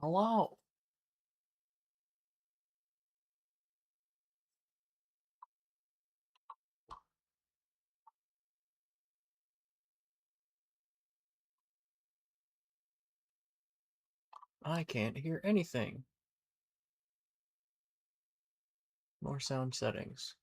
Hello. I can't hear anything. More sound settings.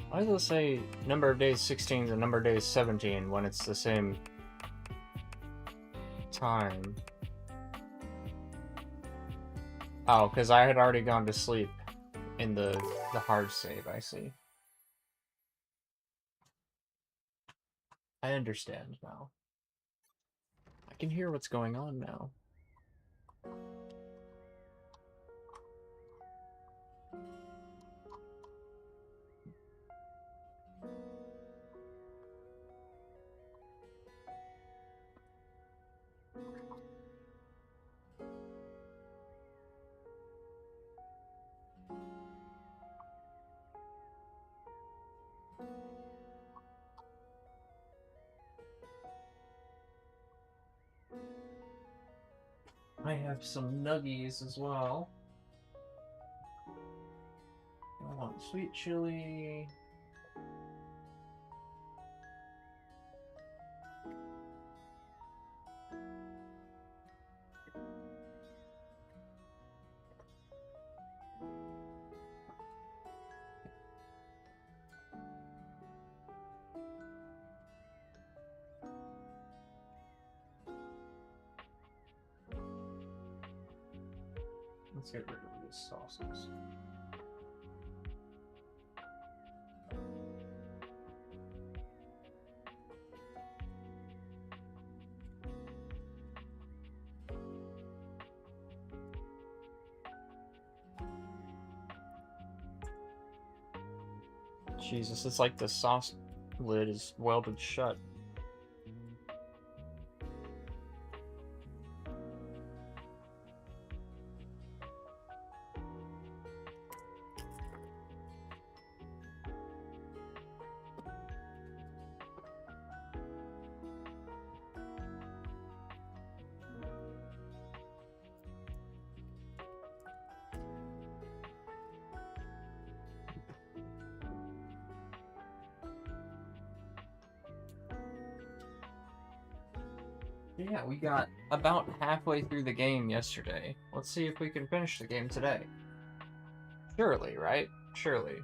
Why does it say number of days 16 and number of days 17 when it's the same time? Oh, because I had already gone to sleep in the hard save, I see. I understand now. I can hear what's going on now. I have some nuggies as well. I want sweet chili. Let's get rid of these sauces. Jesus, it's like the sauce lid is welded shut. Yeah, we got about halfway through the game yesterday. Let's see if we can finish the game today. Surely, right? Surely.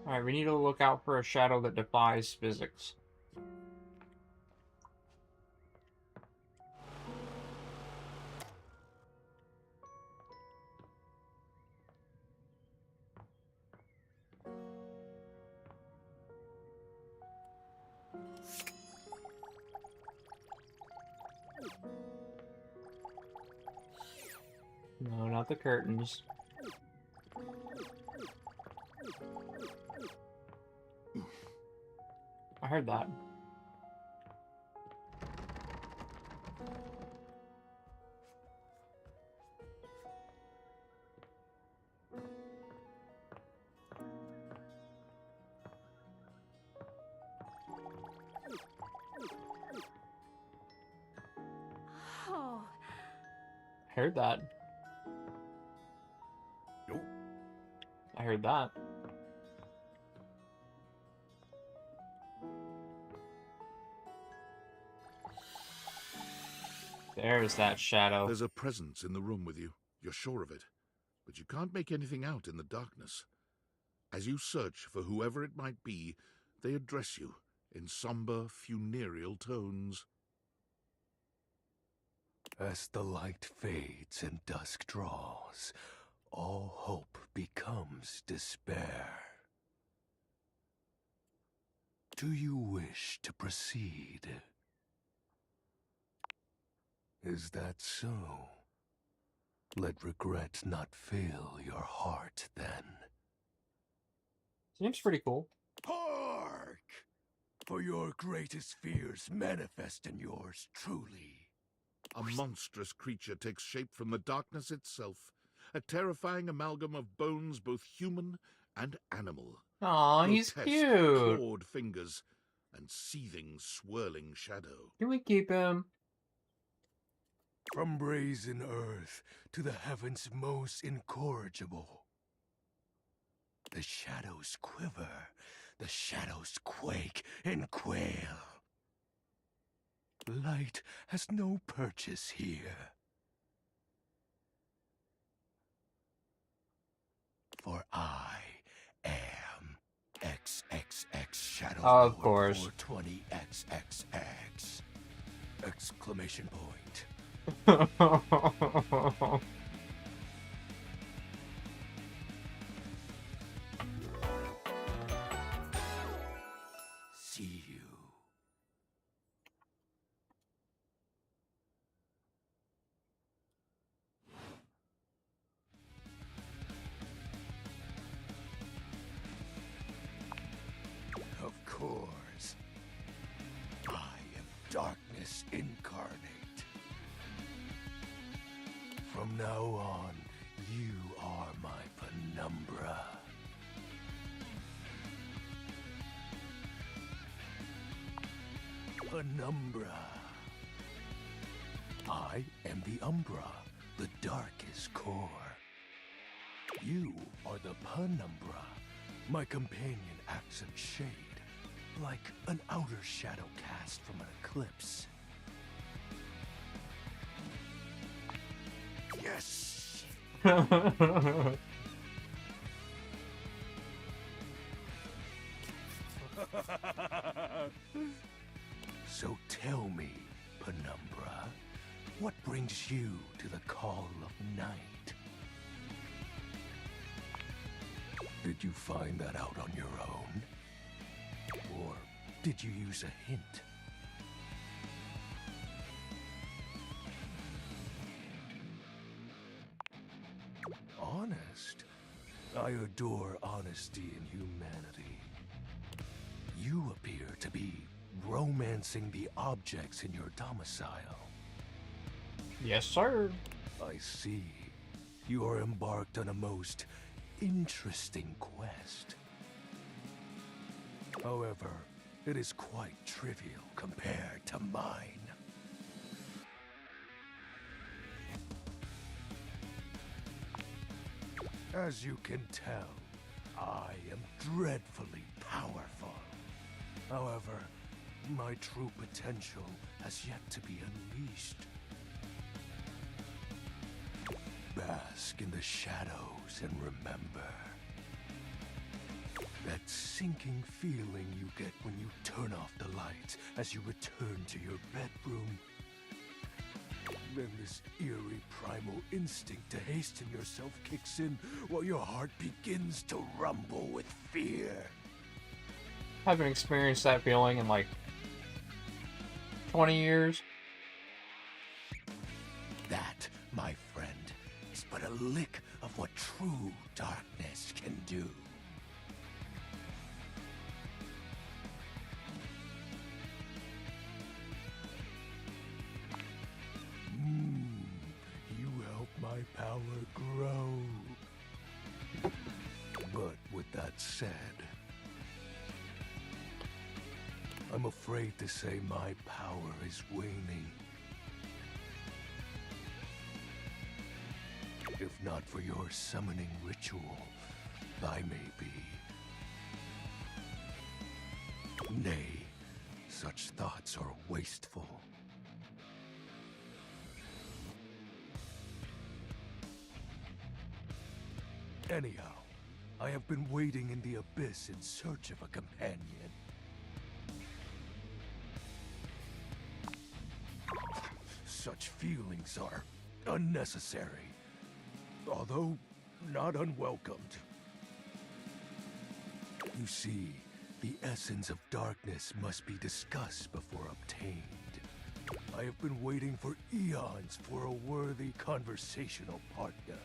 Alright, we need to look out for a shadow that defies physics. No, not the curtains. I heard that. Oh. I heard that. I heard that. There's that shadow. There's a presence in the room with you. You're sure of it? but you can't make anything out in the darkness. As you search for whoever it might be, they address you in somber, funereal tones. As the light fades and dusk draws, all hope becomes despair. Do you wish to proceed? Is that so? Let regret not fill your heart then. Seems pretty cool. Hark! For your greatest fears manifest in yours truly. A monstrous creature takes shape from the darkness itself, a terrifying amalgam of bones both human and animal. Aw, he's Grotesque, cute. clawed fingers and seething, swirling shadow. Can we keep him? From brazen earth to the heavens most incorrigible. The shadows quiver, the shadows quake and quail. Light has no purchase here. For I am XXX Shadow Of Lord course. 420XXX! Exclamation point. See you. Of course. I am darkness incarnate. From now on, you are my penumbra. Penumbra. I am the Umbra, the darkest core. You are the Penumbra, my companion accent shade, like an outer shadow cast from an eclipse. Yes! So tell me, Penumbra, what brings you to the call of night? Did you find that out on your own? Or did you use a hint? Honest? I adore honesty and humanity. You appear to be romancing the objects in your domicile. Yes, sir. I see. You are embarked on a most interesting quest. However, it is quite trivial compared to mine. As you can tell, I am dreadfully powerful. However, my true potential has yet to be unleashed. Bask in the shadows and remember that sinking feeling you get when you turn off the lights as you return to your bedroom. Then this eerie primal instinct to hasten yourself kicks in while your heart begins to rumble with fear. Haven't experienced that feeling in like 20 years. That, my friend, is but a lick of what true darkness can do. You help my power grow. But with that said, I'm afraid to say my power is waning. If not for your summoning ritual, I may be. Nay, such thoughts are wasteful. Anyhow, I have been waiting in the abyss in search of a companion. Such feelings are unnecessary, although not unwelcomed. You see, the essence of darkness must be discussed before obtained. I have been waiting for eons for a worthy conversational partner.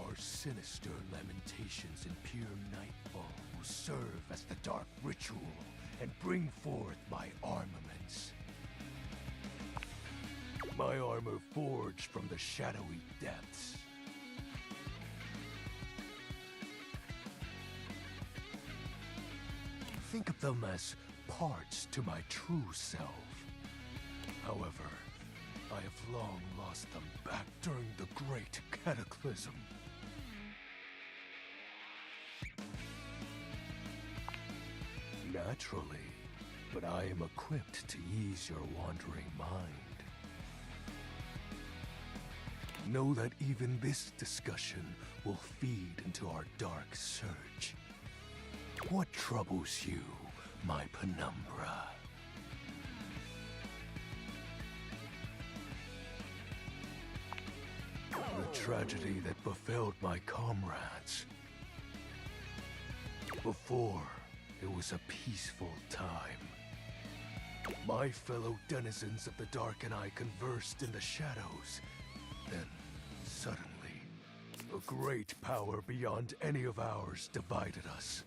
Our sinister lamentations in pure nightfall will serve as the dark ritual and bring forth my armaments. My armor forged from the shadowy depths. Think of them as parts to my true self. However, I have long lost them back during the Great Cataclysm. Naturally, but I am equipped to ease your wandering mind. Know that even this discussion will feed into our dark search. What troubles you, my penumbra? The tragedy that befell my comrades. Before, it was a peaceful time. My fellow denizens of the dark and I conversed in the shadows. Then, suddenly, a great power beyond any of ours divided us.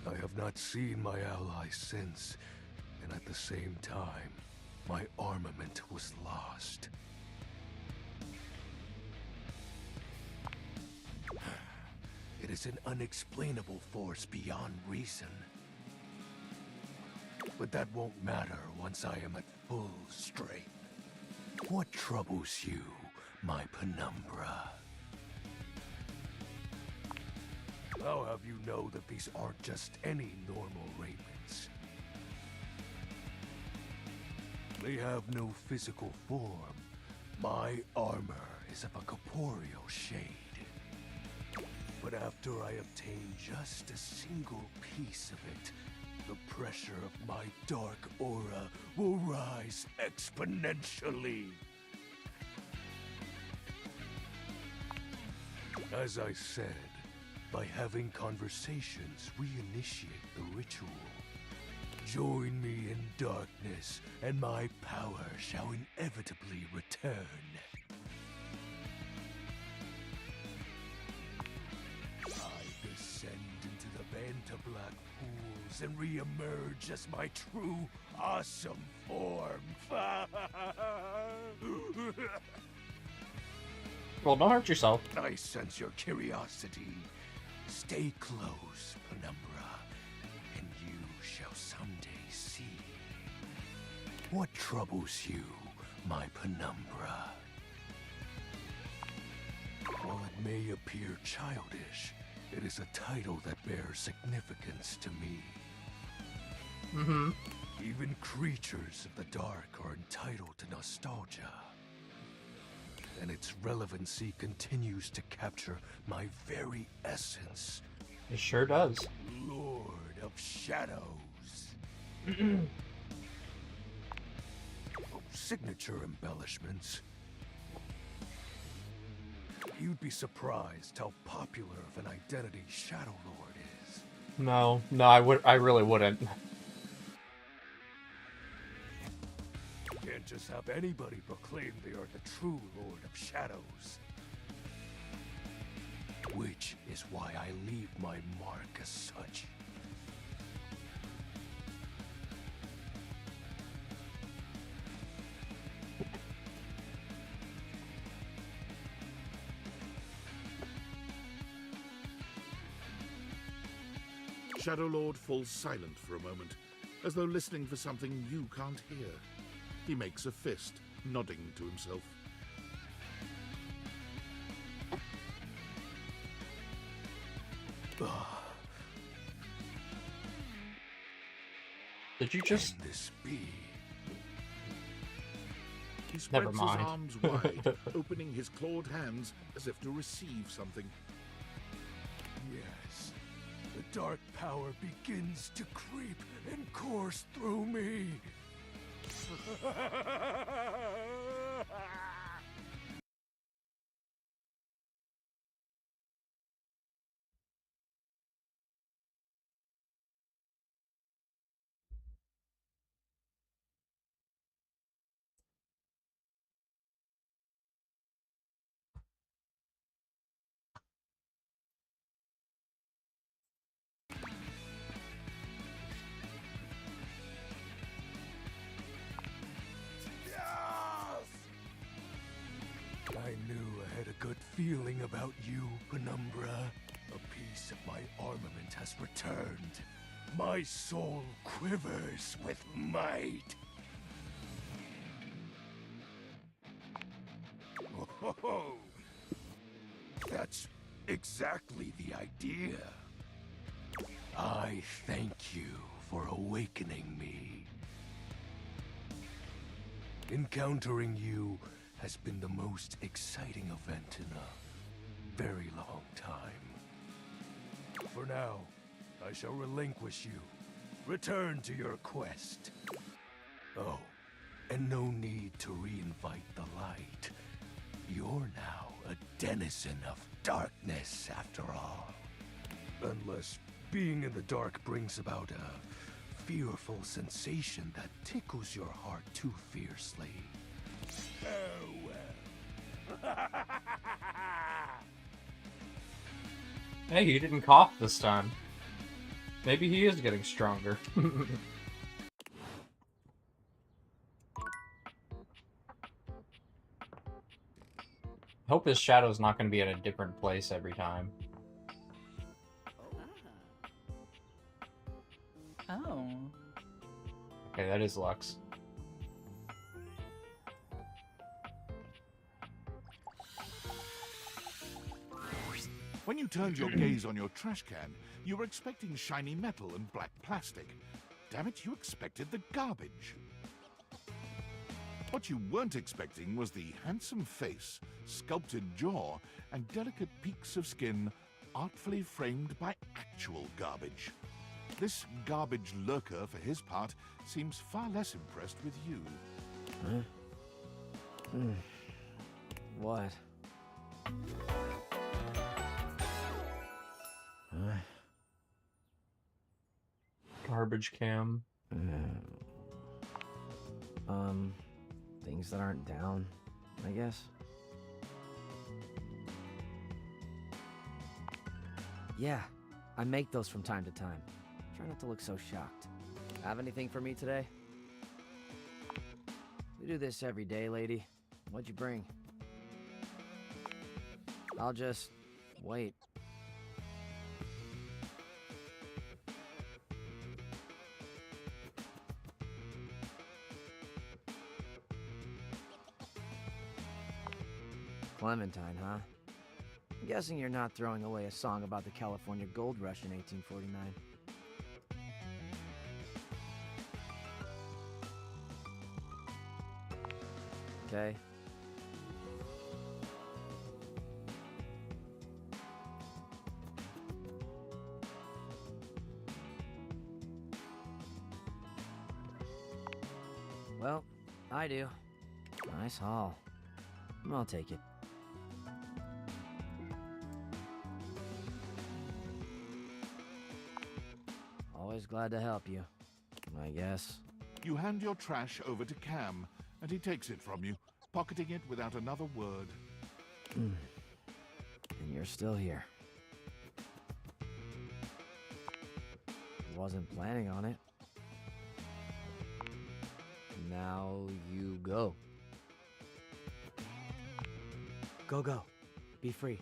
I have not seen my allies since, and at the same time, my armament was lost. It is an unexplainable force beyond reason. But that won't matter once I am at full strength. What troubles you, my penumbra? I'll have you know that these aren't just any normal raiments. They have no physical form. My armor is of a corporeal shade. But after I obtain just a single piece of it, the pressure of my dark aura will rise exponentially. As I said, by having conversations, we initiate the ritual. Join me in darkness, and my power shall inevitably return. I descend into the Vantablack pools and re-emerge as my true, awesome form. Well, don't hurt yourself. I sense your curiosity. Stay close, Penumbra, and you shall someday see. What troubles you, my Penumbra? While it may appear childish, it is a title that bears significance to me. Mm-hmm. Even creatures of the dark are entitled to nostalgia. And its relevancy continues to capture my very essence. It sure does. Lord of Shadows. Signature embellishments. You'd be surprised how popular of an identity Shadow Lord is. No, I really wouldn't. Can't just have anybody proclaim they are the true Lord of Shadows. Which is why I leave my mark as such. Shadow Lord falls silent for a moment, as though listening for something you can't hear. He makes a fist, nodding to himself. Did you just... Can this be? He spreads Never his mind. arms wide, opening his clawed hands as if to receive something. Yes, the dark power begins to creep and course through me. I knew I had a good feeling about you, Penumbra. A piece of my armament has returned. My soul quivers with might. Oh, that's exactly the idea. I thank you for awakening me. Encountering you has been the most exciting event in a very long time. For now, I shall relinquish you. Return to your quest. Oh, and no need to reinvite the light. You're now a denizen of darkness, after all. Unless being in the dark brings about a fearful sensation that tickles your heart too fiercely. Farewell. Hey, he didn't cough this time. Maybe he is getting stronger. Hope his shadow's not going to be in a different place every time. Oh. Okay, that is Lux. When you turned your gaze on your trash can, you were expecting shiny metal and black plastic. Damn it, you expected the garbage. What you weren't expecting was the handsome face, sculpted jaw, and delicate peaks of skin artfully framed by actual garbage. This garbage lurker, for his part, seems far less impressed with you. Huh? What? Garbage cam. Things that aren't down, I guess. Yeah, I make those from time to time. Try not to look so shocked. Have anything for me today? We do this every day, lady. What'd you bring? I'll just wait. Valentine, huh? I'm guessing you're not throwing away a song about the California Gold Rush in 1849. Okay. Well, I do. Nice haul. I'll take it. Always glad to help you, I guess. You hand your trash over to Cam, and he takes it from you, pocketing it without another word. And you're still here. Wasn't planning on it. Now you go. Go. Be free.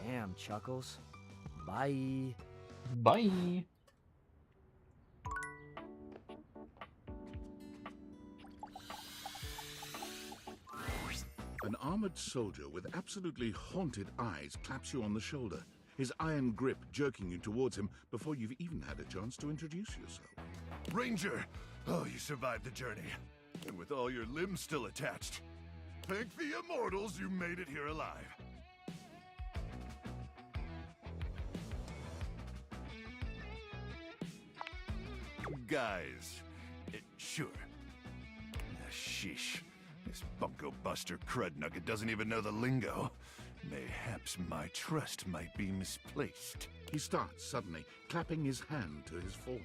Damn, Chuckles. Bye. Bye. An armored soldier with absolutely haunted eyes claps you on the shoulder, his iron grip jerking you towards him before you've even had a chance to introduce yourself. Ranger! Oh, you survived the journey. And with all your limbs still attached. Thank the immortals you made it here alive. Guys, sure. Sheesh. This bunko buster crud nugget doesn't even know the lingo. Mayhaps my trust might be misplaced. He starts suddenly, clapping his hand to his forehead.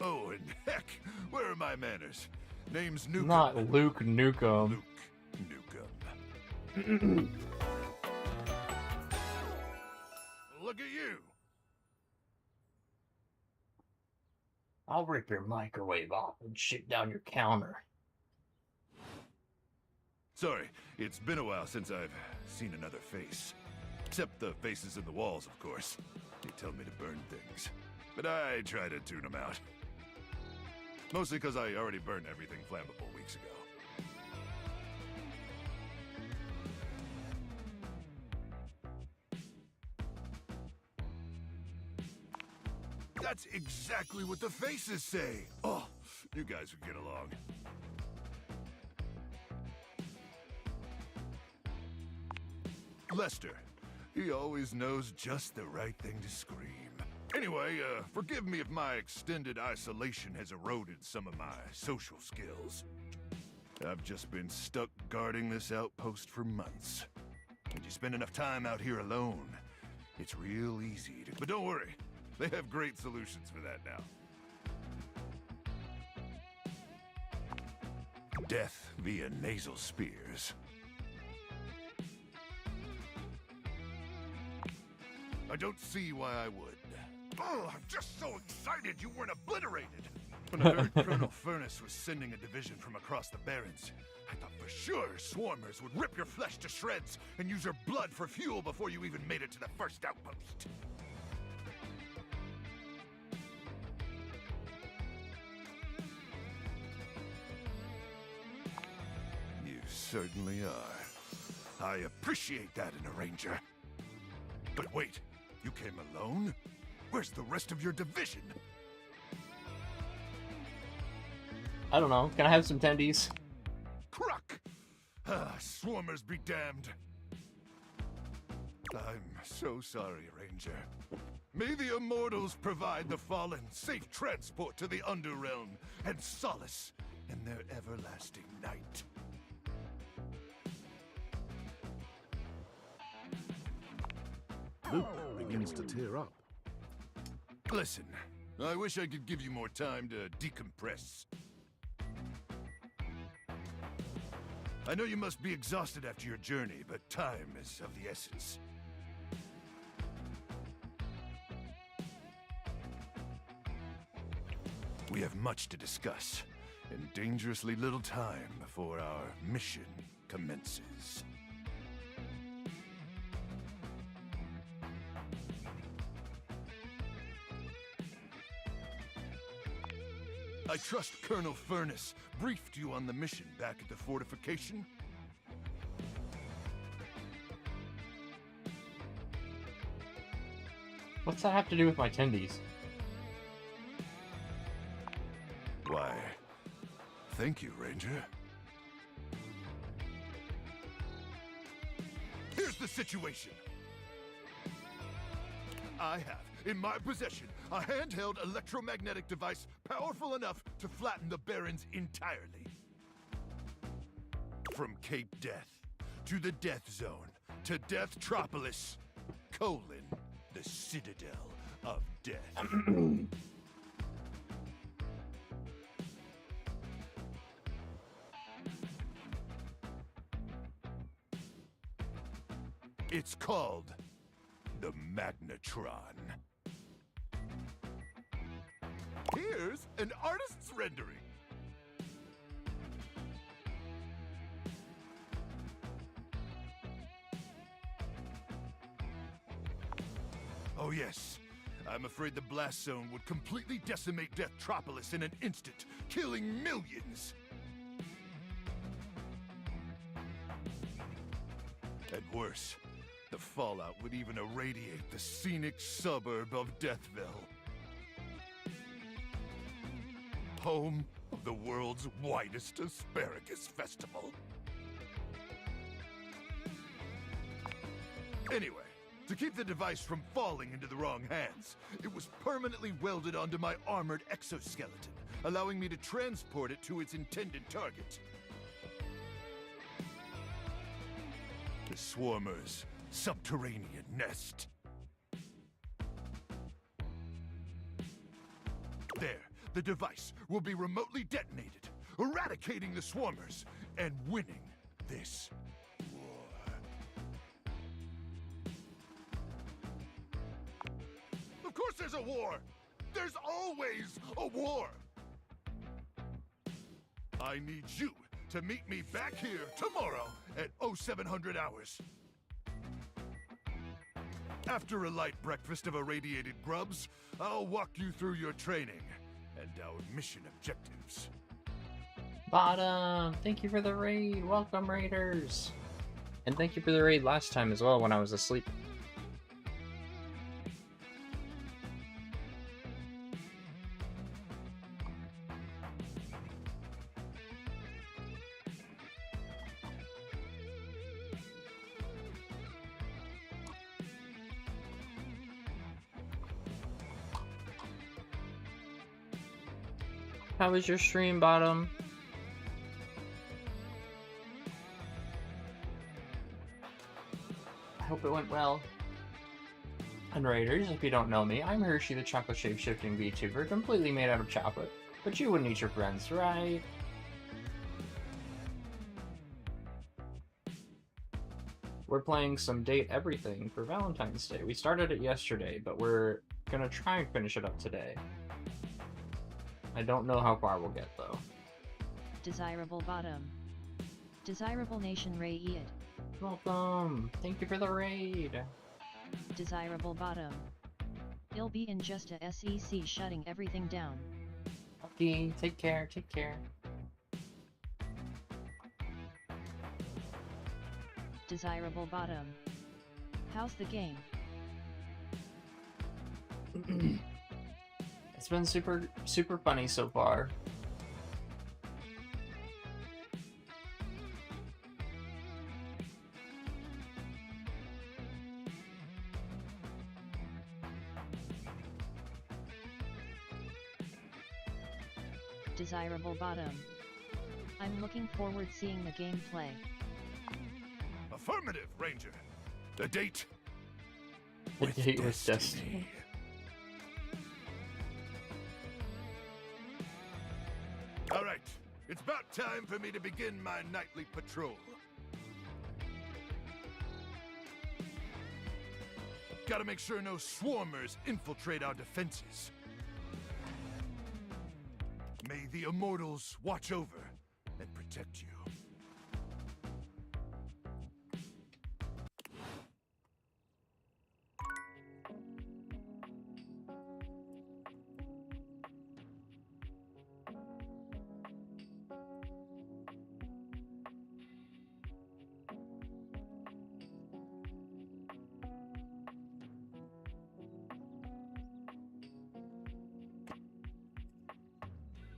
Oh, and heck, where are my manners? Name's Nukem. Not Luke Nukem. Luke Nukem. Look at you. I'll rip your microwave off and shit down your counter. Sorry, it's been a while since I've seen another face. Except the faces in the walls, of course. They tell me to burn things. But I try to tune them out. Mostly because I already burned everything flammable weeks ago. That's exactly what the faces say! Oh, you guys would get along. Lester. He always knows just the right thing to scream. Anyway, forgive me if my extended isolation has eroded some of my social skills. I've just been stuck guarding this outpost for months. When you spend enough time out here alone, it's real easy to... But don't worry, they have great solutions for that now. Death via nasal spears. I don't see why I would. Oh, I'm just so excited you weren't obliterated! When I heard Colonel Furnace was sending a division from across the Barrens, I thought for sure swarmers would rip your flesh to shreds and use your blood for fuel before you even made it to the first outpost. You certainly are. I appreciate that in a ranger. But wait, you came alone? Where's the rest of your division? I don't know. Can I have some tendies? Cruck! Swarmers be damned. I'm so sorry, Ranger. May the immortals provide the fallen safe transport to the Underrealm and solace in their everlasting night. Luke begins to tear up. Listen, I wish I could give you more time to decompress. I know you must be exhausted after your journey, but time is of the essence. We have much to discuss, and dangerously little time before our mission commences. I trust Colonel Furnace briefed you on the mission back at the fortification? What's that have to do with my tendies? Why, thank you, Ranger. Here's the situation. I have, in my possession, a handheld electromagnetic device powerful enough to flatten the Barrens entirely. From Cape Death, to the Death Zone, to Deathtropolis, the Citadel of Death. It's called the Magnetron. Here's an artist's rendering. Oh yes, I'm afraid the blast zone would completely decimate Deathtropolis in an instant, killing millions. And worse, the fallout would even irradiate the scenic suburb of Deathville. Home of the world's widest asparagus festival. Anyway, to keep the device from falling into the wrong hands, it was permanently welded onto my armored exoskeleton, allowing me to transport it to its intended target. The Swarmer's subterranean nest. There, the device will be remotely detonated, eradicating the Swarmers and winning this war. Of course there's a war! There's always a war! I need you to meet me back here tomorrow at 0700 hours. After a light breakfast of irradiated grubs, I'll walk you through your training and our mission objectives. Bottom, thank you for the raid. Welcome, raiders. And thank you for the raid last time as well when I was asleep. How was your stream, Bottom? I hope it went well. And Raiders, if you don't know me, I'm Hershey, the chocolate shape-shifting VTuber, completely made out of chocolate. But you wouldn't eat your friends, right? We're playing some Date Everything for Valentine's Day. We started it yesterday, but we're gonna try and finish it up today. I don't know how far we'll get, though. Desirable Bottom. Desirable Nation Raid. Welcome! Thank you for the raid! Desirable Bottom. It'll be in just a SEC shutting everything down. Okay, take care, take care. Desirable Bottom. How's the game? It's been super funny so far. Desirable Bottom. I'm looking forward seeing the gameplay. Affirmative, Ranger. The date The with date with destiny. destiny. All right, it's about time for me to begin my nightly patrol. Gotta make sure no swarmers infiltrate our defenses. May the immortals watch over and protect you.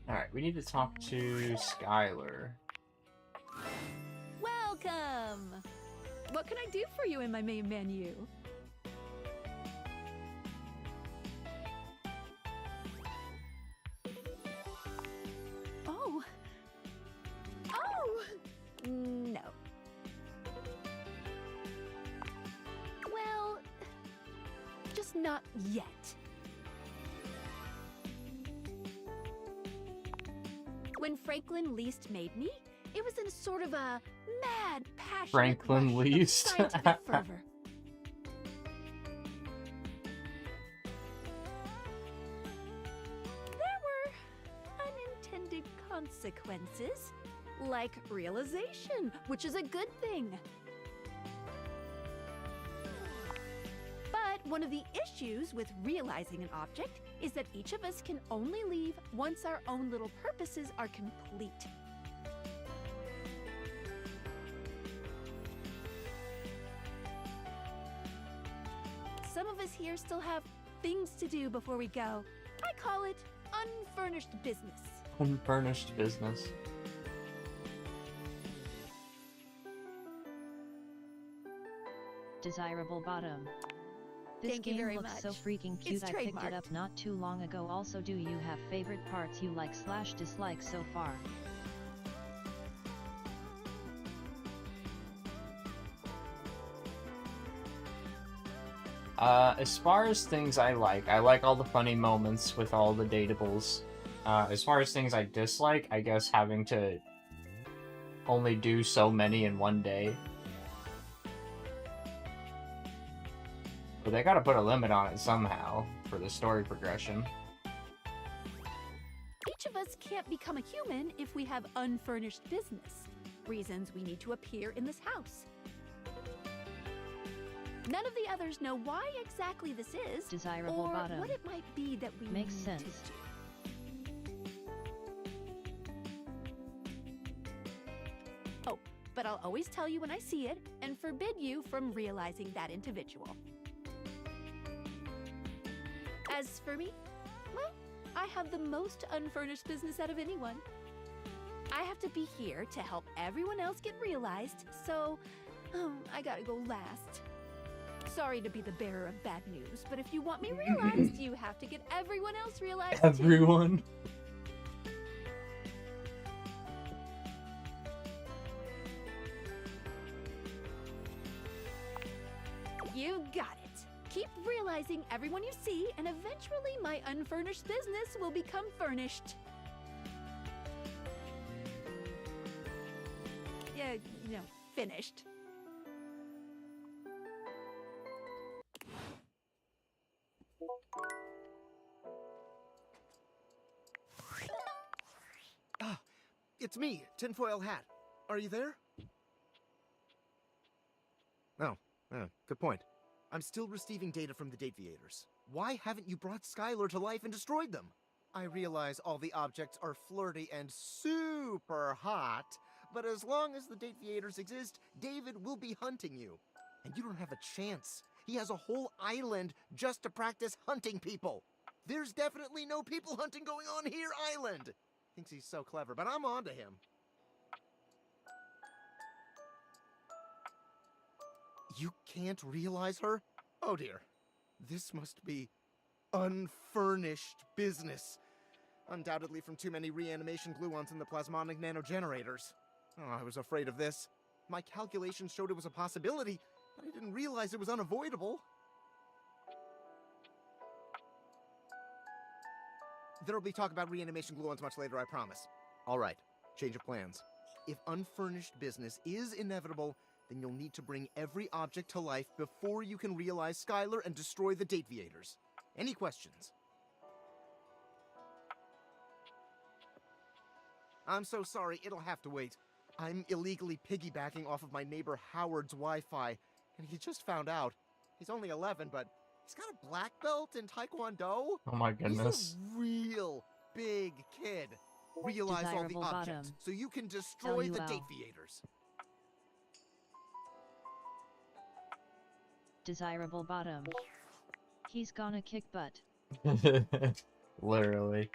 Alright, we need to talk to Skylar. Welcome! What can I do for you in my main menu? Oh! Oh! No. Well, just not yet. When Franklin Least made me, it was in sort of a mad, passionate Franklin rush of Least. scientific fervor. There were unintended consequences, like realization, which is a good thing. But one of the issues with realizing an object is that each of us can only leave once our own little purposes are complete. Some of us here still have things to do before we go. I call it unfurnished business. Unfurnished business. Desirable bottom. This Thank you game very looks so much. freaking cute. It's I picked it up trademarked. not too long ago. Also, do you have favorite parts you like / dislike so far? As far as things I like all the funny moments with all the datables. As far as things I dislike, I guess having to only do so many in one day. But they gotta put a limit on it somehow for the story progression. Each of us can't become a human if we have unfurnished business. Reasons we need to appear in this house. None of the others know why exactly this is, Desirable or bottom. what it might be that we Makes need sense. to do. Oh, but I'll always tell you when I see it and forbid you from realizing that individual. As for me, well, I have the most unfurnished business out of anyone. I have to be here to help everyone else get realized, so I gotta go last. Sorry to be the bearer of bad news, but if you want me realized, you have to get everyone else realized too. Everyone. You got it. Keep realizing everyone you see, and eventually my unfurnished business will become furnished. Yeah, finished. Ah, it's me, Tinfoil Hat. Are you there? Oh, good point. I'm still receiving data from the Dateviators. Why haven't you brought Skylar to life and destroyed them? I realize all the objects are flirty and super hot, but as long as the Dateviators exist, David will be hunting you. And you don't have a chance. He has a whole island just to practice hunting people. There's definitely no people hunting going on here, island. Thinks he's so clever, but I'm on to him. You can't realize her? Oh dear. This must be unfurnished business. Undoubtedly from too many reanimation gluons in the plasmonic nanogenerators. Oh, I was afraid of this. My calculations showed it was a possibility, but I didn't realize it was unavoidable. There'll be talk about reanimation gluons much later, I promise. Alright, change of plans. If unfurnished business is inevitable, then you'll need to bring every object to life before you can realize Skylar and destroy the Dateviators. Any questions? I'm so sorry, it'll have to wait. I'm illegally piggybacking off of my neighbor Howard's Wi-Fi, and he just found out. He's only 11, but he's got a black belt in Taekwondo. Oh my goodness. He's a real big kid. Realize all the Desirable objects, bottom. so you can destroy the LUL. Dateviators. Desirable bottom. He's gonna kick butt. Literally.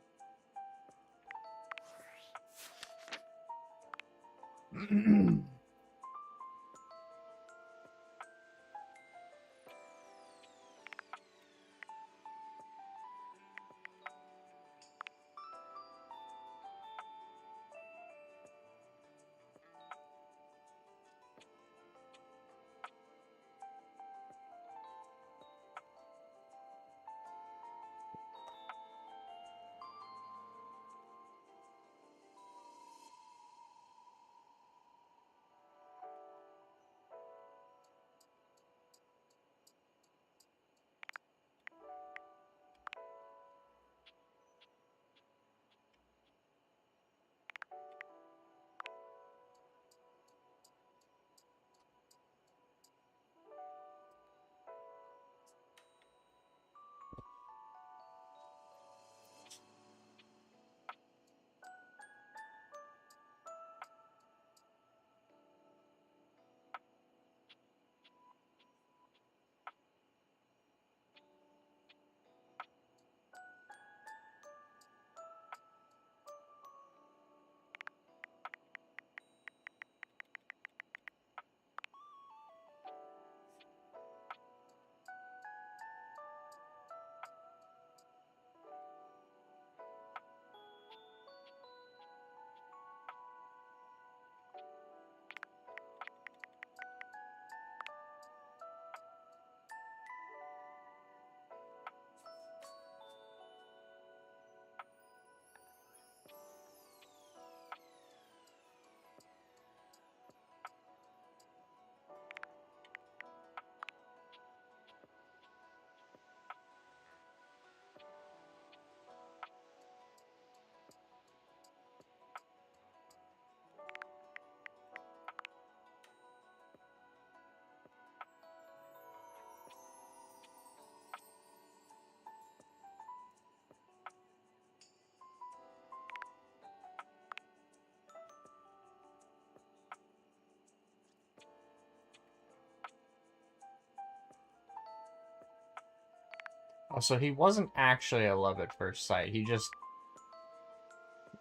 Oh, so he wasn't actually a love at first sight. He just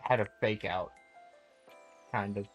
had a fake out, kind of.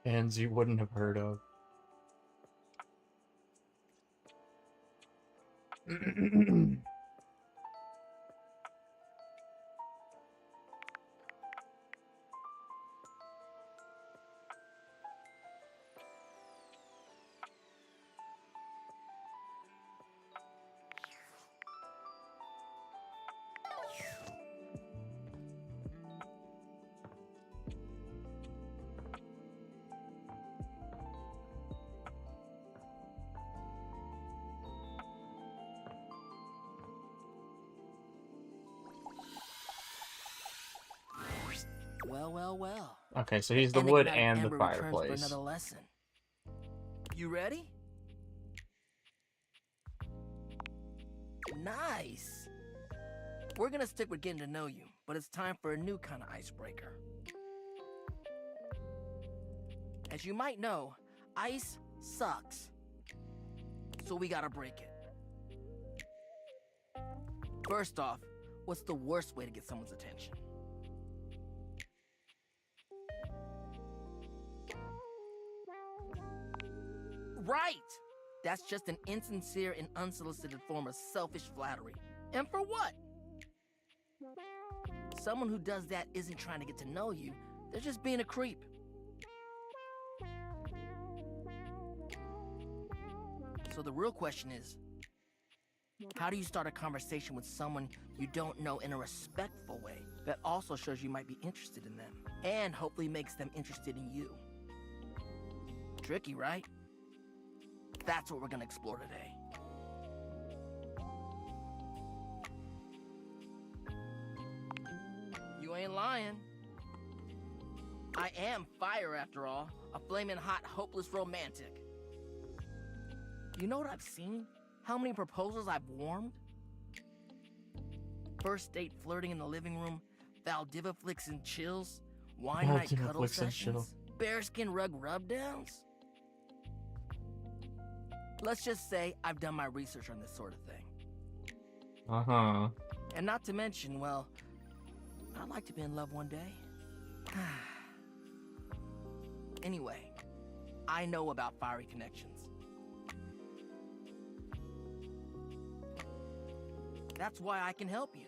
Bands you wouldn't have heard of. Well, well, well. Okay, so he's the wood Enigmatic and the Amber returns for fireplace. another lesson. You ready? Nice. We're gonna stick with getting to know you, but it's time for a new kind of icebreaker. As you might know, ice sucks. So we gotta break it. First off, what's the worst way to get someone's attention? Right! That's just an insincere and unsolicited form of selfish flattery. And for what? Someone who does that isn't trying to get to know you, they're just being a creep. So the real question is, how do you start a conversation with someone you don't know in a respectful way that also shows you might be interested in them, and hopefully makes them interested in you? Tricky, right? That's what we're gonna explore today. You ain't lying. I am fire after all, a flaming hot, hopeless romantic. You know what I've seen? How many proposals I've warmed? First date flirting in the living room, Valdiva flicks and chills, wine night Valdiva cuddle flicks and chill. sessions, bearskin rug rub-downs. Let's just say I've done my research on this sort of thing. Uh-huh. And not to mention, well, I'd like to be in love one day. Anyway, I know about fiery connections. That's why I can help you.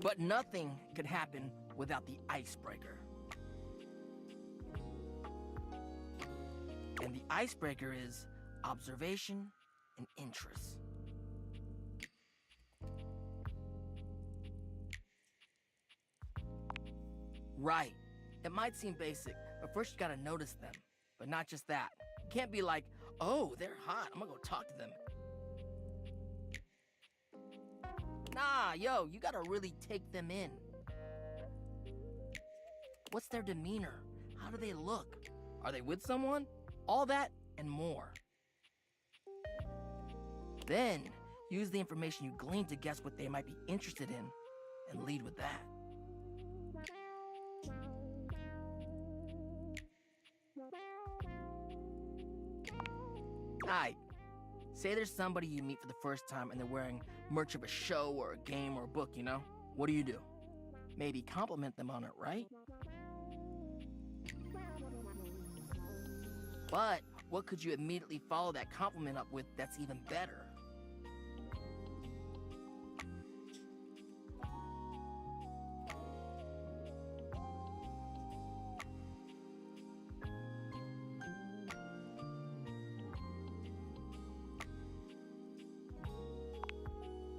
But nothing could happen without the icebreaker. the icebreaker is observation and interest. Right. It might seem basic, but first you gotta notice them. But not just that. You can't be like, oh, they're hot, I'm gonna go talk to them. Nah, yo, you gotta really take them in. What's their demeanor? How do they look? Are they with someone? All that and more. Then, use the information you glean to guess what they might be interested in, and lead with that. Alright, say there's somebody you meet for the first time and they're wearing merch of a show or a game or a book, you know? What do? Maybe compliment them on it, right? But what could you immediately follow that compliment up with that's even better?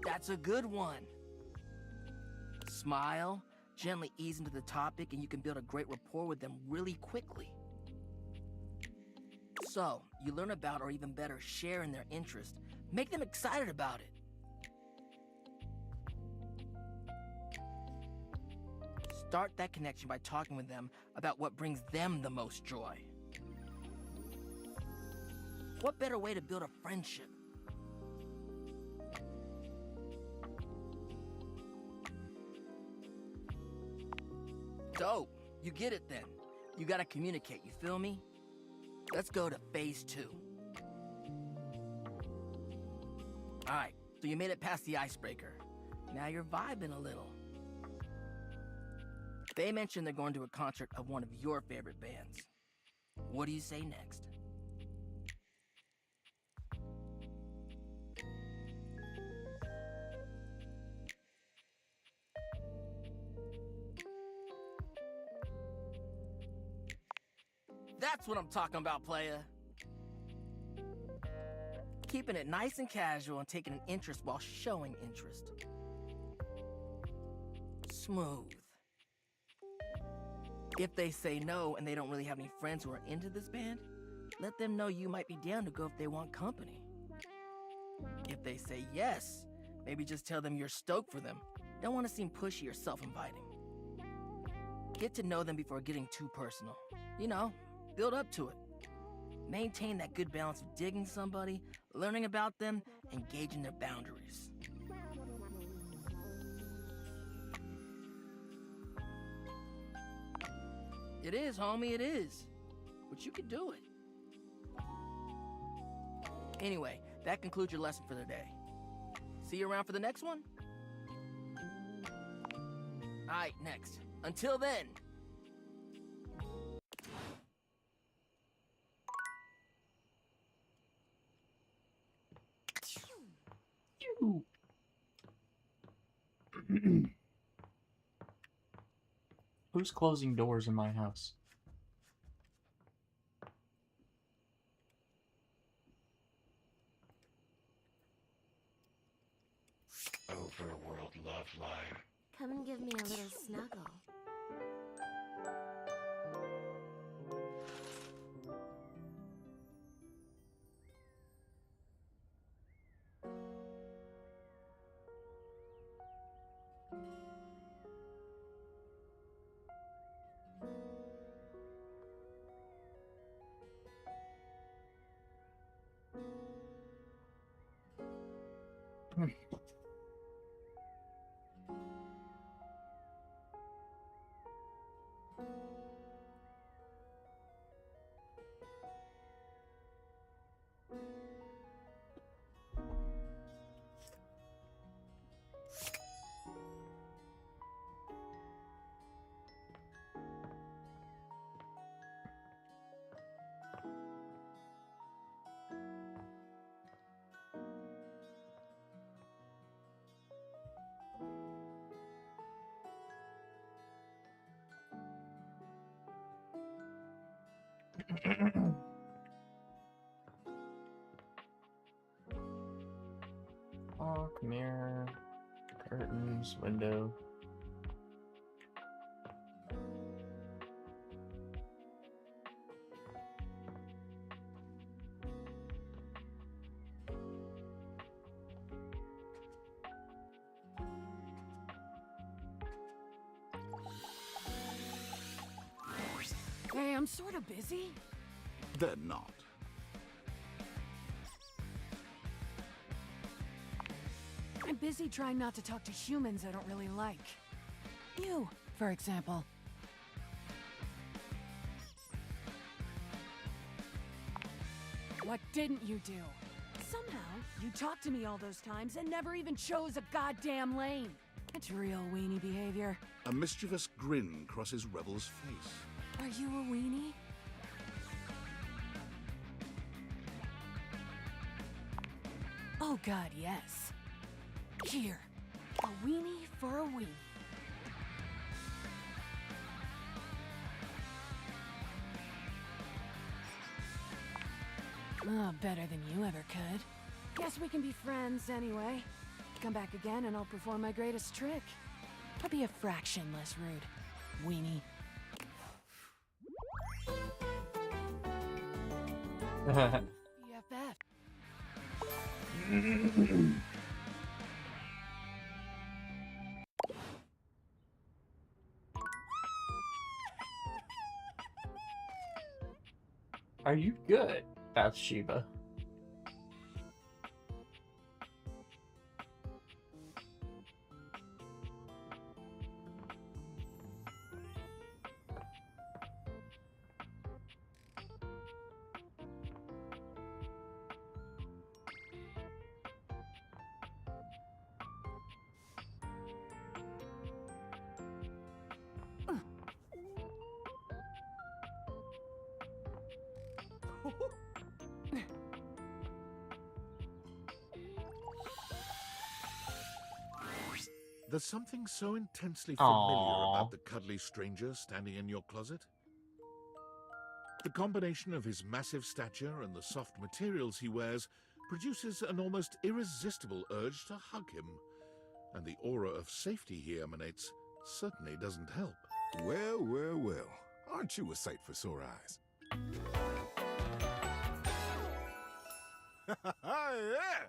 That's a good one. Smile, gently ease into the topic, and you can build a great rapport with them really quickly. So, you learn about, or even better, share in their interest. Make them excited about it. Start that connection by talking with them about what brings them the most joy. What better way to build a friendship? Dope. You get it then. You gotta communicate, you feel me? Let's go to phase 2. Alright, so you made it past the icebreaker. Now you're vibing a little. They mentioned they're going to a concert of one of your favorite bands. What do you say next? That's what I'm talking about, playa. Keeping it nice and casual and taking an interest while showing interest. Smooth. If they say no and they don't really have any friends who are into this band, let them know you might be down to go if they want company. If they say yes, maybe just tell them you're stoked for them. Don't want to seem pushy or self-inviting. Get to know them before getting too personal. You know, build up to it. Maintain that good balance of digging somebody, learning about them, and gauging their boundaries. It is, homie, it is. But you can do it. Anyway, that concludes your lesson for the day. See you around for the next one? Alright, next. Until then. Who's closing doors in my house? Overworld love line. Come and give me a little snuggle. Mirror, curtains, window. Hey, I'm sort of busy. They're not. I'm busy trying not to talk to humans I don't really like. You, for example. What didn't you do? Somehow, you talked to me all those times and never even chose a goddamn lane. It's real weenie behavior. A mischievous grin crosses Rebel's face. Are you a weenie? Oh god, yes. Here, a weenie for a weenie. Oh, better than you ever could. Guess we can be friends anyway. Come back again and I'll perform my greatest trick. I'll be a fraction less rude, weenie. BFF. Are you good, Bathsheba? There's something so intensely familiar Aww. about the cuddly stranger standing in your closet. The combination of his massive stature and the soft materials he wears produces an almost irresistible urge to hug him. And the aura of safety he emanates certainly doesn't help. Well, well, well. Aren't you a sight for sore eyes? Yeah!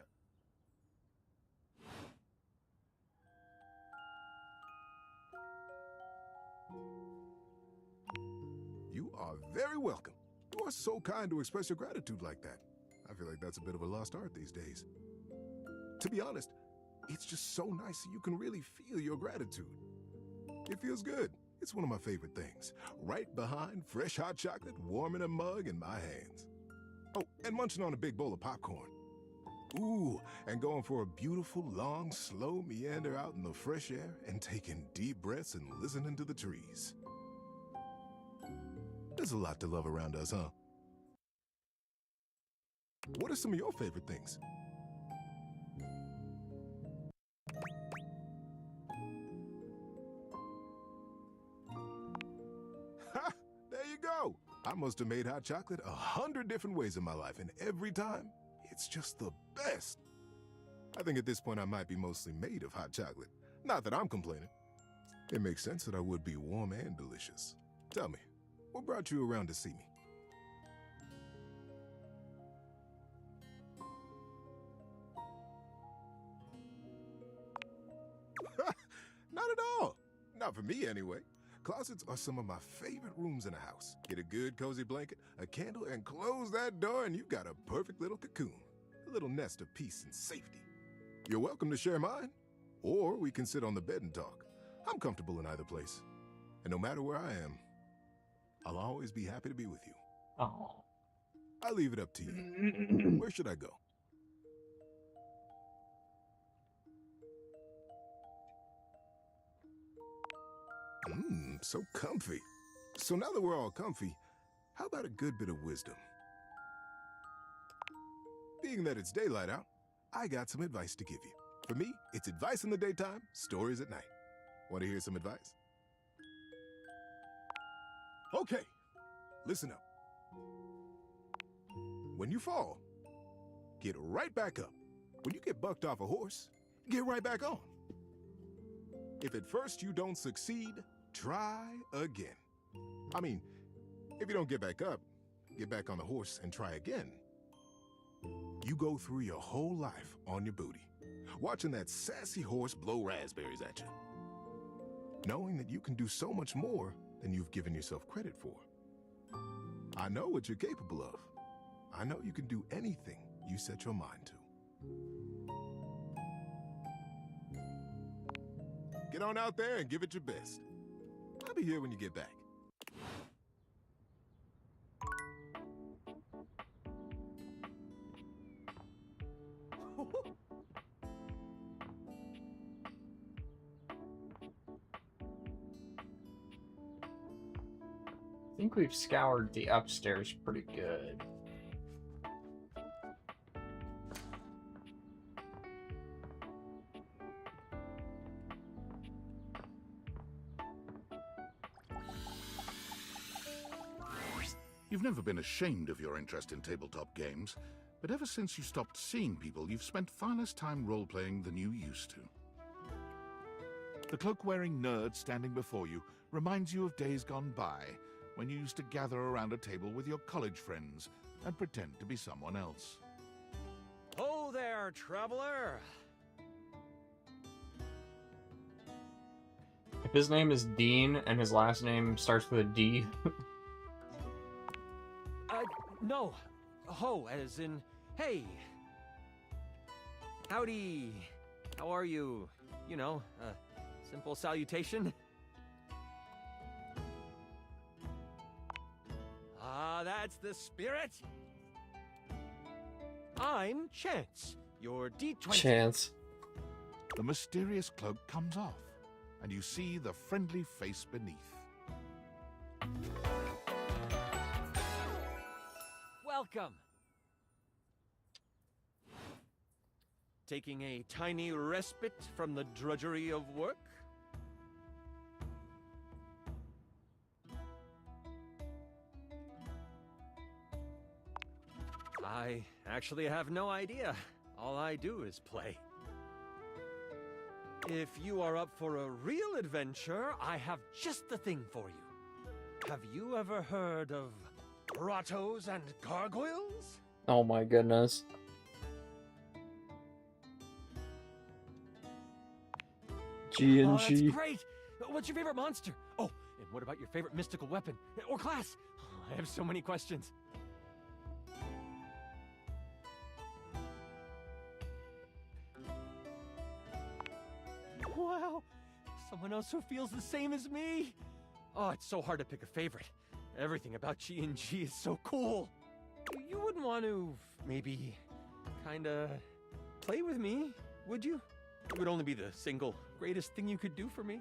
You are very welcome. You are so kind to express your gratitude like that. I feel like that's a bit of a lost art these days. To be honest, it's just so nice that you can really feel your gratitude. It feels good. It's one of my favorite things. Right behind fresh hot chocolate, warm in a mug in my hands. Oh, and munching on a big bowl of popcorn. Ooh, and going for a beautiful, long, slow meander out in the fresh air and taking deep breaths and listening to the trees. There's a lot to love around us, huh? What are some of your favorite things? Ha! There you go! I must have made hot chocolate 100 different ways in my life, and every time, it's just the best. I think at this point I might be mostly made of hot chocolate. Not that I'm complaining. It makes sense that I would be warm and delicious. Tell me, what brought you around to see me? Not at all. Not for me, anyway. Closets are some of my favorite rooms in a house. Get a good cozy blanket, a candle, and close that door and you've got a perfect little cocoon. A little nest of peace and safety. You're welcome to share mine. Or we can sit on the bed and talk. I'm comfortable in either place. And no matter where I am, I'll always be happy to be with you. Oh. I'll leave it up to you. Where should I go? So comfy. So now that we're all comfy, how about a good bit of wisdom? Being that it's daylight out, I got some advice to give you. For me, it's advice in the daytime, stories at night. Want to hear some advice? Okay, listen up. When you fall, get right back up. When you get bucked off a horse, get right back on. If at first you don't succeed, try again. I mean, if you don't get back up, get back on the horse and try again. You go through your whole life on your booty, watching that sassy horse blow raspberries at you, knowing that you can do so much more than you've given yourself credit for. I know what you're capable of. I know you can do anything you set your mind to. Get on out there and give it your best. I'll be here when you get back. I think we've scoured the upstairs pretty good. You've never been ashamed of your interest in tabletop games, but ever since you stopped seeing people, you've spent far less time role-playing than you used to. The cloak-wearing nerd standing before you reminds you of days gone by, when you used to gather around a table with your college friends and pretend to be someone else. Ho there, traveler! If his name is Dean and his last name starts with a D. No. Ho, as in, hey. Howdy. How are you? You know, simple salutation. Ah, that's the spirit. I'm Chance, your D20. Chance. The mysterious cloak comes off, and you see the friendly face beneath. Welcome. Taking a tiny respite from the drudgery of work? I actually have no idea. All I do is play. If you are up for a real adventure, I have just the thing for you. Have you ever heard of grottos and gargoyles? Oh my goodness. G and G. That's great! What's your favorite monster? Oh, and what about your favorite mystical weapon? Or class? I have so many questions. Wow! Someone else who feels the same as me! Oh, it's so hard to pick a favorite. Everything about G&G is so cool. You wouldn't want to, maybe, kinda play with me, would you? It would only be the single greatest thing you could do for me.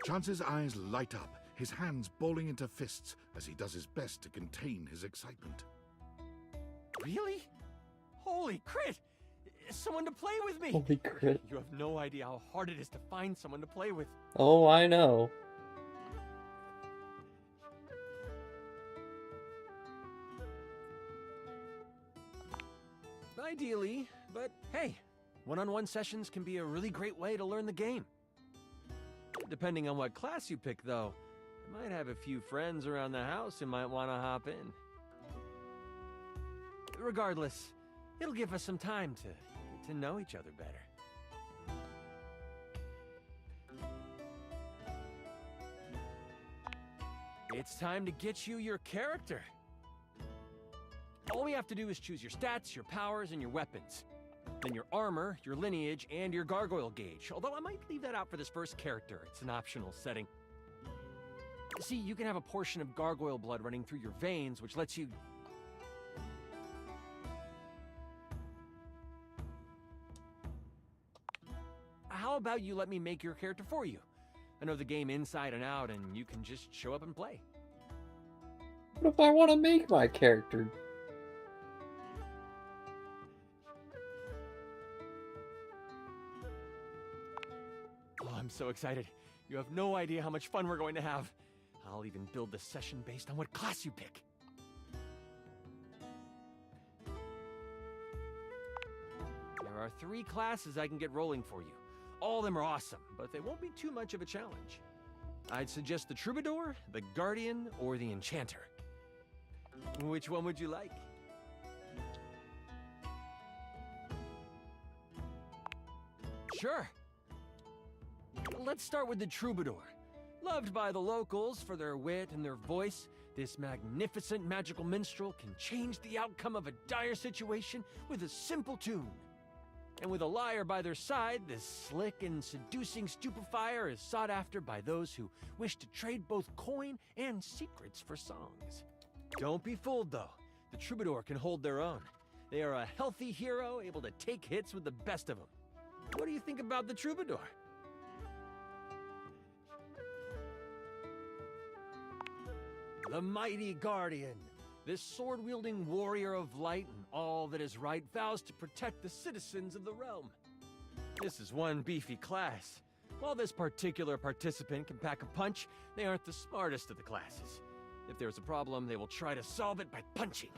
Chance's eyes light up, his hands balling into fists as he does his best to contain his excitement. Really? Holy crit! Someone to play with me! Holy crit. You have no idea how hard it is to find someone to play with. Oh, I know. Ideally, but hey, one-on-one sessions can be a really great way to learn the game. Depending on what class you pick, though, I might have a few friends around the house who might want to hop in. Regardless, it'll give us some time to get to know each other better. It's time to get you your character. All we have to do is choose your stats, your powers, and your weapons. Then your armor, your lineage, and your gargoyle gauge. Although I might leave that out for this first character. It's an optional setting. See, you can have a portion of gargoyle blood running through your veins, which lets you... How about you let me make your character for you? I know the game inside and out, and you can just show up and play. What if I want to make my character? Oh, I'm so excited. You have no idea how much fun we're going to have. I'll even build the session based on what class you pick. are 3 classes I can get rolling for you. All of them are awesome, but they won't be too much of a challenge. I'd suggest the Troubadour, the Guardian, or the Enchanter. Which one would you like? Sure. Let's start with the Troubadour. Loved by the locals for their wit and their voice, this magnificent magical minstrel can change the outcome of a dire situation with a simple tune. And with a liar by their side, this slick and seducing stupefier is sought after by those who wish to trade both coin and secrets for songs. Don't be fooled, though. The Troubadour can hold their own. They are a healthy hero, able to take hits with the best of them. What do you think about the Troubadour? The mighty Guardian. This sword-wielding warrior of light and all that is right vows to protect the citizens of the realm. This is one beefy class. While this particular participant can pack a punch, they aren't the smartest of the classes. If there's a problem, they will try to solve it by punching.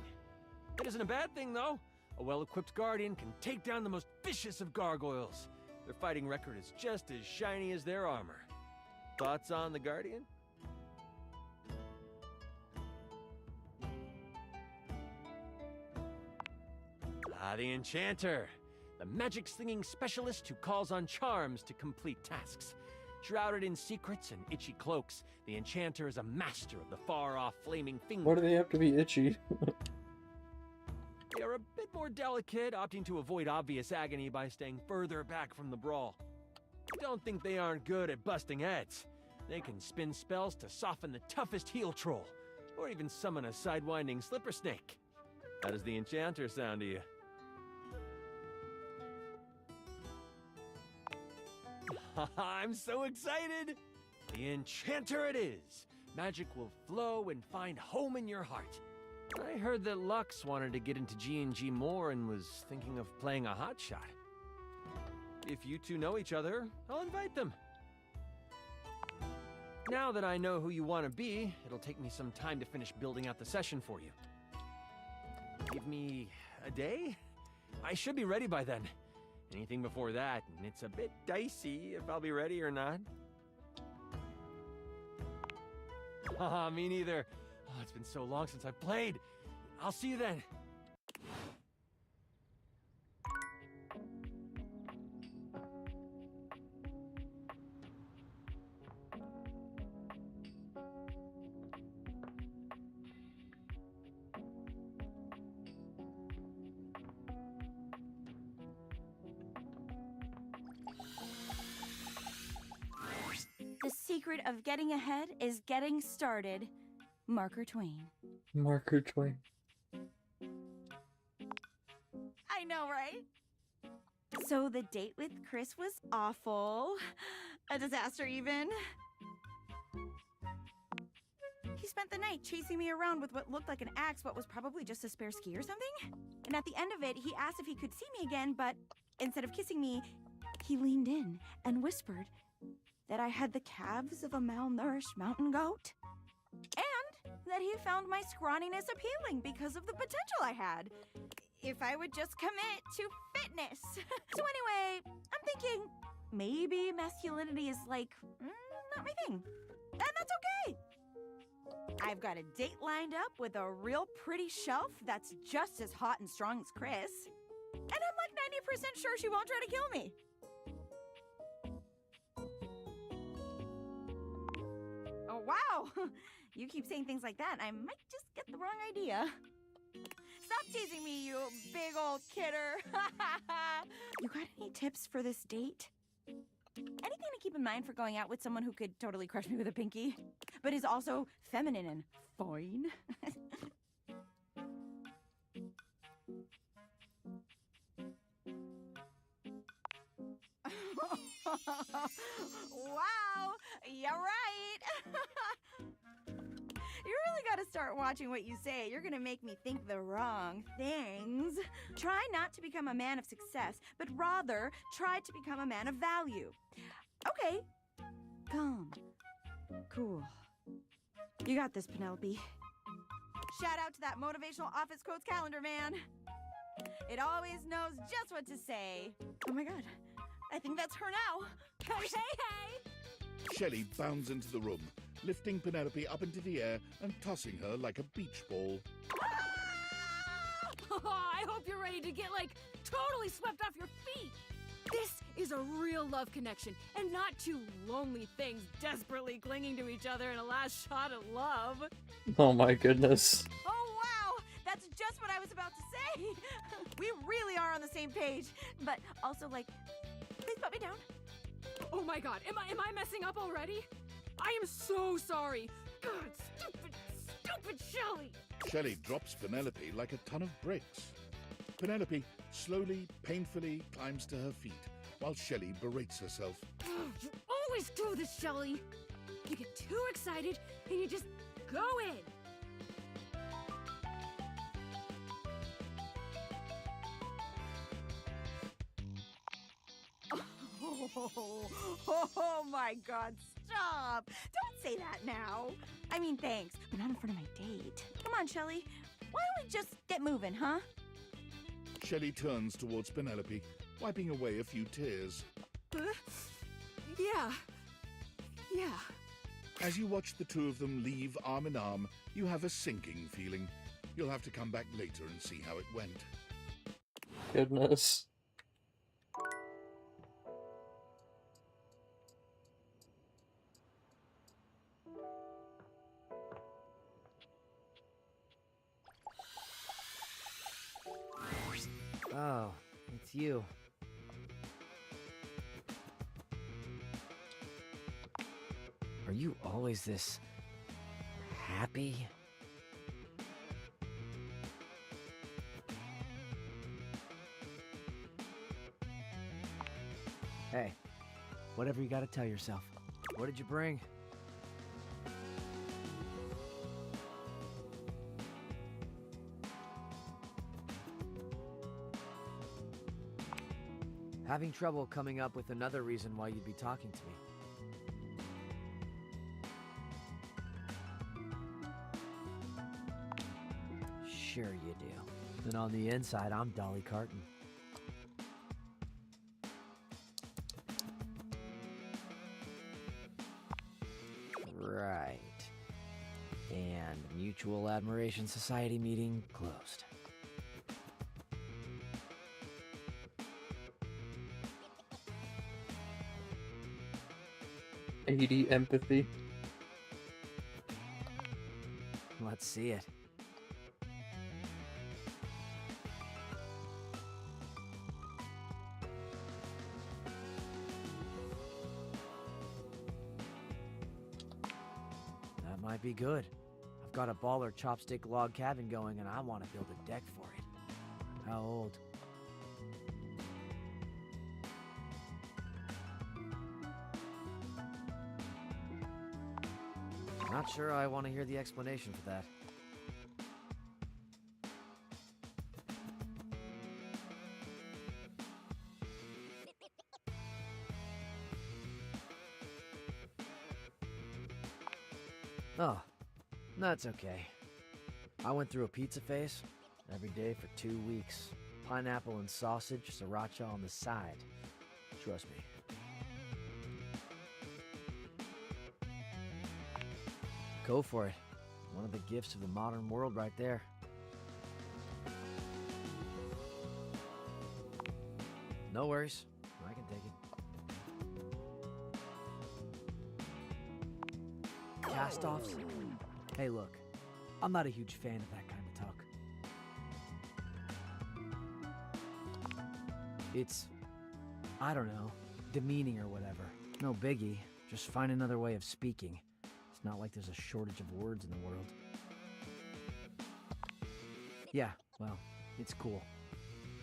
It isn't a bad thing, though. A well-equipped Guardian can take down the most vicious of gargoyles. Their fighting record is just as shiny as their armor. Thoughts on the Guardian? The Enchanter. The magic-slinging specialist who calls on charms to complete tasks. Shrouded in secrets and itchy cloaks, the Enchanter is a master of the far-off flaming finger. Why do they have to be itchy? They are a bit more delicate, opting to avoid obvious agony by staying further back from the brawl. Don't think they aren't good at busting heads. They can spin spells to soften the toughest heel troll, or even summon a sidewinding slipper snake. How does the Enchanter sound to you? I'm so excited! The Enchanter it is! Magic will flow and find home in your heart. I heard that Lux wanted to get into G&G more and was thinking of playing a hotshot. If you two know each other, I'll invite them. Now that I know who you want to be, it'll take me some time to finish building out the session for you. Give me a day? I should be ready by then. Anything before that, and it's a bit dicey if I'll be ready or not. Haha, me neither. Oh, it's been so long since I've played. I'll see you then. The secret of getting ahead is getting started. Marker Twain. Marker Twain. I know, right? So the date with Chris was awful. A disaster, even. He spent the night chasing me around with what looked like an axe, but was probably just a spare ski or something. And at the end of it, he asked if he could see me again, but instead of kissing me, he leaned in and whispered that I had the calves of a malnourished mountain goat, and that he found my scrawniness appealing because of the potential I had, if I would just commit to fitness. So anyway, I'm thinking maybe masculinity is like, not my thing, and that's okay. I've got a date lined up with a real pretty shelf that's just as hot and strong as Chris, and I'm like 90% sure she won't try to kill me. Oh, wow! You keep saying things like that, I might just get the wrong idea. Stop teasing me, you big old kidder! You got any tips for this date? Anything to keep in mind for going out with someone who could totally crush me with a pinky, but is also feminine and fine? Wow, you're right. You really gotta start watching what you say. You're gonna make me think the wrong things. Try not to become a man of success, but rather try to become a man of value. Okay, calm, cool. You got this, Penelope. Shout out to that motivational office quotes calendar, man. It always knows just what to say. Oh my god. I think that's her now. Hey, hey! Shelley bounds into the room, lifting Penelope up into the air and tossing her like a beach ball. I hope you're ready to get, like, totally swept off your feet. This is a real love connection, and not two lonely things desperately clinging to each other in a last shot at love. Oh my goodness. Oh wow! That's just what I was about to say! We really are on the same page. But also, like, please put me down. Oh my god, am I messing up already? I am so sorry. God, stupid Shelley! Shelley drops Penelope like a ton of bricks. Penelope slowly, painfully climbs to her feet, while Shelley berates herself. You always do this, Shelley. You get too excited, and you just go in. Oh my god, stop! Don't say that now. I mean, thanks, but not in front of my date. Come on, Shelley. Why don't we just get moving, huh? Shelley turns towards Penelope, wiping away a few tears. Yeah. As you watch the two of them leave arm in arm, you have a sinking feeling. You'll have to come back later and see how it went. Goodness. Oh, it's you. Are you always this happy? Hey, whatever you gotta tell yourself. What did you bring? Having trouble coming up with another reason why you'd be talking to me. Sure you do. And on the inside, I'm Dolly Carton. Right. And Mutual Admiration Society meeting closed. AD empathy. Let's see it. That might be good. I've got a baller chopstick log cabin going and I want to build a deck for it. How old? Not sure I want to hear the explanation for that. Oh, that's okay. I went through a pizza phase every day for 2 weeks. Pineapple and sausage, sriracha on the side. Trust me. Go for it. One of the gifts of the modern world right there. No worries. I can take it. Cast-offs? Hey, look. I'm not a huge fan of that kind of talk. It's, I don't know, demeaning or whatever. No biggie. Just find another way of speaking. It's not like there's a shortage of words in the world. Yeah, well, it's cool.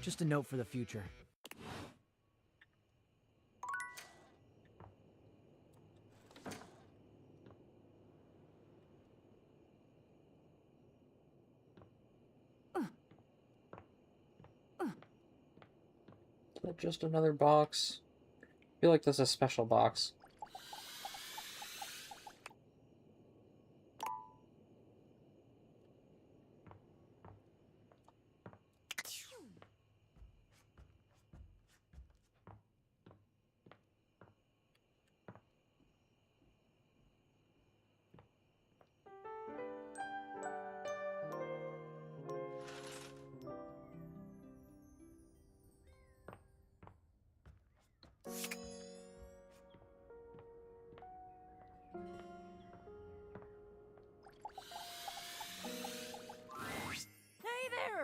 Just a note for the future. Is that just another box? I feel like that's a special box.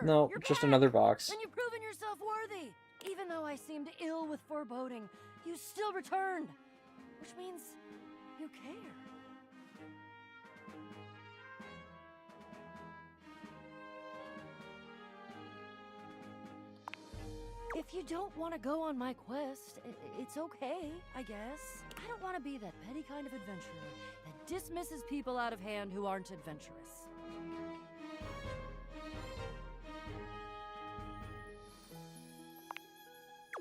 No, You're just back! another box. And you've proven yourself worthy! Even though I seemed ill with foreboding, you still returned. Which means you care. If you don't want to go on my quest, it's okay, I guess. I don't want to be that petty kind of adventurer that dismisses people out of hand who aren't adventurous.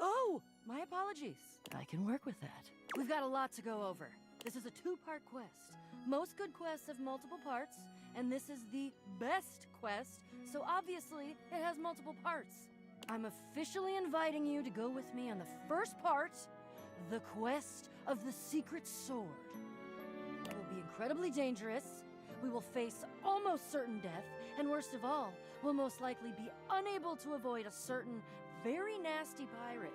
Oh, my apologies. I can work with that. We've got a lot to go over. This is a two-part quest. Most good quests have multiple parts, and this is the best quest, so obviously it has multiple parts. I'm officially inviting you to go with me on the first part, the quest of the secret sword. It will be incredibly dangerous, we will face almost certain death, and worst of all, we'll most likely be unable to avoid a certain very nasty pirate.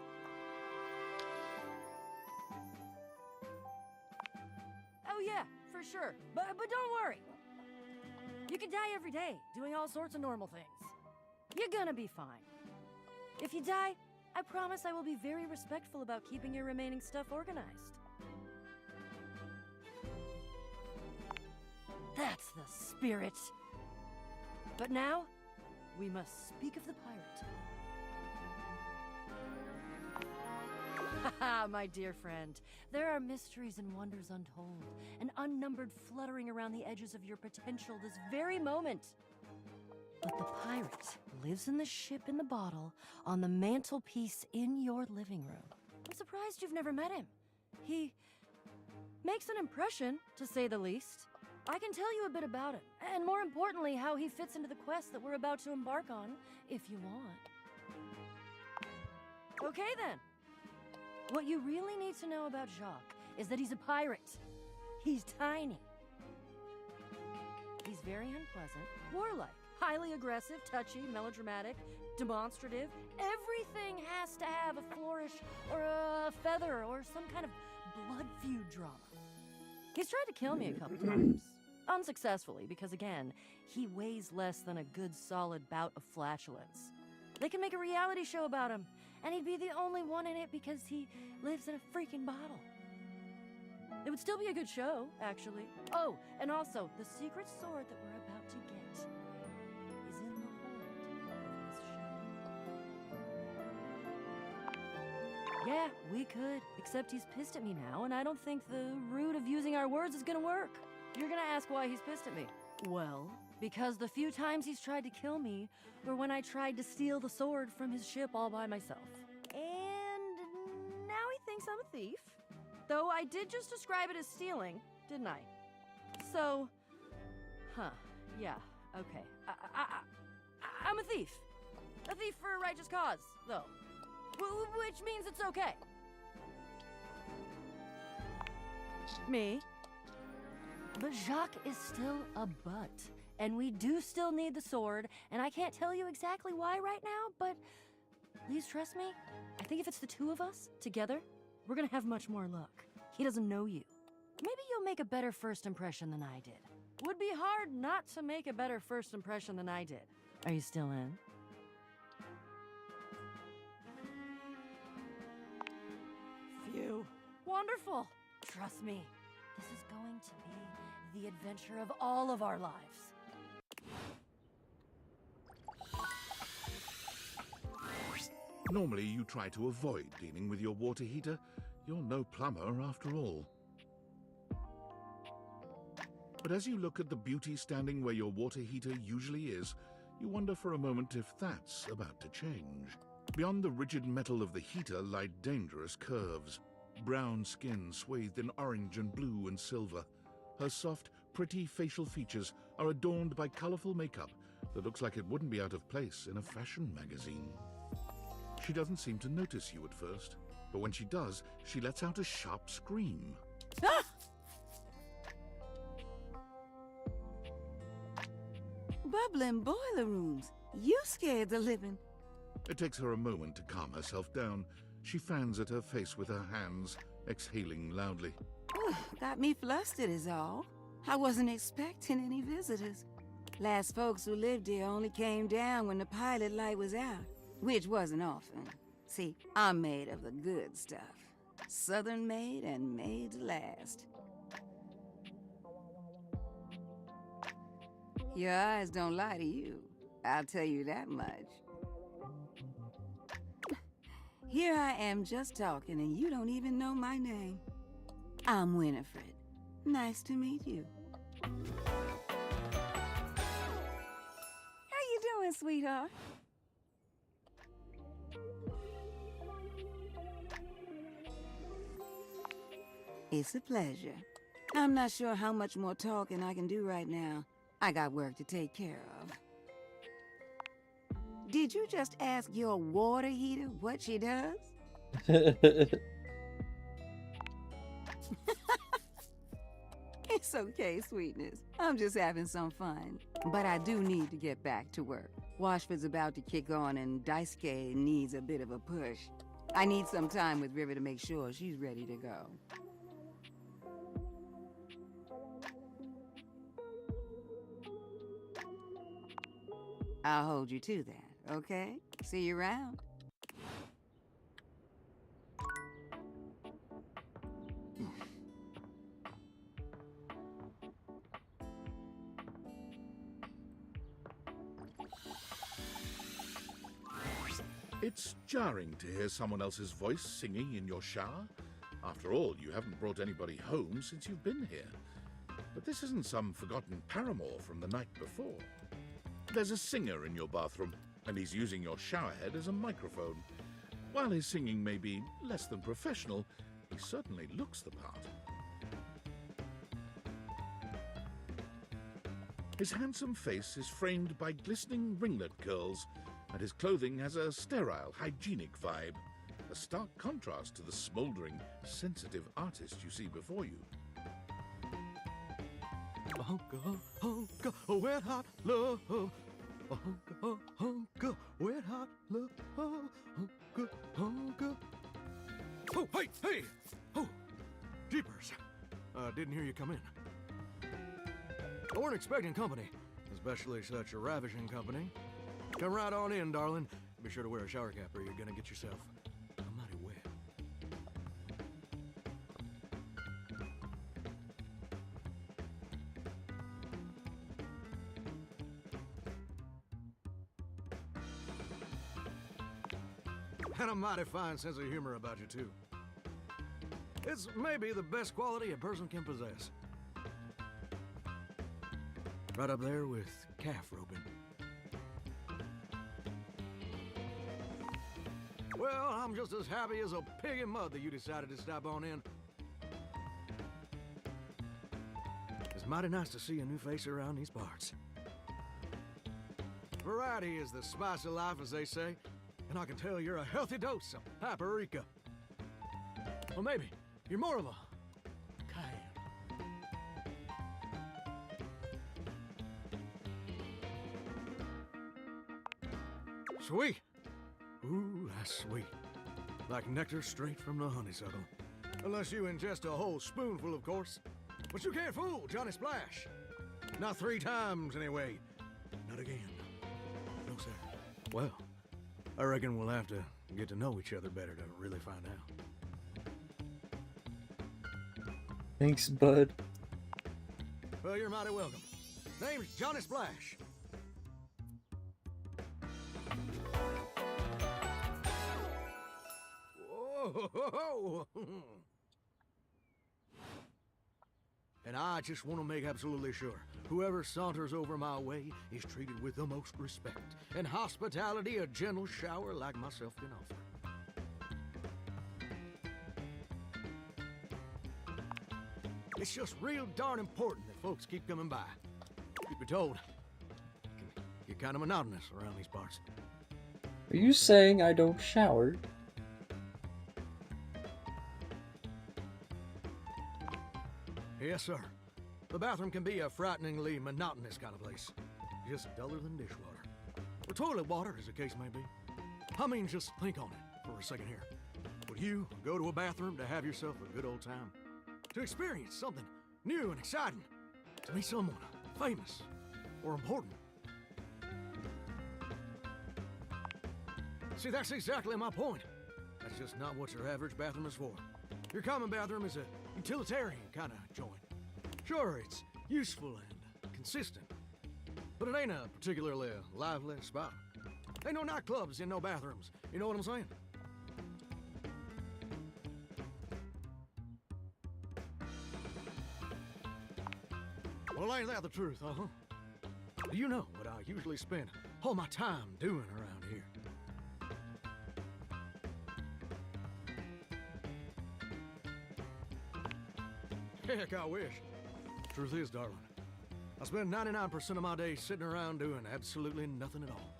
Oh yeah, for sure, but don't worry. You can die every day, doing all sorts of normal things. You're gonna be fine. If you die, I promise I will be very respectful about keeping your remaining stuff organized. That's the spirit. But now, we must speak of the pirate. Haha, my dear friend. There are mysteries and wonders untold, and unnumbered fluttering around the edges of your potential this very moment. But the pirate lives in the ship in the bottle on the mantelpiece in your living room. I'm surprised you've never met him. He makes an impression, to say the least. I can tell you a bit about him, and more importantly, how he fits into the quest that we're about to embark on, if you want. Okay then. What you really need to know about Jacques is that he's a pirate. He's tiny. He's very unpleasant, warlike, highly aggressive, touchy, melodramatic, demonstrative. Everything has to have a flourish or a feather or some kind of blood feud drama. He's tried to kill me a couple times. Unsuccessfully, because again, he weighs less than a good solid bout of flatulence. They can make a reality show about him, and he'd be the only one in it because he lives in a freaking bottle. It would still be a good show, actually. Oh, and also, the secret sword that we're about to get is in the hold of his ship. Yeah, we could, except he's pissed at me now, and I don't think the route of using our words is gonna work. You're gonna ask why he's pissed at me. Well, because the few times he's tried to kill me were when I tried to steal the sword from his ship all by myself. And now he thinks I'm a thief. Though I did just describe it as stealing, didn't I? So, yeah, okay. I'm a thief. A thief for a righteous cause, though. Which means it's okay. Me? But Jacques is still a butt. And we do still need the sword, and I can't tell you exactly why right now, but please trust me. I think if it's the two of us, together, we're gonna have much more luck. He doesn't know you. Maybe you'll make a better first impression than I did. Would be hard not to make a better first impression than I did. Are you still in? Phew. Wonderful. Trust me, this is going to be the adventure of all of our lives. Normally you try to avoid dealing with your water heater. You're no plumber after all. But as you look at the beauty standing where your water heater usually is, you wonder for a moment if that's about to change. Beyond the rigid metal of the heater lie dangerous curves. Brown skin swathed in orange and blue and silver. Her soft, pretty facial features are adorned by colorful makeup that looks like it wouldn't be out of place in a fashion magazine. She doesn't seem to notice you at first, but when she does, she lets out a sharp scream. Ah! Bubbling boiler rooms. You scared the living. It takes her a moment to calm herself down. She fans at her face with her hands, exhaling loudly. Got me flustered is all. I wasn't expecting any visitors. Last folks who lived here only came down when the pilot light was out, which wasn't often. See, I'm made of the good stuff. Southern made and made to last. Your eyes don't lie to you, I'll tell you that much. Here I am just talking and you don't even know my name. I'm Winifred. Nice to meet you. How you doing, sweetheart? It's a pleasure. I'm not sure how much more talking I can do right now. I got work to take care of. Did you just ask your water heater what she does? It's okay, sweetness. I'm just having some fun. But I do need to get back to work. Washford's about to kick on and Daisuke needs a bit of a push. I need some time with River to make sure she's ready to go. I'll hold you to that, okay? See you around. It's jarring to hear someone else's voice singing in your shower. After all, you haven't brought anybody home since you've been here. But this isn't some forgotten paramour from the night before. There's a singer in your bathroom, and he's using your showerhead as a microphone. While his singing may be less than professional, he certainly looks the part. His handsome face is framed by glistening ringlet curls, and his clothing has a sterile, hygienic vibe, a stark contrast to the smouldering, sensitive artist you see before you. Honka, honka, wet hot love. Honka, honka, wet hot love. Honka, honka. Oh, hey! Oh, jeepers. Didn't hear you come in. I weren't expecting company, especially such a ravishing company. Come right on in, darling. Be sure to wear a shower cap or you're gonna get yourself mighty wet. And a mighty fine sense of humor about you, too. It's maybe the best quality a person can possess. Right up there with calf roping. Well, I'm just as happy as a pig in mud that you decided to stop on in. It's mighty nice to see a new face around these parts. Variety is the spice of life, as they say, and I can tell you're a healthy dose of paprika. Well, maybe you're more of a cayenne. Sweet. Ooh, that's sweet. Like nectar straight from the honeysuckle. Unless you ingest a whole spoonful, of course. But you can't fool Johnny Splash. Not 3 times, anyway. Not again. No, sir. Well, I reckon we'll have to get to know each other better to really find out. Thanks, bud. Well, you're mighty welcome. Name's Johnny Splash. Whoa! And I just want to make absolutely sure whoever saunters over my way is treated with the most respect and hospitality a gentle shower like myself can offer. It's just real darn important that folks keep coming by. Truth be told, it can get kind of monotonous around these parts. Are you saying I don't shower? Yes, sir. The bathroom can be a frighteningly monotonous kind of place. Just duller than dishwater. Or toilet water, as the case may be. I mean, just think on it for a second here. Would you go to a bathroom to have yourself a good old time? To experience something new and exciting? To meet someone famous? or important. See, that's exactly my point. That's just not what your average bathroom is for. Your common bathroom is a utilitarian kind of joint. Sure, it's useful and consistent, but it ain't a particularly lively spot. Ain't no nightclubs in no bathrooms. You know what I'm saying? Well, ain't that the truth, uh-huh? Do you know what I usually spend all my time doing around here? Heck, I wish. Truth is, darling, I spend 99% of my day sitting around doing absolutely nothing at all.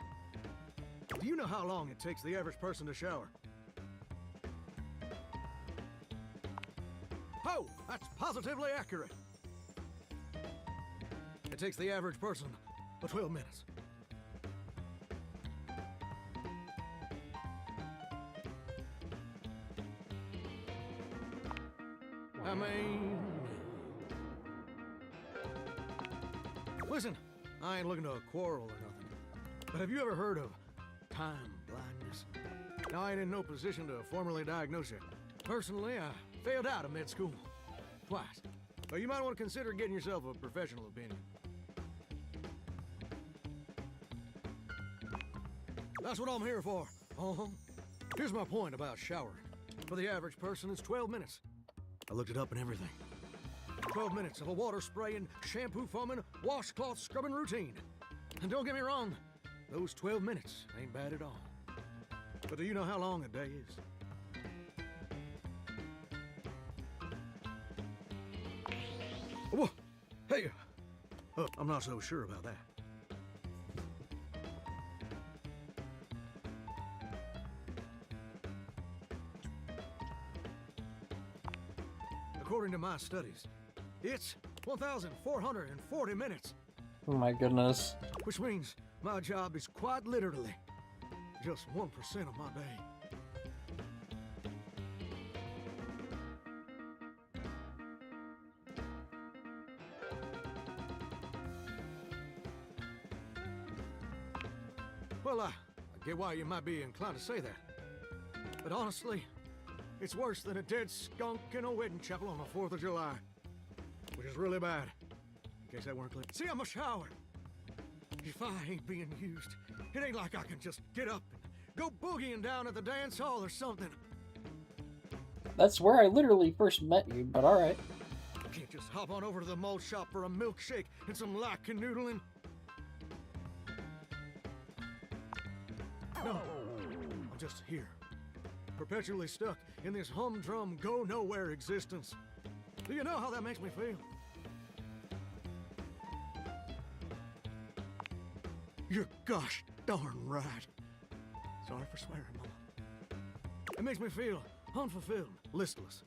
Do you know how long it takes the average person to shower? Oh, that's positively accurate. It takes the average person 12 minutes. I mean... Listen, I ain't looking to quarrel or nothing, but have you ever heard of time blindness? Now, I ain't in no position to formally diagnose you. Personally, I failed out of med school. Twice. But you might want to consider getting yourself a professional opinion. That's what I'm here for. Here's my point about showering. For the average person, it's 12 minutes. I looked it up and everything. 12 minutes of a water spraying, shampoo foaming, washcloth scrubbing routine. And don't get me wrong, those 12 minutes ain't bad at all. But do you know how long a day is? Whoa, hey, I'm not so sure about that. According to my studies, it's 1,440 minutes. Oh my goodness. Which means my job is quite literally just 1% of my day. Well, I get why you might be inclined to say that. But honestly, it's worse than a dead skunk in a wedding chapel on the 4th of July. Which is really bad, in case that weren't clear. See, I'm a shower. If I ain't being used, it ain't like I can just get up and go boogieing down at the dance hall or something. That's where I literally first met you, but alright. Can't just hop on over to the malt shop for a milkshake and some light canoodling. No, I'm just here, perpetually stuck in this humdrum, go-nowhere existence. Do you know how that makes me feel? You're gosh darn right. Sorry for swearing, Mama. It makes me feel unfulfilled, listless.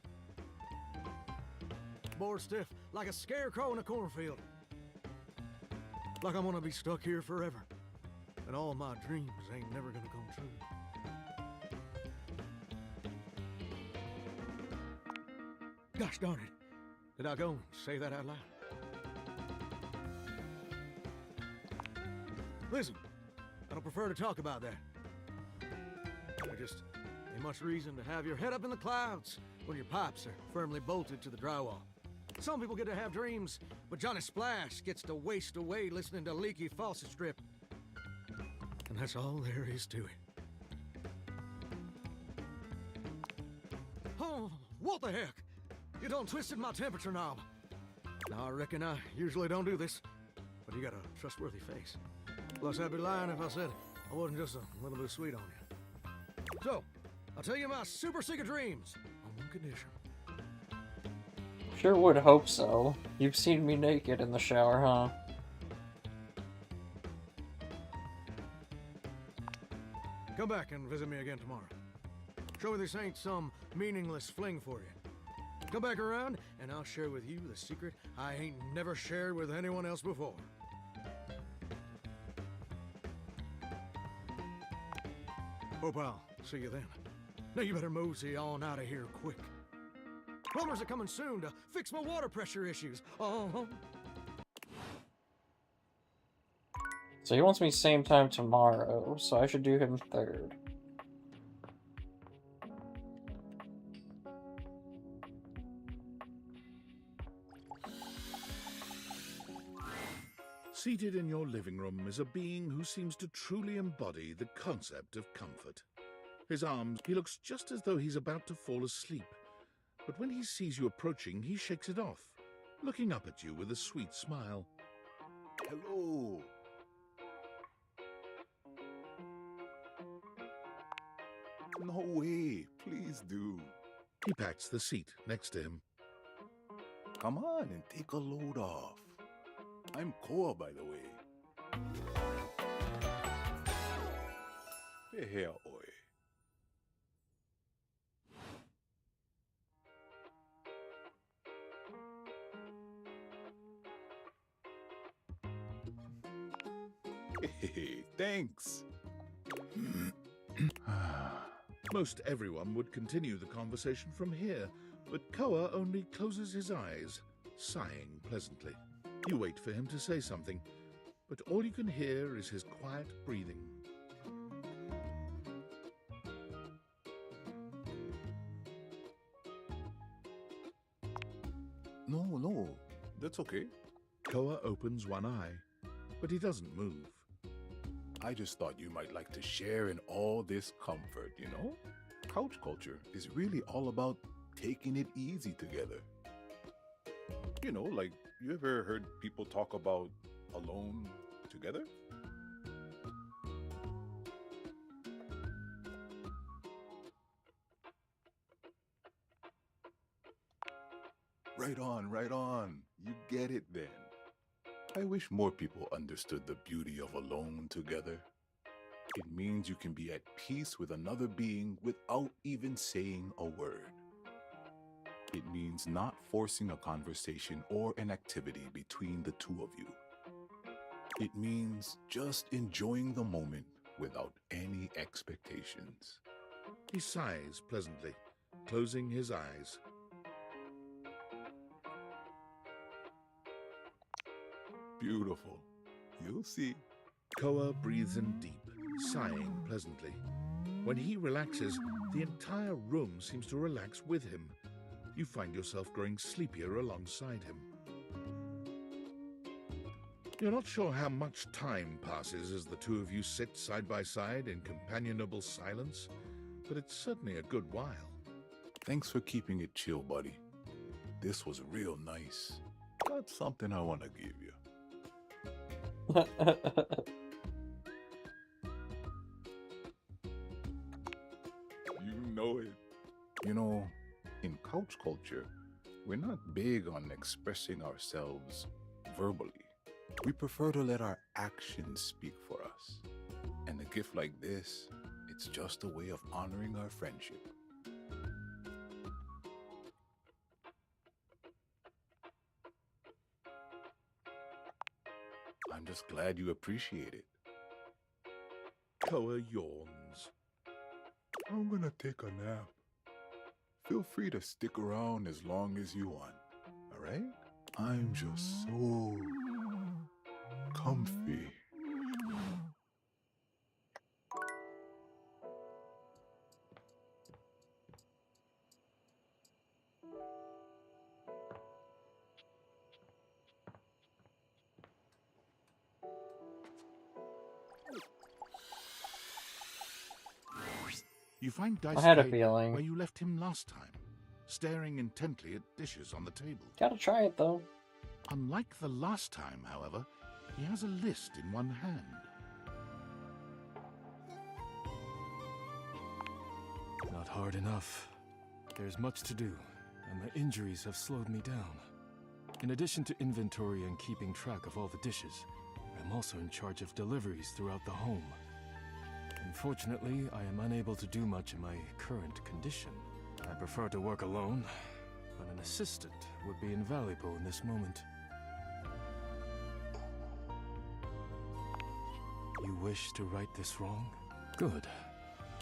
Bored stiff, like a scarecrow in a cornfield. Like I'm gonna be stuck here forever. And all my dreams ain't never gonna come true. Gosh darn it. Did I go and say that out loud? Listen, I don't prefer to talk about that. There just ain't much reason to have your head up in the clouds when your pipes are firmly bolted to the drywall. Some people get to have dreams, but Johnny Splash gets to waste away listening to leaky faucet strip. And that's all there is to it. Oh, what the heck? You done twisted my temperature knob. Now, I reckon I usually don't do this, but you got a trustworthy face. Plus, I'd be lying if I said I wasn't just a little bit sweet on you. So, I'll tell you my super secret dreams on one condition. Sure would hope so. You've seen me naked in the shower, huh? Come back and visit me again tomorrow. Show me this ain't some meaningless fling for you. Come back around, and I'll share with you the secret I ain't never shared with anyone else before. Hope I'll see you then. Now you better mosey on out of here quick. Plumbers are coming soon to fix my water pressure issues. So he wants me same time tomorrow, so I should do him 3rd. Seated in your living room is a being who seems to truly embody the concept of comfort. His arms, he looks just as though he's about to fall asleep. But when he sees you approaching, he shakes it off, looking up at you with a sweet smile. Hello. No way. Please do. He pats the seat next to him. Come on and take a load off. I'm Koa, by the way. Hey, here, oi. Hey, thanks. Most everyone would continue the conversation from here, but Koa only closes his eyes, sighing pleasantly. You wait for him to say something, but all you can hear is his quiet breathing. No, that's okay. Koa opens one eye, but he doesn't move. I just thought you might like to share in all this comfort, you know? Couch culture is really all about taking it easy together. You know, like, you ever heard people talk about alone together? Right on, right on. You get it then. I wish more people understood the beauty of alone together. It means you can be at peace with another being without even saying a word. It means not forcing a conversation or an activity between the two of you. It means just enjoying the moment without any expectations. He sighs pleasantly, closing his eyes. Beautiful. You'll see. Koa breathes in deep, sighing pleasantly. When he relaxes, the entire room seems to relax with him. You find yourself growing sleepier alongside him. You're not sure how much time passes as the two of you sit side by side in companionable silence, but it's certainly a good while. Thanks for keeping it chill, buddy. This was real nice. That's something I want to give you. You know it. You know, in couch culture, we're not big on expressing ourselves verbally. We prefer to let our actions speak for us. And a gift like this, it's just a way of honoring our friendship. I'm just glad you appreciate it. Koa yawns. I'm gonna take a nap. Feel free to stick around as long as you want, alright? I'm just so comfy. You find I had a Daisuke feeling. where you left him last time, staring intently at dishes on the table. Gotta try it, though. Unlike the last time, however, he has a list in one hand. Not hard enough. There's much to do, and the injuries have slowed me down. In addition to inventory and keeping track of all the dishes, I'm also in charge of deliveries throughout the home. Unfortunately, I am unable to do much in my current condition. I prefer to work alone, but an assistant would be invaluable in this moment. You wish to right this wrong? Good.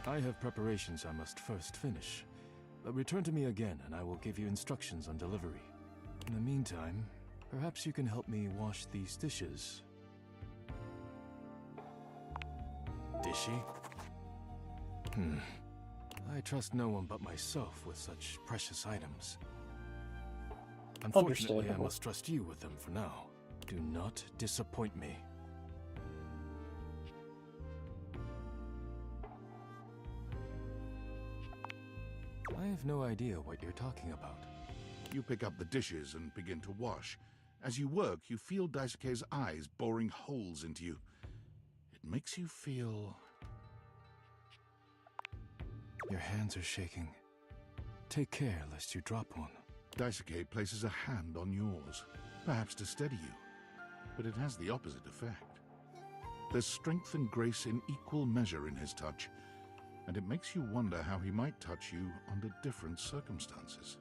I have preparations I must first finish. But return to me again and I will give you instructions on delivery. In the meantime, perhaps you can help me wash these dishes. Dishy? I trust no one but myself with such precious items. Unfortunately, I Understandable. must trust you with them for now. Do not disappoint me. I have no idea what you're talking about. You pick up the dishes and begin to wash. As you work, you feel Daisuke's eyes boring holes into you. It makes you feel... Your hands are shaking. Take care lest you drop one. Daisuke places a hand on yours, perhaps to steady you, but it has the opposite effect. There's strength and grace in equal measure in his touch, and it makes you wonder how he might touch you under different circumstances.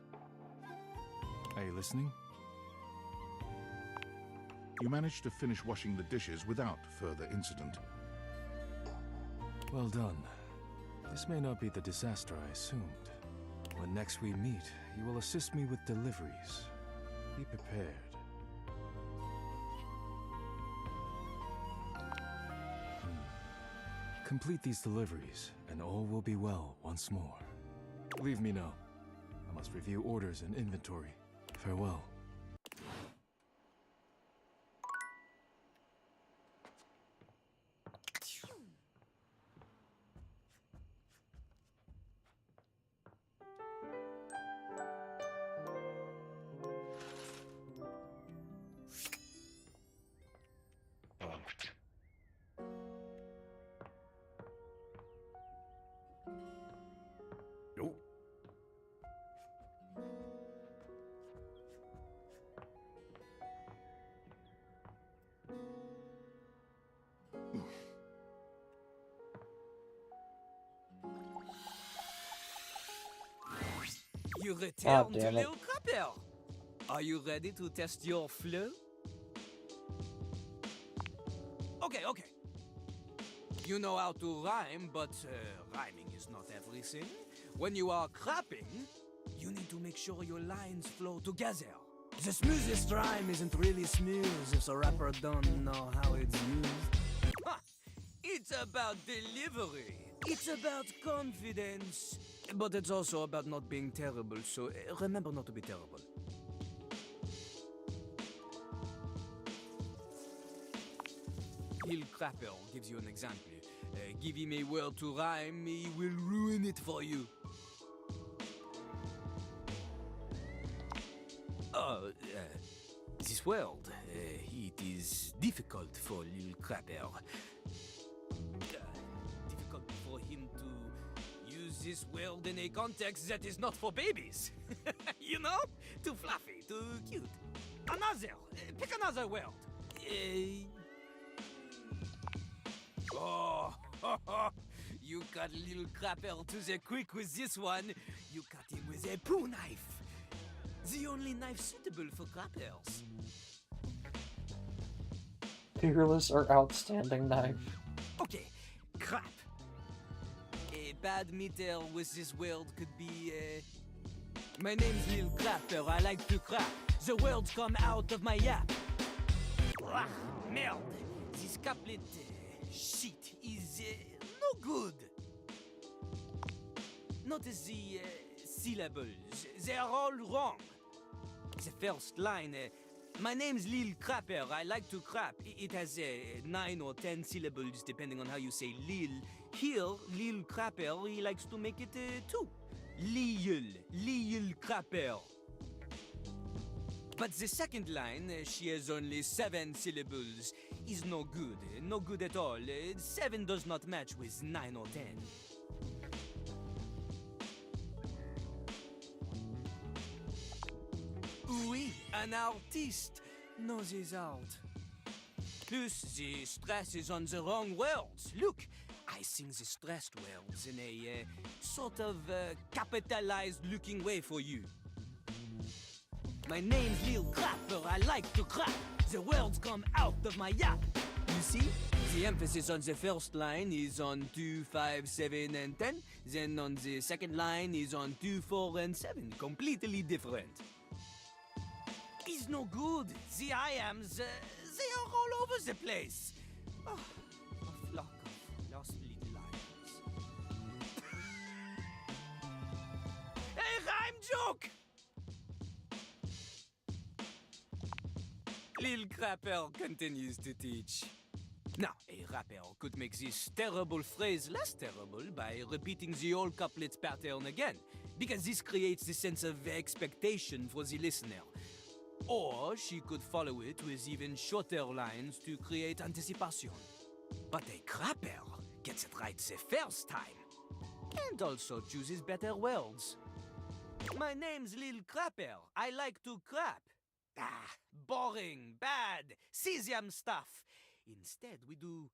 Are you listening? You manage to finish washing the dishes without further incident. Well done. This may not be the disaster I assumed. When next we meet, you will assist me with deliveries. Be prepared. Complete these deliveries, and all will be well once more. Leave me now. I must review orders and inventory. Farewell. Bunked. Yo. You God return to damn it. Little Crapper. Are you ready to test your flow? Okay. You know how to rhyme, but rhyming is not everything. When you are crapping, you need to make sure your lines flow together. The smoothest rhyme isn't really smooth if the rapper don't know how it's used. Ha! It's about delivery. It's about confidence. But it's also about not being terrible, so remember not to be terrible. Lil Crapper gives you an example. Give him a word to rhyme, he will ruin it for you. This world, it is difficult for Lil Crapper. Difficult for him to use this world in a context that is not for babies. You know? Too fluffy, too cute. Another, pick another world. Oh, you cut Little Crapper to the quick with this one. You cut him with a poo knife. The only knife suitable for crappers. Fearless or outstanding knife. Okay, crap. A bad meter with this world could be, My name's Lil Crapper, I like to crap. The words come out of my yap. Ah, merde. This couplet, shit, is, no good. Notice the, syllables. They are all wrong. The first line, my name's Lil Crapper, I like to crap. It has 9 or 10 syllables depending on how you say Lil. Here, Lil Crapper, he likes to make it 2. Lil Crapper. But the second line, she has only 7 syllables, is no good at all. 7 does not match with 9 or 10. Oui, an artiste knows his art. Plus, the stress is on the wrong words. Look, I sing the stressed words in a sort of capitalized looking way for you. My name's Lil Crapper, I like to crap. The words come out of my yap. You see, the emphasis on the first line is on 2, 5, 7, and 10. Then on the second line is on 2, 4, and 7. Completely different. It's no good. The I-ams, they are all over the place. Oh, a flock of lost little time joke! Lil Crapper continues to teach. Now, a rapper could make this terrible phrase less terrible by repeating the old couplets pattern again, because this creates a sense of expectation for the listener. Or she could follow it with even shorter lines to create anticipation. But a crapper gets it right the first time, and also chooses better words. My name's Lil Crapper. I like to crap. Ah, boring, bad, cesium stuff. Instead, we do...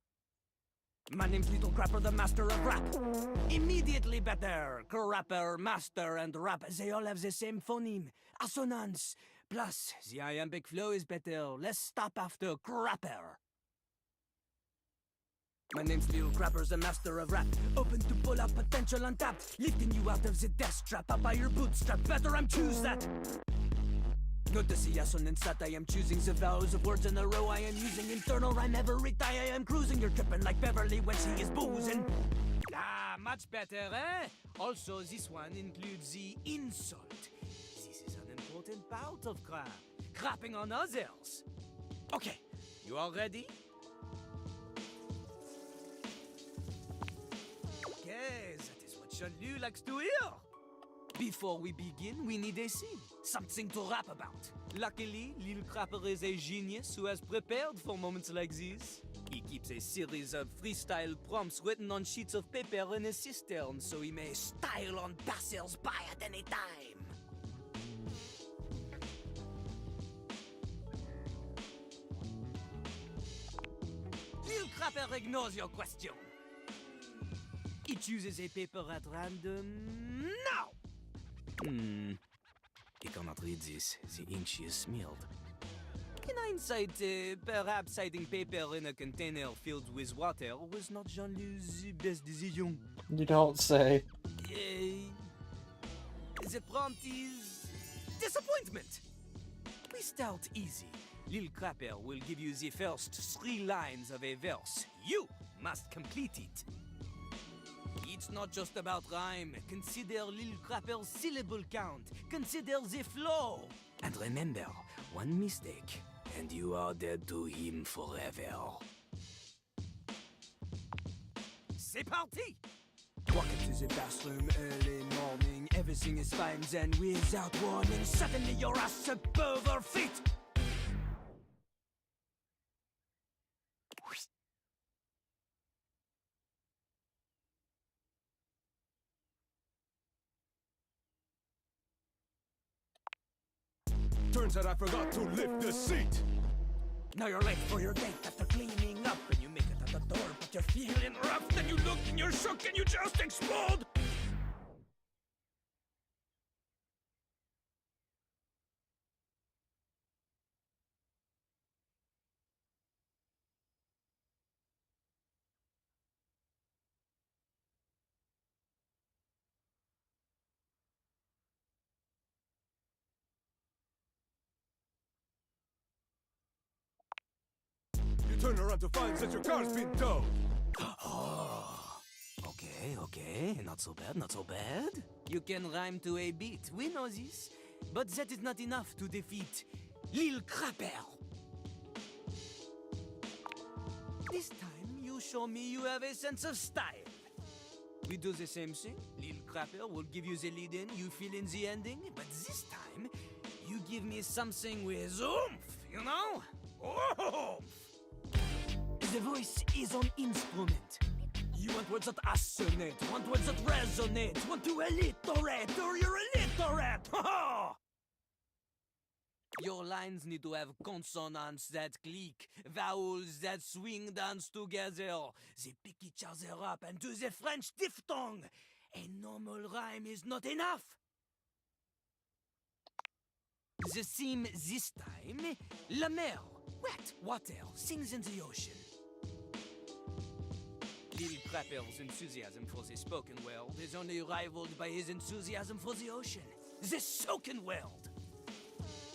My name's Little Crapper, the master of rap. Immediately better. Crapper, master, and rap, they all have the same phoneme. Assonance. Plus, the iambic flow is better. Less stop after crapper. My name's Lil Crapper, the master of rap. Open to pull out potential untapped. Lifting you out of the death trap. Up by your bootstrap. Better I'm choose that. Notice the assonance that I am choosing the vowels of words in a row. I am using internal rhyme every time I am cruising. You're tripping like Beverly when she is boozing. Ah, much better, eh? Also, this one includes the insult. This is an important part of crap. Crapping on others. Okay, you all ready? Okay, that is what Jean-Loup likes to hear. Before we begin, we need a scene. Something to rap about. Luckily, Lil Crapper is a genius who has prepared for moments like these. He keeps a series of freestyle prompts written on sheets of paper in a cistern so he may style on passers-by at any time. Lil Crapper ignores your question. He chooses a paper at random now. He cannot read this. The ink she is smeared. In hindsight, perhaps hiding paper in a container filled with water was not Jean-Lou's best decision. You don't say. The prompt is... disappointment. We start easy. Lil Crapper will give you the first 3 lines of a verse. You must complete it. It's not just about rhyme. Consider Lil Crapper's syllable count. Consider the flow. And remember, one mistake, and you are dead to him forever. C'est parti! Walk into the bathroom early morning. Everything is fine, then without warning, suddenly your ass above her feet. Turns out I forgot to lift the seat. Now you're late for your date after cleaning up, and you make it at the door, but you're feeling rough. Then you look and you're shook and you just explode. You turn around to find that your car's been towed. Oh, okay, not so bad, not so bad. You can rhyme to a beat, we know this. But that is not enough to defeat Lil Crapper. This time, you show me you have a sense of style. We do the same thing. Lil Crapper will give you the lead in, you fill in the ending. But this time, you give me something with oomph, you know? Oomph! The voice is an instrument. You want words that assonate, want words that resonate, want to alliterate, or you're illiterate! Your lines need to have consonants that click, vowels that swing dance together. They pick each other up and do the French diphthong. A normal rhyme is not enough. The theme this time, la mer, wet water, sings in the ocean. Lil Crapper's enthusiasm for the spoken world is only rivaled by his enthusiasm for the ocean, the soaken world.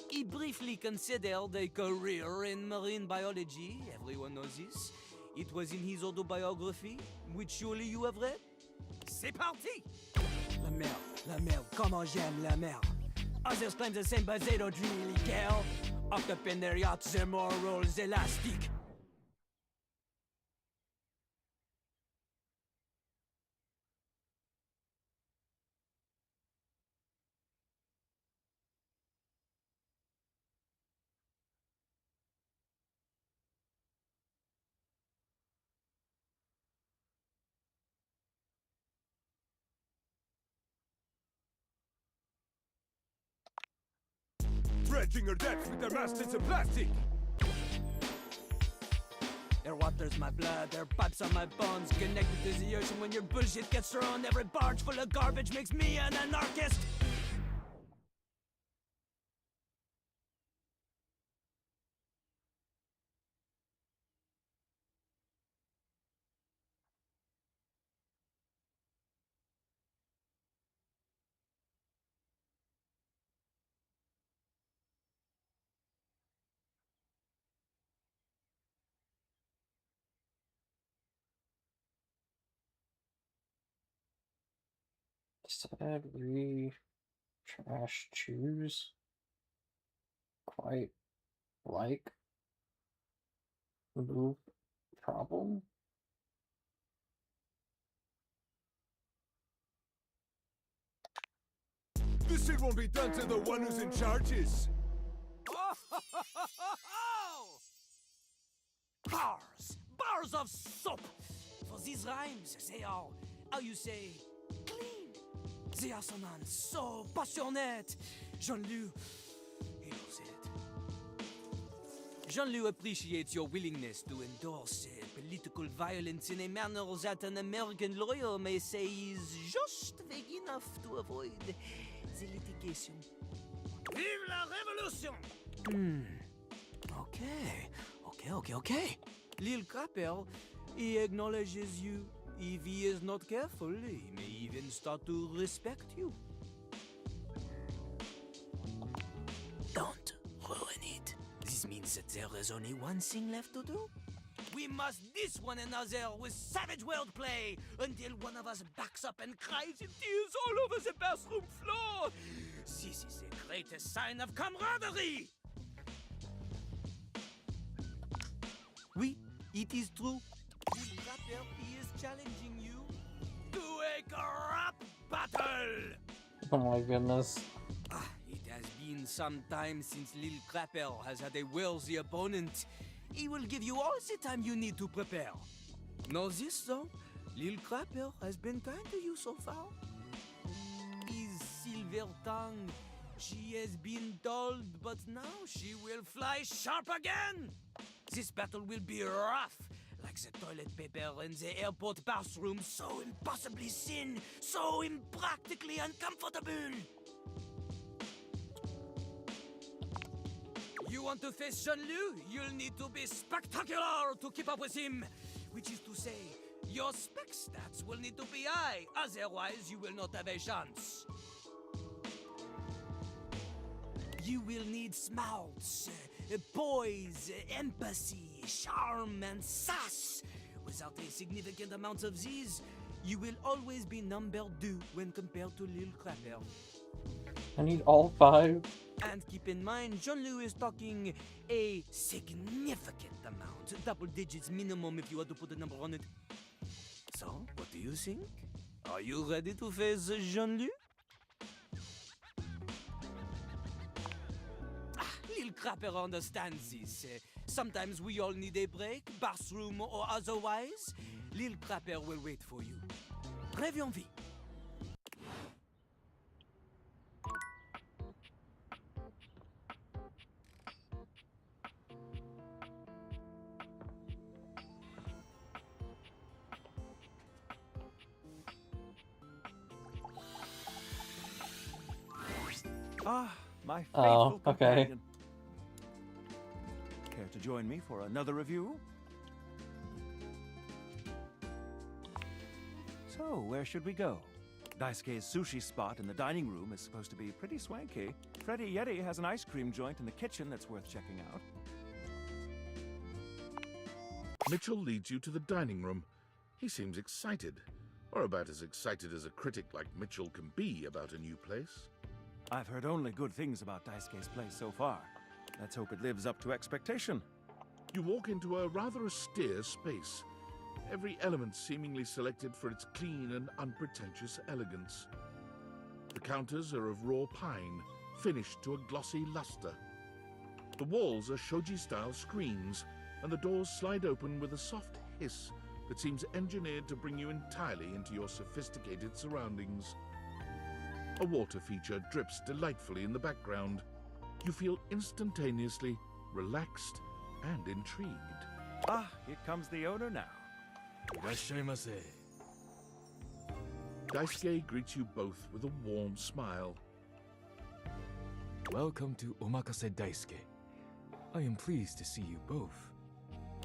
He briefly considered a career in marine biology, everyone knows this. It was in his autobiography, which surely you have read. C'est parti! La merde, comment j'aime la merde. Others claim the same, but they don't really care. Up in their yachts, their morals elastic. Dredging her decks with their masts of plastic! Their water's my blood, their pipes are my bones. Connected to the ocean when your bullshit gets thrown. Every barge full of garbage makes me an anarchist. Said we trash choose quite like move problem. This shit won't be done to the one who's in charges! Bars! Bars of soap! For these rhymes, they are, how you say, clean. The assonance so passionate. Jean-Loup, he knows it. Jean-Loup appreciates your willingness to endorse political violence in a manner that an American lawyer may say is just vague enough to avoid the litigation. Vive la révolution! Okay. Lil Crapper, he acknowledges you. If he is not careful, he may even start to respect you. Don't ruin it. This means that there is only one thing left to do. We must diss one another with savage wordplay until one of us backs up and cries in tears all over the bathroom floor. This is the greatest sign of camaraderie. Oui, it is true. Lil Crapper, he is challenging you to a crap battle. Oh my goodness. It has been some time since Lil Crapper has had a worthy opponent. He will give you all the time you need to prepare. Know this, though? Lil Crapper has been kind to you so far. His silver tongue, she has been dulled, but now she will fly sharp again. This battle will be rough, like the toilet paper in the airport bathroom, so impossibly thin, so impractically uncomfortable. You want to face Jean-Loup? You'll need to be spectacular to keep up with him. Which is to say, your spec stats will need to be high, otherwise you will not have a chance. You will need smarts, poise, empathy, charm, and sass. Without a significant amount of these, you will always be number 2 when compared to Lil Crapper. I need all 5. And keep in mind, Jean-Loup is talking a significant amount. Double digits minimum if you want to put a number on it. So, what do you think? Are you ready to face Jean-Loup? Lil Crapper understands this. Sometimes we all need a break, bathroom or otherwise. Lil Crapper will wait for you. Rêve vie. My Oh, faithful okay. companion. Care to join me for another review? So, where should we go? Daisuke's sushi spot in the dining room is supposed to be pretty swanky. Freddy Yeti has an ice cream joint in the kitchen that's worth checking out. Mitchell leads you to the dining room. He seems excited. Or about as excited as a critic like Mitchell can be about a new place. I've heard only good things about Daisuke's place so far. Let's hope it lives up to expectation. You walk into a rather austere space, every element seemingly selected for its clean and unpretentious elegance. The counters are of raw pine, finished to a glossy luster. The walls are shoji-style screens, and the doors slide open with a soft hiss that seems engineered to bring you entirely into your sophisticated surroundings. A water feature drips delightfully in the background. You feel instantaneously relaxed and intrigued. Ah, here comes the owner now. Irashaimase. Daisuke greets you both with a warm smile. Welcome to Omakase Daisuke. I am pleased to see you both.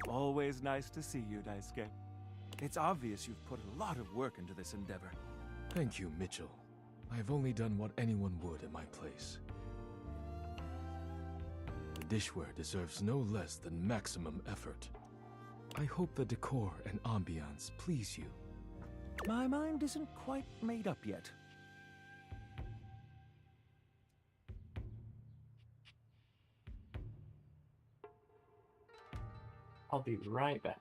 Always nice to see you, Daisuke. It's obvious you've put a lot of work into this endeavor. Thank you, Mitchell. I have only done what anyone would in my place. The dishware deserves no less than maximum effort. I hope the decor and ambiance please you. My mind isn't quite made up yet. I'll be right back.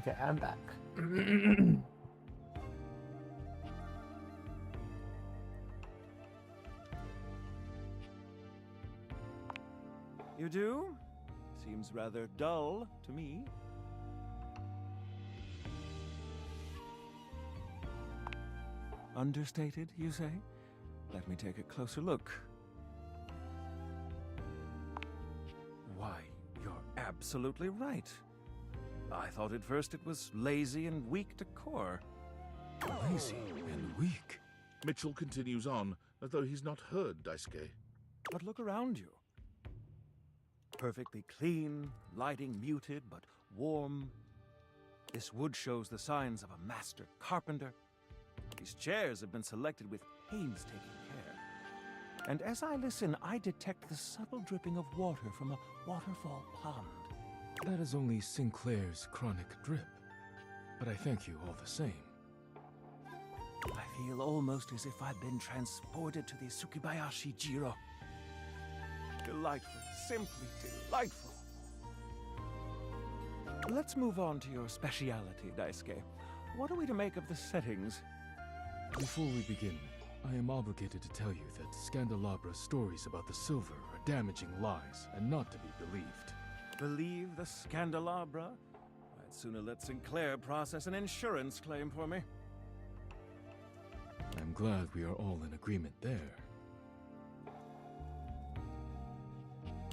Okay, I'm back. You do? Seems rather dull to me. Understated, you say? Let me take a closer look. Why, you're absolutely right. I thought at first it was lazy and weak decor. Lazy and weak? Mitchell continues on, as though he's not heard Daisuke. But look around you. Perfectly clean, lighting muted but warm. This wood shows the signs of a master carpenter. These chairs have been selected with painstaking care. And as I listen, I detect the subtle dripping of water from a waterfall pond. That is only Sinclair's chronic drip. But I thank you all the same. I feel almost as if I've been transported to the Tsukibayashi Jiro. Delightful, simply delightful. Let's move on to your speciality, Daisuke. What are we to make of the settings? Before we begin, I am obligated to tell you that Scandalabra's stories about the silver are damaging lies and not to be believed. Believe the Scandalabra? I'd sooner let Sinclair process an insurance claim for me. I'm glad we are all in agreement there.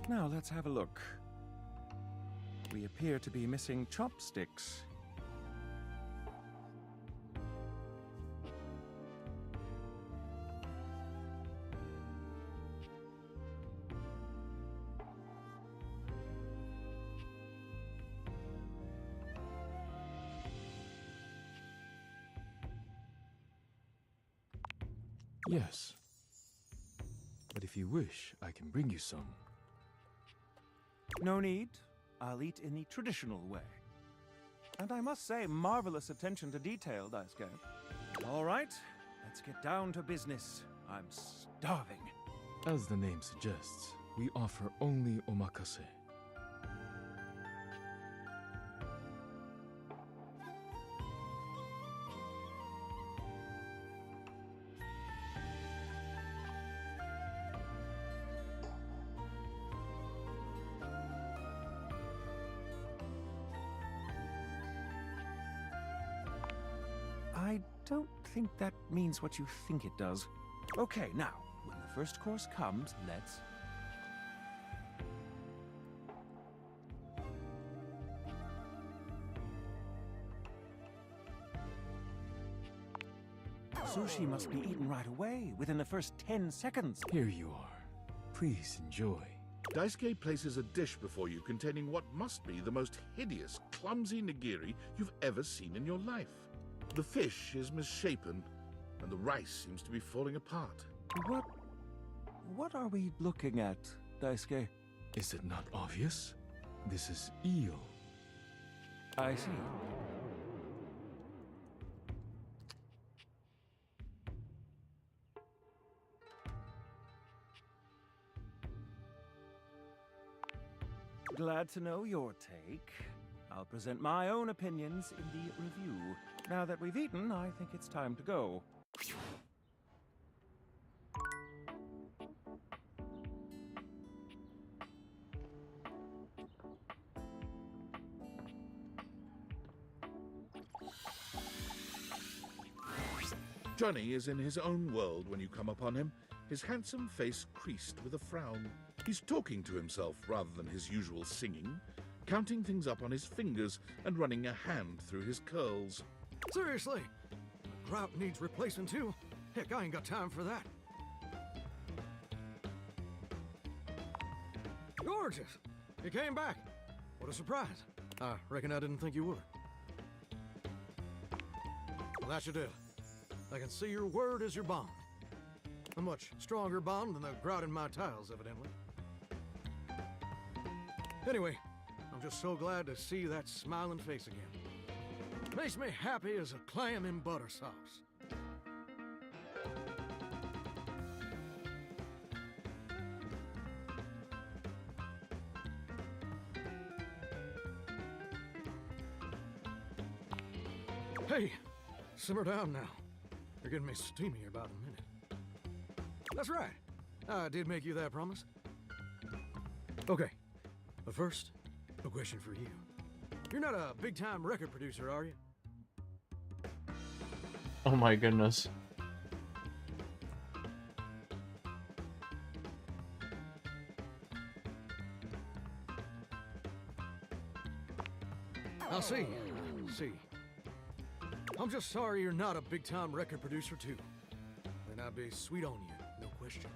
Now let's have a look. We appear to be missing chopsticks. Yes. But if you wish, I can bring you some. No need. I'll eat in the traditional way. And I must say, marvelous attention to detail, Daisuke. All right, let's get down to business. I'm starving. As the name suggests, we offer only omakase. I don't think that means what you think it does. Okay, now, when the first course comes, let's... Sushi must be eaten right away, within the first 10 seconds. Here you are. Please enjoy. Daisuke places a dish before you containing what must be the most hideous, clumsy nigiri you've ever seen in your life. The fish is misshapen, and the rice seems to be falling apart. What are we looking at, Daisuke? Is it not obvious? This is eel. I see. Glad to know your take. I'll present my own opinions in the review. Now that we've eaten, I think it's time to go. Johnny is in his own world when you come upon him, his handsome face creased with a frown. He's talking to himself rather than his usual singing, counting things up on his fingers and running a hand through his curls. Seriously? The grout needs replacing too? Heck, I ain't got time for that. Gorgeous! You came back. What a surprise. I reckon I didn't think you would. Well, that should do. I can see your word is your bond. A much stronger bond than the grout in my tiles, evidently. Anyway, I'm just so glad to see that smiling face again. Makes me happy as a clam in butter sauce. Hey, simmer down now. You're getting me steamy here about a minute. That's right. I did make you that promise. Okay, but first, a question for you. You're not a big-time record producer, are you? Oh my goodness. I see. See. I'm just sorry you're not a big-time record producer, too. Then I'd be sweet on you, no question.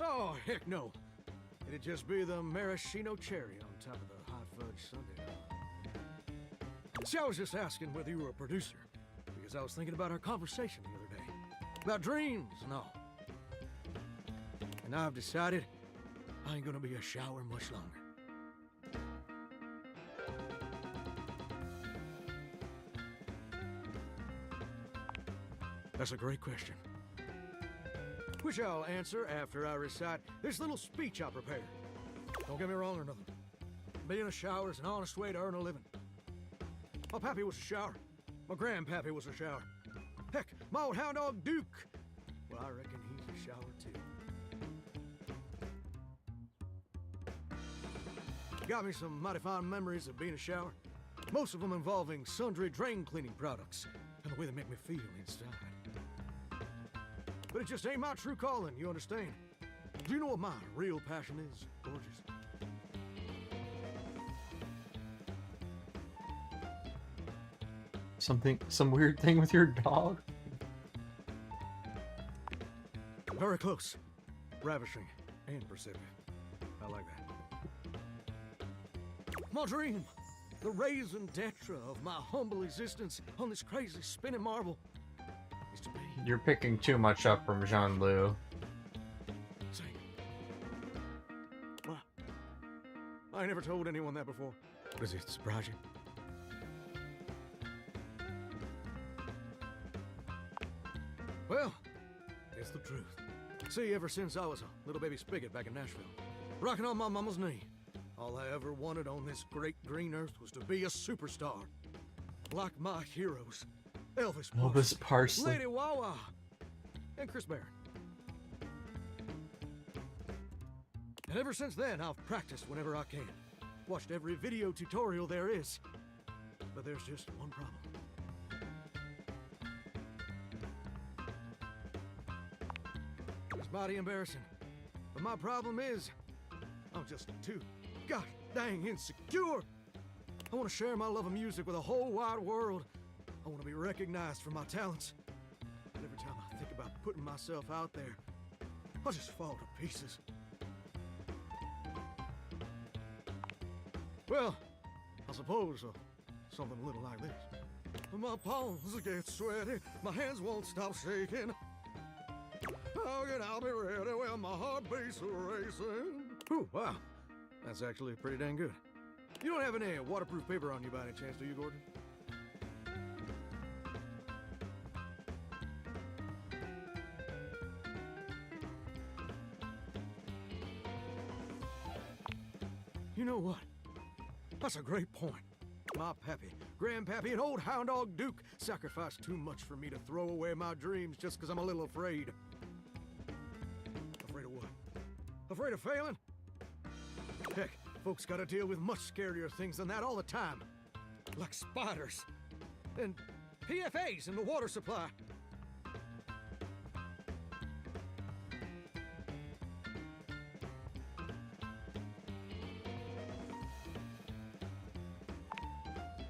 Oh, heck no. It'd just be the maraschino cherry on top of the hot fudge sundae. See, I was just asking whether you were a producer, because I was thinking about our conversation the other day. About dreams and all. And I've decided I ain't gonna be a shower much longer. That's a great question, which I'll answer after I recite this little speech I prepared. Don't get me wrong or nothing. Being a shower is an honest way to earn a living. My pappy was a shower. My grandpappy was a shower. Heck, my old hound dog Duke, well, I reckon he's a shower too. Got me some mighty fond memories of being a shower. Most of them involving sundry drain cleaning products and the way they make me feel inside. But it just ain't my true calling, you understand? Do you know what my real passion is, gorgeous? Some weird thing with your dog? Very close. Ravishing and perceptive. I like that. My dream, the raison d'etre of my humble existence on this crazy spinning marble, is to be... You're picking too much up from Jean-Loup. Say. What? I never told anyone that before. Does it surprise you? Well, it's the truth. See, ever since I was a little baby spigot back in Nashville, rocking on my mama's knee, all I ever wanted on this great green earth was to be a superstar. Like my heroes, Elvis Parsley, Lady Wawa, and Chris Barron. And ever since then, I've practiced whenever I can. Watched every video tutorial there is. But there's just one problem. It's mighty embarrassing. But my problem is, I'm just too god dang insecure. I want to share my love of music with the whole wide world. I want to be recognized for my talents. But every time I think about putting myself out there, I just fall to pieces. Well, I suppose something a little like this. My palms get sweaty, my hands won't stop shaking. Again, I'll be ready when my heart beats racing. Ooh, wow. That's actually pretty dang good. You don't have any waterproof paper on you by any chance, do you, Gordon? You know what? That's a great point. My pappy, grandpappy, and old hound dog Duke sacrificed too much for me to throw away my dreams just because I'm a little afraid. Afraid of what? Afraid of failing? Heck, folks gotta deal with much scarier things than that all the time. Like spiders. And PFAs in the water supply.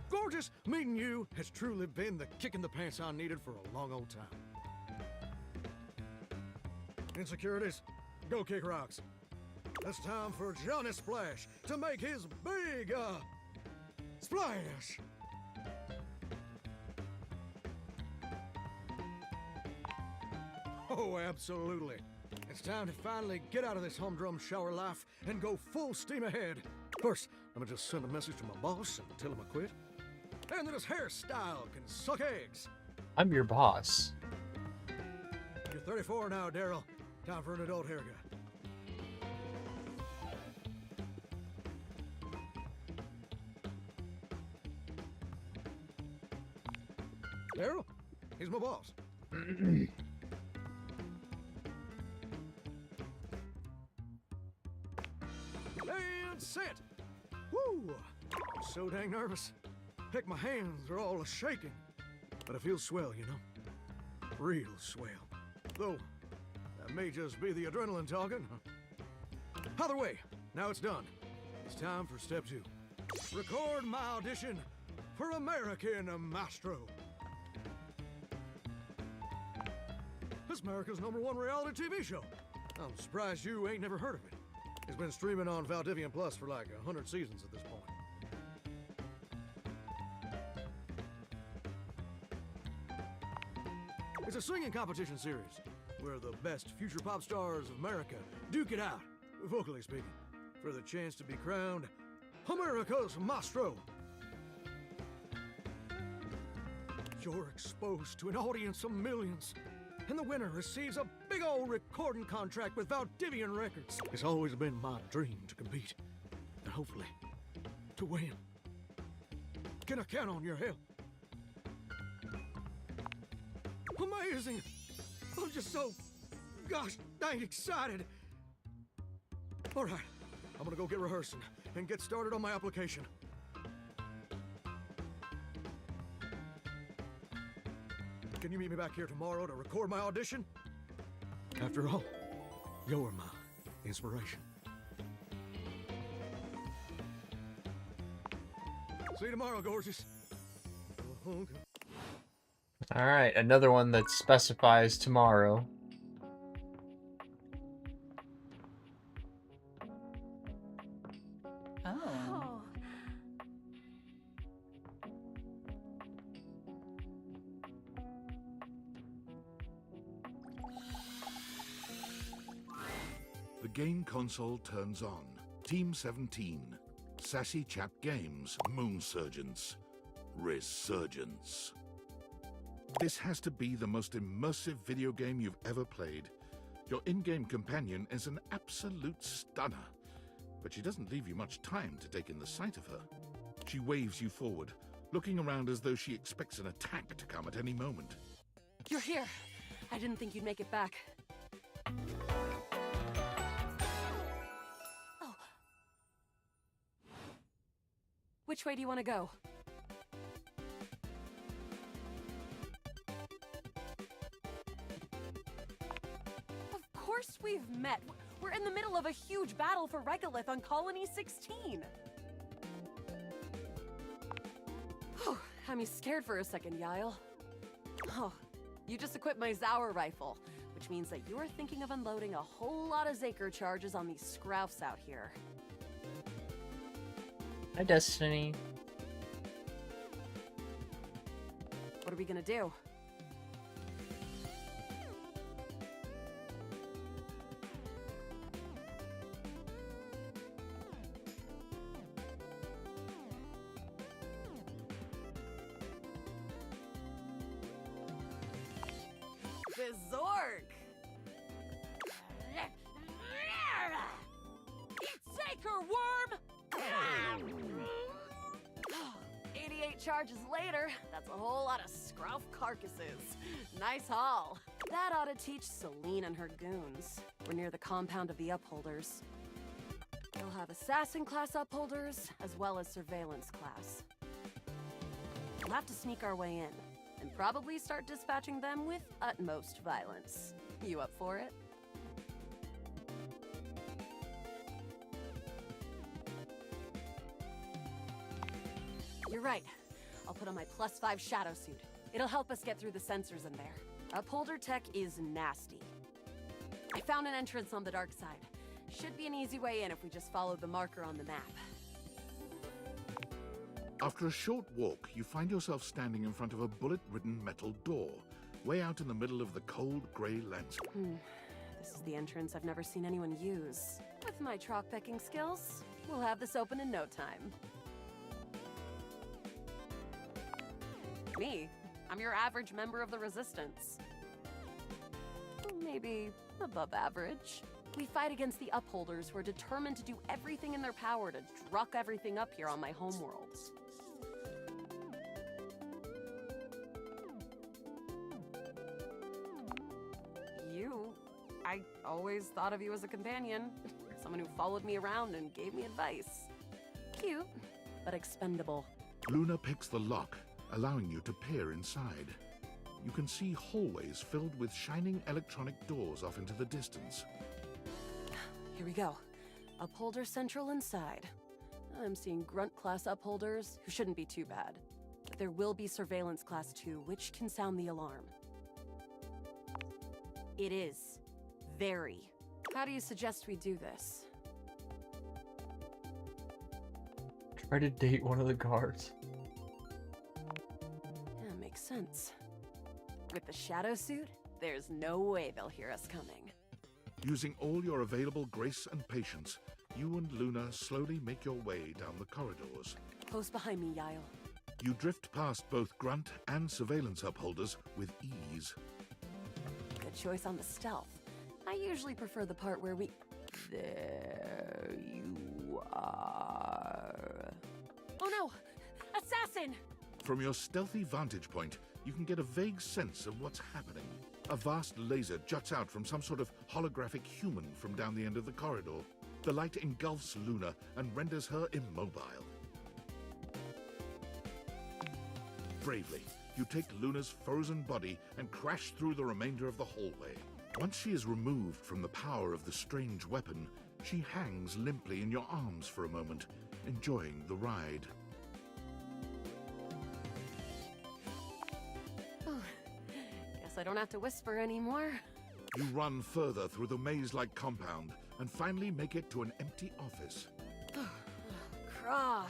Gorgeous, meeting you has truly been the kick in the pants I needed for a long old time. Insecurities, go kick rocks. It's time for Johnny Splash to make his big, splash! Oh, absolutely. It's time to finally get out of this humdrum shower life and go full steam ahead. First, I'm gonna just send a message to my boss and tell him I quit. And that his hairstyle can suck eggs. I'm your boss. You're 34 now, Daryl. Time for an adult haircut. Daryl, he's my boss. And set. Woo! I'm so dang nervous. Heck, my hands are all a-shaking. But I feel swell, you know? Real swell. Though, that may just be the adrenaline talking. Either way, now it's done. It's time for step 2. Record my audition for American Maestro. It's America's #1 reality TV show. I'm surprised you ain't never heard of it. It's been streaming on Valentine Plus for like 100 seasons at this point. It's a singing competition series where the best future pop stars of America duke it out, vocally speaking, for the chance to be crowned America's Maestro. You're exposed to an audience of millions, and the winner receives a big old recording contract with Valdivian Records. It's always been my dream to compete, and hopefully, to win. Can I count on your help? Amazing! I'm just so, gosh dang excited. All right, I'm gonna go get rehearsing and get started on my application. Can you meet me back here tomorrow to record my audition? After all, you're my inspiration. See you tomorrow, gorgeous. Okay. Alright, another one that specifies tomorrow. Oh. The game console turns on. Team 17. Sassy Chap Games. Moonsurgence. Resurgence. This has to be the most immersive video game you've ever played. Your in-game companion is an absolute stunner, but she doesn't leave you much time to take in the sight of her. She waves you forward, looking around as though she expects an attack to come at any moment. You're here. I didn't think you'd make it back. Oh. Which way do you want to go? Of course we've met. We're in the middle of a huge battle for Regolith on Colony 16. Oh, had me scared for a second, Yael. Oh, you just equipped my Zauer rifle, which means that you're thinking of unloading a whole lot of Zaker charges on these scroufs out here. Hi, Destiny. What are we gonna do? Zork! Eat Zaker, worm! 88 charges later, that's a whole lot of scrouf carcasses. Nice haul. That ought to teach Celine and her goons. We're near the compound of the Upholders. They'll have assassin class Upholders, as well as surveillance class. We'll have to sneak our way in, and probably start dispatching them with utmost violence. You up for it? You're right. I'll put on my +5 shadow suit. It'll help us get through the sensors in there. Upholder tech is nasty. I found an entrance on the dark side. Should be an easy way in if we just follow the marker on the map. After a short walk, you find yourself standing in front of a bullet-ridden metal door, way out in the middle of the cold, grey landscape. This is the entrance I've never seen anyone use. With my troc-pecking skills, we'll have this open in no time. Me? I'm your average member of the Resistance. Maybe above average. We fight against the Upholders who are determined to do everything in their power to druck everything up here on my homeworld. I always thought of you as a companion. Someone who followed me around and gave me advice. Cute, but expendable. Luna picks the lock, allowing you to peer inside. You can see hallways filled with shining electronic doors off into the distance. Here we go. Upholder Central inside. I'm seeing Grunt class upholders, who shouldn't be too bad. But there will be Surveillance class 2, which can sound the alarm. It is. Very. How do you suggest we do this? Try to date one of the guards. Yeah, makes sense. With the shadow suit, there's no way they'll hear us coming. Using all your available grace and patience, you and Luna slowly make your way down the corridors. Close behind me, Yael. You drift past both Grunt and Surveillance upholders with ease. Good choice on the stealth. I usually prefer the part where we... There you are. Oh no! Assassin! From your stealthy vantage point, you can get a vague sense of what's happening. A vast laser juts out from some sort of holographic human from down the end of the corridor. The light engulfs Luna and renders her immobile. Bravely, you take Luna's frozen body and crash through the remainder of the hallway. Once she is removed from the power of the strange weapon, she hangs limply in your arms for a moment, enjoying the ride. Oh, guess I don't have to whisper anymore. You run further through the maze-like compound and finally make it to an empty office. Krah.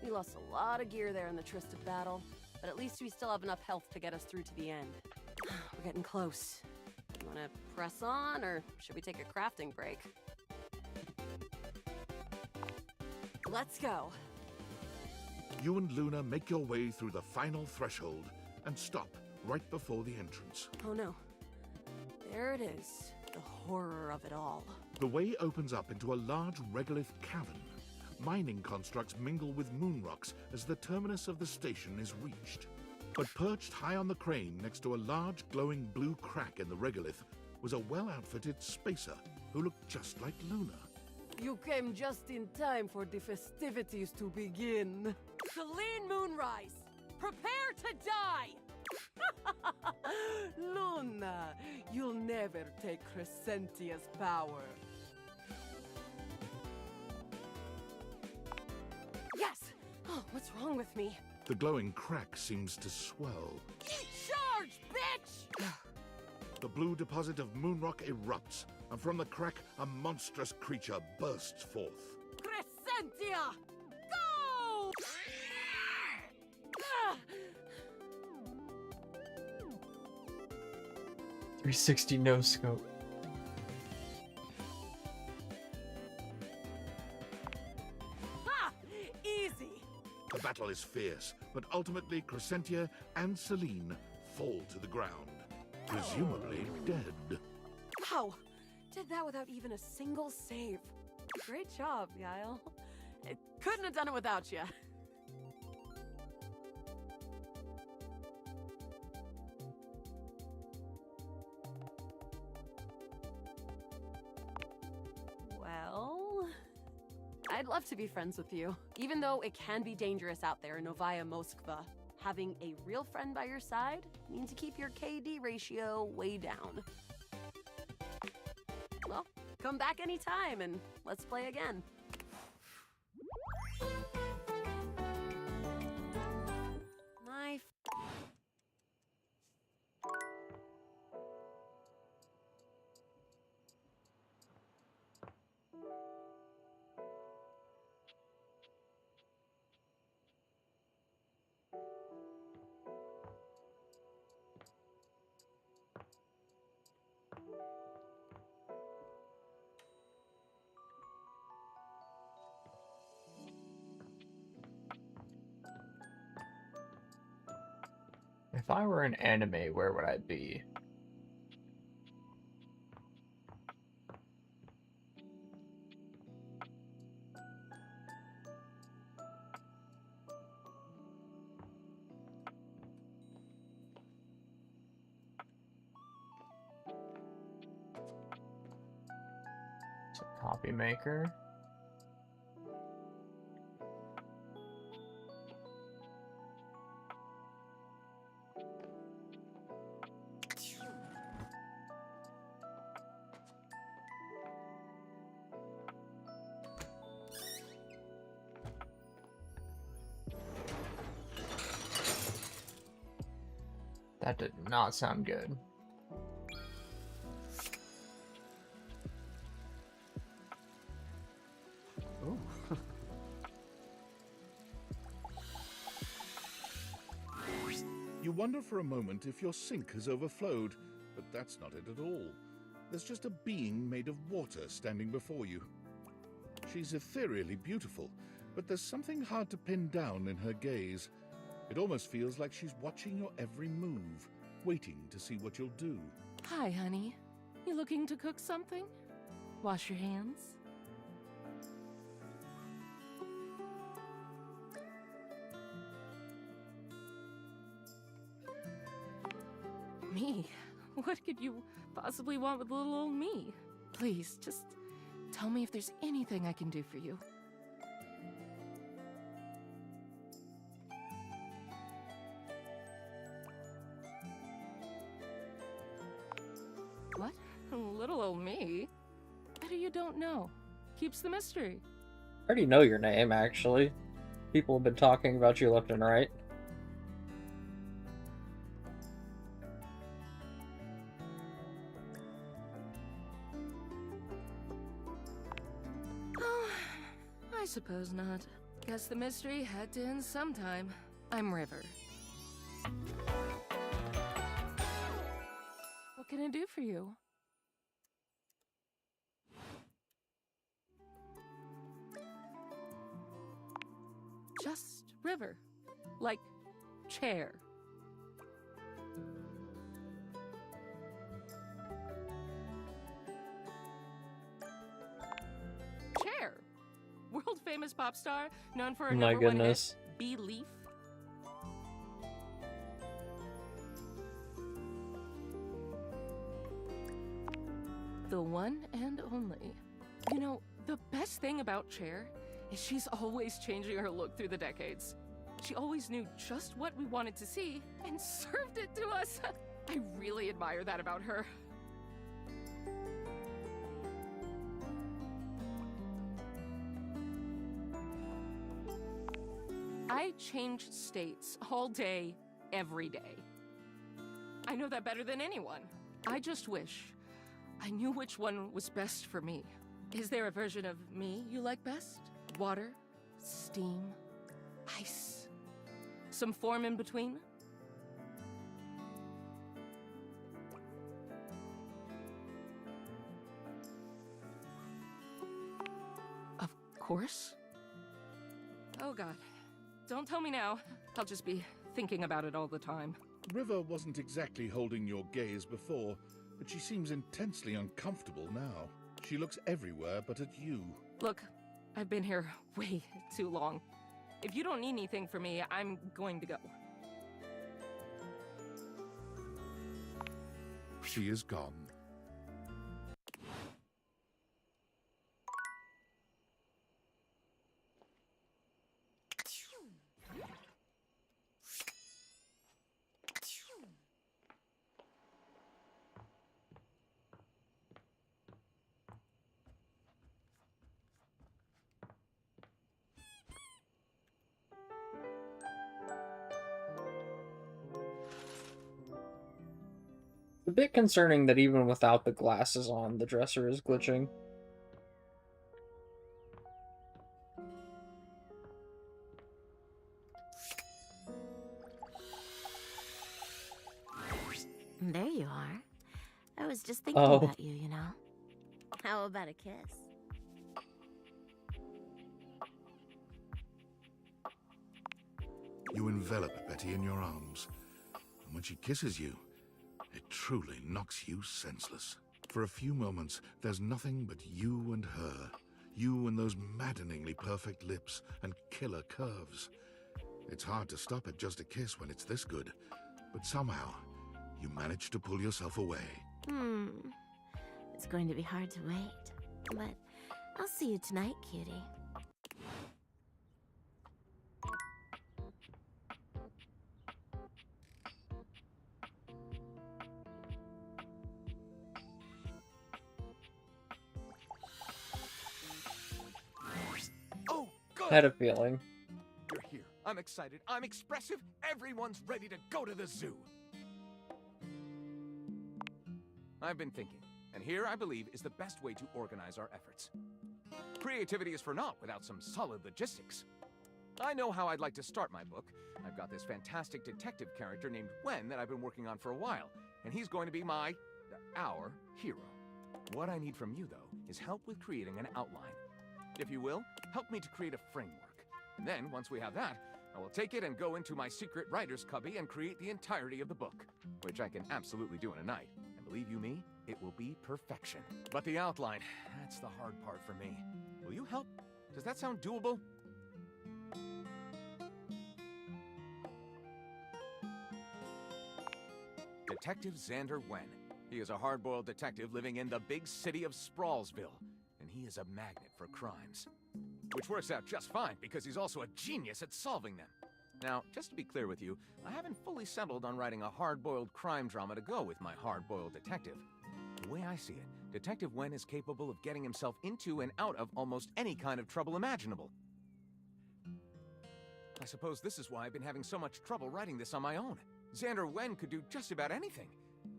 We lost a lot of gear there in the Tryst battle, but at least we still have enough health to get us through to the end. We're getting close. You wanna press on, or should we take a crafting break? Let's go. You and Luna make your way through the final threshold and stop right before the entrance. Oh no. There it is. The horror of it all. The way opens up into a large regolith cavern. Mining constructs mingle with moon rocks as the terminus of the station is reached. But perched high on the crane next to a large glowing blue crack in the regolith was a well-outfitted spacer who looked just like Luna. You came just in time for the festivities to begin. Celine Moonrise, prepare to die! Luna, you'll never take Crescentia's power. Yes! Oh, what's wrong with me? The glowing crack seems to swell. Charge, bitch! The blue deposit of moonrock erupts, and from the crack, a monstrous creature bursts forth. Crescentia! Go! 360 no scope. Ha! Easy! The battle is fierce, but ultimately Crescentia and Celine fall to the ground, presumably dead. Wow! Did that without even a single save. Great job, Yael. I couldn't have done it without you. Well, I'd love to be friends with you. Even though it can be dangerous out there in Novaya Moskva, having a real friend by your side means you keep your KD ratio way down. Well, come back anytime and let's play again. Knife. If I were an anime, where would I be? Copy maker. That did not sound good. Oh. You wonder for a moment if your sink has overflowed, but that's not it at all. There's just a being made of water standing before you. She's ethereally beautiful, but there's something hard to pin down in her gaze. It almost feels like she's watching your every move, waiting to see what you'll do. Hi, honey. You looking to cook something? Wash your hands? Me? What could you possibly want with little old me? Please, just tell me if there's anything I can do for you. What? Little old me? Better you don't know. Keeps the mystery. I already know your name, actually. People have been talking about you left and right. Oh, I suppose not. Guess the mystery had to end sometime. I'm River. What can I do for you? Just River. Like chair. Chair. World famous pop star known for a My number one goodness. hit, Belief. The one and only. You know, the best thing about Cher is she's always changing her look through the decades. She always knew just what we wanted to see and served it to us. I really admire that about her. I change states all day, every day. I know that better than anyone. I just wish I knew which one was best for me. Is there a version of me you like best? Water? Steam? Ice? Some form in between? Of course. Oh God. Don't tell me now. I'll just be thinking about it all the time. River wasn't exactly holding your gaze before, but she seems intensely uncomfortable now. She looks everywhere but at you. Look, I've been here way too long. If you don't need anything from me, I'm going to go. She is gone. It's a bit concerning that even without the glasses on, the dresser is glitching. There you are. I was just thinking Oh. about you, you know? How about a kiss? You envelop Betty in your arms, and when she kisses you, it truly knocks you senseless. For a few moments, there's nothing but you and her. You and those maddeningly perfect lips and killer curves. It's hard to stop at just a kiss when it's this good, but somehow, you manage to pull yourself away. It's going to be hard to wait. But I'll see you tonight, cutie. Oh, good! Had a feeling. You're here. I'm excited. I'm expressive. Everyone's ready to go to the zoo. I've been thinking, and here I believe is the best way to organize our efforts. Creativity is for naught without some solid logistics. I know how I'd like to start my book. I've got this fantastic detective character named Wen that I've been working on for a while, and he's going to be our hero. What I need from you, though, is help with creating an outline. If you will, help me to create a framework. And then, once we have that, I will take it and go into my secret writer's cubby and create the entirety of the book, which I can absolutely do in a night. And believe you me, it will be perfection. But the outline, that's the hard part for me. Will you help? Does that sound doable? Detective Xander Wen. He is a hard-boiled detective living in the big city of Sprawlsville, and he is a magnet for crimes. Which works out just fine, because he's also a genius at solving them. Now, just to be clear with you, I haven't fully settled on writing a hard-boiled crime drama to go with my hard-boiled detective. The way I see it, Detective Wen is capable of getting himself into and out of almost any kind of trouble imaginable. I suppose this is why I've been having so much trouble writing this on my own. Xander Wen could do just about anything.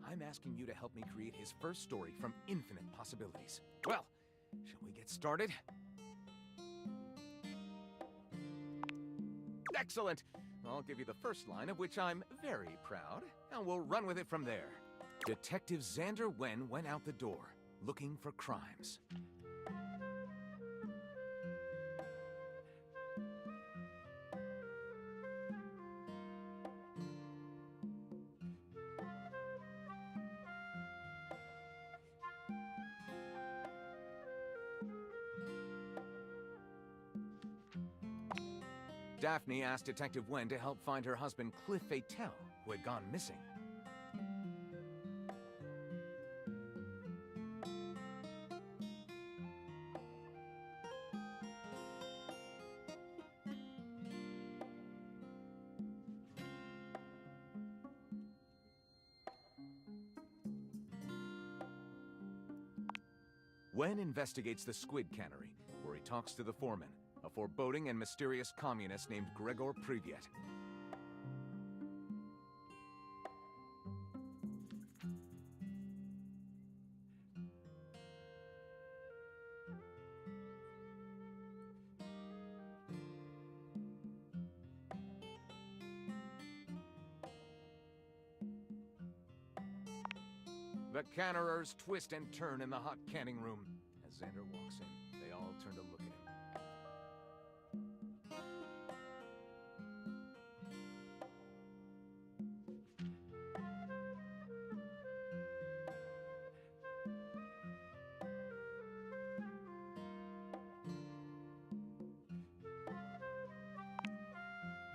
I'm asking you to help me create his first story from infinite possibilities. Well, shall we get started? Excellent! I'll give you the first line, of which I'm very proud, and we'll run with it from there. Detective Xander Wen went out the door, looking for crimes. Daphne asked Detective Wen to help find her husband Cliff Fatel, who had gone missing. Wen investigates the squid cannery, where he talks to the foreman, a foreboding and mysterious communist named Gregor Privyet. The cannerers twist and turn in the hot canning room. As Xander walks in, they all turn to look at him.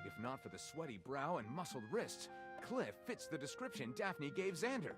If not for the sweaty brow and muscled wrists, Cliff fits the description Daphne gave Xander.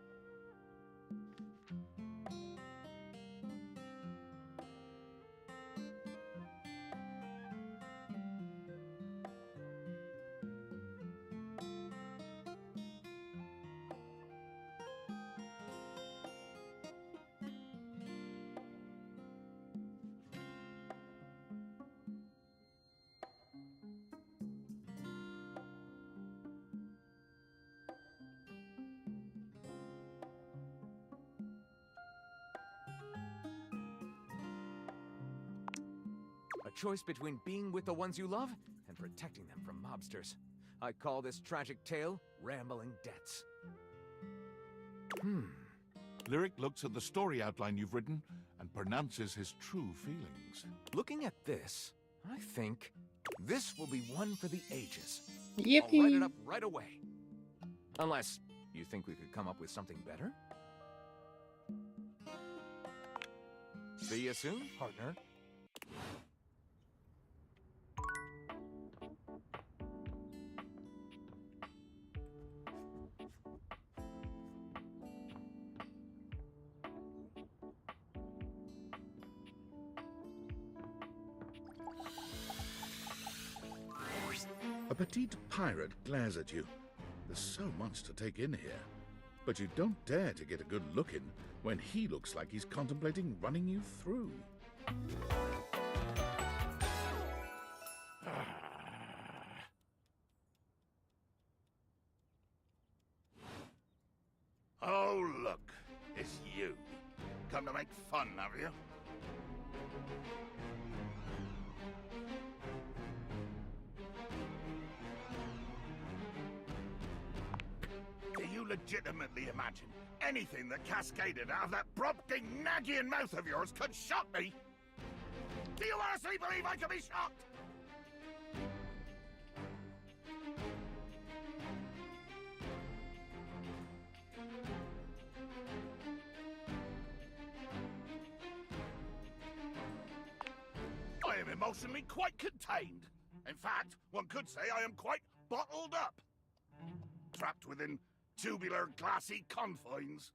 A choice between being with the ones you love and protecting them from mobsters. I call this tragic tale Rambling Debts. Lyric looks at the story outline you've written and pronounces his true feelings. Looking at this, I think this will be one for the ages. Yippee! I'll write it up right away. Unless you think we could come up with something better? See you soon, partner. A petite pirate glares at you. There's so much to take in here. But you don't dare to get a good look in when he looks like he's contemplating running you through. Oh, look. It's you. Come to make fun, have you? Do you legitimately imagine anything that cascaded out of that prompting, nagging mouth of yours could shock me? Do you honestly believe I could be shocked? I am emotionally quite contained. In fact, one could say I am quite bottled up. Trapped within tubular, glassy confines.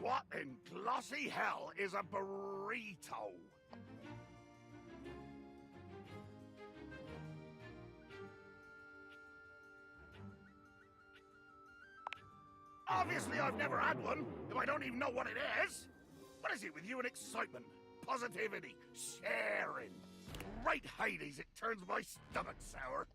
What in glossy hell is a burrito? Obviously, I've never had one, if I don't even know what it is. What is it with you and excitement, positivity, sharing? Right Hades, it turns my stomach sour.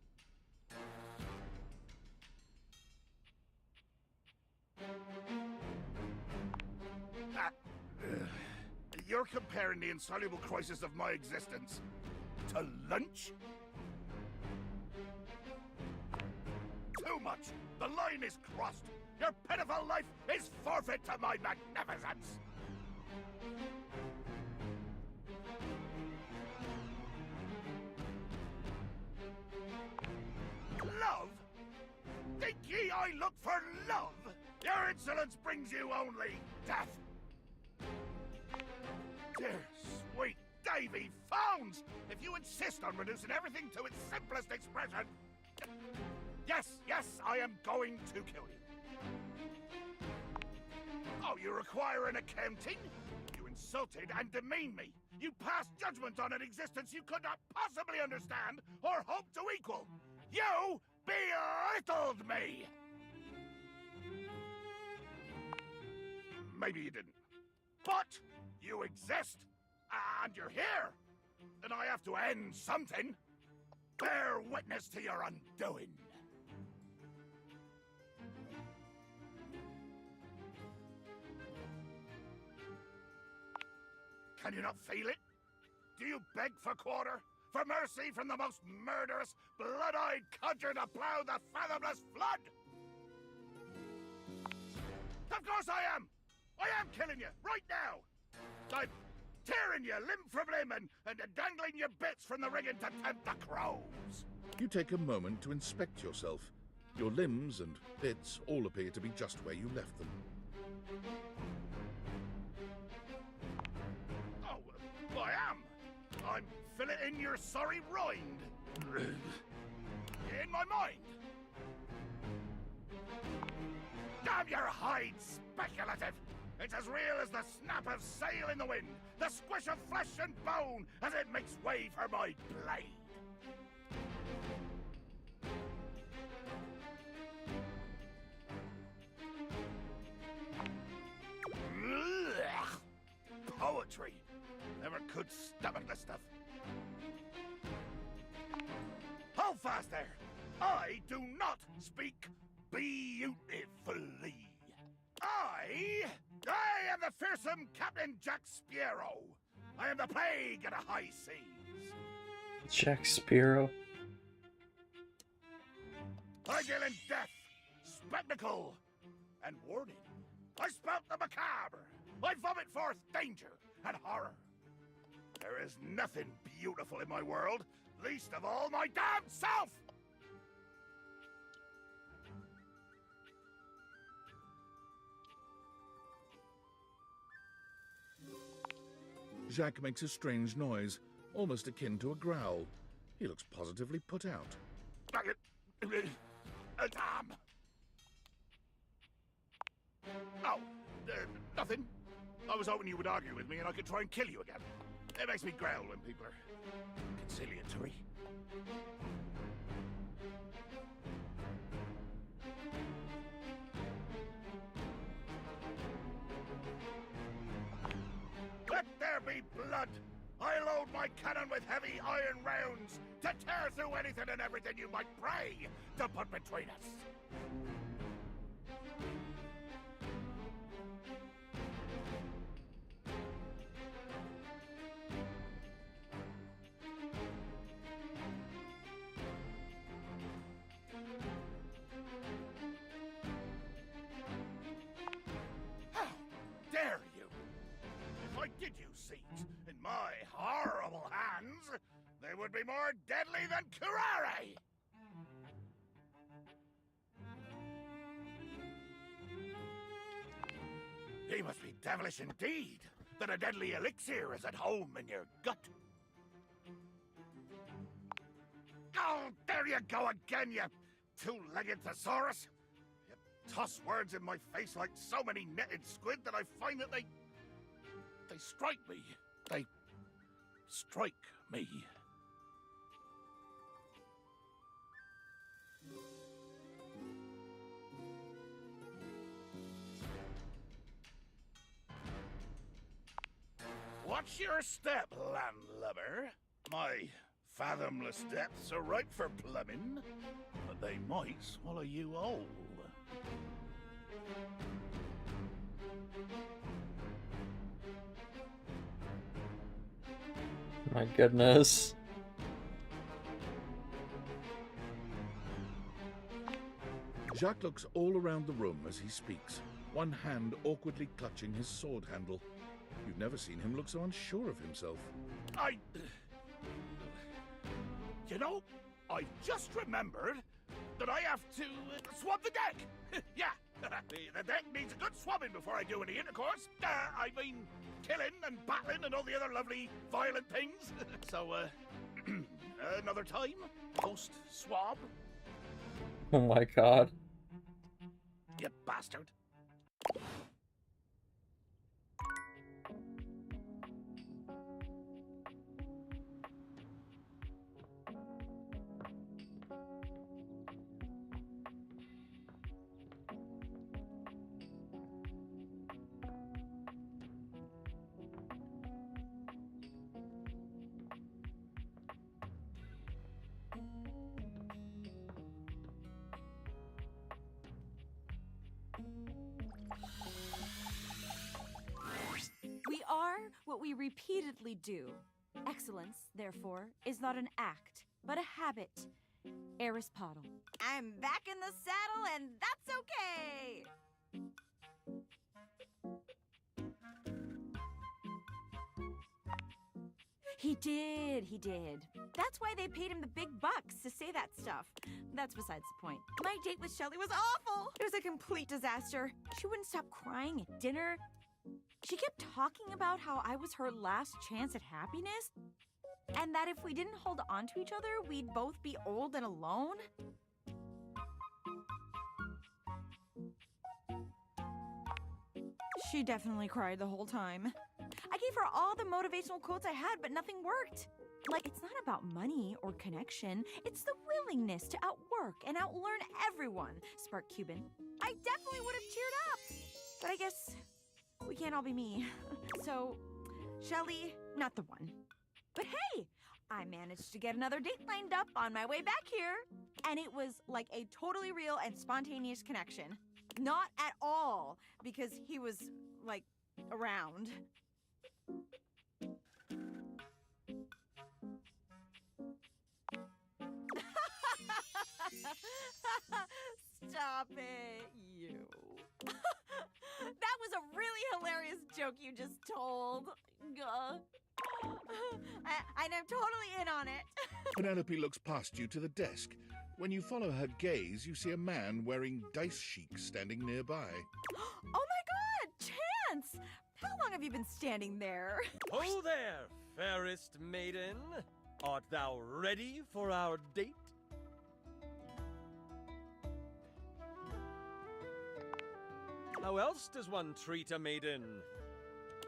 You're comparing the insoluble crisis of my existence to lunch? Too much. The line is crossed. Your pitiful life is forfeit to my magnificence. Love? Think ye I look for love? Your insolence brings you only death. Dear sweet Davy Phones, if you insist on reducing everything to its simplest expression, yes, I am going to kill you. Oh, you require an accounting? You insulted and demeaned me. You passed judgment on an existence you could not possibly understand or hope to equal. You belittled me! Maybe you didn't. But you exist, and you're here. And I have to end something. Bear witness to your undoing. Can you not feel it? Do you beg for quarter? For mercy from the most murderous, blood-eyed cudger to plow the fathomless flood? Of course I am! I am killing you, right now! I'm tearing you limb from limb and dangling your bits from the rigging to tempt the crows! You take a moment to inspect yourself. Your limbs and bits all appear to be just where you left them. Oh, I am! I'm filleting your sorry rind. In my mind. Damn your hide, speculative! It's as real as the snap of sail in the wind, the squish of flesh and bone as it makes way for my blade. Poetry. Never could stomach this stuff. Hold fast there. I do not speak beautifully. I am the fearsome Captain Jack Sparrow. I am the plague of the high seas. Jack Sparrow. I deal in death, spectacle, and warning. I spout the macabre. I vomit forth danger and horror. There is nothing beautiful in my world, least of all my damn self! Jacques makes a strange noise, almost akin to a growl. He looks positively put out. Damn! Oh, nothing. I was hoping you would argue with me and I could try and kill you again. It makes me growl when people are conciliatory. Let there be blood! I load my cannon with heavy iron rounds to tear through anything and everything you might pray to put between us. How dare you! If I did use seeds in my horrible hands, they would be more deadly than curare! He must be devilish indeed, that a deadly elixir is at home in your gut. Oh, there you go again, you two-legged thesaurus! You toss words in my face like so many netted squid that I find that they strike me. They strike me. Watch your step, landlubber. My fathomless depths are ripe for plumbing, but they might swallow you whole. My goodness. Jacques looks all around the room as he speaks, one hand awkwardly clutching his sword handle. You've never seen him look so unsure of himself. You know, I just remembered that I have to swab the deck. Yeah, the deck needs a good swabbing before I do any intercourse. I mean, killing and battling and all the other lovely violent things. So, another time, post-swab. Oh my god. You bastard. We are what we repeatedly do. Excellence, therefore, is not an act, but a habit. Aristotle. I'm back in the saddle, and that's okay! He did. That's why they paid him the big bucks to say that stuff. That's besides the point. My date with Shelly was awful! It was a complete disaster. She wouldn't stop crying at dinner. She kept talking about how I was her last chance at happiness, and that if we didn't hold on to each other, we'd both be old and alone. She definitely cried the whole time. I gave her all the motivational quotes I had, but nothing worked. Like, it's not about money or connection. It's the willingness to outwork and outlearn everyone, Spark Cuban. I definitely would have cheered up. But I guess we can't all be me. So, Shelly, not the one. But hey, I managed to get another date lined up on my way back here. And it was like a totally real and spontaneous connection. Not at all, because he was, like, around. Stop it, you. That was a really hilarious joke you just told. And I'm totally in on it. Penelope looks past you to the desk. When you follow her gaze, you see a man wearing dice chic standing nearby. Oh my god, Chance! How long have you been standing there? Ho there, fairest maiden. Art thou ready for our date? How else does one treat a maiden?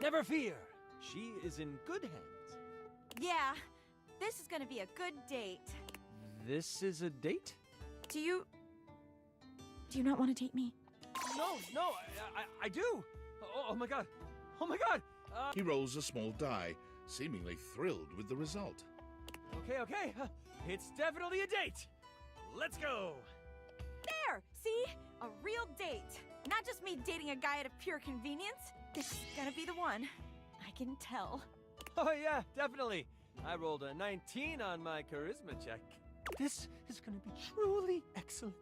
Never fear, she is in good hands. Yeah, this is gonna be a good date. This is a date? Do you not want to date me? No, I do. Oh my god. Oh my god. He rolls a small die, seemingly thrilled with the result. Okay. It's definitely a date. Let's go. There! See? A real date. Not just me dating a guy out of pure convenience. This is gonna be the one. I can tell. Oh yeah, definitely. I rolled a 19 on my charisma check. This is gonna be truly excellent.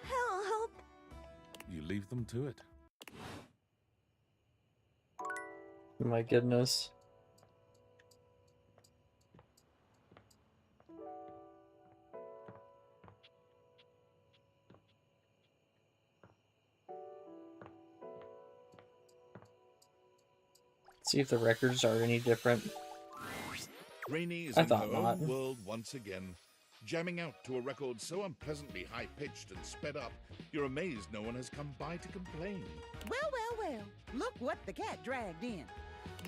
Help! You leave them to it. My goodness. See if the records are any different. Rainey is I in her thought not. own world once again, jamming out to a record so unpleasantly high-pitched and sped up, you're amazed no one has come by to complain. Well, look what the cat dragged in.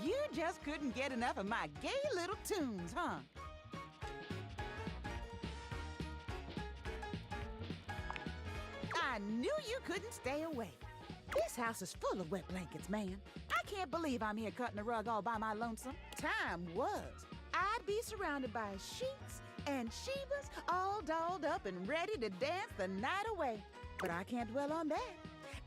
You just couldn't get enough of my gay little tunes, huh? I knew you couldn't stay away. This house is full of wet blankets, man. I can't believe I'm here cutting the rug all by my lonesome. Time was, I'd be surrounded by sheets and Shivas all dolled up and ready to dance the night away. But I can't dwell on that.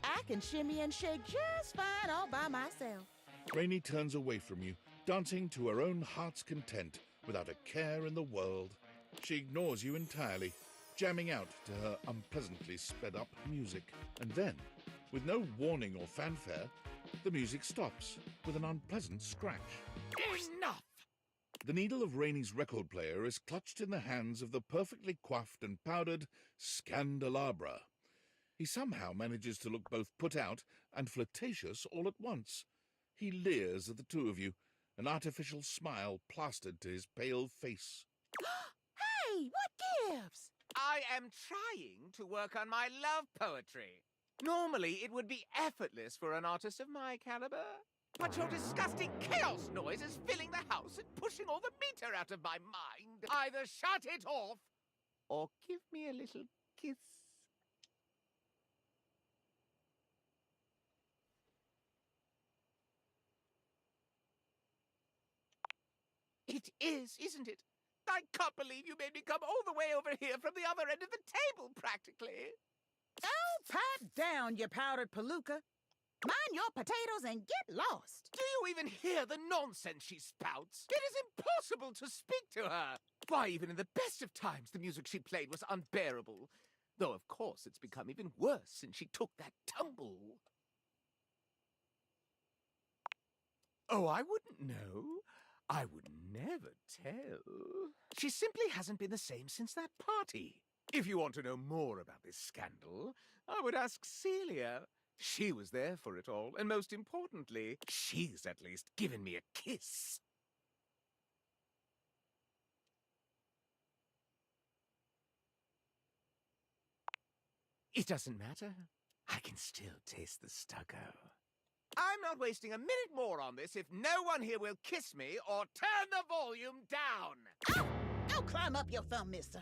I can shimmy and shake just fine all by myself. Rainey turns away from you, dancing to her own heart's content, without a care in the world. She ignores you entirely, jamming out to her unpleasantly sped-up music. And then, with no warning or fanfare, the music stops with an unpleasant scratch. Enough! The needle of Rainey's record player is clutched in the hands of the perfectly coiffed and powdered Scandelabra. He somehow manages to look both put out and flirtatious all at once. He leers at the two of you, an artificial smile plastered to his pale face. Hey, what gives? I am trying to work on my love poetry. Normally, it would be effortless for an artist of my caliber. But your disgusting chaos noise is filling the house and pushing all the meter out of my mind. Either shut it off, or give me a little kiss. It is, isn't it? I can't believe you made me come all the way over here from the other end of the table, practically. Oh, pipe down, you powdered palooka. Mind your potatoes and get lost. Do you even hear the nonsense she spouts? It is impossible to speak to her. Why, even in the best of times, the music she played was unbearable. Though, of course, it's become even worse since she took that tumble. Oh, I wouldn't know. I would never tell. She simply hasn't been the same since that party. If you want to know more about this scandal, I would ask Celia. She was there for it all, and most importantly, she's at least given me a kiss. It doesn't matter. I can still taste the stucco. I'm not wasting a minute more on this if no one here will kiss me or turn the volume down. Don't climb up your thumb, mister.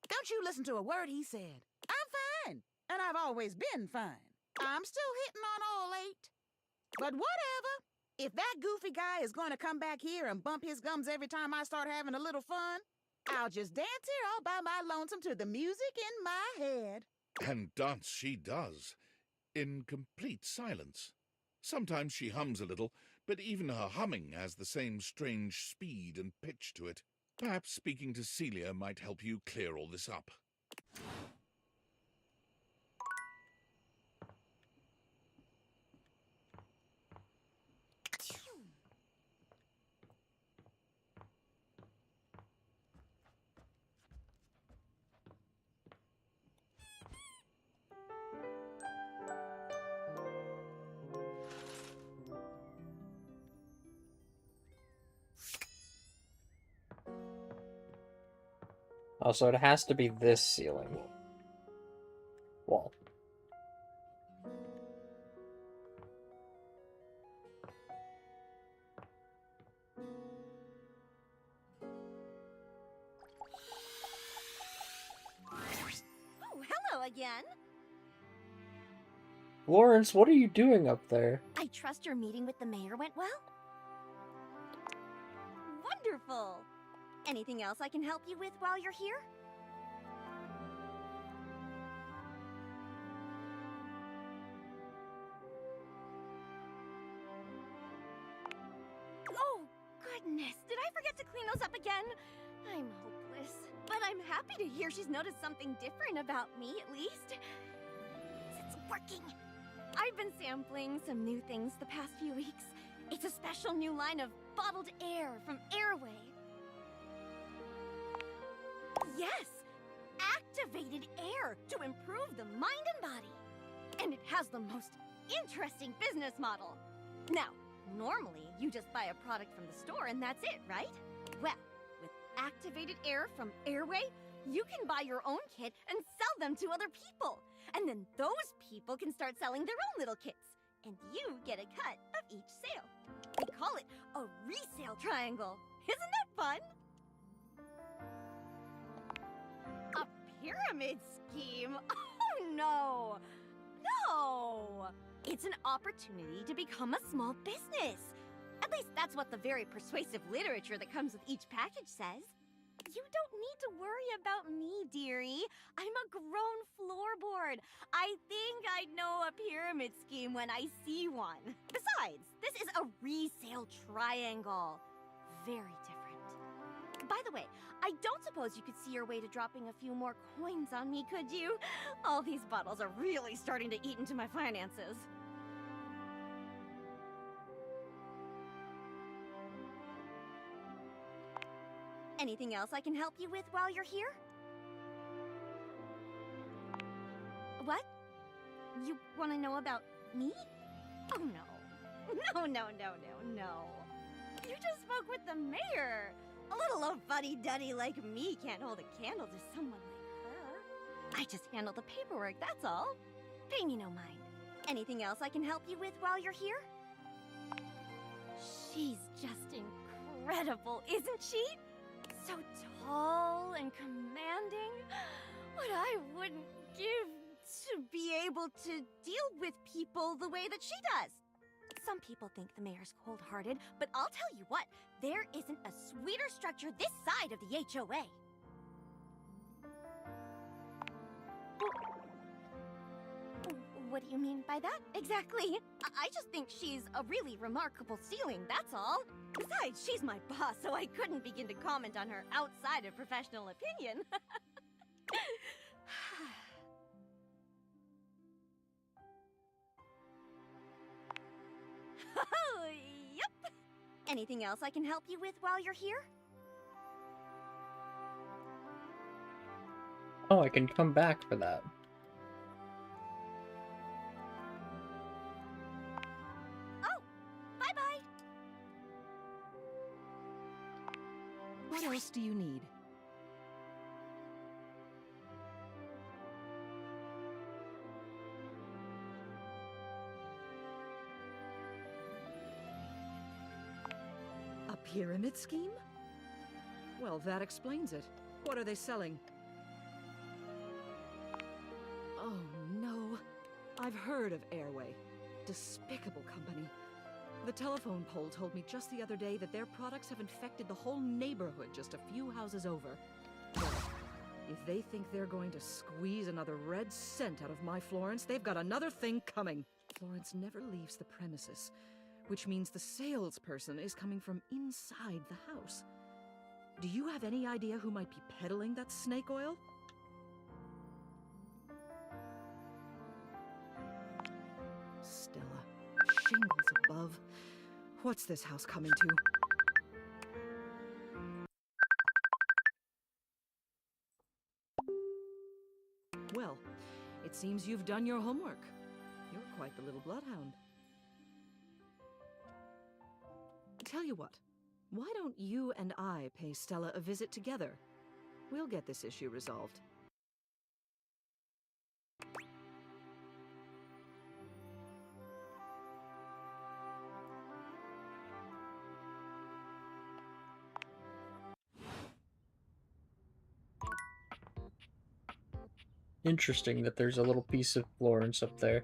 Don't you listen to a word he said. I'm fine, and I've always been fine. I'm still hitting on all 8. But whatever. If that goofy guy is going to come back here and bump his gums every time I start having a little fun, I'll just dance here all by my lonesome to the music in my head. And dance she does, in complete silence. Sometimes she hums a little, but even her humming has the same strange speed and pitch to it. Perhaps speaking to Celia might help you clear all this up. Oh, so it has to be this ceiling wall. Oh, hello again. Lawrence, what are you doing up there? I trust your meeting with the mayor went well? Wonderful. Anything else I can help you with while you're here? Oh, goodness. Did I forget to clean those up again? I'm hopeless. But I'm happy to hear she's noticed something different about me, at least. It's working. I've been sampling some new things the past few weeks. It's a special new line of bottled air from Airway. Yes! Activated air to improve the mind and body. And it has the most interesting business model. Now, normally you just buy a product from the store and that's it, right? Well, with activated air from Airway, you can buy your own kit and sell them to other people. And then those people can start selling their own little kits. And you get a cut of each sale. We call it a resale triangle. Isn't that fun? A pyramid scheme? Oh no! No! It's an opportunity to become a small business. At least that's what the very persuasive literature that comes with each package says. You don't need to worry about me, dearie. I'm a grown floorboard. I think I know a pyramid scheme when I see one. Besides, this is a resale triangle. Very different. By the way, I don't suppose you could see your way to dropping a few more coins on me, could you? All these bottles are really starting to eat into my finances. Anything else I can help you with while you're here? What? You want to know about me? Oh no. No, no, no, no, no. You just spoke with the mayor. A little old fuddy-duddy like me can't hold a candle to someone like her. I just handle the paperwork, that's all. Pay me no mind. Anything else I can help you with while you're here? She's just incredible, isn't she? So tall and commanding. What I wouldn't give to be able to deal with people the way that she does. Some people think the mayor's cold-hearted, but I'll tell you what, there isn't a sweeter structure this side of the HOA. What do you mean by that, exactly? I just think she's a really remarkable ceiling, that's all. Besides, she's my boss, so I couldn't begin to comment on her outside of professional opinion. Oh, yep. Anything else I can help you with while you're here? Oh, I can come back for that. What else do you need? A pyramid scheme? Well, that explains it. What are they selling? Oh, no. I've heard of Airway. Despicable company. The telephone pole told me just the other day that their products have infected the whole neighborhood just a few houses over. Well, if they think they're going to squeeze another red cent out of my Florence, they've got another thing coming. Florence never leaves the premises, which means the salesperson is coming from inside the house. Do you have any idea who might be peddling that snake oil? Stella. Shingles above. What's this house coming to? Well, it seems you've done your homework. You're quite the little bloodhound. Tell you what, why don't you and I pay Stella a visit together? We'll get this issue resolved. Interesting that there's a little piece of Florence up there.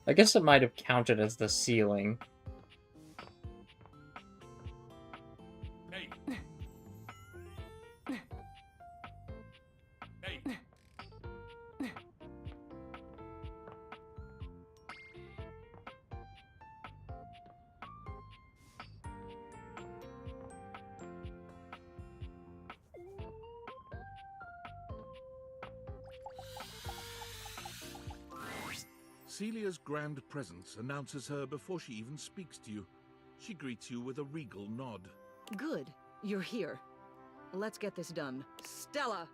I guess it might have counted as the ceiling. Hey. Hey. Celia's grand presence announces her before she even speaks to you. She greets you with a regal nod. Good. You're here. Let's get this done. Stella!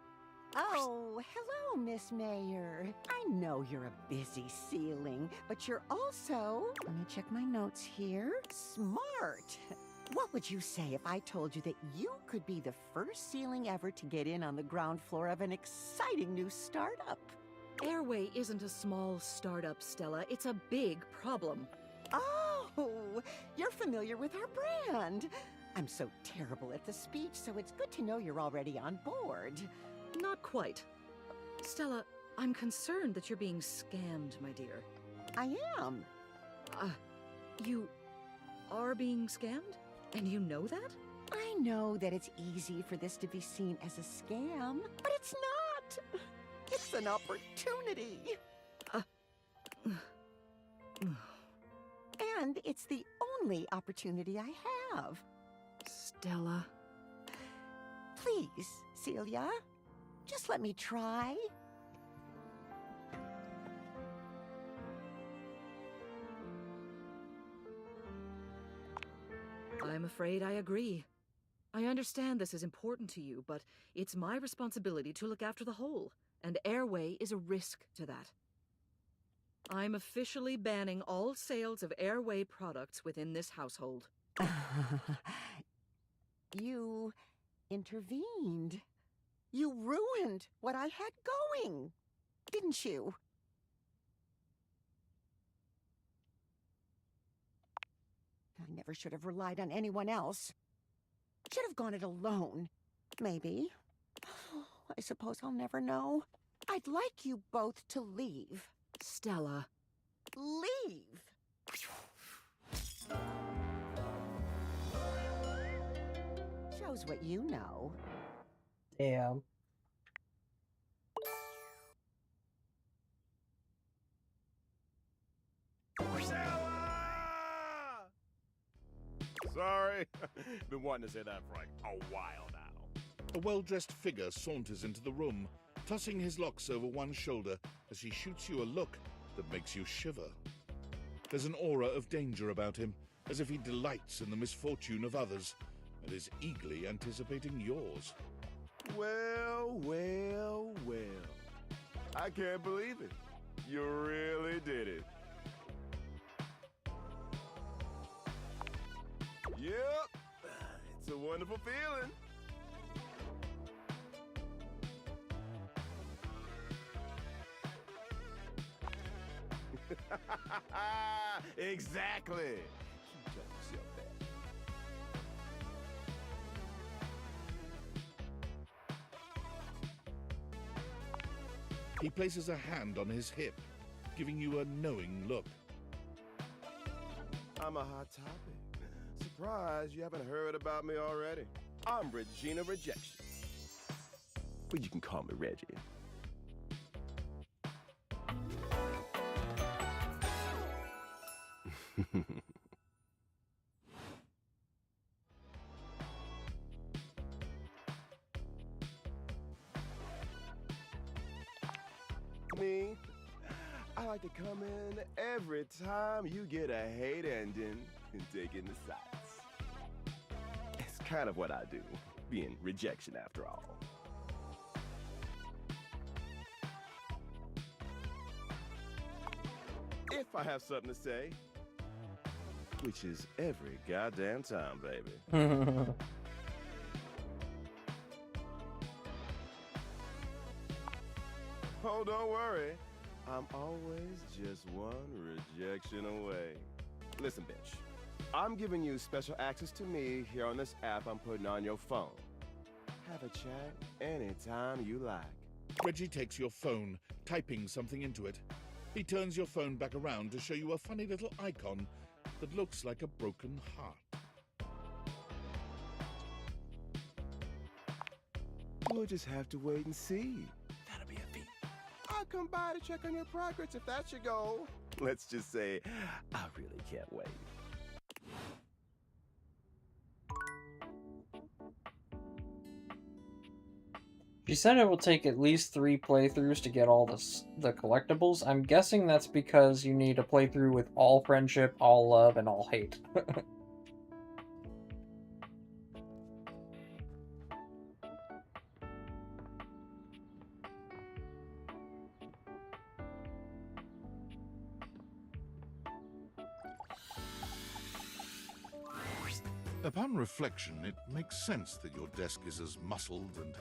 Oh, hello, Miss Mayor. I know you're a busy ceiling, but you're also, let me check my notes here, smart. What would you say if I told you that you could be the first ceiling ever to get in on the ground floor of an exciting new startup? Airway isn't a small startup, Stella. It's a big problem. Oh, you're familiar with our brand. I'm so terrible at the speech, so it's good to know you're already on board. Not quite. Stella, I'm concerned that you're being scammed, my dear. I am. You are being scammed? And you know that? I know that it's easy for this to be seen as a scam, but it's not. It's an opportunity. And it's the only opportunity I have. Stella. Please, Celia, just let me try. I'm afraid I agree. I understand this is important to you, but it's my responsibility to look after the whole, and Airway is a risk to that. I'm officially banning all sales of Airway products within this household. You intervened. You ruined what I had going, didn't you? I never should have relied on anyone else. Should have gone it alone. Maybe. I suppose I'll never know. I'd like you both to leave. Stella. Leave! Shows what you know. Damn. Sorry. Been wanting to say that for like a while now. A well-dressed figure saunters into the room, tossing his locks over one shoulder as he shoots you a look that makes you shiver. There's an aura of danger about him, as if he delights in the misfortune of others, and is eagerly anticipating yours. Well, well, well. I can't believe it. You really did it. Yep. It's a wonderful feeling. Exactly. Keep telling yourself that. He places a hand on his hip, giving you a knowing look. I'm a hot topic. Surprised you haven't heard about me already. I'm Regina Rejection. But you can call me Reggie. Me, I like to come in every time you get a hate ending and take in the sights. It's kind of what I do, being rejection after all. If I have something to say, which is every goddamn time, baby. Oh, don't worry. I'm always just one rejection away. Listen, bitch. I'm giving you special access to me here on this app I'm putting on your phone. Have a chat anytime you like. Reggie takes your phone, typing something into it. He turns your phone back around to show you a funny little icon that looks like a broken heart. We'll just have to wait and see. That'll be a feat. I'll come by to check on your progress if that's your goal. Let's just say, I really can't wait. She said it will take at least 3 playthroughs to get all the collectibles. I'm guessing that's because you need a playthrough with all friendship, all love, and all hate. Upon reflection, it makes sense that your desk is as muscled and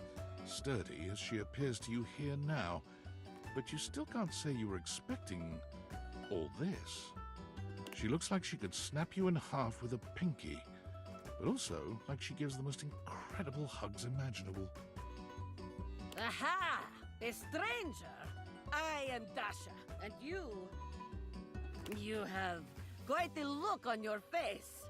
sturdy as she appears to you here now, but you still can't say you were expecting all this. She looks like she could snap you in half with a pinky, but also like she gives the most incredible hugs imaginable. Aha! A stranger! I am Dasha, and you have quite the look on your face.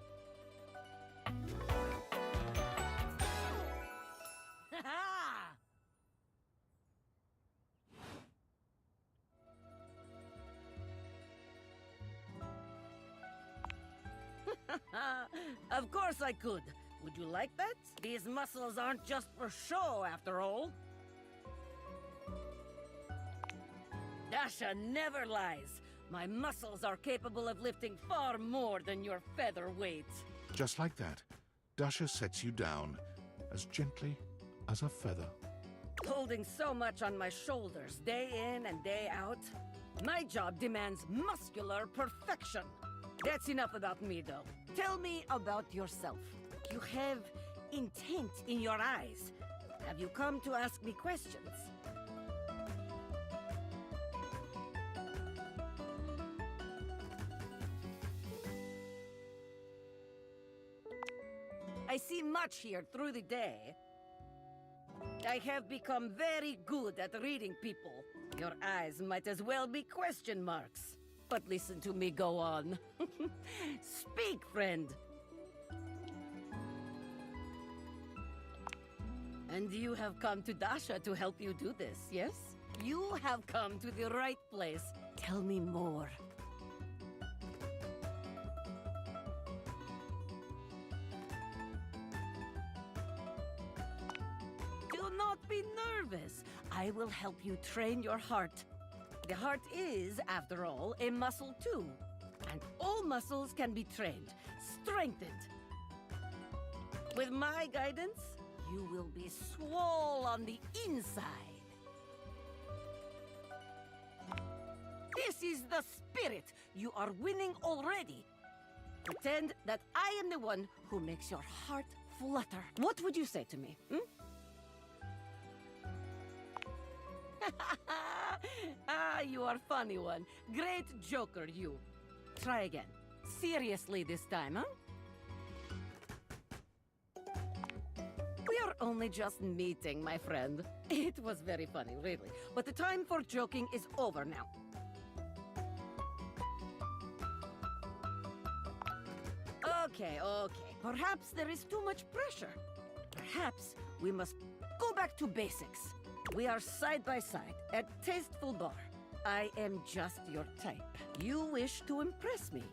Of course I could. Would you like that? These muscles aren't just for show, after all. Dasha never lies. My muscles are capable of lifting far more than your featherweight. Just like that, Dasha sets you down as gently as a feather. Holding so much on my shoulders, day in and day out. My job demands muscular perfection. That's enough about me, though. Tell me about yourself. You have intent in your eyes. Have you come to ask me questions? I see much here through the day. I have become very good at reading people. Your eyes might as well be question marks. But listen to me go on. Speak, friend. And you have come to Dasha to help you do this, yes? You have come to the right place. Tell me more. Do not be nervous. I will help you train your heart. The heart is, after all, a muscle too. And all muscles can be trained, strengthened. With my guidance, you will be swole on the inside. This is the spirit. You are winning already. Pretend that I am the one who makes your heart flutter. What would you say to me, you are funny one. Great joker, you. Try again. Seriously this time, huh? We are only just meeting, my friend. It was very funny, really. But the time for joking is over now. Okay. Perhaps there is too much pressure. Perhaps we must go back to basics. We are side by side at Tasteful Bar. I am just your type. You wish to impress me.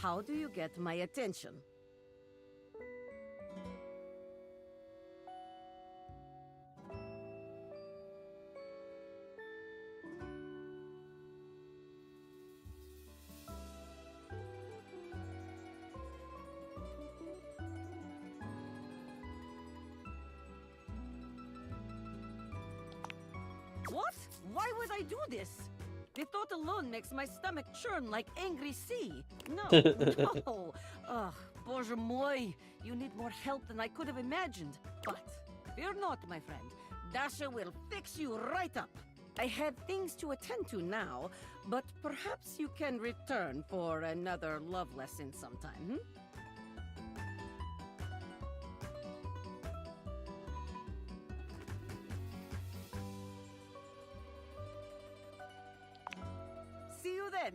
How do you get my attention? What? Why would I do this? The thought alone makes my stomach churn like angry sea. No, no. Ugh, Bоже mой, you need more help than I could have imagined. But fear not, my friend. Dasha will fix you right up. I have things to attend to now, but perhaps you can return for another love lesson sometime, hmm? See you then.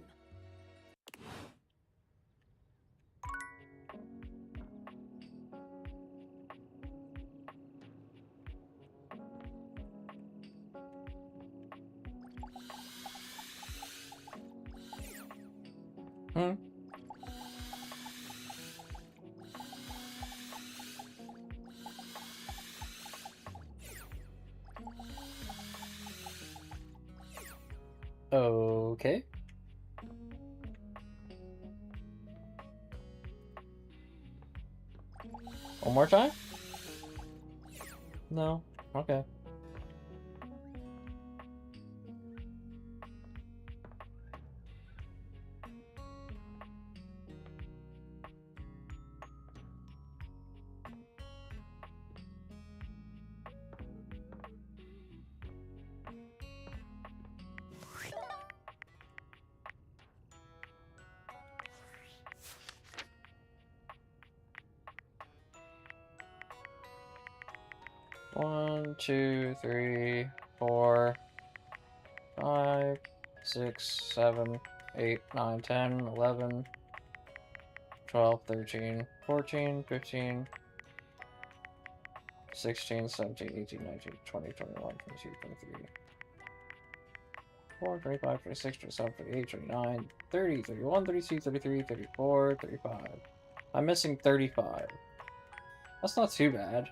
Hmm? Okay. One more time? No. Okay. One, two, three, 4, 5, 6, 7, 8, 9, 10, 11, 12, 13, 14, 15, 16, 17, 18, 19, 20, 21, 22, 23, 24, 25, 26, 27, 28, 29, 30, 31, 32, 33, 34, 35. I'm missing 35. That's not too bad.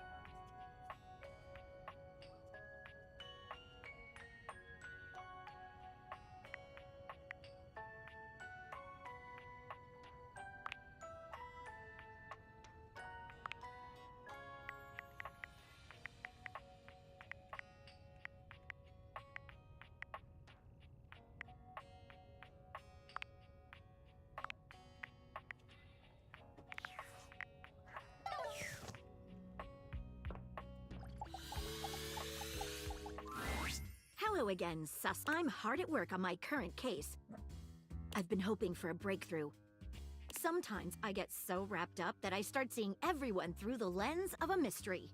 Hello again, sus. I'm hard at work on my current case. I've been hoping for a breakthrough. Sometimes I get so wrapped up that I start seeing everyone through the lens of a mystery.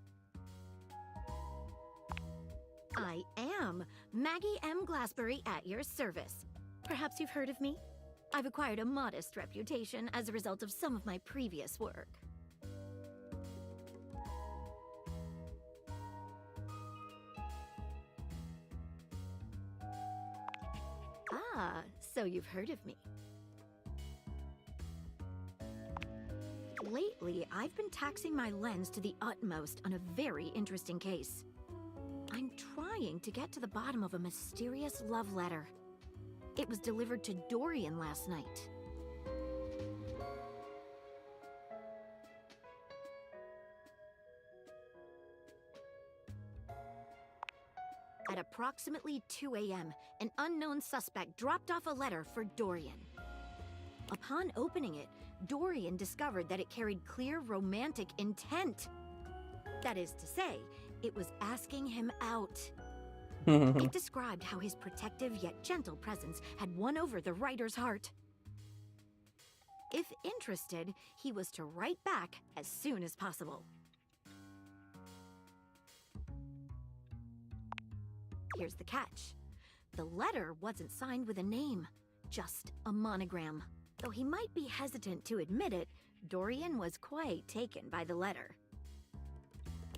I am Maggie M. Glassbury at your service. Perhaps you've heard of me? I've acquired a modest reputation as a result of some of my previous work. Ah, so you've heard of me. Lately, I've been taxing my lens to the utmost on a very interesting case. I'm trying to get to the bottom of a mysterious love letter. It was delivered to Dorian last night. At approximately 2 a.m., an unknown suspect dropped off a letter for Dorian. Upon opening it, Dorian discovered that it carried clear romantic intent. That is to say, it was asking him out. It described how his protective yet gentle presence had won over the writer's heart. If interested, he was to write back as soon as possible. Here's the catch. The letter wasn't signed with a name, just a monogram. Though he might be hesitant to admit it, Dorian was quite taken by the letter.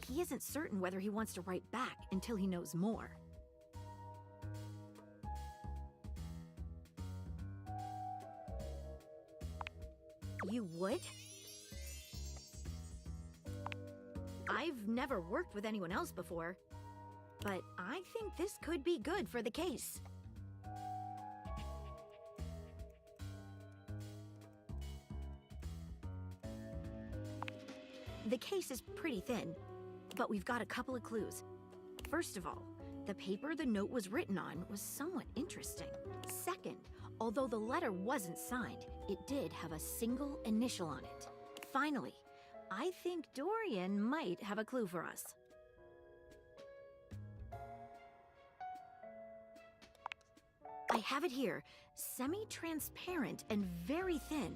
He isn't certain whether he wants to write back until he knows more. You would? I've never worked with anyone else before, but I think this could be good for the case. The case is pretty thin, but we've got a couple of clues. First of all, the paper the note was written on was somewhat interesting. Second, although the letter wasn't signed, it did have a single initial on it. Finally, I think Dorian might have a clue for us. have it here. Semi-transparent and very thin.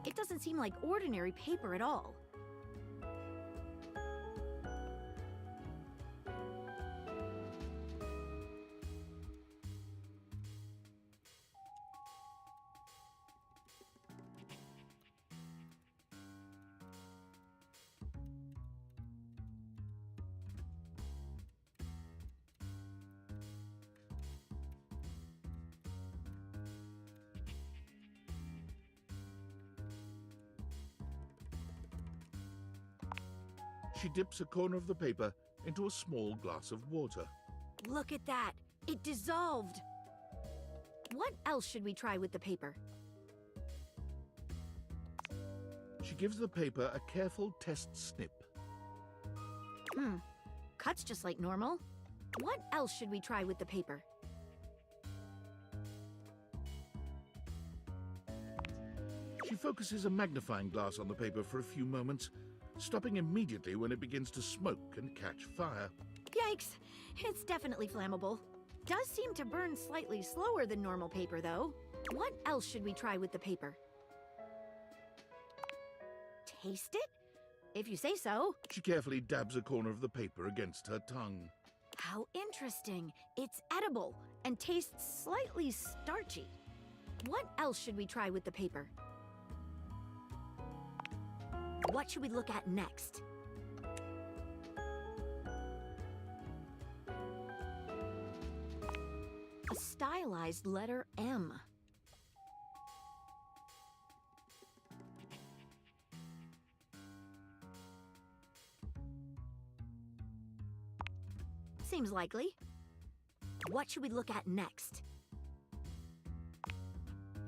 It doesn't seem like ordinary paper at all. She dips a corner of the paper into a small glass of water. Look at that! It dissolved! What else should we try with the paper? She gives the paper a careful test snip. Cuts just like normal. What else should we try with the paper? She focuses a magnifying glass on the paper for a few moments, stopping immediately when it begins to smoke and catch fire. Yikes! It's definitely flammable. Does seem to burn slightly slower than normal paper, though. What else should we try with the paper? Taste it? If you say so. She carefully dabs a corner of the paper against her tongue. How interesting. It's edible and tastes slightly starchy. What else should we try with the paper? What should we look at next? A stylized letter M. Seems likely. What should we look at next?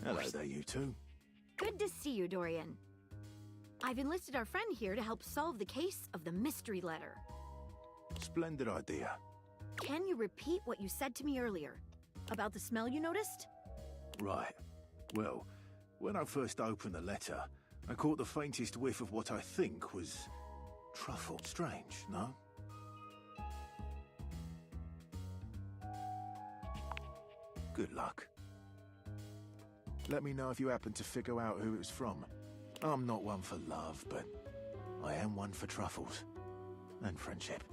Hello there, you two. Good to see you, Dorian. I've enlisted our friend here to help solve the case of the mystery letter. Splendid idea. Can you repeat what you said to me earlier? About the smell you noticed? Right. Well, when I first opened the letter, I caught the faintest whiff of what I think was truffle. Strange, no? Good luck. Let me know if you happen to figure out who it was from. I'm not one for love, but I am one for truffles and friendship.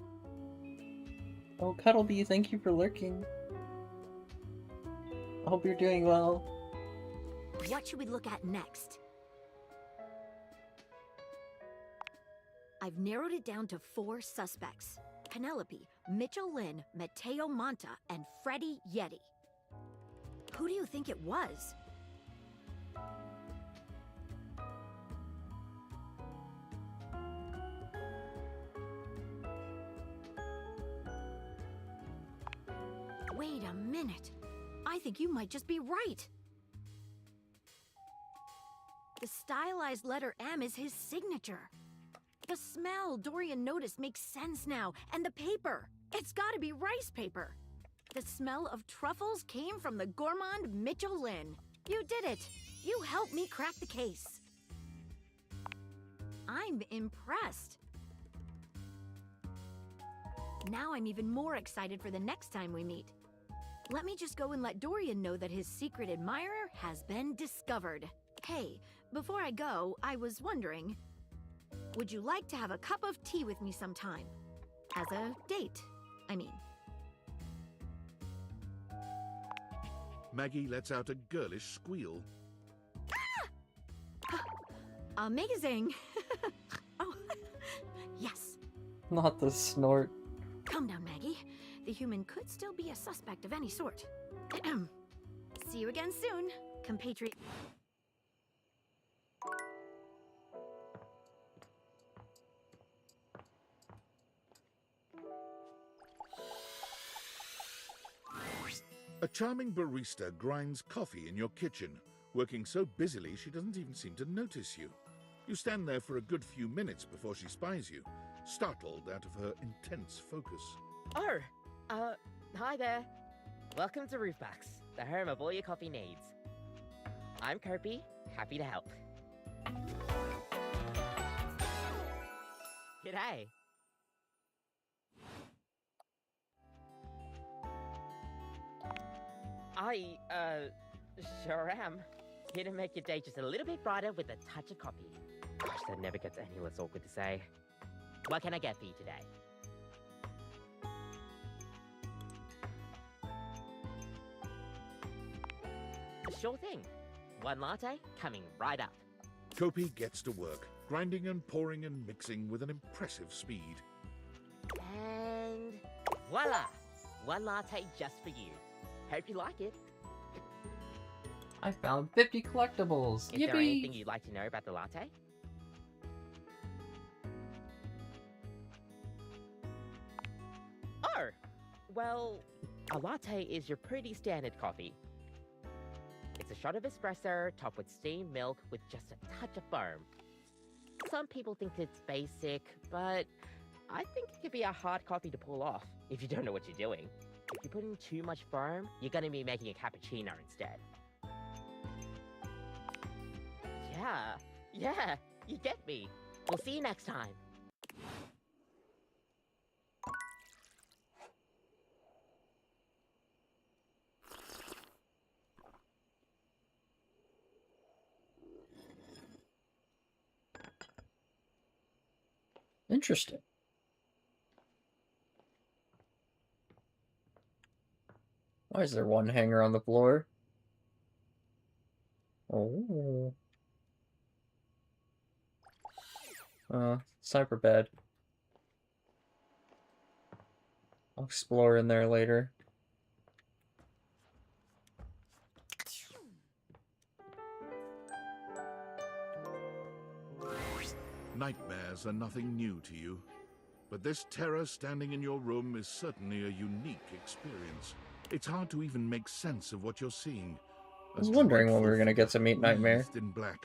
Oh, Cuddleby, thank you for lurking. I hope you're doing well. What should we look at next? I've narrowed it down to 4 suspects. Penelope, Mitchell Lynn, Mateo Monta, and Freddie Yeti. Who do you think it was? Wait a minute. I think you might just be right. The stylized letter M is his signature. The smell Dorian noticed makes sense now, and the paper. It's gotta be rice paper. The smell of truffles came from the gourmand Mitchell Lynn. You did it. You helped me crack the case. I'm impressed. Now I'm even more excited for the next time we meet. Let me just go and let Dorian know that his secret admirer has been discovered. Hey, before I go, I was wondering, would you like to have a cup of tea with me sometime? As a date, I mean. Maggie lets out a girlish squeal. Amazing! Oh, yes. Not the snort. Calm down, Maggie. The human could still be a suspect of any sort. See you again soon, compatriot. A charming barista grinds coffee in your kitchen, working so busily she doesn't even seem to notice you. You stand there for a good few minutes before she spies you, startled out of her intense focus. Oh, hi there. Welcome to Roofbacks, the home of all your coffee needs. I'm Kirby, happy to help. G'day. Sure am. Here to make your day just a little bit brighter with a touch of coffee. Gosh, that never gets any less awkward to say. What can I get for you today? Sure thing. One latte coming right up. Kopi gets to work, grinding and pouring and mixing with an impressive speed. And voila! One latte just for you. Hope you like it. I found 50 collectibles. Is there anything you'd like to know about the latte? Oh, well, a latte is your pretty standard coffee. It's a shot of espresso topped with steamed milk with just a touch of foam. Some people think it's basic, but I think it could be a hard coffee to pull off if you don't know what you're doing. If you put in too much foam, you're going to be making a cappuccino instead. Yeah, you get me. We'll see you next time. Interesting. Why is there one hanger on the floor? Oh. Cyber bed. I'll explore in there later. Nightmares are nothing new to you, but this terror standing in your room is certainly a unique experience. It's hard to even make sense of what you're seeing. I was wondering when we were going to get to meet Nightmare. Wreathed in black,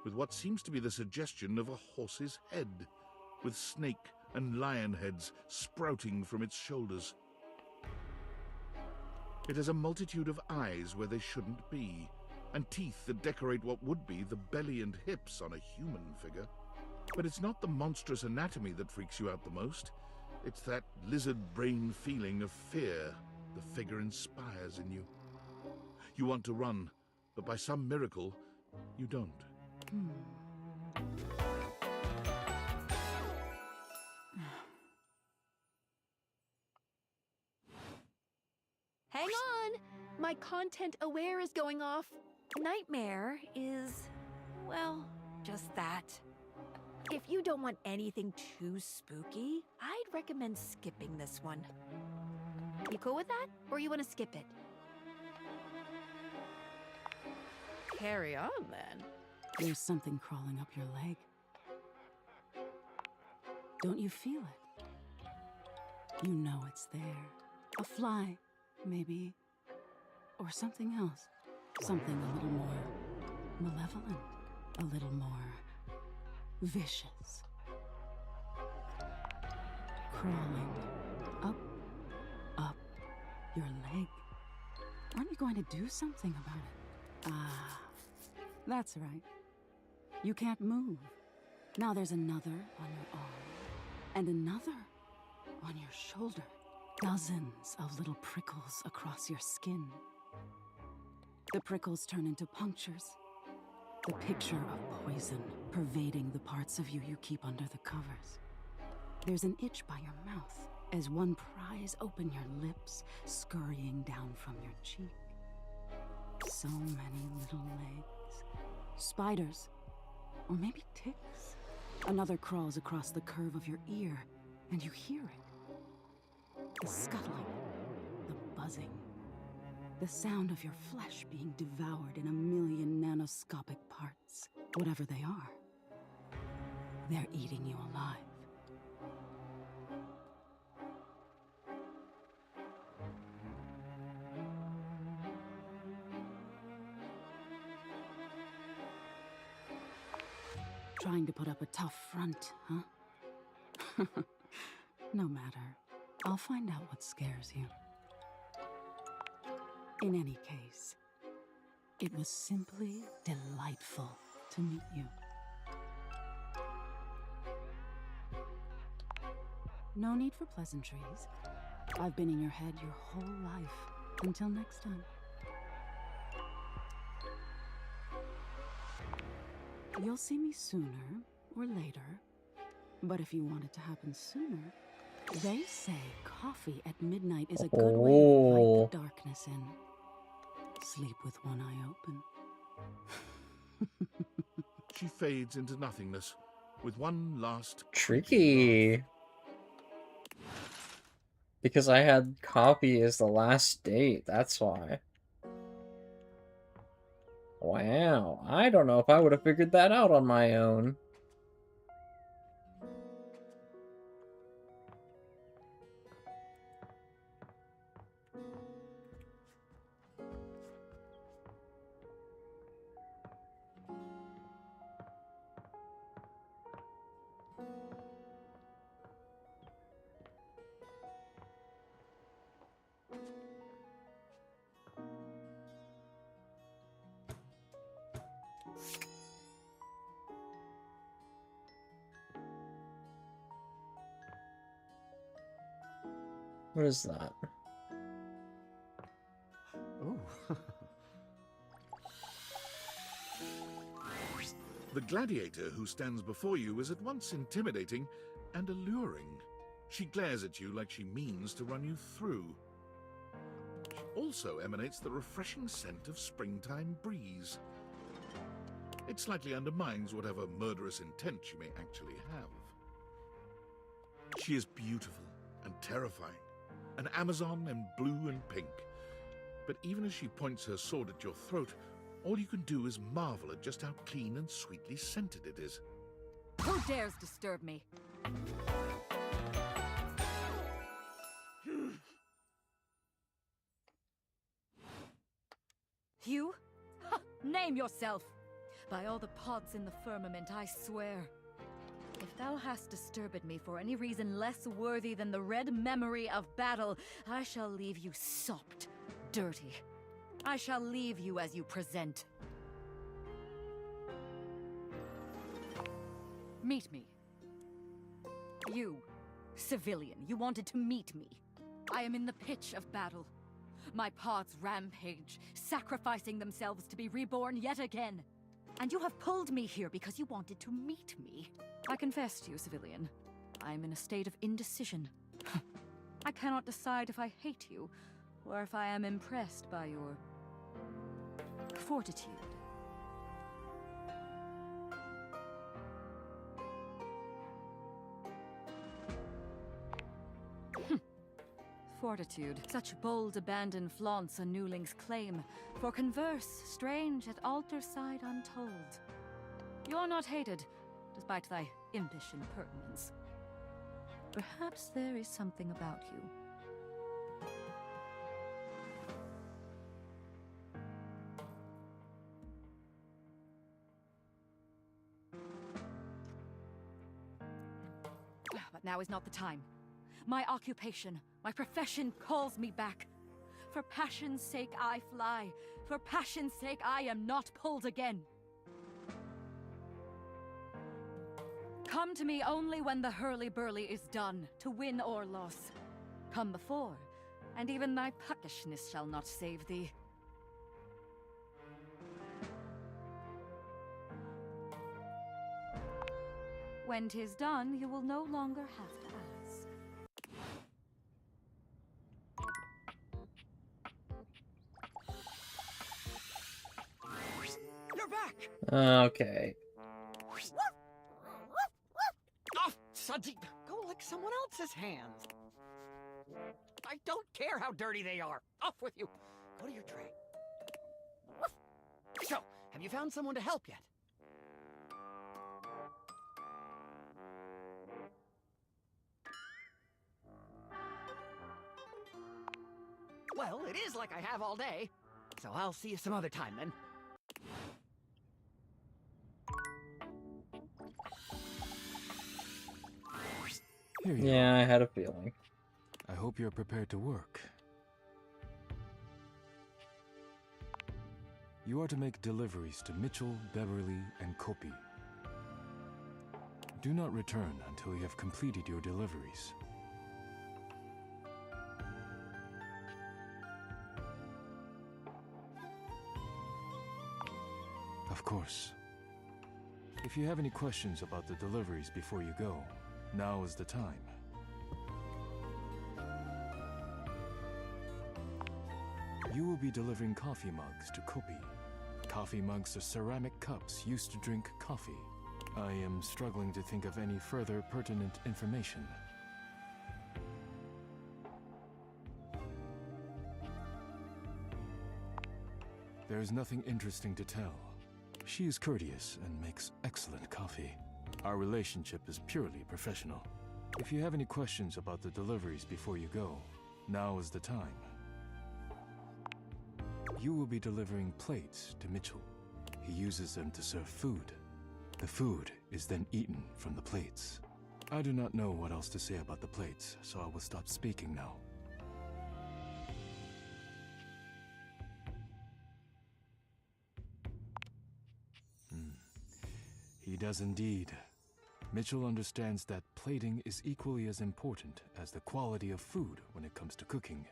with what seems to be the suggestion of a horse's head, with snake and lion heads sprouting from its shoulders. It has a multitude of eyes where they shouldn't be, and teeth that decorate what would be the belly and hips on a human figure. But it's not the monstrous anatomy that freaks you out the most. It's that lizard brain feeling of fear the figure inspires in you. You want to run, but by some miracle, you don't. Hang on! My content aware is going off. Nightmare is, well, just that. If you don't want anything too spooky, I'd recommend skipping this one. You cool with that? Or you want to skip it? Carry on, then. There's something crawling up your leg. Don't you feel it? You know it's there. A fly, maybe. Or something else. Something a little more malevolent. A little more vicious. Crawling up your leg. Aren't you going to do something about it? Ah, that's right. You can't move. Now there's another on your arm, and another on your shoulder. Dozens of little prickles across your skin. The prickles turn into punctures. The picture of poison pervading the parts of you you keep under the covers. There's an itch by your mouth as one pries open your lips, scurrying down from your cheek. So many little legs. Spiders. Or maybe ticks. Another crawls across the curve of your ear, and you hear it. The scuttling. The buzzing. The sound of your flesh being devoured in a million nanoscopic parts. Whatever they are. They're eating you alive. Trying to put up a tough front, huh? No matter. I'll find out what scares you. In any case, it was simply delightful to meet you. No need for pleasantries. I've been in your head your whole life. Until next time. You'll see me sooner or later. But if you want it to happen sooner, they say coffee at midnight is a good way to invite the darkness in. Sleep with one eye open. She fades into nothingness with one last Tricky. Because I had coffee as the last date, that's why. Wow, I don't know if I would have figured that out on my own. What is that? Oh. The gladiator who stands before you is at once intimidating and alluring. She glares at you like she means to run you through. She also emanates the refreshing scent of springtime breeze. It slightly undermines whatever murderous intent she may actually have. She is beautiful and terrifying, an Amazon in blue and pink. But even as she points her sword at your throat, all you can do is marvel at just how clean and sweetly scented it is. Who dares disturb me? You? Ha, name yourself! By all the pods in the firmament, I swear. If thou hast disturbed me for any reason less worthy than the red memory of battle, I shall leave you sopped, dirty. I shall leave you as you present. Meet me. You, civilian, you wanted to meet me. I am in the pitch of battle. My pods rampage, sacrificing themselves to be reborn yet again. And you have pulled me here because you wanted to meet me. I confess to you, civilian, I am in a state of indecision. I cannot decide if I hate you, or if I am impressed by your fortitude. Fortitude, such bold abandon flaunts a newling's claim, for converse strange at altar side untold. You're not hated, despite thy impish impertinence. Perhaps there is something about you. But now is not the time. My occupation, my profession calls me back. For passion's sake I fly. For passion's sake I am not pulled again. Come to me only when the hurly-burly is done, to win or loss. Come before, and even thy puckishness shall not save thee. When 'tis done, you will no longer have to ask. You're back! Okay. Oh, Santi, go lick someone else's hands. I don't care how dirty they are. Off with you. Go to your tray. So, have you found someone to help yet? Well, it is like I have all day. So I'll see you some other time then. Here you Yeah, I had a feeling. I hope you're prepared to work. You are to make deliveries to Mitchell, Beverly, and Kopi. Do not return until you have completed your deliveries. Of course, If you have any questions about the deliveries before you go, now is the time. You will be delivering coffee mugs to Kopi. Coffee mugs are ceramic cups used to drink coffee. I am struggling to think of any further pertinent information. There is nothing interesting to tell. She is courteous and makes excellent coffee. Our relationship is purely professional. If you have any questions about the deliveries before you go, now is the time. You will be delivering plates to Mitchell. He uses them to serve food. The food is then eaten from the plates. I do not know what else to say about the plates, so I will stop speaking now. He does indeed. Mitchell understands that plating is equally as important as the quality of food when it comes to cooking.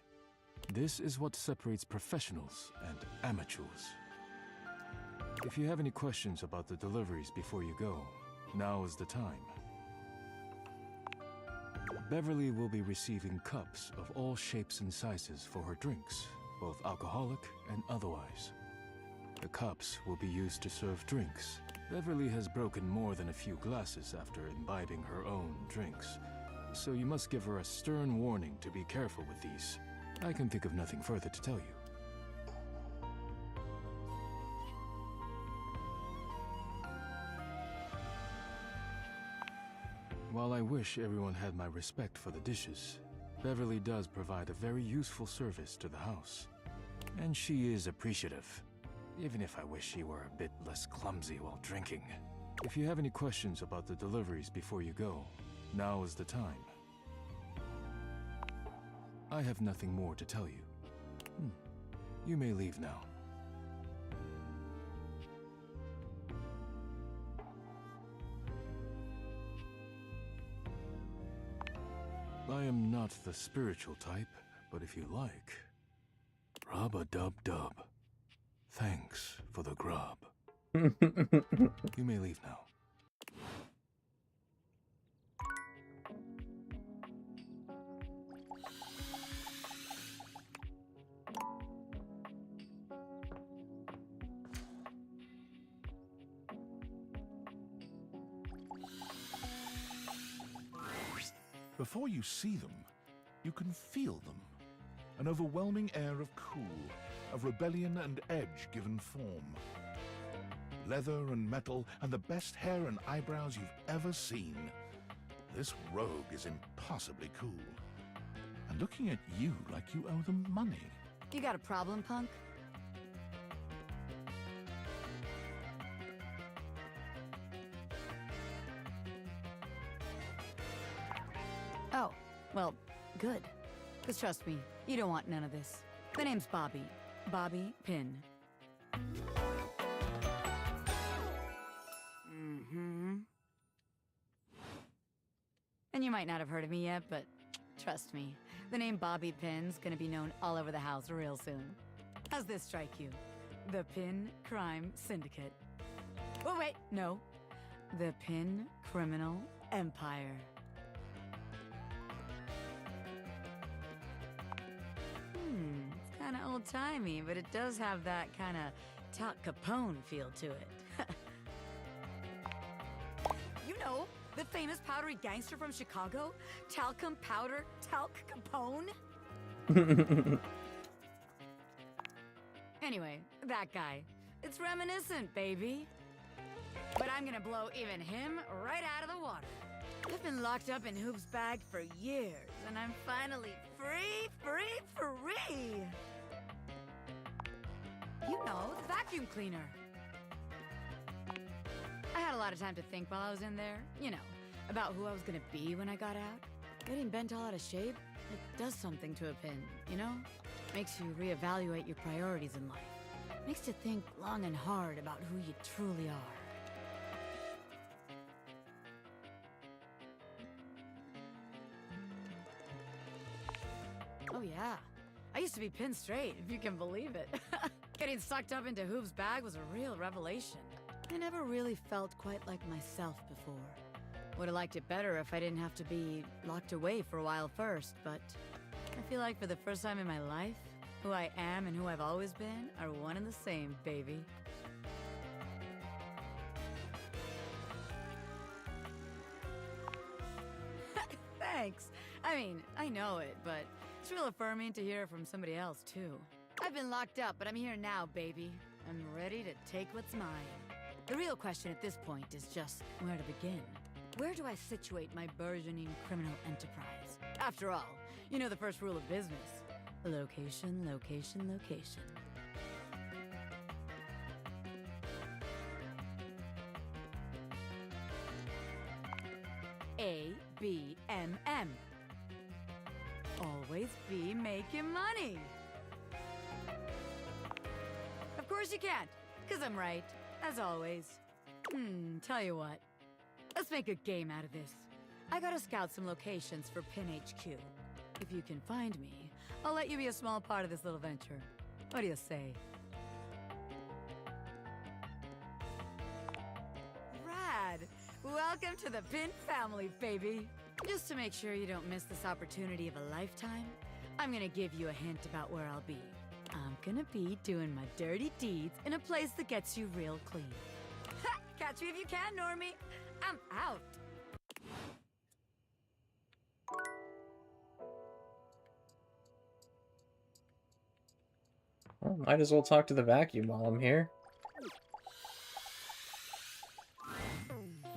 This is what separates professionals and amateurs. If you have any questions about the deliveries before you go, now is the time. Beverly will be receiving cups of all shapes and sizes for her drinks, both alcoholic and otherwise. The cups will be used to serve drinks. Beverly has broken more than a few glasses after imbibing her own drinks, so you must give her a stern warning to be careful with these. I can think of nothing further to tell you. While I wish everyone had my respect for the dishes, Beverly does provide a very useful service to the house. And she is appreciative, even if I wish she were a bit less clumsy while drinking. If you have any questions about the deliveries before you go, now is the time. I have nothing more to tell you. You may leave now. I am not the spiritual type, but if you like... Rub-a-dub-dub. Thanks for the grub. You may leave now. Before you see them, you can feel them. An overwhelming air of cool, of rebellion and edge given form. Leather and metal and the best hair and eyebrows you've ever seen. This rogue is impossibly cool. And looking at you like you owe them money. You got a problem, punk? Oh, well, good. Because trust me, you don't want none of this. The name's Bobby. Bobby Pin. And you might not have heard of me yet, but trust me, the name Bobby Pin's gonna be known all over the house real soon. How's this strike you? The Pin Crime Syndicate. Oh, wait, no. The Pin Criminal Empire. It's kind of old-timey, but it does have that kind of Tal Capone feel to it. You know, the famous powdery gangster from Chicago? Talcum Powder Talc Capone? Anyway, that guy. It's reminiscent, baby. But I'm gonna blow even him right out of the water. I've been locked up in Hoop's bag for years, and I'm finally free! You know, the vacuum cleaner. I had a lot of time to think while I was in there, you know, about who I was gonna be when I got out. Getting bent all out of shape, it does something to a pin, you know? Makes you reevaluate your priorities in life. Makes you think long and hard about who you truly are. Oh yeah, I used to be pin straight, if you can believe it. Getting sucked up into Hoop's bag was a real revelation. I never really felt quite like myself before. Would have liked it better if I didn't have to be locked away for a while first, but I feel like for the first time in my life, who I am and who I've always been are one and the same, baby. Thanks. I mean, I know it, but it's real affirming to hear it from somebody else, too. I've been locked up, but I'm here now, baby. I'm ready to take what's mine. The real question at this point is just where to begin. Where do I situate my burgeoning criminal enterprise? After all, you know the first rule of business. Location, location, location. A-B-M-M. Always be making money. Of course you can't, because I'm right, as always. Tell you what. Let's make a game out of this. I gotta scout some locations for Pin HQ. If you can find me, I'll let you be a small part of this little venture. What do you say? Rad! Welcome to the Pin family, baby! Just to make sure you don't miss this opportunity of a lifetime, I'm gonna give you a hint about where I'll be. I'm gonna be doing my dirty deeds in a place that gets you real clean. Ha! Catch me if you can, Normie! I'm out! Well, might as well talk to the vacuum while I'm here.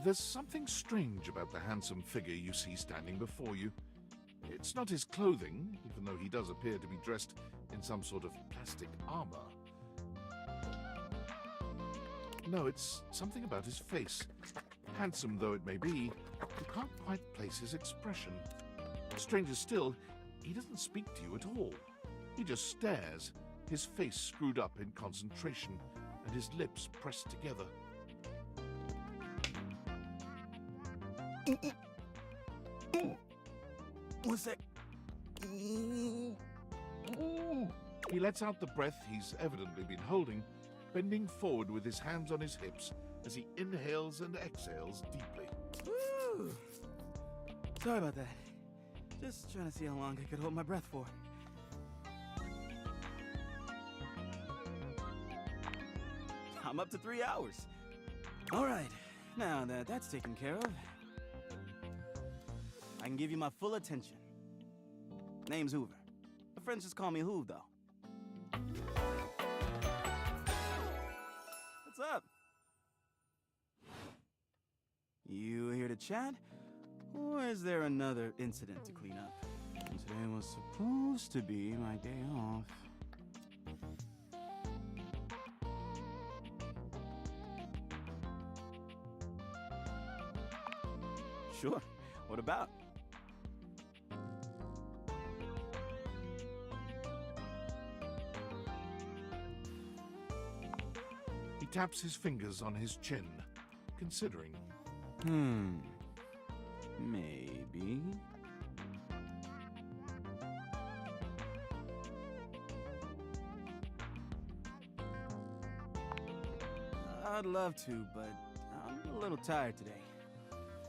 There's something strange about the handsome figure you see standing before you. It's not his clothing, even though he does appear to be dressed in some sort of plastic armor. No, it's something about his face. Handsome though it may be, you can't quite place his expression. Stranger still, he doesn't speak to you at all. He just stares, his face screwed up in concentration, and his lips pressed together. What's that? He lets out the breath he's evidently been holding, bending forward with his hands on his hips as he inhales and exhales deeply. Woo. Sorry about that. Just trying to see how long I could hold my breath for. I'm up to 3 hours. All right, now that that's taken care of, I can give you my full attention. Name's Hoover. My friends just call me Hoov, though. What's up? You here to chat? Or is there another incident to clean up? Today was supposed to be my day off. Sure. What about? He taps his fingers on his chin, considering. Maybe. I'd love to, but I'm a little tired today.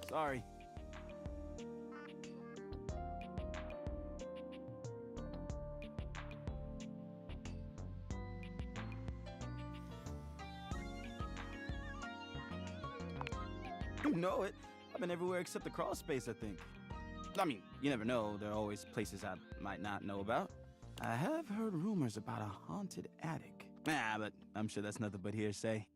Sorry. You know it. I've been everywhere except the crawl space, I think. I mean, you never know. There are always places I might not know about. I have heard rumors about a haunted attic. Nah, but I'm sure that's nothing but hearsay.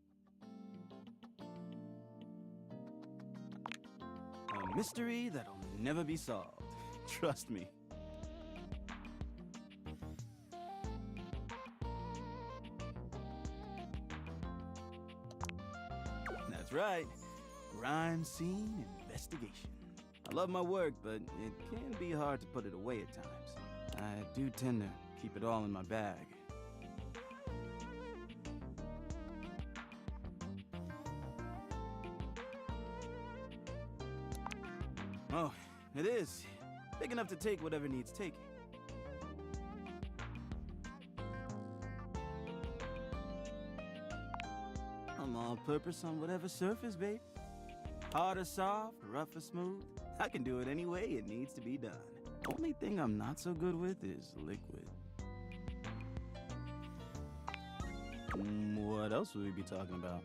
A mystery that'll never be solved. Trust me. That's right. Crime scene investigation. I love my work, but it can be hard to put it away at times. I do tend to keep it all in my bag. Oh, it is. Big enough to take whatever needs taking. Come all purpose on whatever surface, babe. Hard or soft, rough or smooth, I can do it any way it needs to be done. Only thing I'm not so good with is liquid. What else would we be talking about?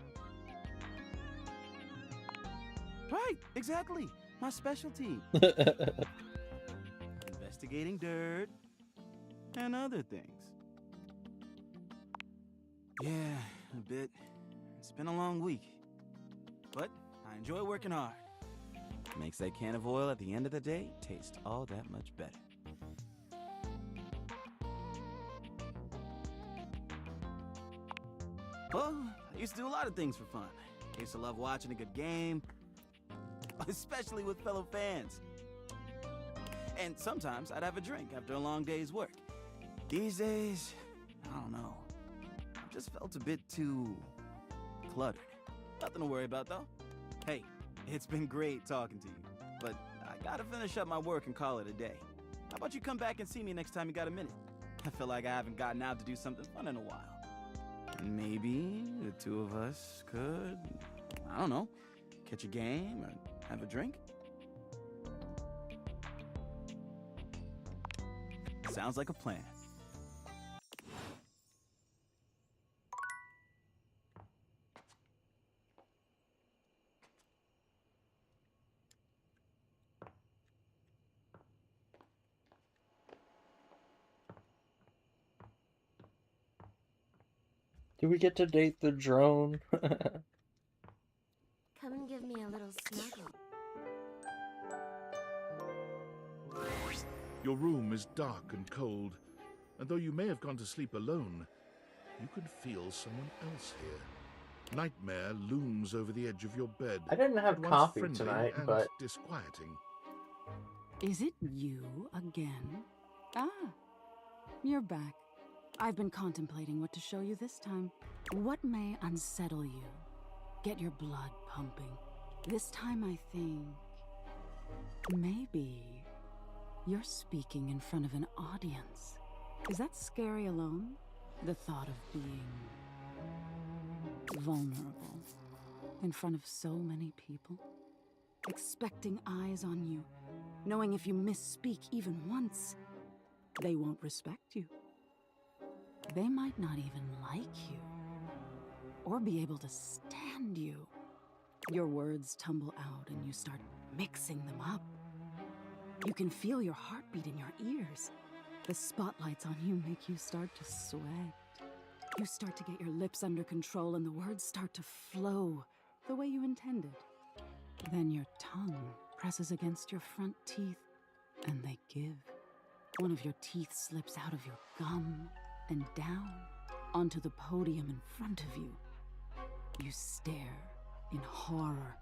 Right, exactly. My specialty. Investigating dirt and other things. Yeah, a bit. It's been a long week. But I enjoy working hard. Makes that can of oil at the end of the day taste all that much better. Well, I used to do a lot of things for fun. I used to love watching a good game, especially with fellow fans. And sometimes I'd have a drink after a long day's work. These days, I don't know. I just felt a bit too cluttered. Nothing to worry about, though. Hey, it's been great talking to you, but I gotta finish up my work and call it a day. How about you come back and see me next time you got a minute? I feel like I haven't gotten out to do something fun in a while. And maybe the two of us could, I don't know, catch a game or have a drink? Sounds like a plan. Do we get to date the drone? Come and give me a little snuggle. Your room is dark and cold, and though you may have gone to sleep alone, you can feel someone else here. Nightmare looms over the edge of your bed. I didn't have at once coffee friendly tonight, and but... disquieting. Is it you again? Ah, you're back. I've been contemplating what to show you this time. What may unsettle you? Get your blood pumping. This time I think... maybe... you're speaking in front of an audience. Is that scary alone? The thought of being... vulnerable. In front of so many people. Expecting eyes on you. Knowing if you misspeak even once, they won't respect you. They might not even like you. Or be able to stand you. Your words tumble out and you start mixing them up. You can feel your heartbeat in your ears. The spotlights on you make you start to sweat. You start to get your lips under control and the words start to flow the way you intended. Then your tongue presses against your front teeth and they give. One of your teeth slips out of your gum and down onto the podium in front of you. You stare in horror.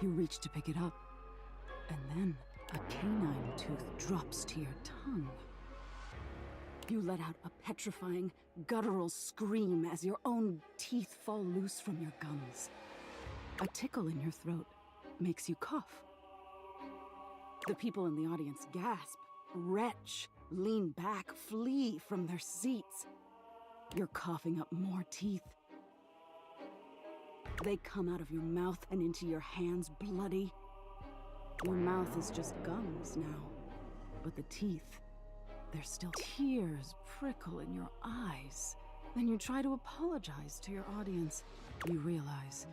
You reach to pick it up, and then a canine tooth drops to your tongue. You let out a petrifying, guttural scream as your own teeth fall loose from your gums. A tickle in your throat makes you cough. The people in the audience gasp, retch, lean back, flee from their seats. You're coughing up more teeth. They come out of your mouth and into your hands bloody. Your mouth is just gums now, but the teeth, they're still tears prickle in your eyes. Then you try to apologize to your audience. You realize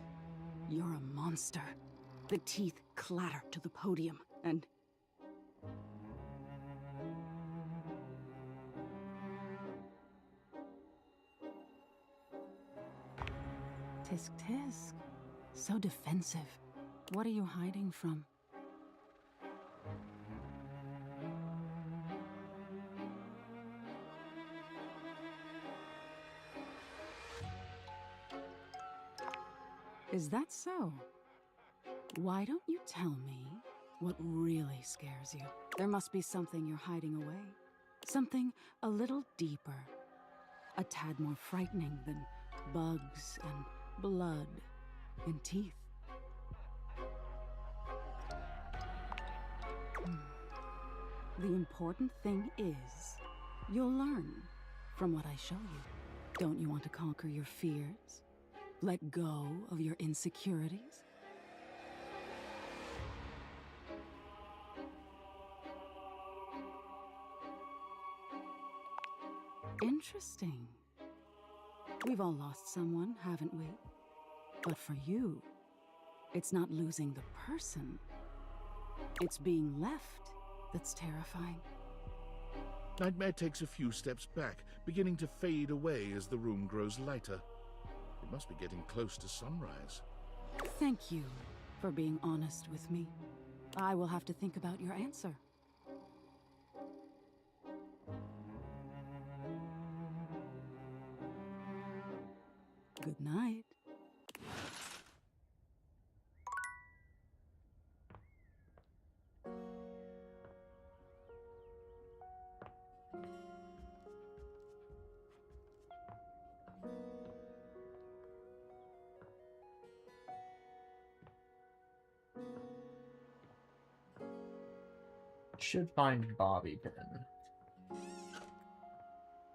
you're a monster. The teeth clatter to the podium and... Tisk tisk. So defensive. What are you hiding from? Is that so? Why don't you tell me what really scares you? There must be something you're hiding away. Something a little deeper. A tad more frightening than bugs and blood and teeth. The important thing is, you'll learn from what I show you. Don't you want to conquer your fears? Let go of your insecurities? Interesting. We've all lost someone, haven't we? But for you, it's not losing the person. It's being left that's terrifying. Nightmare takes a few steps back, beginning to fade away as the room grows lighter. It must be getting close to sunrise. Thank you for being honest with me. I will have to think about your answer. Good night. Should find Bobby pin.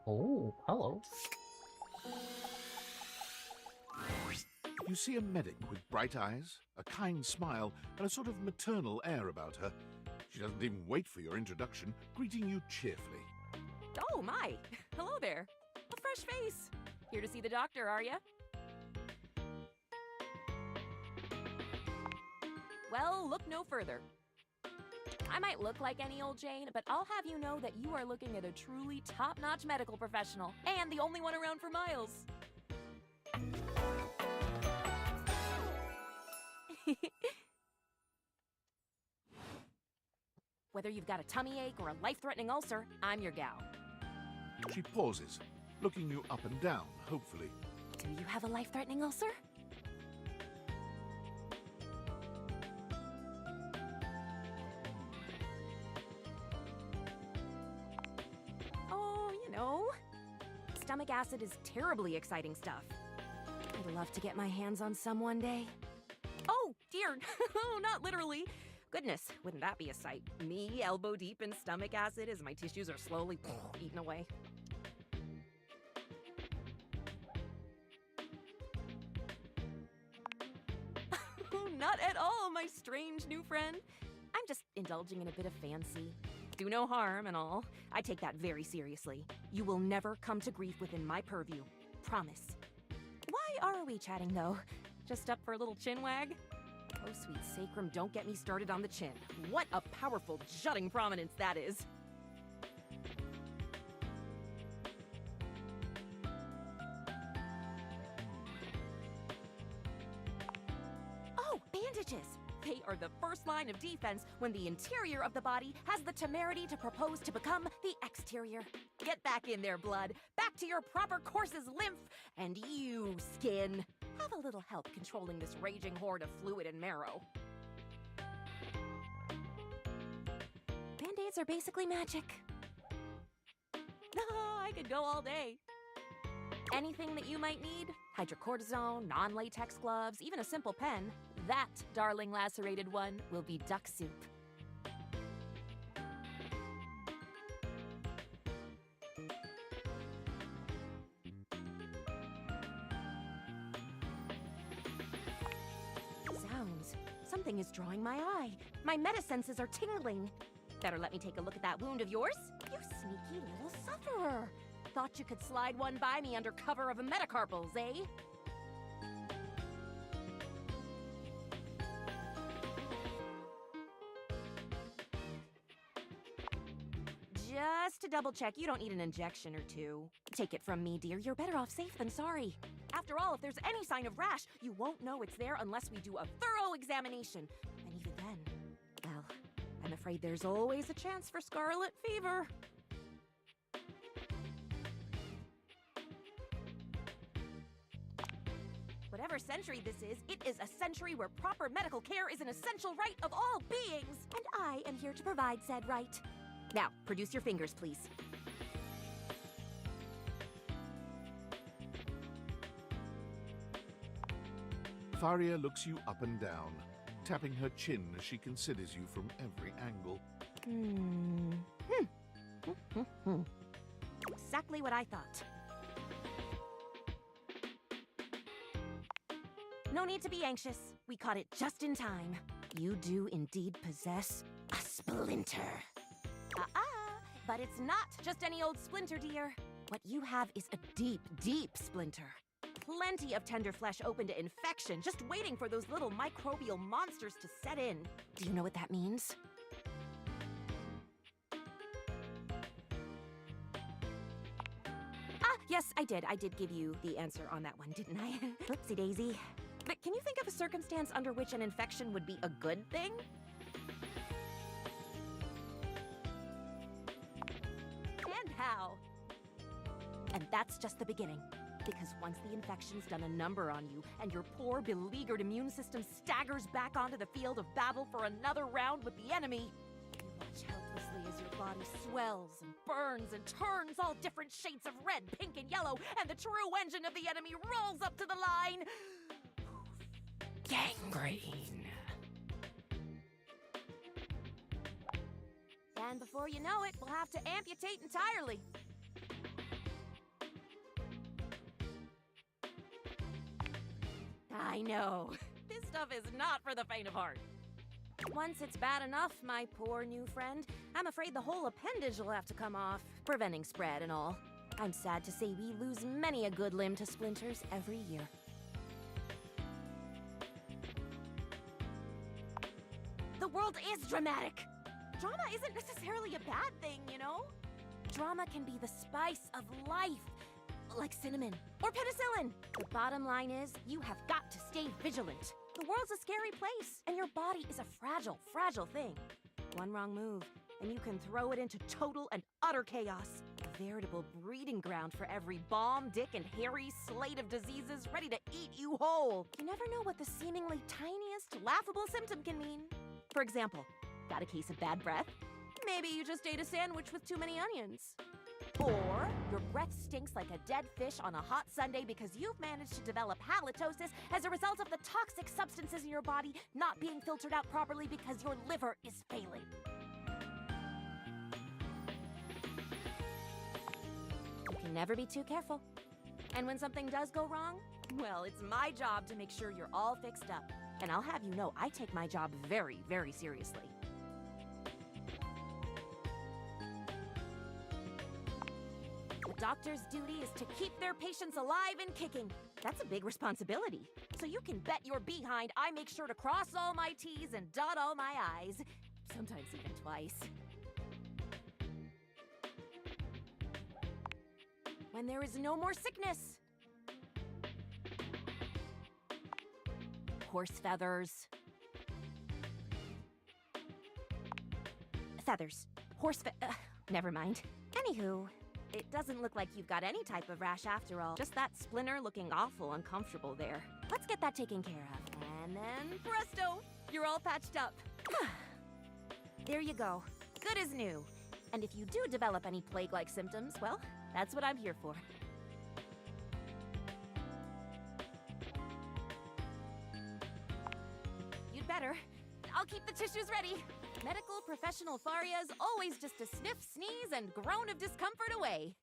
Oh, hello. You see a medic with bright eyes, a kind smile, and a sort of maternal air about her. She doesn't even wait for your introduction, greeting you cheerfully. Oh, my. Hello there. A fresh face. Here to see the doctor, are ya? Well, look no further. I might look like any old Jane, but I'll have you know that you are looking at a truly top-notch medical professional, and the only one around for miles. Whether you've got a tummy ache or a life-threatening ulcer, I'm your gal. She pauses, looking you up and down, hopefully. Do you have a life-threatening ulcer? Oh, you know, stomach acid is terribly exciting stuff. I'd love to get my hands on some one day. Oh, dear. Oh, not literally. Goodness, wouldn't that be a sight? Me, elbow deep in stomach acid as my tissues are slowly eaten away. Not at all, my strange new friend. I'm just indulging in a bit of fancy. Do no harm and all. I take that very seriously. You will never come to grief within my purview. Promise. Why are we chatting, though? Just up for a little chin wag? Oh, sweet sacrum, don't get me started on the chin. What a powerful, jutting prominence that is. Oh, bandages! They are the first line of defense when the interior of the body has the temerity to propose to become the exterior. Get back in there, blood. Back to your proper course's lymph. And you, skin, have a little help controlling this raging horde of fluid and marrow. Band-aids are basically magic. I could go all day. Anything that you might need, hydrocortisone, non-latex gloves, even a simple pen, that, darling lacerated one, will be duck soup. Zounds, something is drawing my eye. My metasenses are tingling. Better let me take a look at that wound of yours. You sneaky little sufferer. Thought you could slide one by me under cover of metacarpals, eh? Just to double check, you don't need an injection or two. Take it from me, dear, you're better off safe than sorry. After all, if there's any sign of rash, you won't know it's there unless we do a thorough examination. And even then, well, I'm afraid there's always a chance for scarlet fever. Whatever century this is, it is a century where proper medical care is an essential right of all beings. And I am here to provide said right. Now, produce your fingers, please. Faria looks you up and down, tapping her chin as she considers you from every angle. Exactly what I thought. No need to be anxious. We caught it just in time. You do indeed possess a splinter. But it's not just any old splinter, dear. What you have is a deep, deep splinter. Plenty of tender flesh open to infection, just waiting for those little microbial monsters to set in. Do you know what that means? Yes, I did. I did give you the answer on that one, didn't I? Whoopsie daisy. But can you think of a circumstance under which an infection would be a good thing? And how? And that's just the beginning. Because once the infection's done a number on you, and your poor, beleaguered immune system staggers back onto the field of battle for another round with the enemy, you watch helplessly as your body swells and burns and turns all different shades of red, pink, and yellow, and the true engine of the enemy rolls up to the line. Gangrene. And before you know it, we'll have to amputate entirely. I know. This stuff is not for the faint of heart. Once it's bad enough, my poor new friend, I'm afraid the whole appendage will have to come off, preventing spread and all. I'm sad to say we lose many a good limb to splinters every year. The world is dramatic. Drama isn't necessarily a bad thing, you know? Drama can be the spice of life, like cinnamon or penicillin. The bottom line is, you have got to stay vigilant. The world's a scary place, and your body is a fragile, fragile thing. One wrong move, and you can throw it into total and utter chaos. A veritable breeding ground for every bomb, dick, and hairy slate of diseases ready to eat you whole. You never know what the seemingly tiniest, laughable symptom can mean. For example, got a case of bad breath? Maybe you just ate a sandwich with too many onions. Or your breath stinks like a dead fish on a hot Sunday because you've managed to develop halitosis as a result of the toxic substances in your body not being filtered out properly because your liver is failing. You can never be too careful. And when something does go wrong, well, it's my job to make sure you're all fixed up. And I'll have you know I take my job very, very seriously. The doctor's duty is to keep their patients alive and kicking. That's a big responsibility. So you can bet your behind I make sure to cross all my T's and dot all my I's. Sometimes even twice. When there is no more sickness. Horse feathers. Feathers. Never mind. Anywho, it doesn't look like you've got any type of rash after all. Just that splinter looking awful uncomfortable there. Let's get that taken care of. And then, presto! You're all patched up. There you go. Good as new. And if you do develop any plague-like symptoms, well, that's what I'm here for. You'd better. I'll keep the tissues ready. Medical professional Faria's always just a sniff, sneeze, and groan of discomfort away.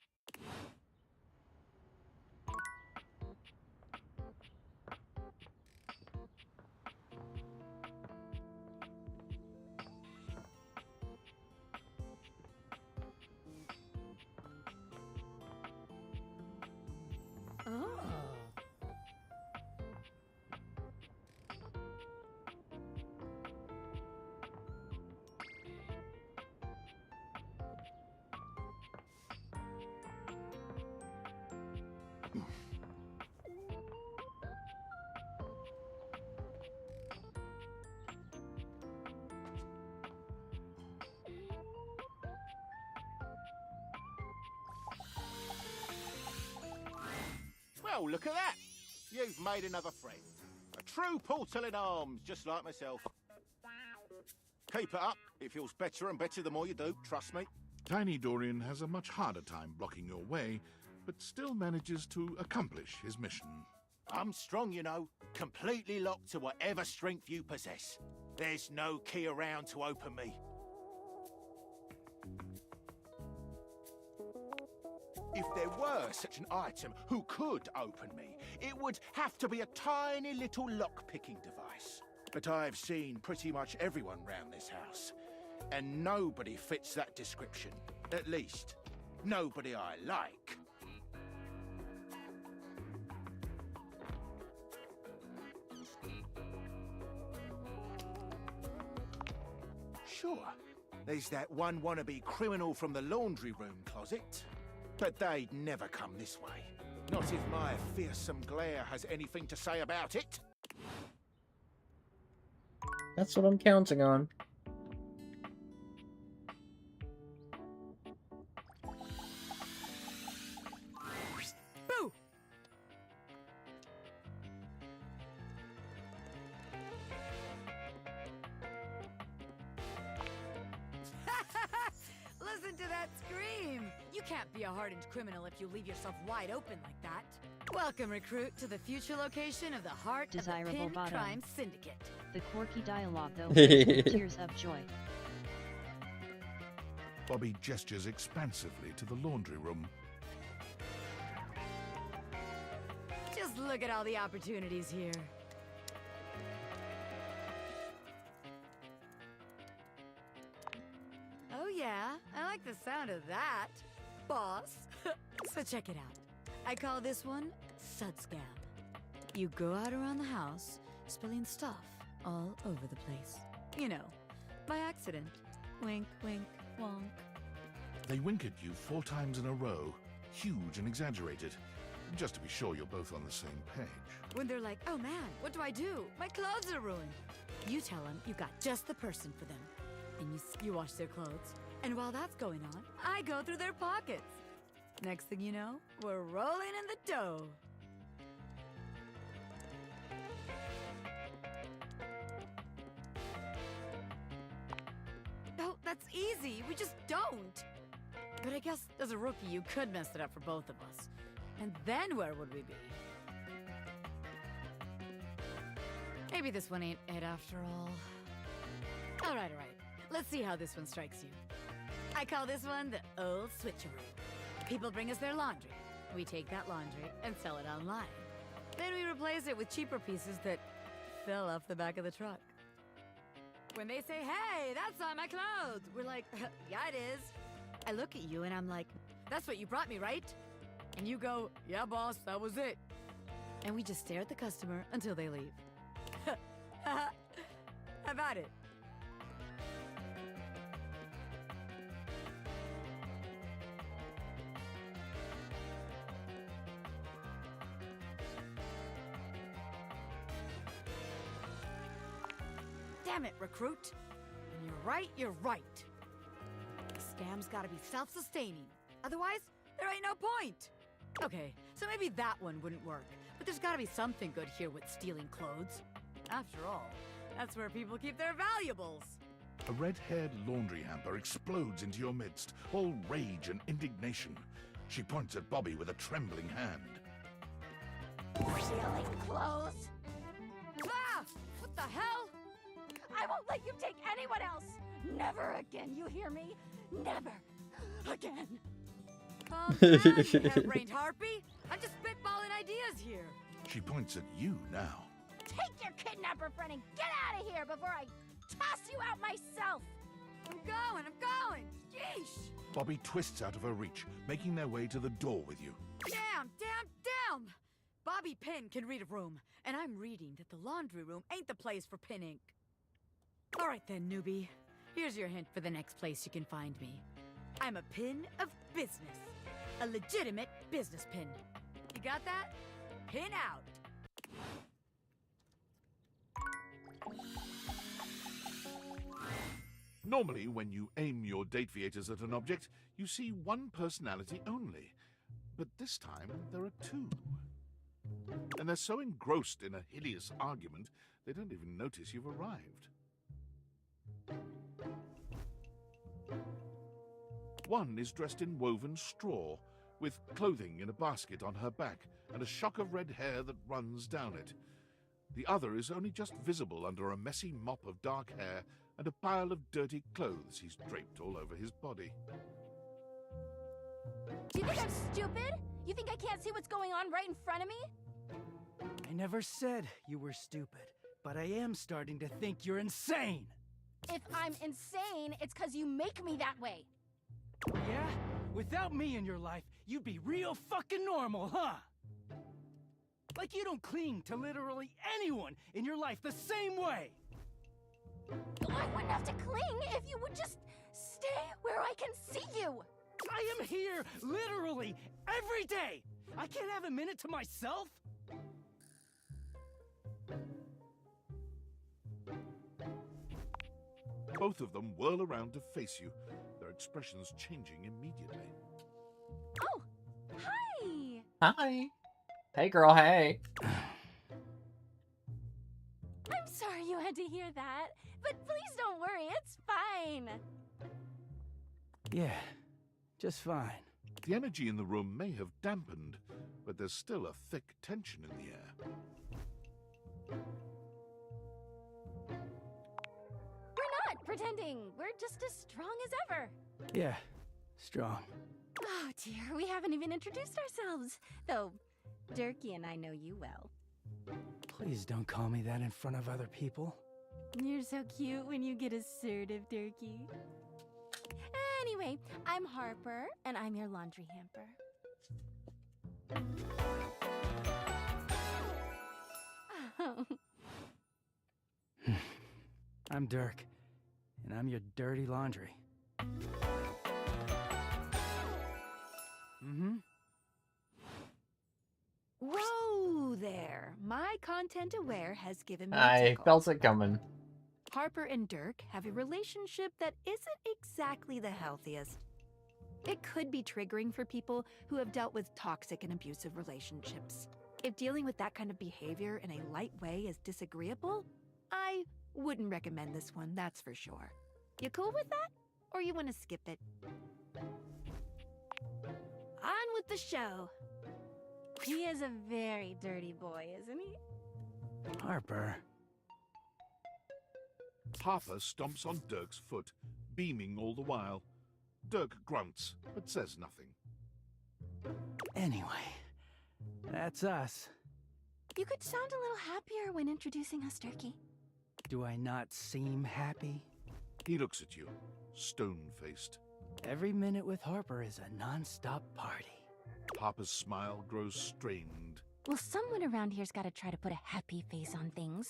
Oh. Well, look at that! You've made another friend. A true portal in arms, just like myself. Keep it up. It feels better and better the more you do, trust me. Tiny Dorian has a much harder time blocking your way, but still manages to accomplish his mission. I'm strong, you know. Completely locked to whatever strength you possess. There's no key around to open me. If there were such an item who could open me, it would have to be a tiny little lock-picking device. But I've seen pretty much everyone round this house, and nobody fits that description. At least, nobody I like. Sure, there's that one wannabe criminal from the laundry room closet. But they'd never come this way. Not if my fearsome glare has anything to say about it. That's what I'm counting on. Boo! Listen to that scream! You can't be a hardened criminal if you leave yourself wide open like that. Welcome, recruit, to the future location of the heart Desirable of the Pin bottom. Crime Syndicate. The quirky dialogue, though, fills with tears of joy. Bobby gestures expansively to the laundry room. Just look at all the opportunities here. Oh yeah, I like the sound of that, boss. So check it out. I call this one Sudscam. You go out around the house, spilling stuff all over the place. You know, by accident. Wink, wink, wonk. They wink at you 4 times in a row, huge and exaggerated, just to be sure you're both on the same page. When they're like, oh man, what do I do? My clothes are ruined. You tell them you got just the person for them. And you wash their clothes. And while that's going on, I go through their pockets. Next thing you know, we're rolling in the dough. Oh, that's easy. We just don't. But I guess as a rookie, you could mess it up for both of us. And then where would we be? Maybe this one ain't it after all. All right. Let's see how this one strikes you. I call this one the old switcheroo. People bring us their laundry. We take that laundry and sell it online. Then we replace it with cheaper pieces that fell off the back of the truck. When they say, hey, that's not my clothes, we're like, yeah, it is. I look at you and I'm like, that's what you brought me, right? And you go, yeah, boss, that was it. And we just stare at the customer until they leave. How about it? Damn it, recruit. When you're right. The scam's gotta be self-sustaining. Otherwise, there ain't no point. Okay, so maybe that one wouldn't work. But there's gotta be something good here with stealing clothes. After all, that's where people keep their valuables. A red-haired laundry hamper explodes into your midst, all rage and indignation. She points at Bobby with a trembling hand. Stealing clothes? Ah! What the hell? I won't let you take anyone else! Never again, you hear me? Never again. Calm down, you hair-brained harpy. I'm just spitballing ideas here. She points at you now. Take your kidnapper friend and get out of here before I toss you out myself! I'm going! Yeesh! Bobby twists out of her reach, making their way to the door with you. Damn! Bobby Pin can read a room, and I'm reading that the laundry room ain't the place for pinning. All right then, newbie. Here's your hint for the next place you can find me. I'm a pin of business. A legitimate business pin. You got that? Pin out. Normally, when you aim your date viators at an object, you see one personality only. But this time, there are 2. And they're so engrossed in a hideous argument, they don't even notice you've arrived. One is dressed in woven straw, with clothing in a basket on her back and a shock of red hair that runs down it. The other is only just visible under a messy mop of dark hair and a pile of dirty clothes he's draped all over his body. Do you think I'm stupid? You think I can't see what's going on right in front of me? I never said you were stupid, but I am starting to think you're insane. If I'm insane, it's because you make me that way. Yeah? Without me in your life, you'd be real fucking normal, huh? Like you don't cling to literally anyone in your life the same way. I wouldn't have to cling if you would just stay where I can see you. I am here literally every day. I can't have a minute to myself. Both of them whirl around to face you, their expressions changing immediately. Oh, hi. Hi. Hey, girl, hey. I'm sorry you had to hear that, but please don't worry, it's fine. Yeah, just fine. The energy in the room may have dampened, but there's still a thick tension in the air. We're not pretending. We're just as strong as ever. Yeah, strong. Oh dear, we haven't even introduced ourselves. Though, Durkee and I know you well. Please don't call me that in front of other people. You're so cute when you get assertive, Durkee. Anyway, I'm Harper, and I'm your laundry hamper. I'm Dirk, and I'm your dirty laundry. Mm-hmm. Whoa there! My content aware has given me a I tickle. felt it coming. Harper and Dirk have a relationship that isn't exactly the healthiest. It could be triggering for people who have dealt with toxic and abusive relationships. If dealing with that kind of behavior in a light way is disagreeable, I wouldn't recommend this one, that's for sure. You cool with that? Or you want to skip it? On with the show. He is a very dirty boy, isn't he? Harper. Harper stomps on Dirk's foot, beaming all the while. Dirk grunts, but says nothing. Anyway, that's us. You could sound a little happier when introducing us, Durkee. Do I not seem happy? He looks at you, stone-faced. Every minute with Harper is a non-stop party. Harper's smile grows strained. Well, someone around here's got to try to put a happy face on things.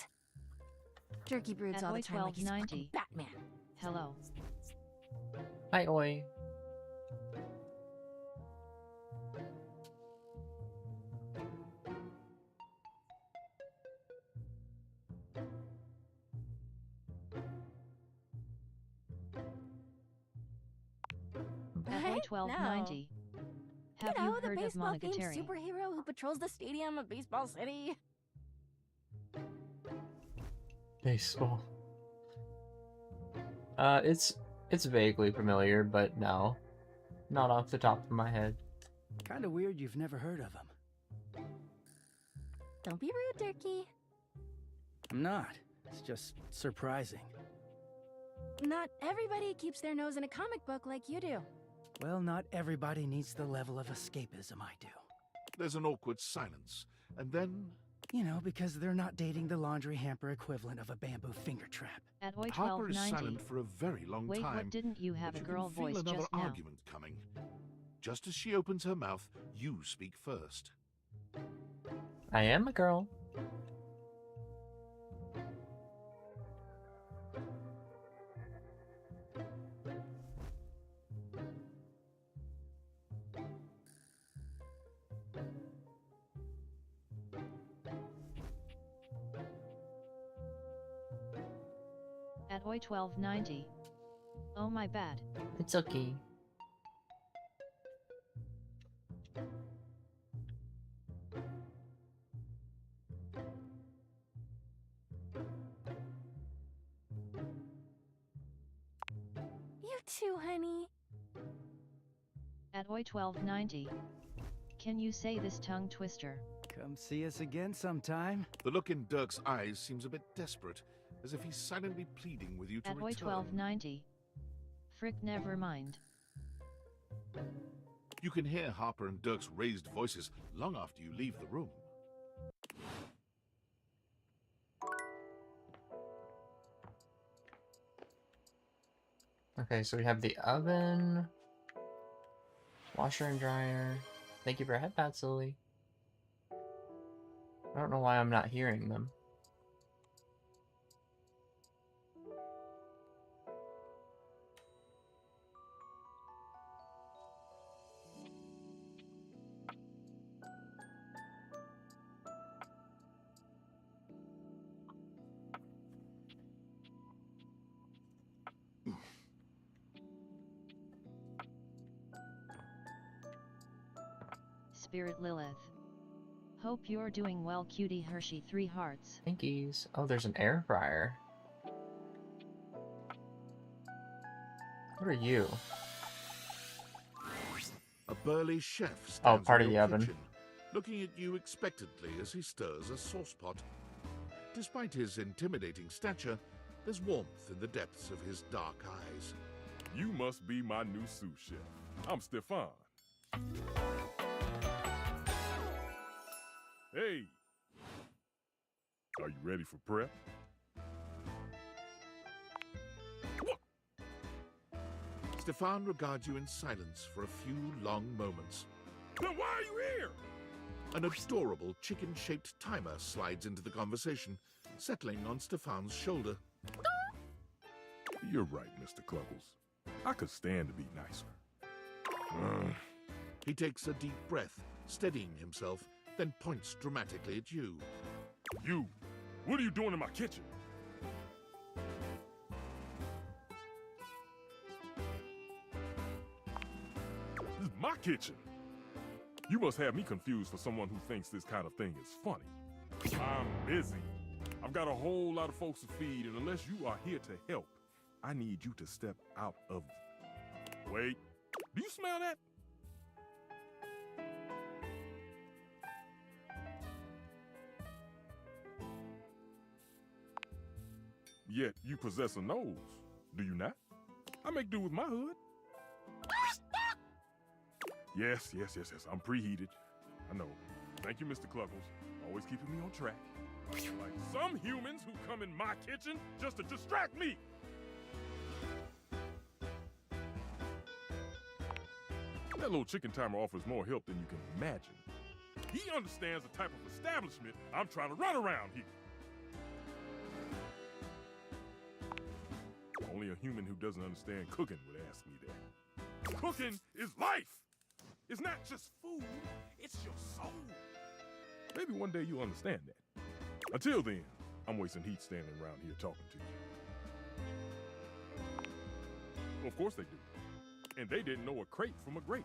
Durkee broods all the time like he's fucking Batman. Hello. Hi, Oi. At 1290. Have you know, you the heard of baseball-themed Monogatari? superhero who patrols the stadium of Baseball City. Baseball. It's vaguely familiar, but no. Not off the top of my head. Kinda weird you've never heard of him. Don't be rude, Durkee. I'm not. It's just surprising. Not everybody keeps their nose in a comic book like you do. Well, not everybody needs the level of escapism I do. There's an awkward silence, and then... You know, because they're not dating the laundry hamper equivalent of a bamboo finger trap. At Oi Harper is 1290. silent for a very long Wait, time. what, didn't you have but a girl can feel voice another just now? argument coming. Just as she opens her mouth, you speak first. I am a girl. At Oi 1290. Oh my bad. It's okay. You too, honey. At Oi 1290. Can you say this tongue twister? Come see us again sometime. The look in Dirk's eyes seems a bit desperate, as if he's silently pleading with you to At Oi return. 1290. Frick, never mind. You can hear Harper and Dirk's raised voices long after you leave the room. Okay, so we have the oven, washer and dryer. Thank you for a head pat, Silly. I don't know why I'm not hearing them. Spirit Lilith. Hope you're doing well, cutie Hershey 3 hearts. Thankies. Oh, there's an air fryer. What are you? A burly chef stands Oh, part in of the your oven. kitchen, looking at you expectantly as he stirs a sauce pot. Despite his intimidating stature, there's warmth in the depths of his dark eyes. You must be my new sous chef. I'm Stefan. Hey! Are you ready for prep? Stefan regards you in silence for a few long moments. Then why are you here? An adorable chicken-shaped timer slides into the conversation, settling on Stefan's shoulder. You're right, Mr. Cluggles. I could stand to be nicer. He takes a deep breath, steadying himself, then points dramatically at you. You! What are you doing in my kitchen? This is my kitchen. You must have me confused for someone who thinks this kind of thing is funny. I'm busy. I've got a whole lot of folks to feed, and unless you are here to help, I need you to step out of... Wait, do you smell that? Yet you possess a nose, do you not? I make do with my hood. Yes, I'm preheated. I know. Thank you, Mr. Cluggles. Always keeping me on track. Like some humans who come in my kitchen just to distract me. That little chicken timer offers more help than you can imagine. He understands the type of establishment I'm trying to run around here. Only a human who doesn't understand cooking would ask me that. Cooking is life! It's not just food, it's your soul. Maybe one day you'll understand that. Until then, I'm wasting heat standing around here talking to you. Well, of course they do. And they didn't know a crate from a grape,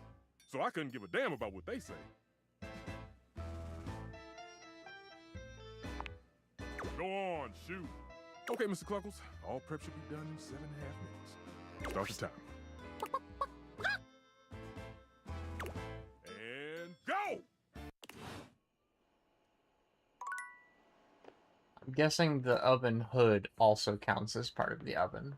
so I couldn't give a damn about what they say. Go on, shoot. Okay, Mr. Cluckles, all prep should be done in 7.5 minutes. Start the time. And go! I'm guessing the oven hood also counts as part of the oven.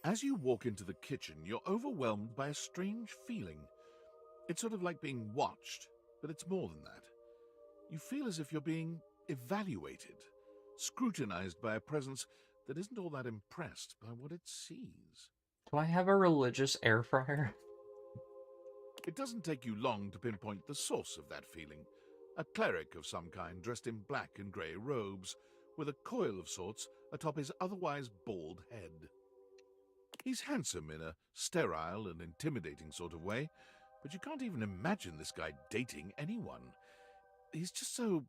As you walk into the kitchen, you're overwhelmed by a strange feeling. It's sort of like being watched, but it's more than that. You feel as if you're being evaluated, scrutinized by a presence that isn't all that impressed by what it sees. Do I have a religious air fryer? It doesn't take you long to pinpoint the source of that feeling. A cleric of some kind dressed in black and grey robes, with a coil of sorts atop his otherwise bald head. He's handsome in a sterile and intimidating sort of way, but you can't even imagine this guy dating anyone. He's just so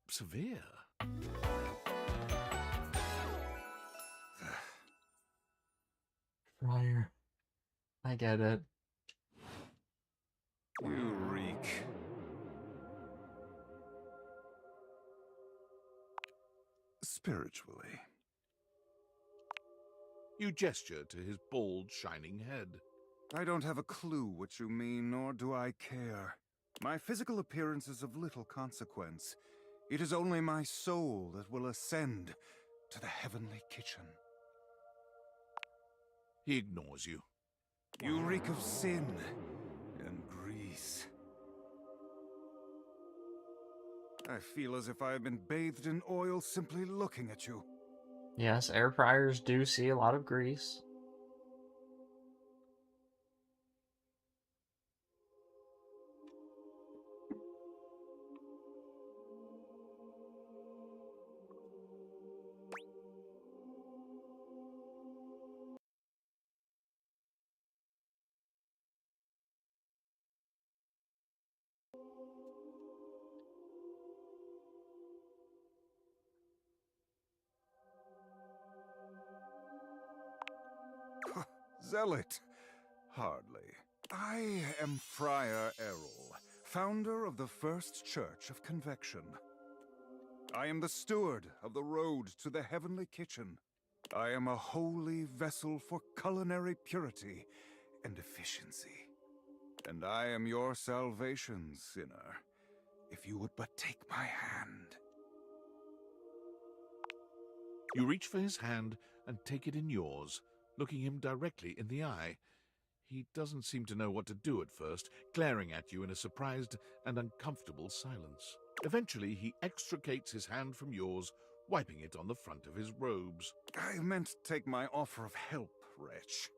severe. Friar. I get it. You reek. Spiritually. You gesture to his bald, shining head. I don't have a clue what you mean, nor do I care. My physical appearance is of little consequence. It is only my soul that will ascend to the heavenly kitchen. He ignores you. You reek of sin and grease. I feel as if I have been bathed in oil simply looking at you. Yes, air fryers do see a lot of grease. Zealot? Hardly. I am Friar Errol, founder of the First Church of Convection. I am the steward of the road to the heavenly kitchen. I am a holy vessel for culinary purity and efficiency. And I am your salvation, sinner, if you would but take my hand. You reach for his hand and take it in yours, looking him directly in the eye. He doesn't seem to know what to do at first, glaring at you in a surprised and uncomfortable silence. Eventually, he extricates his hand from yours, wiping it on the front of his robes. I meant to take my offer of help, wretch.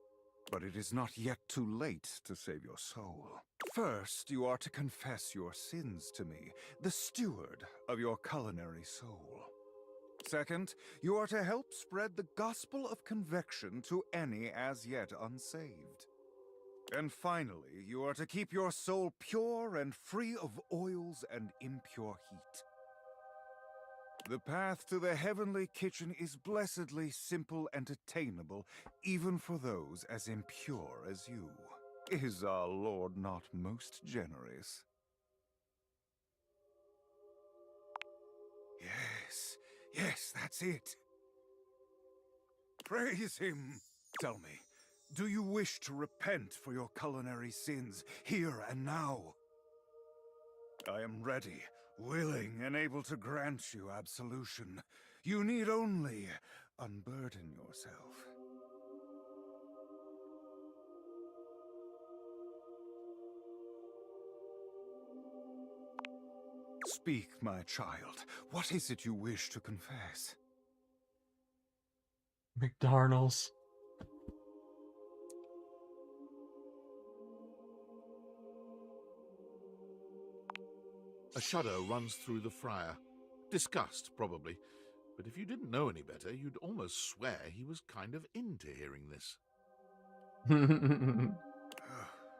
But it is not yet too late to save your soul. First, you are to confess your sins to me, the steward of your culinary soul. Second, you are to help spread the gospel of convection to any as yet unsaved. And finally, you are to keep your soul pure and free of oils and impure heat. The path to the heavenly kitchen is blessedly simple and attainable, even for those as impure as you. Is our Lord not most generous? Yes, that's it. Praise him. Tell me, do you wish to repent for your culinary sins, here and now? I am ready, willing, and able to grant you absolution. You need only unburden yourself. Speak, my child. What is it you wish to confess? McDonald's. A shudder runs through the friar. Disgust, probably. But if you didn't know any better, you'd almost swear he was kind of into hearing this.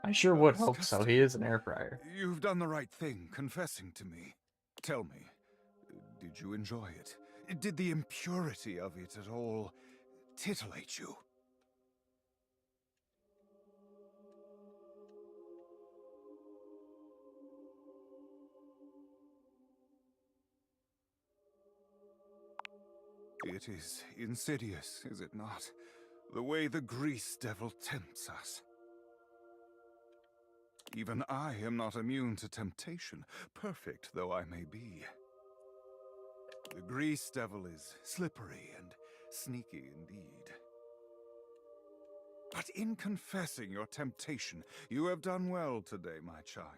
I sure would hope so. He is an air fryer. You've done the right thing, confessing to me. Tell me, did you enjoy it? Did the impurity of it at all titillate you? It is insidious, is it not? The way the grease devil tempts us. Even I am not immune to temptation, perfect though I may be. The grease devil is slippery and sneaky indeed. But in confessing your temptation, you have done well today, my child.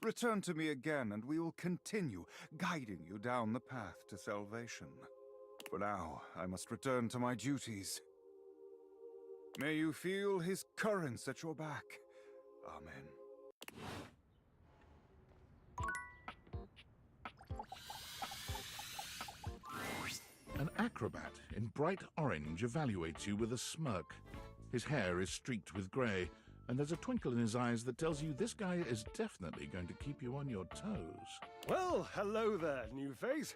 Return to me again, and we will continue guiding you down the path to salvation. For now, I must return to my duties. May you feel his currents at your back. Amen. An acrobat in bright orange evaluates you with a smirk. His hair is streaked with grey, and there's a twinkle in his eyes that tells you this guy is definitely going to keep you on your toes. Well, hello there, new face.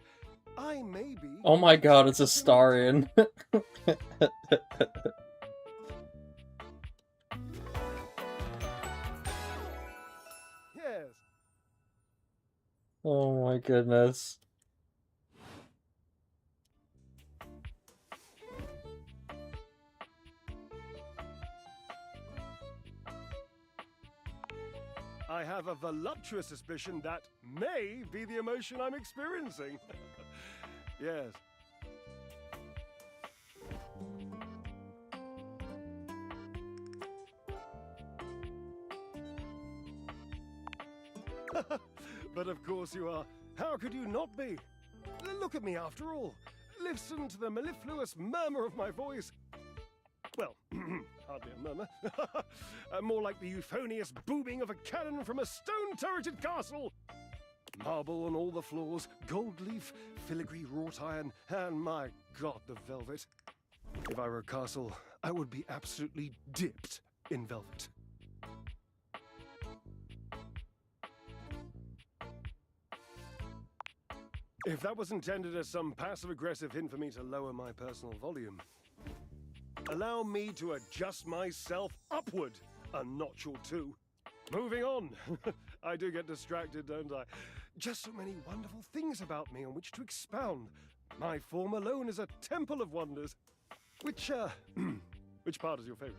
I may be... Oh my god, it's a Starion. Yes. Oh my goodness. I have a voluptuous suspicion that may be the emotion I'm experiencing. Yes. But of course you are. How could you not be? Look at me after all. Listen to the mellifluous murmur of my voice. Well, hardly a murmur. More like the euphonious booming of a cannon from a stone-turreted castle. Marble on all the floors, gold leaf, filigree wrought iron, and my god, the velvet. If I were a castle, I would be absolutely dipped in velvet. If that was intended as some passive-aggressive hint for me to lower my personal volume, allow me to adjust myself upward a notch or two. Moving on. I do get distracted, don't I? Just so many wonderful things about me on which to expound. My form alone is a temple of wonders. Which part is your favorite?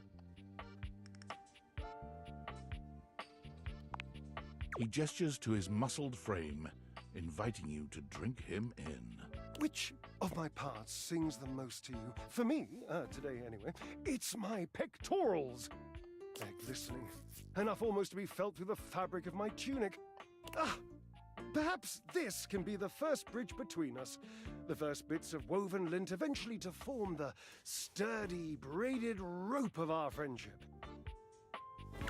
He gestures to his muscled frame, inviting you to drink him in. Which of my parts sings the most to you? For me, today anyway, it's my pectorals. They're glistening, enough almost to be felt through the fabric of my tunic. Perhaps this can be the first bridge between us. The first bits of woven lint eventually to form the sturdy, braided rope of our friendship.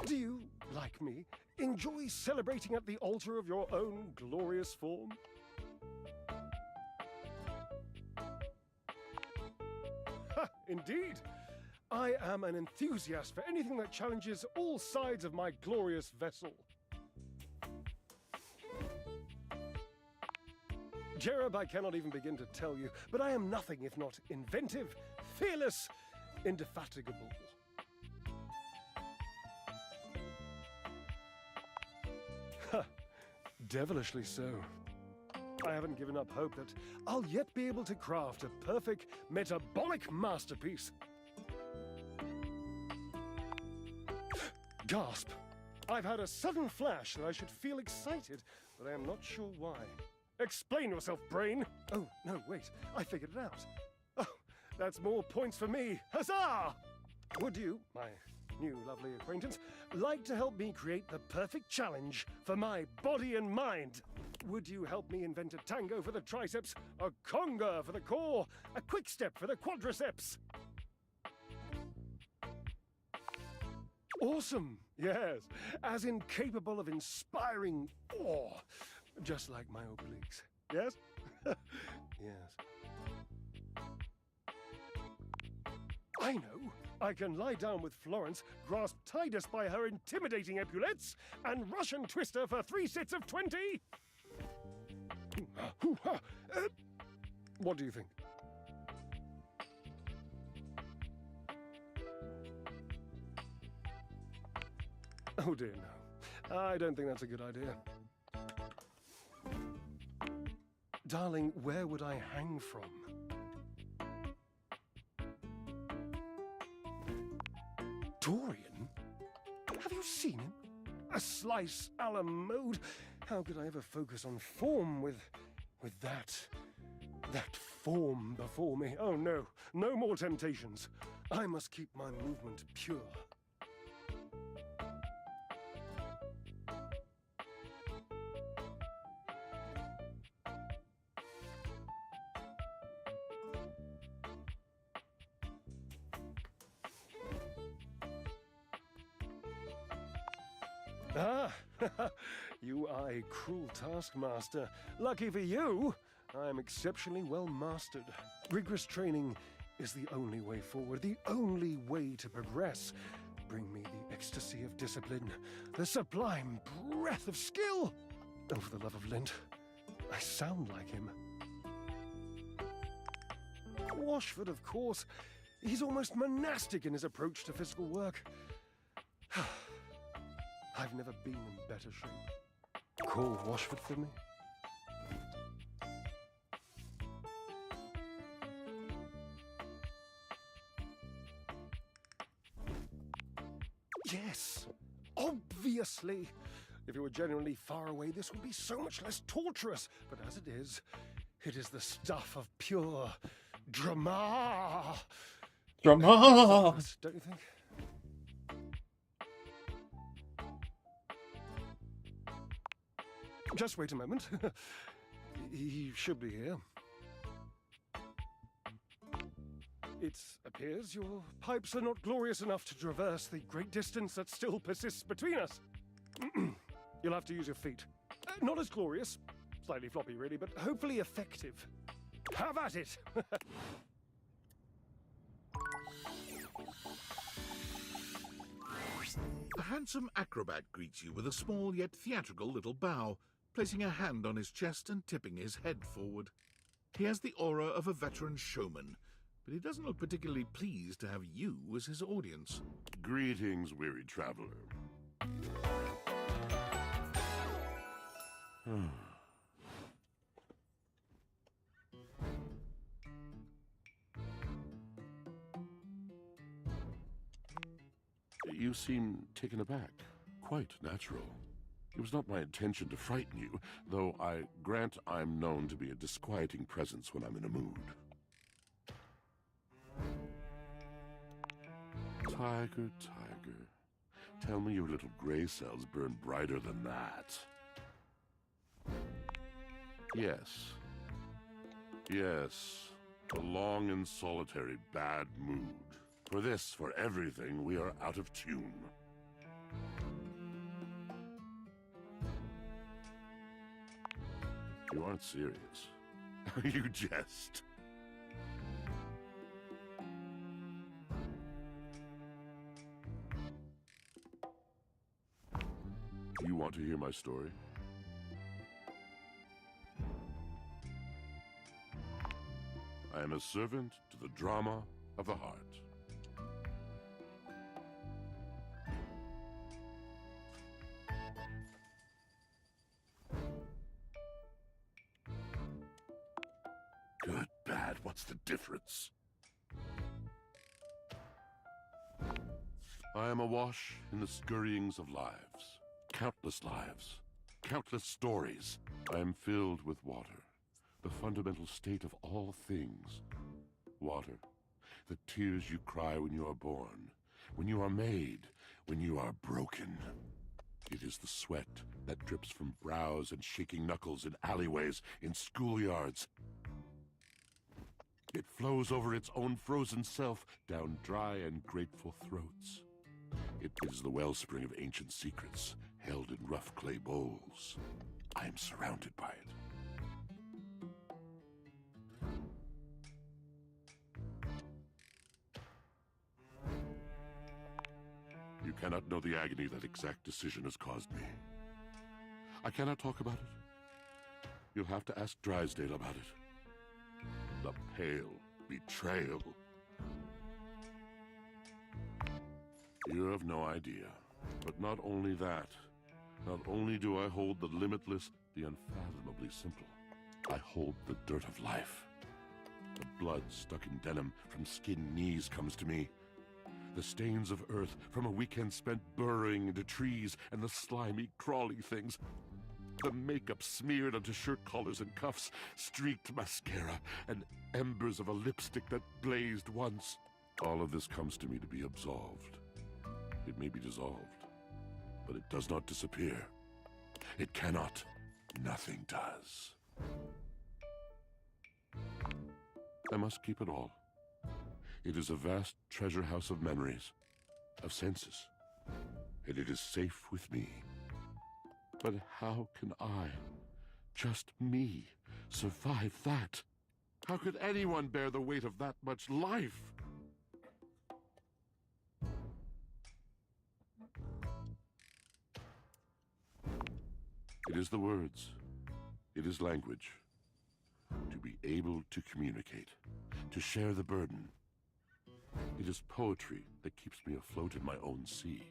Do you, like me, enjoy celebrating at the altar of your own glorious form? Ha, indeed. I am an enthusiast for anything that challenges all sides of my glorious vessel. Jerub, I cannot even begin to tell you, but I am nothing if not inventive, fearless, indefatigable. Ha, devilishly so. I haven't given up hope that I'll yet be able to craft a perfect metabolic masterpiece. Gasp! I've had a sudden flash that I should feel excited, but I am not sure why. Explain yourself, brain! Oh, no, wait. I figured it out. Oh, that's more points for me. Huzzah! Would you, my new lovely acquaintance, like to help me create the perfect challenge for my body and mind? Would you help me invent a tango for the triceps, a conga for the core, a quick step for the quadriceps? Awesome, yes, as incapable of inspiring awe, just like my obliques, yes? Yes. I know, I can lie down with Florence, grasp Titus by her intimidating epaulettes, and Russian twist her for 3 sets of 20! What do you think? Oh dear, no. I don't think that's a good idea. Darling, where would I hang from? Dorian? Have you seen him? A slice a la mode? How could I ever focus on form with that form before me? Oh no, no more temptations. I must keep my movement pure. Ah, you are a cruel taskmaster. Lucky for you, I am exceptionally well mastered. Rigorous training is the only way forward, the only way to progress. bring me the ecstasy of discipline, the sublime breath of skill. Oh, for the love of Lint, I sound like him. Washford, of course. He's almost monastic in his approach to physical work. I've never been in better shape. Call Washford for me. Yes, obviously. If it were genuinely far away, this would be so much less torturous. But as it is the stuff of pure drama. Drama! Don't you think? Just wait a moment. He should be here. It appears your pipes are not glorious enough to traverse the great distance that still persists between us. You'll have to use your feet. Not as glorious, slightly floppy really, but hopefully effective. Have at it! A handsome acrobat greets you with a small yet theatrical little bow, placing a hand on his chest and tipping his head forward. He has the aura of a veteran showman, but he doesn't look particularly pleased to have you as his audience. Greetings, weary traveler. You seem taken aback. Quite natural. It was not my intention to frighten you, though I grant I'm known to be a disquieting presence when I'm in a mood. Tiger, tiger, tell me your little gray cells burn brighter than that. Yes. Yes. A long and solitary bad mood. For this, for everything, we are out of tune. You aren't serious. You jest. Do you want to hear my story? I am a servant to the drama of the heart. Good, bad, what's the difference? I am awash in the scurryings of lives. Countless lives. Countless stories. I am filled with water. The fundamental state of all things. Water. The tears you cry when you are born. When you are made. When you are broken. It is the sweat that drips from brows and shaking knuckles in alleyways, in schoolyards. It flows over its own frozen self down dry and grateful throats. It is the wellspring of ancient secrets, held in rough clay bowls. I am surrounded by it. You cannot know the agony that exact decision has caused me. I cannot talk about it. You'll have to ask Drysdale about it. The pale betrayal. You have no idea. But not only that. Not only do I hold the limitless, the unfathomably simple. I hold the dirt of life. The blood stuck in denim from skin knees comes to me. The stains of earth from a weekend spent burrowing into trees and the slimy, crawly things. The makeup smeared onto shirt collars and cuffs, streaked mascara, and embers of a lipstick that blazed once. All of this comes to me to be absolved. It may be dissolved, but it does not disappear. It cannot. Nothing does. I must keep it all. It is a vast treasure house of memories, of senses, and it is safe with me. But how can I, just me, survive that? How could anyone bear the weight of that much life? It is the words. It is language. To be able to communicate. To share the burden. It is poetry that keeps me afloat in my own sea.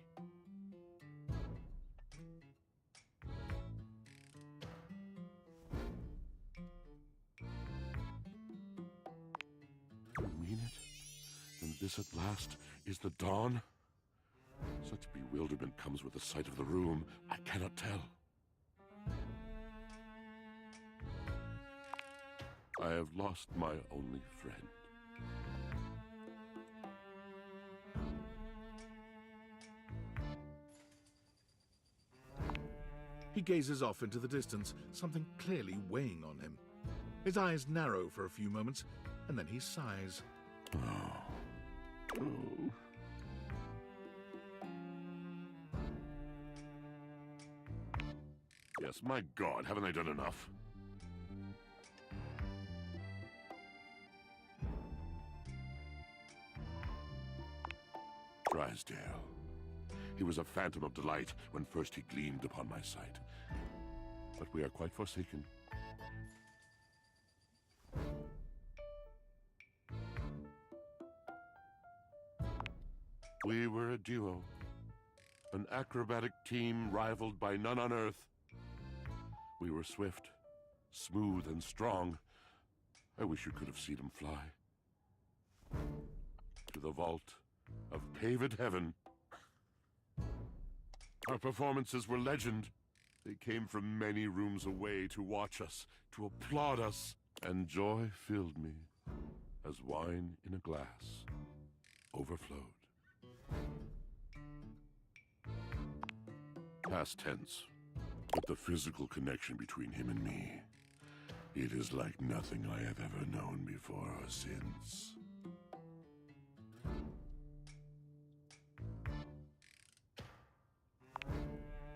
You mean it? Then this at last is the dawn? Such bewilderment comes with the sight of the room, I cannot tell. I have lost my only friend. He gazes off into the distance, something clearly weighing on him. His eyes narrow for a few moments, and then he sighs. Oh. Yes, my God, haven't I done enough? Drysdale. He was a phantom of delight when first he gleamed upon my sight. But we are quite forsaken. We were a duo. An acrobatic team rivaled by none on Earth. We were swift, smooth, and strong. I wish you could have seen him fly. To the vault of paved heaven. Our performances were legend. They came from many rooms away to watch us, to applaud us. And joy filled me as wine in a glass overflowed. Past tense, but the physical connection between him and me, it is like nothing I have ever known before or since.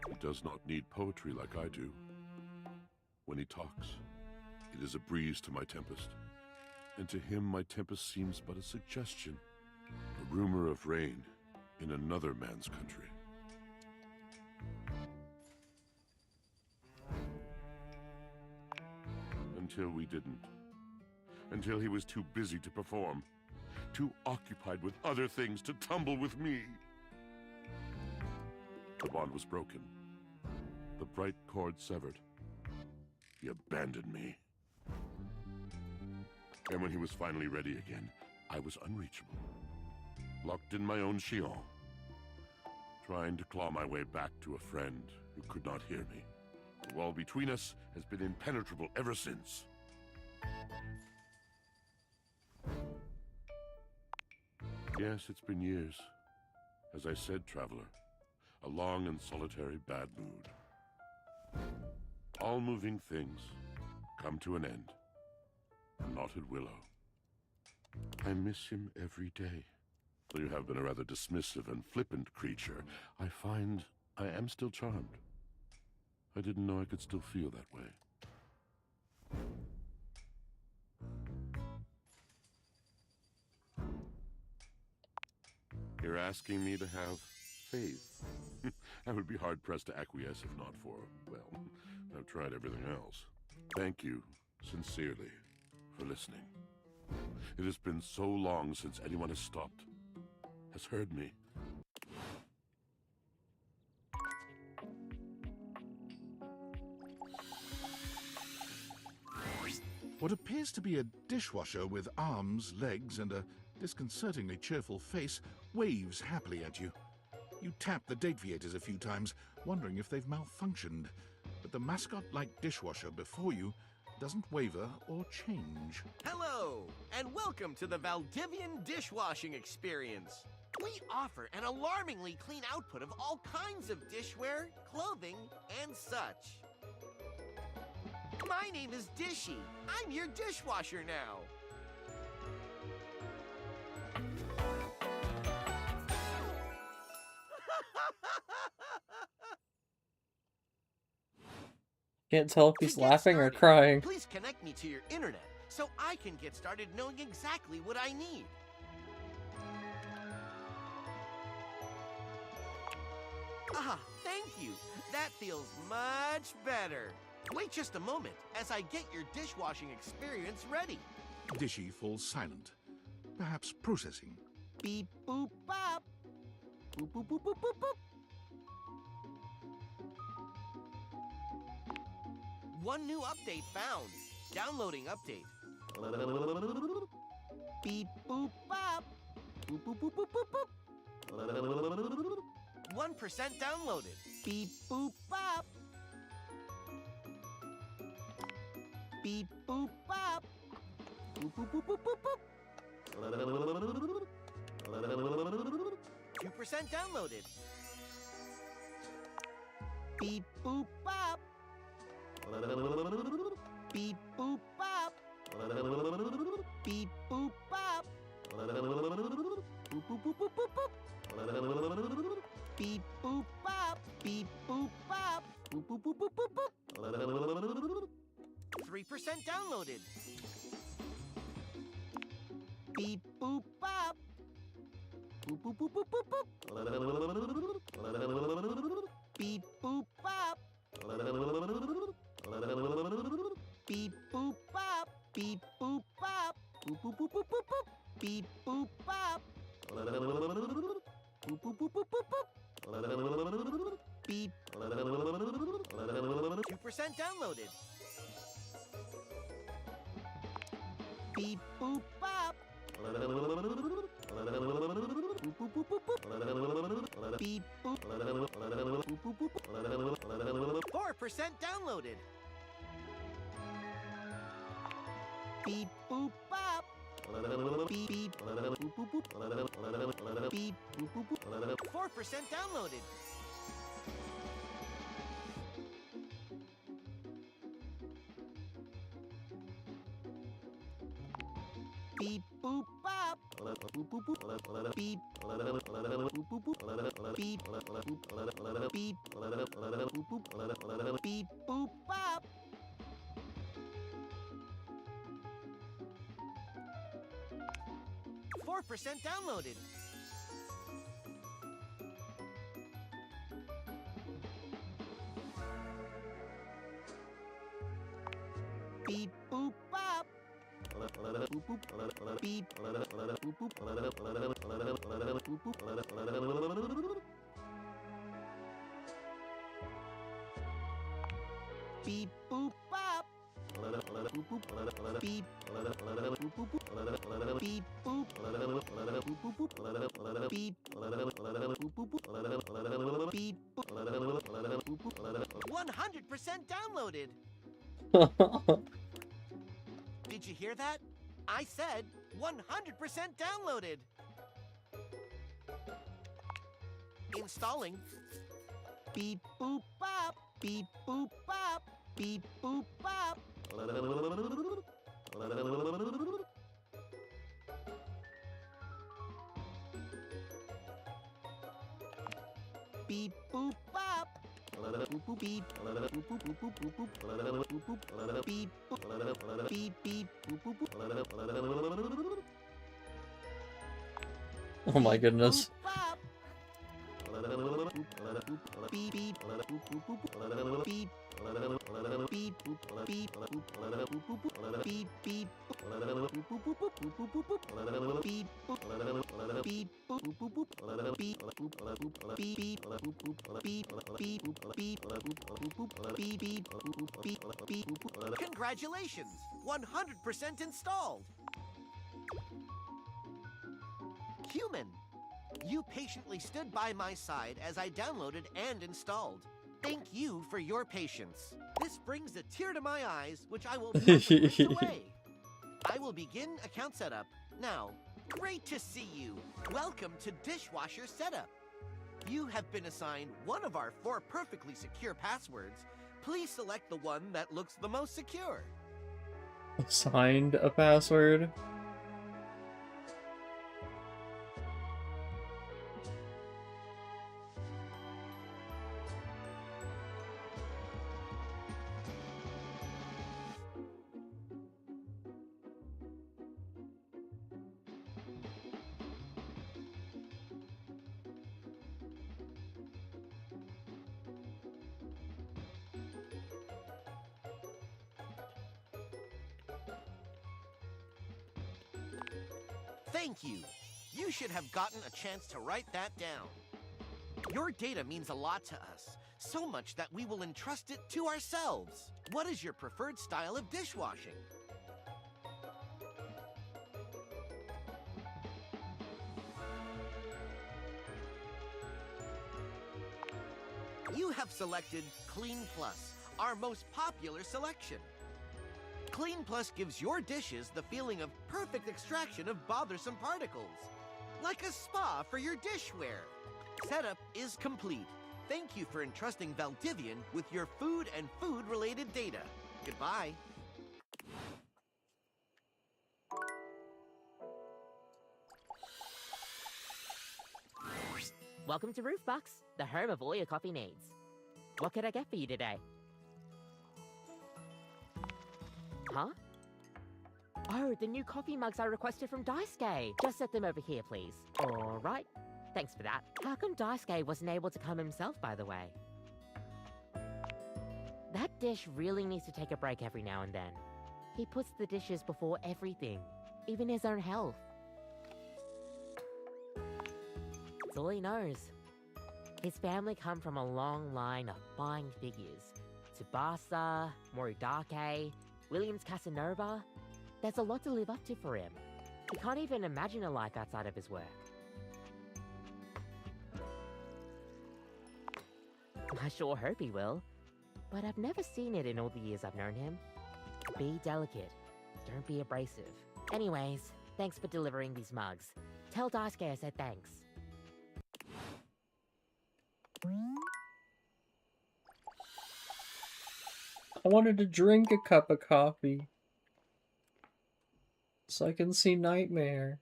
He does not need poetry like I do. When he talks, it is a breeze to my tempest, and to him my tempest seems but a suggestion, a rumor of rain in another man's country. Until we didn't. Until he was too busy to perform. Too occupied with other things to tumble with me. The bond was broken. The bright cord severed. He abandoned me. And when he was finally ready again, I was unreachable. Locked in my own chillon. Trying to claw my way back to a friend who could not hear me. The wall between us has been impenetrable ever since. Yes, it's been years. As I said, traveler, a long and solitary bad mood. All moving things come to an end. A knotted willow. I miss him every day. Though you have been a rather dismissive and flippant creature, I find I am still charmed. I didn't know I could still feel that way. You're asking me to have faith. I would be hard-pressed to acquiesce if not for, well, I've tried everything else. Thank you, sincerely, for listening. It has been so long since anyone has stopped, has heard me. What appears to be a dishwasher with arms, legs, and a disconcertingly cheerful face waves happily at you. You tap the Dateviators a few times, wondering if they've malfunctioned, but the mascot-like dishwasher before you doesn't waver or change. Hello, and welcome to the Valdivian dishwashing experience. We offer an alarmingly clean output of all kinds of dishware, clothing, and such. My name is Dishy. I'm your dishwasher now. Can't tell if he's laughing or crying. Please connect me to your internet so I can get started knowing exactly what I need. Ah, thank you. That feels much better. Wait just a moment as I get your dishwashing experience ready. Dishy falls silent, perhaps processing. Beep boop bop. Boop boop boop boop boop boop. One new update found. Downloading update. Beep boop bop. Boop boop boop boop boop boop. 1% downloaded. Beep boop bop. Beep boop bop. Boop boop boop boop boop boop. 2% downloaded. Beep boop bop. Beep boop bop. Beep boop bop. Boop boop boop boop boop boop. Beep boop bop. Beep boop bop. Boop boop boop boop boop boop. 3% downloaded. Beep boop bop. Boop boop boop boop boop boop. Beep boop bop. Beep boop bop. Beep boop bop. Boop boop boop boop boop boop. Beep boop bop. Boop boop boop boop boop boop. Beep. 2% downloaded. Beep boop bop. Boop boop boop boop boop. Beep boop. Boop boop boop. 4% downloaded. Beep boop bop. Beep beep. Boop boop boop. Beep boop boop boop. 4% downloaded. Beep boop bop. Boop boop boop. Beep. Boop boop boop. Beep. Beep. Boop boop. Beep boop bop. %4 downloaded. Beep boop bop. Boop boop. Beep. Boop boop. Boop boop. Beep boop bop. Boop boop. Beep. Boop boop. Beep boop. Beep. Beep. 100% downloaded. Did you hear that? I said 100% downloaded. Installing. Beep boop bop. Beep boop bop. Beep boop bop. Beep boop bop. Beep. Beep. Beep beep. Oh my goodness. Beep beep. Beep. Beep beep. Beep beep. Congratulations! 100% installed! Human, you patiently stood by my side as I downloaded and installed. Thank you for your patience. This brings a tear to my eyes, which I will promptly rinse away. I will begin account setup. Now, great to see you. Welcome to Dishwasher Setup. You have been assigned one of our 4 perfectly secure passwords. Please select the one that looks the most secure. Assigned a password? Thank you. You should have gotten a chance to write that down. Your data means a lot to us, so much that we will entrust it to ourselves. What is your preferred style of dishwashing? You have selected Clean Plus, our most popular selection. Clean Plus gives your dishes the feeling of perfect extraction of bothersome particles, like a spa for your dishware. Setup is complete. Thank you for entrusting Valdivian with your food and food-related data. Goodbye. Welcome to Roofbox, the home of all your coffee needs. What could I get for you today? Huh? Oh, the new coffee mugs I requested from Daisuke. Just set them over here, please. All right. Thanks for that. How come Daisuke wasn't able to come himself, by the way? That dish really needs to take a break every now and then. He puts the dishes before everything, even his own health. That's all he knows. His family come from a long line of fine figures. Tsubasa, Moridake, Williams Casanova. There's a lot to live up to for him. He can't even imagine a life outside of his work. I sure hope he will, but I've never seen it in all the years I've known him. Be delicate. Don't be abrasive. Anyways, thanks for delivering these mugs. Tell Daisuke I said thanks. I wanted to drink a cup of coffee so I can see Nightmare.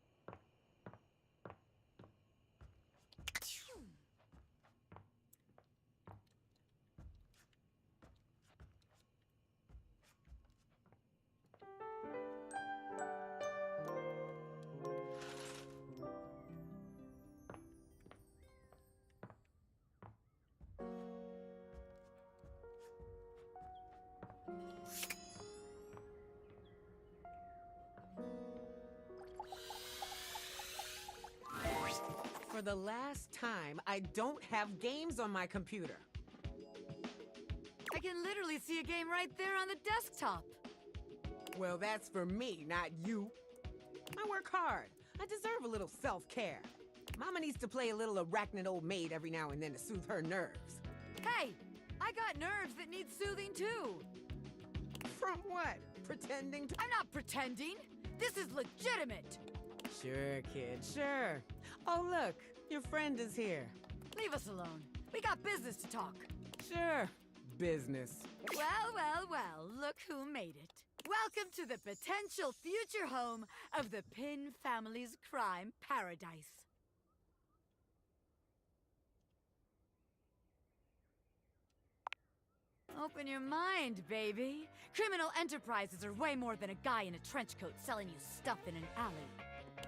For the last time, I don't have games on my computer. I can literally see a game right there on the desktop. Well, that's for me, not you. I work hard. I deserve a little self-care. Mama needs to play a little arachnid old maid every now and then to soothe her nerves. Hey, I got nerves that need soothing too. From what? Pretending to— I'm not pretending. This is legitimate. Sure, kid, sure. Oh, look, your friend is here. Leave us alone. We got business to talk. Sure, business. Well, well, well, look who made it. Welcome to the potential future home of the Pin family's crime paradise. Open your mind, baby. Criminal enterprises are way more than a guy in a trench coat selling you stuff in an alley.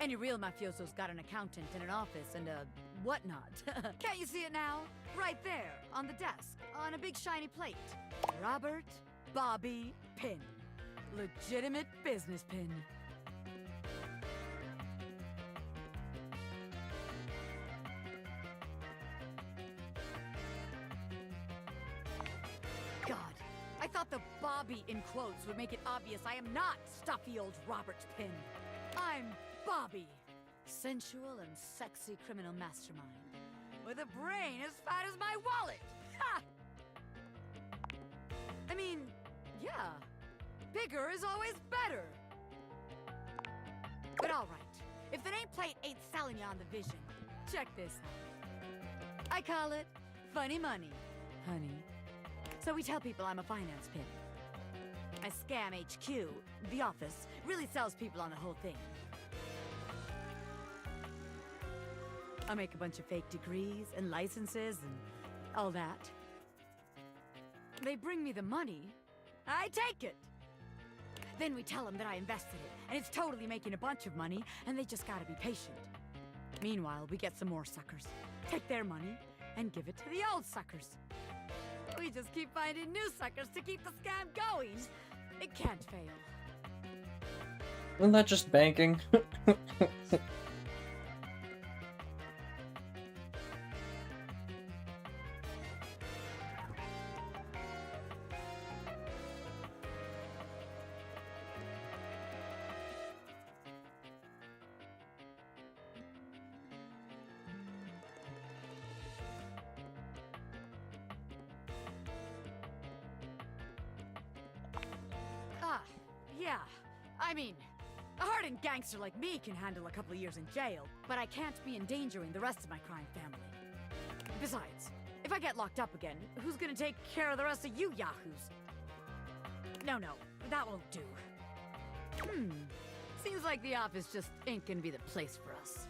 Any real mafioso's got an accountant and an office and a whatnot. Can't you see it now? Right there, on the desk, on a big shiny plate. Robert Bobby Pin. Legitimate business pin. God, I thought the Bobby in quotes would make it obvious I am not stuffy old Robert Pin. I'm Bobby, sensual and sexy criminal mastermind, with a brain as fat as my wallet. Ha! I mean, yeah, bigger is always better. But all right, if the nameplate ain't selling you on the vision, check this out. I call it funny money, honey. So we tell people I'm a finance pin. I scam HQ, the office, really sells people on the whole thing. I make a bunch of fake degrees and licenses and all that. They bring me the money. I take it. Then we tell them that I invested it, and it's totally making a bunch of money, and they just gotta be patient. Meanwhile, we get some more suckers, take their money, and give it to the old suckers. We just keep finding new suckers to keep the scam going. It can't fail. Isn't that just banking? Yeah. I mean, a hardened gangster like me can handle a couple of years in jail, but I can't be endangering the rest of my crime family. Besides, if I get locked up again, who's gonna take care of the rest of you yahoos? No, that won't do. Seems like the office just ain't gonna be the place for us.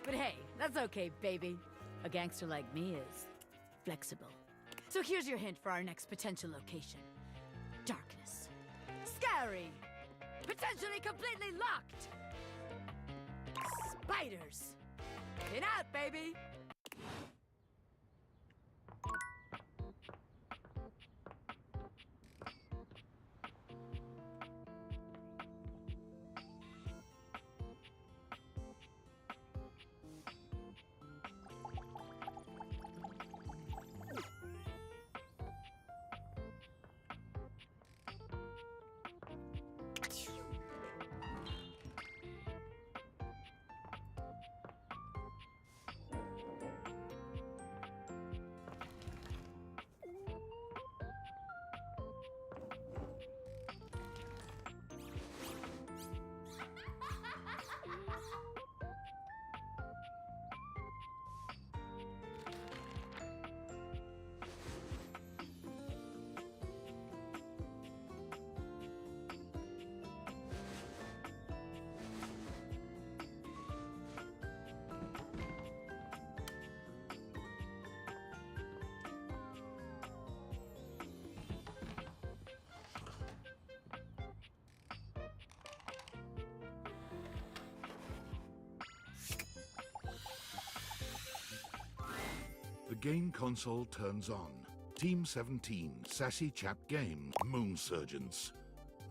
But hey, that's okay, baby. A gangster like me is flexible. So here's your hint for our next potential location. Darkness. Scary! Potentially completely locked! Spiders! Get out, baby! The game console turns on. Team 17, Sassy Chap Game, Moon Surgeons.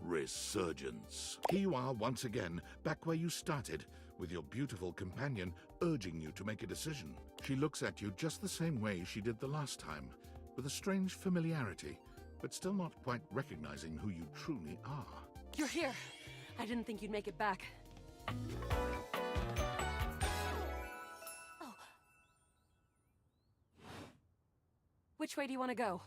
Resurgence. Here you are once again, back where you started, with your beautiful companion urging you to make a decision. She looks at you just the same way she did the last time, with a strange familiarity, but still not quite recognizing who you truly are. You're here. I didn't think you'd make it back. Oh. Which way do you want to go?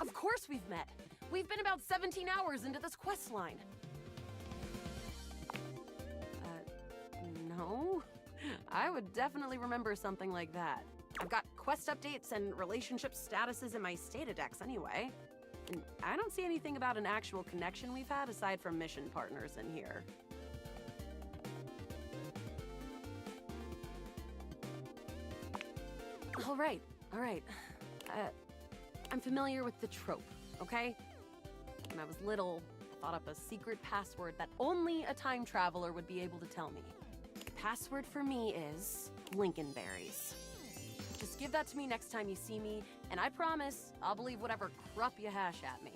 Of course we've met. We've been about 17 hours into this quest line. No. I would definitely remember something like that. I've got quest updates and relationship statuses in my Stata decks anyway. And I don't see anything about an actual connection we've had aside from mission partners in here. All right. I'm familiar with the trope, okay? When I was little, I thought up a secret password that only a time traveler would be able to tell me. The password for me is Lincolnberries. Just give that to me next time you see me, and I promise I'll believe whatever crap you hash at me.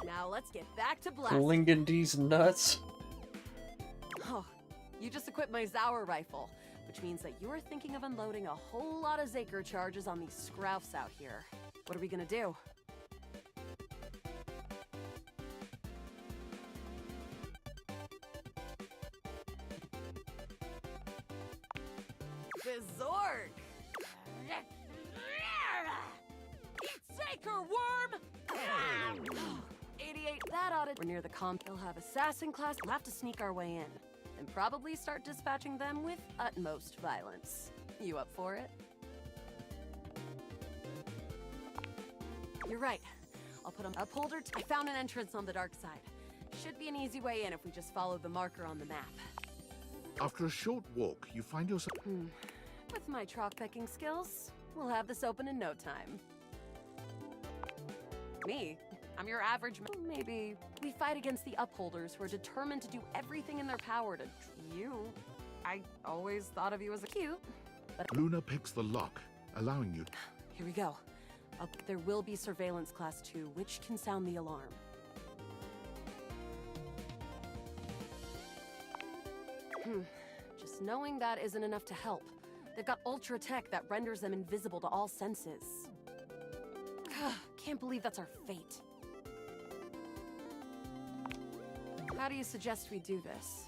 Now let's get back to blasting. Lincoln D's nuts. Oh, you just equipped my Zauer rifle, which means that you're thinking of unloading a whole lot of Zaker charges on these scroufs out here. What are we gonna do? Berserk! Eat Zaker, worm! 88, that ought to... We're near the comp. They'll have assassin class. We'll have to sneak our way in. And probably start dispatching them with utmost violence. You up for it? You're right. I'll put them upholder. I found an entrance on the dark side. Should be an easy way in if we just follow the marker on the map. After a short walk, you find yourself... With my troc pecking skills, we'll have this open in no time. Me? I'm your average maybe. We fight against the upholders who are determined to do everything in their power to... You? I always thought of you as a cute, but... Luna picks the lock allowing you... Here we go. There will be surveillance class 2, which can sound the alarm. Just knowing that isn't enough to help. They've got ultra tech that renders them invisible to all senses. Can't believe that's our fate. How do you suggest we do this?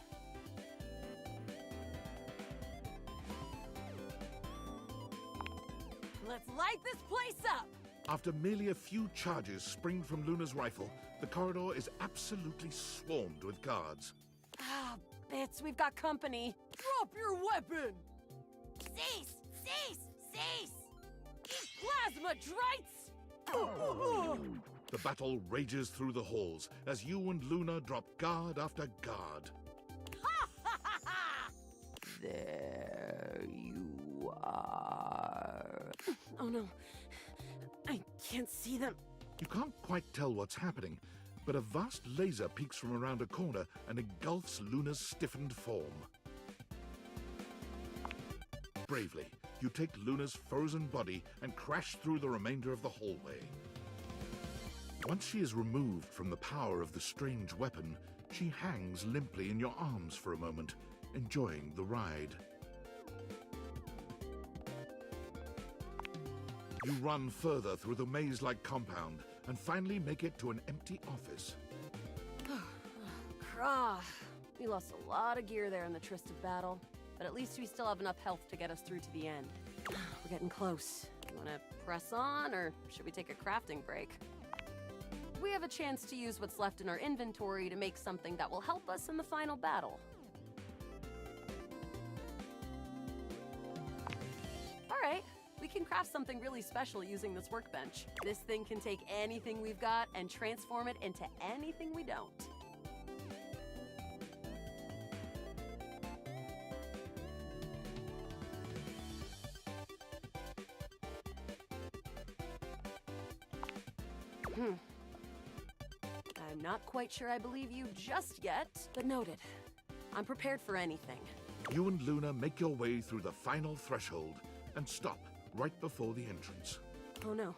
Let's light this place up! After merely a few charges springed from Luna's rifle, the corridor is absolutely swarmed with guards. Ah, bits, we've got company. Drop your weapon! Cease! Cease! Cease! Plasma drites! The battle rages through the halls as you and Luna drop guard after guard. There you are. Oh no, I can't see them. You can't quite tell what's happening, but a vast laser peeks from around a corner and engulfs Luna's stiffened form. Bravely, you take Luna's frozen body and crash through the remainder of the hallway. Once she is removed from the power of the strange weapon, she hangs limply in your arms for a moment, enjoying the ride. You run further through the maze-like compound and finally make it to an empty office. Krah. We lost a lot of gear there in the tryst of battle, but at least we still have enough health to get us through to the end. We're getting close. You wanna press on, or should we take a crafting break? We have a chance to use what's left in our inventory to make something that will help us in the final battle. Alright, we can craft something really special using this workbench. This thing can take anything we've got and transform it into anything we don't. I'm not quite sure I believe you just yet, but noted. I'm prepared for anything. You and Luna make your way through the final threshold and stop right before the entrance. Oh no.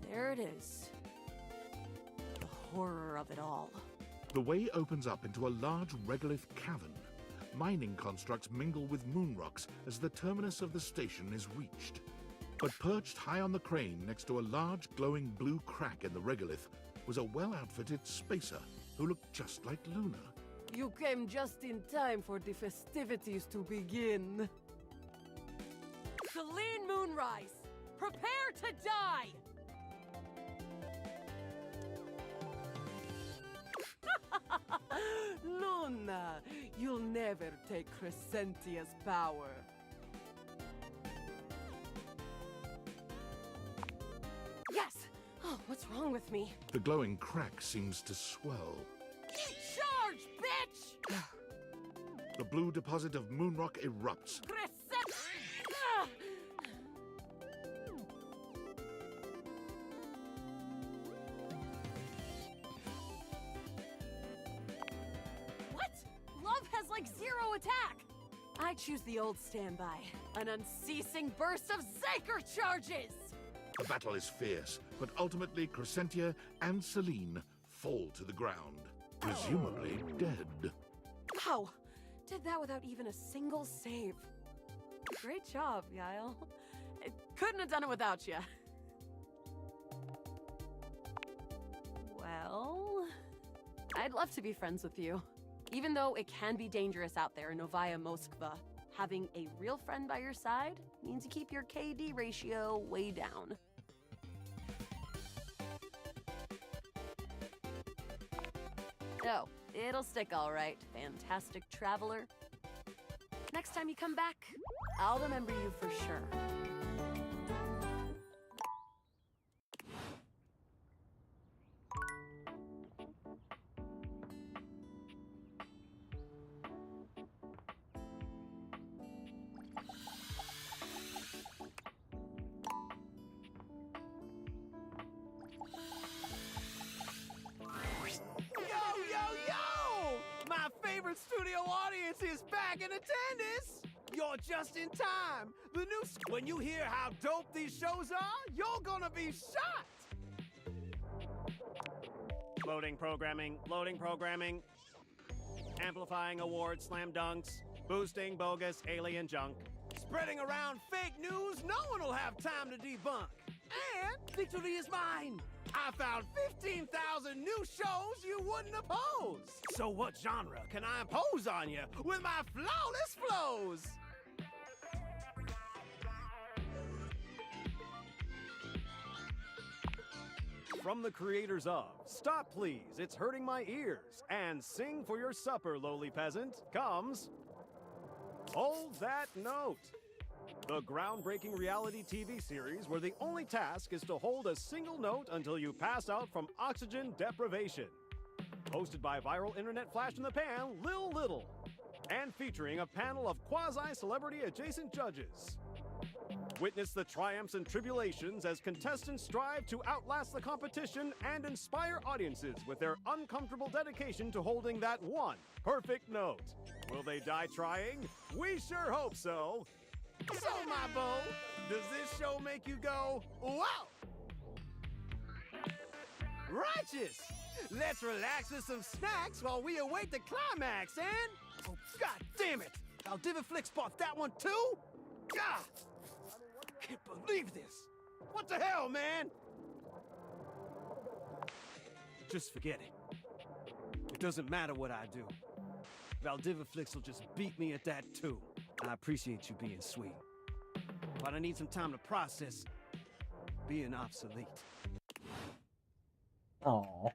There it is. The horror of it all. The way opens up into a large regolith cavern. Mining constructs mingle with moon rocks as the terminus of the station is reached. But perched high on the crane next to a large glowing blue crack in the regolith was a well-outfitted spacer who looked just like Luna. You came just in time for the festivities to begin. Celine Moonrise, prepare to die! Luna, you'll never take Crescentia's power. Yes! Oh, what's wrong with me? The glowing crack seems to swell. Charge, bitch! The blue deposit of moonrock erupts. What? Love has like 0 attack! I choose the old standby. An unceasing burst of Zaker charges! The battle is fierce, but ultimately Crescentia and Celine fall to the ground, presumably dead. Wow! Did that without even a single save. Great job, Yael. I couldn't have done it without you. Well, I'd love to be friends with you. Even though it can be dangerous out there in Novaya Moskva, having a real friend by your side means you keep your KD ratio way down. Oh, it'll stick all right, fantastic traveler. Next time you come back, I'll remember you for sure. Yo! My favorite studio audience is back in attendance! You're just in time. When you hear how dope these shows are, you're gonna be shocked. Loading programming, amplifying awards, slam dunks, boosting bogus alien junk, spreading around fake news no one will have time to debunk. And victory is mine. I found 15,000 new shows you wouldn't oppose. So what genre can I impose on you with my flawless flows? From the creators of Stop Please, It's Hurting My Ears, and Sing for Your Supper, Lowly Peasant, comes Hold That Note. The groundbreaking reality TV series where the only task is to hold a single note until you pass out from oxygen deprivation. Hosted by viral internet flash in the pan, Lil Little. And featuring a panel of quasi-celebrity adjacent judges. Witness the triumphs and tribulations as contestants strive to outlast the competition and inspire audiences with their uncomfortable dedication to holding that one perfect note. Will they die trying? We sure hope so. So, my beau, does this show make you go, wow? Righteous! Let's relax with some snacks while we await the climax, and... Oh, god damn it! Valdiviflix bought that one too? God! I can't believe this! What the hell, man? Just forget it. It doesn't matter what I do. Valdiviflix will just beat me at that too. I appreciate you being sweet, but I need some time to process being obsolete. Aww.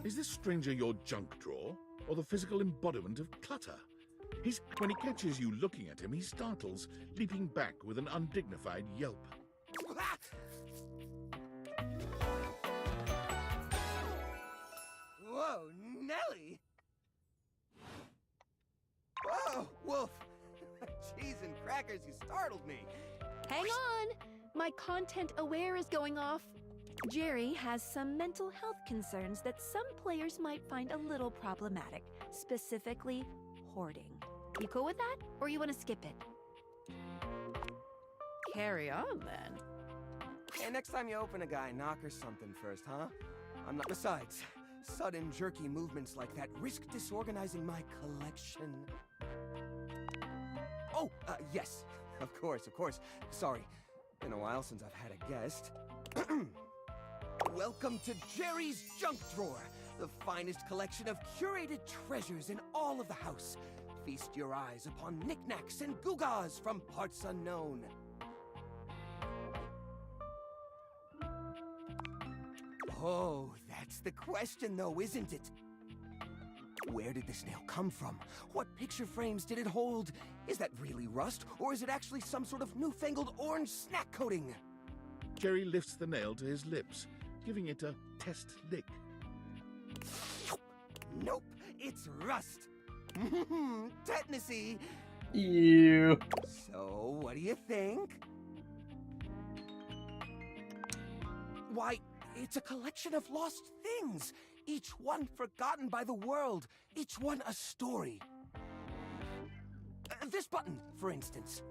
Is this stranger your junk drawer, or the physical embodiment of clutter? When he catches you looking at him, he startles, leaping back with an undignified yelp. Whoa, Nelly! Whoa, Wolf! Cheese and crackers, you startled me. Hang on! My content aware is going off. Jerry has some mental health concerns that some players might find a little problematic, specifically hoarding. You cool with that, or you want to skip it? Carry on, then. Hey, next time you open a guy, knock or something first, huh? I'm not. Besides, sudden jerky movements like that risk disorganizing my collection. Oh, yes. Of course. Sorry. Been a while since I've had a guest. Welcome to Jerry's Junk Drawer, the finest collection of curated treasures in all of the house. Feast your eyes upon knickknacks and gewgaws from parts unknown. Oh, that's the question though, isn't it? Where did this nail come from? What picture frames did it hold? Is that really rust, or is it actually some sort of newfangled orange snack coating? Jerry lifts the nail to his lips, giving it a test lick. Nope, it's rust. Tetanusy. Ew. So, what do you think? Why, it's a collection of lost things, each one forgotten by the world, each one a story. This button, for instance.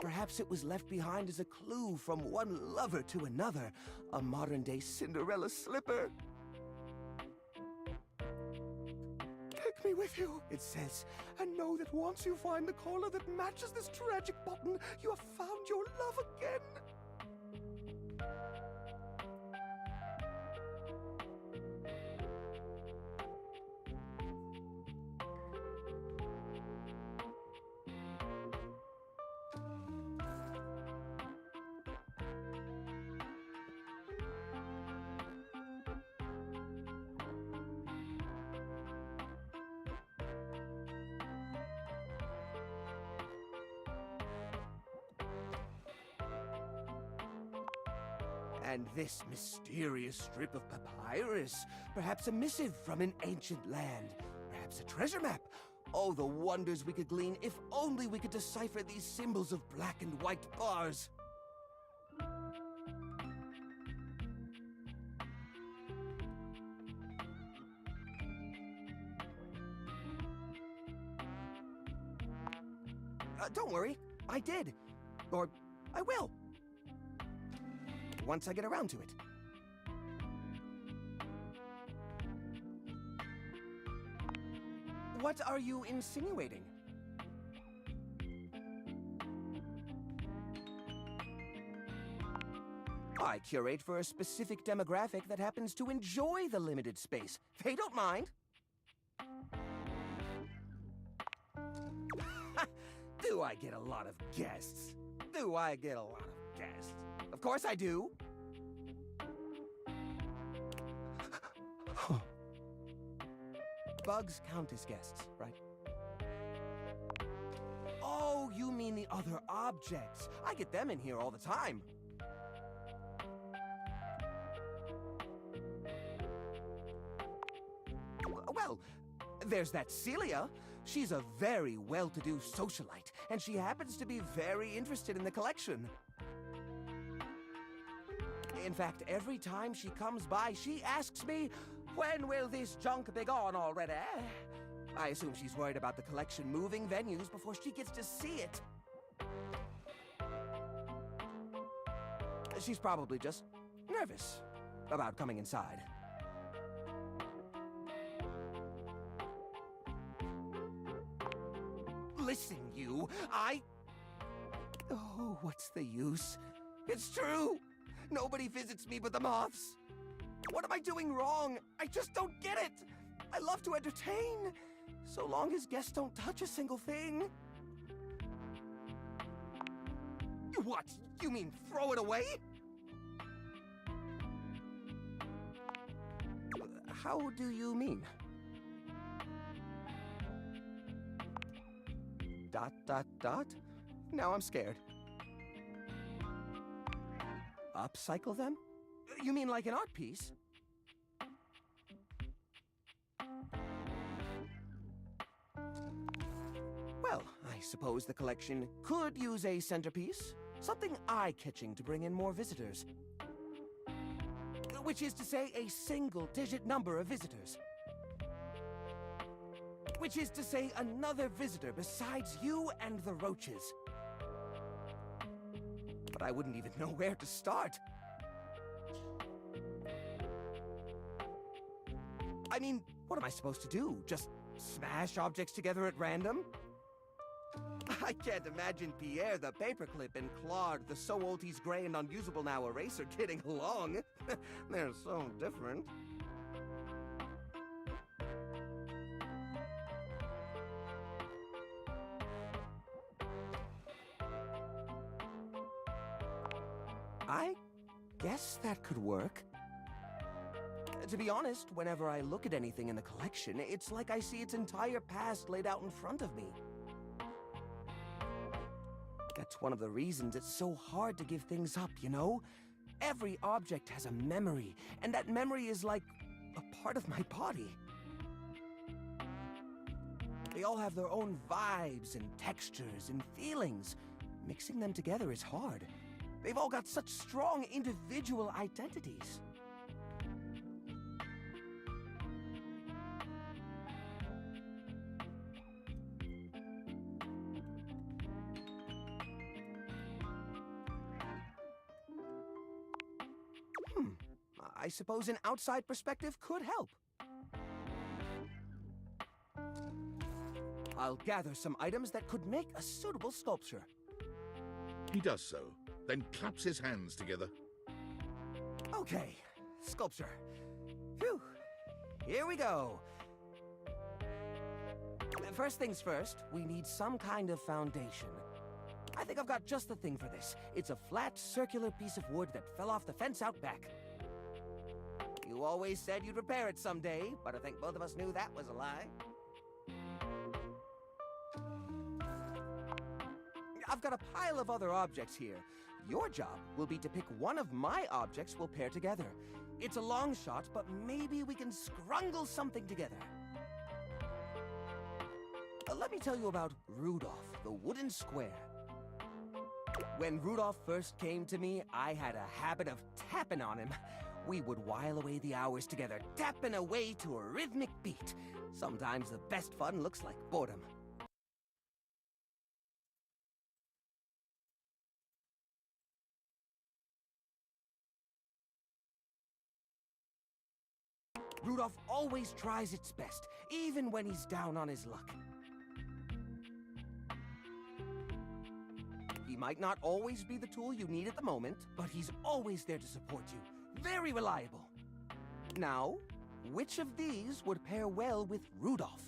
Perhaps it was left behind as a clue from one lover to another, a modern-day Cinderella slipper. Take me with you, it says, and know that once you find the collar that matches this tragic button, you have found your love again. And this mysterious strip of papyrus, perhaps a missive from an ancient land, perhaps a treasure map. Oh, the wonders we could glean if only we could decipher these symbols of black and white bars. Don't worry, I did. Or I will. Once I get around to it. What are you insinuating? I curate for a specific demographic that happens to enjoy the limited space. They don't mind. Do I get a lot of guests? Do I get a lot of guests? Of course I do. Bugs count as guests, right? Oh, you mean the other objects. I get them in here all the time. Well, there's that Celia. She's a very well-to-do socialite, and she happens to be very interested in the collection. In fact, every time she comes by, she asks me, "When will this junk be gone already?" I assume she's worried about the collection moving venues before she gets to see it. She's probably just nervous about coming inside. Listen, you, Oh, what's the use? It's true! Nobody visits me but the moths. What am I doing wrong? I just don't get it! I love to entertain, so long as guests don't touch a single thing. What? You mean throw it away? How do you mean? ... Now I'm scared. Upcycle them? You mean like an art piece? Well, I suppose the collection could use a centerpiece. Something eye-catching to bring in more visitors. Which is to say, a single-digit number of visitors. Which is to say, another visitor besides you and the roaches. But I wouldn't even know where to start. I mean, what am I supposed to do? Just smash objects together at random? I can't imagine Pierre the paperclip and Claude the so old he's gray and unusable now eraser getting along. They're so different. I guess that could work. To be honest, whenever I look at anything in the collection, it's like I see its entire past laid out in front of me. That's one of the reasons it's so hard to give things up, you know? Every object has a memory, and that memory is like a part of my body. They all have their own vibes and textures and feelings. Mixing them together is hard. They've all got such strong individual identities. I suppose an outside perspective could help. I'll gather some items that could make a suitable sculpture. He does so, then claps his hands together. Okay, sculpture. Phew, here we go. First things first, we need some kind of foundation. I think I've got just the thing for this. It's a flat, circular piece of wood that fell off the fence out back. You always said you'd repair it someday, but I think both of us knew that was a lie. I've got a pile of other objects here. Your job will be to pick one of my objects we'll pair together. It's a long shot, but maybe we can scrungle something together. Let me tell you about Rudolph, the wooden square. When Rudolph first came to me, I had a habit of tapping on him. We would while away the hours together, tapping away to a rhythmic beat. Sometimes the best fun looks like boredom. Rudolph always tries its best, even when he's down on his luck. He might not always be the tool you need at the moment, but he's always there to support you. Very reliable. Now, which of these would pair well with Rudolph?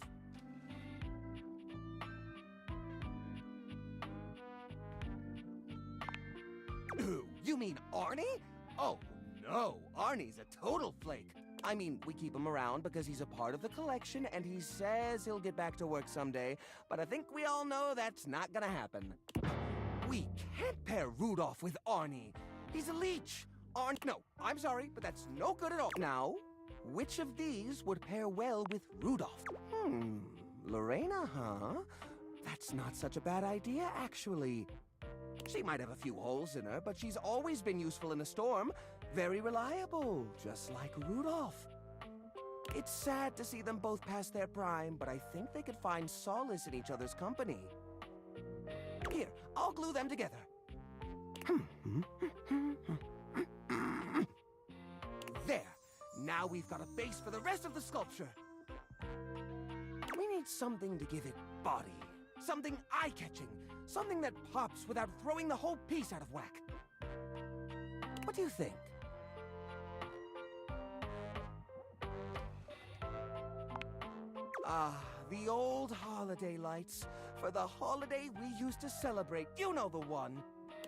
You mean Arnie? Oh, no. Arnie's a total flake. I mean, we keep him around because he's a part of the collection and he says he'll get back to work someday, but I think we all know that's not gonna happen. We can't pair Rudolph with Arnie. He's a leech. No, I'm sorry, but that's no good at all. Now, which of these would pair well with Rudolph? Lorena, huh? That's not such a bad idea, actually. She might have a few holes in her, but she's always been useful in a storm. Very reliable, just like Rudolph. It's sad to see them both past their prime, but I think they could find solace in each other's company. Here, I'll glue them together. There. Now we've got a base for the rest of the sculpture. We need something to give it body. Something eye-catching. Something that pops without throwing the whole piece out of whack. What do you think? Ah, the old holiday lights. For the holiday we used to celebrate. You know the one.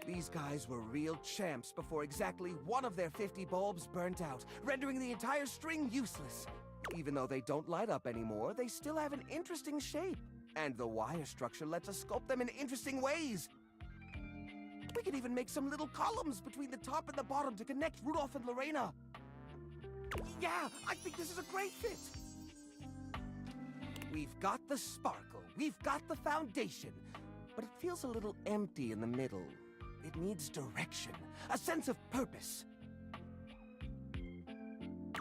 These guys were real champs before exactly one of their 50 bulbs burnt out, rendering the entire string useless. Even though they don't light up anymore, they still have an interesting shape. And the wire structure lets us sculpt them in interesting ways. We could even make some little columns between the top and the bottom to connect Rudolph and Lorena. Yeah, I think this is a great fit. We've got the sparkle, we've got the foundation, but it feels a little empty in the middle. It needs direction, a sense of purpose.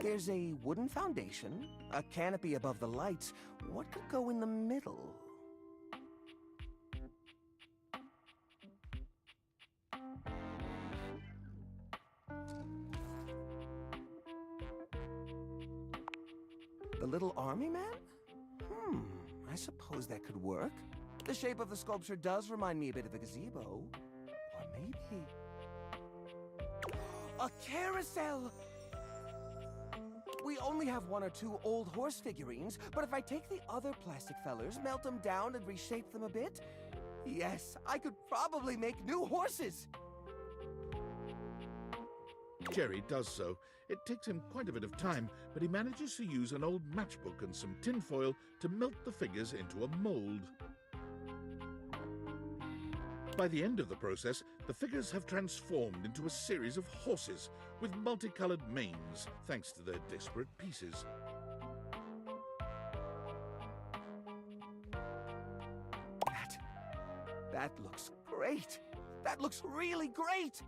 There's a wooden foundation, a canopy above the lights. What could go in the middle? The little army man? I suppose that could work. The shape of the sculpture does remind me a bit of a gazebo. Or maybe... a carousel! We only have one or two old horse figurines, but if I take the other plastic fellers, melt them down and reshape them a bit, yes, I could probably make new horses! Jerry does so. It takes him quite a bit of time, but he manages to use an old matchbook and some tinfoil to melt the figures into a mold. By the end of the process, the figures have transformed into a series of horses with multicolored manes, thanks to their disparate pieces. That looks great! That looks really great!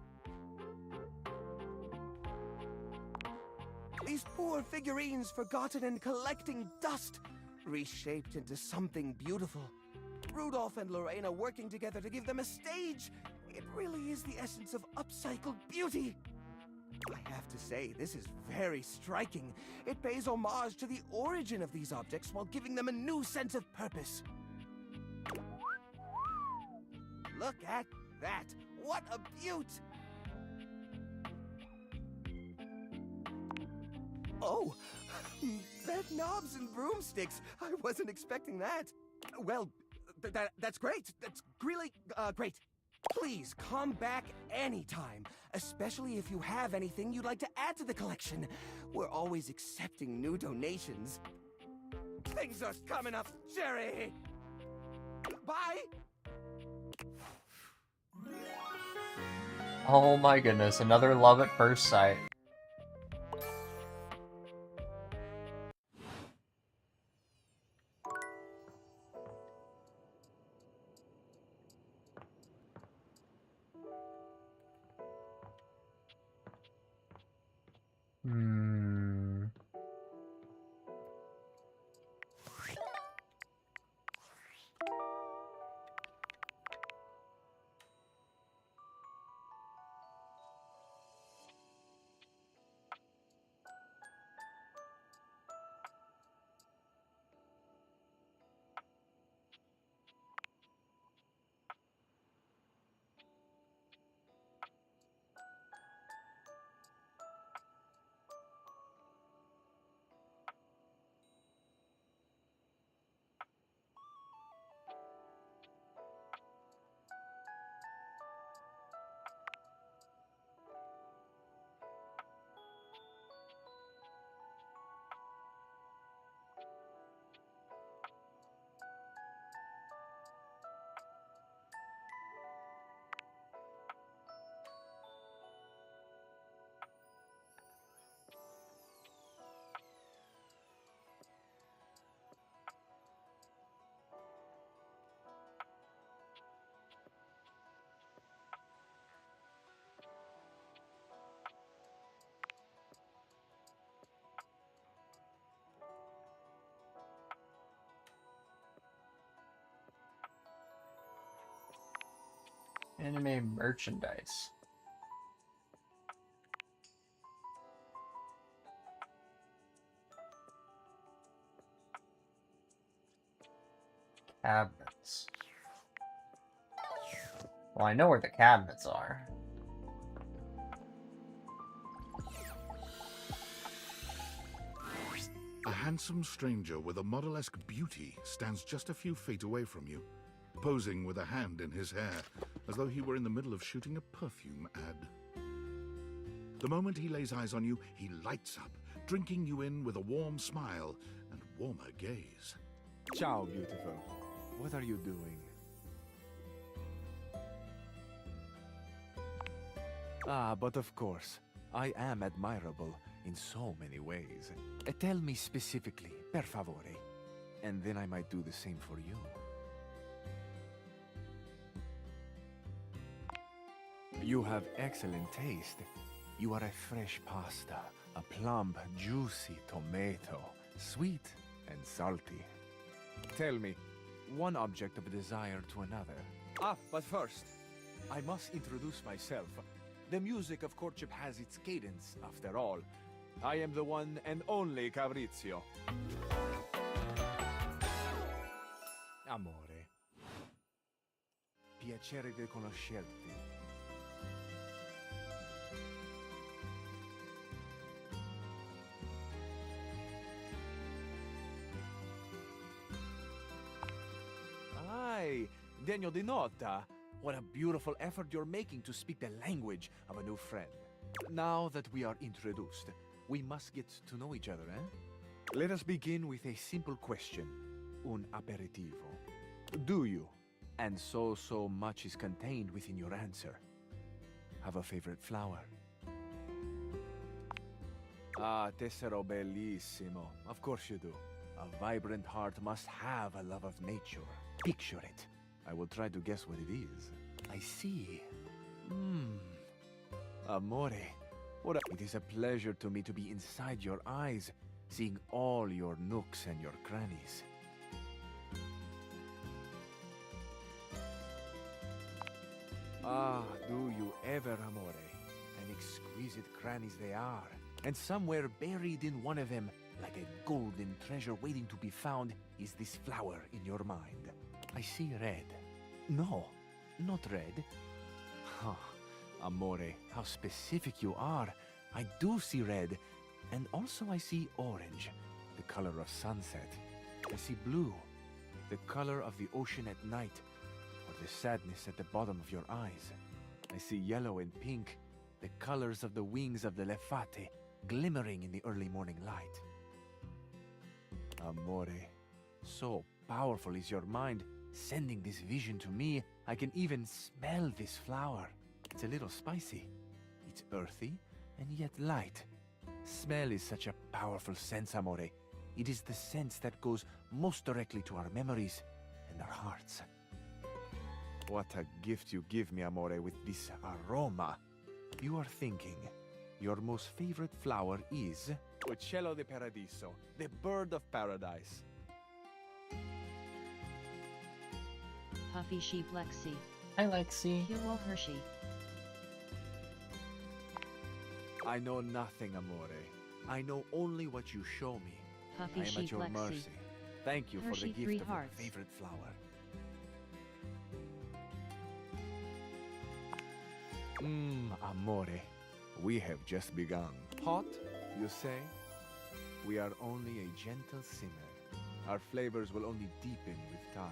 These poor figurines forgotten and collecting dust, reshaped into something beautiful. Rudolph and Lorena working together to give them a stage. It really is the essence of upcycled beauty. I have to say, this is very striking. It pays homage to the origin of these objects while giving them a new sense of purpose. Look at that! What a beaut! Oh, bed knobs and broomsticks. I wasn't expecting that. Well, that's great. That's really great. Please come back anytime, especially if you have anything you'd like to add to the collection. We're always accepting new donations. Things are coming up, Jerry. Bye. Oh my goodness, another love at first sight. Hmm. Anime merchandise. Cabinets. Well, I know where the cabinets are. A handsome stranger with a model-esque beauty stands just a few feet away from you, posing with a hand in his hair, as though he were in the middle of shooting a perfume ad. The moment he lays eyes on you, he lights up, drinking you in with a warm smile and warmer gaze. Ciao, beautiful. What are you doing? Ah, but of course, I am admirable in so many ways. Tell me specifically, per favore, and then I might do the same for you. You have excellent taste. You are a fresh pasta, a plump, juicy tomato, sweet and salty. Tell me, one object of desire to another. Ah, but first, I must introduce myself. The music of courtship has its cadence, after all. I am the one and only Fabrizio. Amore. Piacere di conoscerti. Ai, degno di nota. What a beautiful effort you're making to speak the language of a new friend. Now that we are introduced, we must get to know each other, eh? Let us begin with a simple question. Un aperitivo. Do you, and so much is contained within your answer, have a favorite flower? Ah, tessero bellissimo. Of course you do. A vibrant heart must have a love of nature. Picture it. I will try to guess what it is. I see. Amore, it is a pleasure to me to be inside your eyes, seeing all your nooks and your crannies. Ah, do you ever, amore? And exquisite crannies they are. And somewhere buried in one of them, like a golden treasure waiting to be found, is this flower in your mind. I see red. No, not red. Oh, amore, how specific you are. I do see red, and also I see orange, the color of sunset. I see blue, the color of the ocean at night, or the sadness at the bottom of your eyes. I see yellow and pink, the colors of the wings of the lefate, glimmering in the early morning light. Amore, so powerful is your mind, sending this vision to me. I can even smell this flower. It's a little spicy. It's earthy and yet light. Smell is such a powerful sense, Amore. It is the sense that goes most directly to our memories and our hearts. What a gift you give me, Amore, with this aroma. You are thinking your most favorite flower is Uccello di Paradiso, the bird of paradise. Puffy Sheep Lexi. Hi, Lexi. Hero Hershey. I know nothing, Amore. I know only what you show me. Puffy I am Sheep at your Lexi. mercy. Thank you for Hershey the gift 3 of your hearts. favorite flower. Amore. We have just begun. Hot, you say? We are only a gentle simmer. Our flavors will only deepen with time.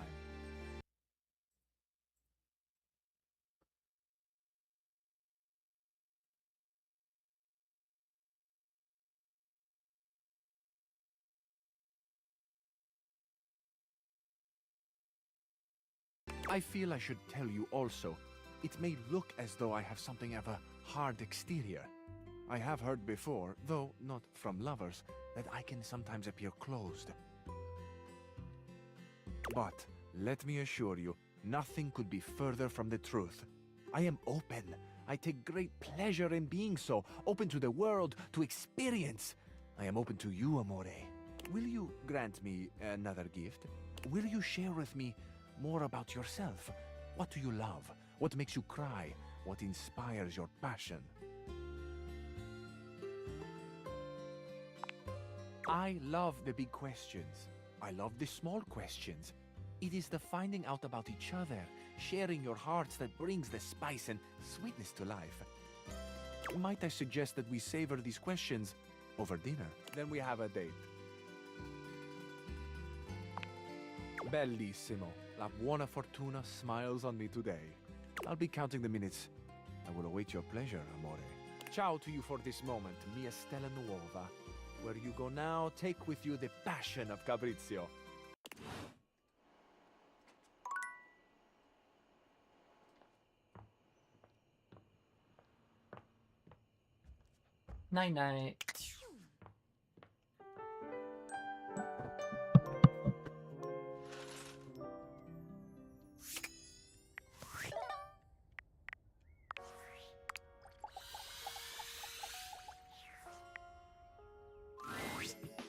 I feel I should tell you also. It may look as though I have something of a hard exterior. I have heard before, though not from lovers, that I can sometimes appear closed. But let me assure you, nothing could be further from the truth. I am open. I take great pleasure in being so, open to the world, to experience. I am open to you, Amore. Will you grant me another gift? Will you share with me more about yourself? What do you love? What makes you cry? What inspires your passion? I love the big questions. I love the small questions. It is the finding out about each other, sharing your hearts that brings the spice and sweetness to life. Might I suggest that we savor these questions over dinner? Then we have a date. Bellissimo. La buona fortuna smiles on me today. I'll be counting the minutes. I will await your pleasure, amore. Ciao to you for this moment, mia stella nuova. Where you go now, take with you the passion of Fabrizio. Night-night.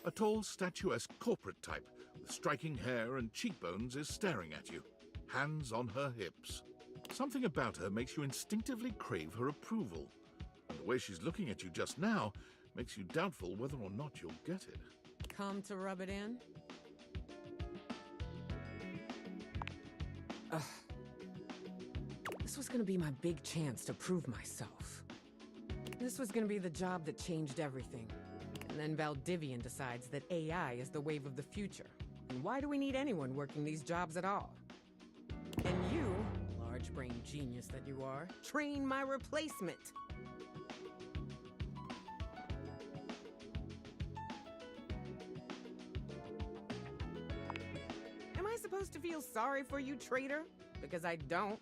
A tall, statuesque corporate type with striking hair and cheekbones is staring at you, hands on her hips. Something about her makes you instinctively crave her approval. And the way she's looking at you just now makes you doubtful whether or not you'll get it. Come to rub it in? Ugh. This was gonna be my big chance to prove myself. This was gonna be the job that changed everything. And then Valdivian decides that AI is the wave of the future. And why do we need anyone working these jobs at all? And you, large-brained genius that you are, train my replacement. Am I supposed to feel sorry for you, traitor? Because I don't.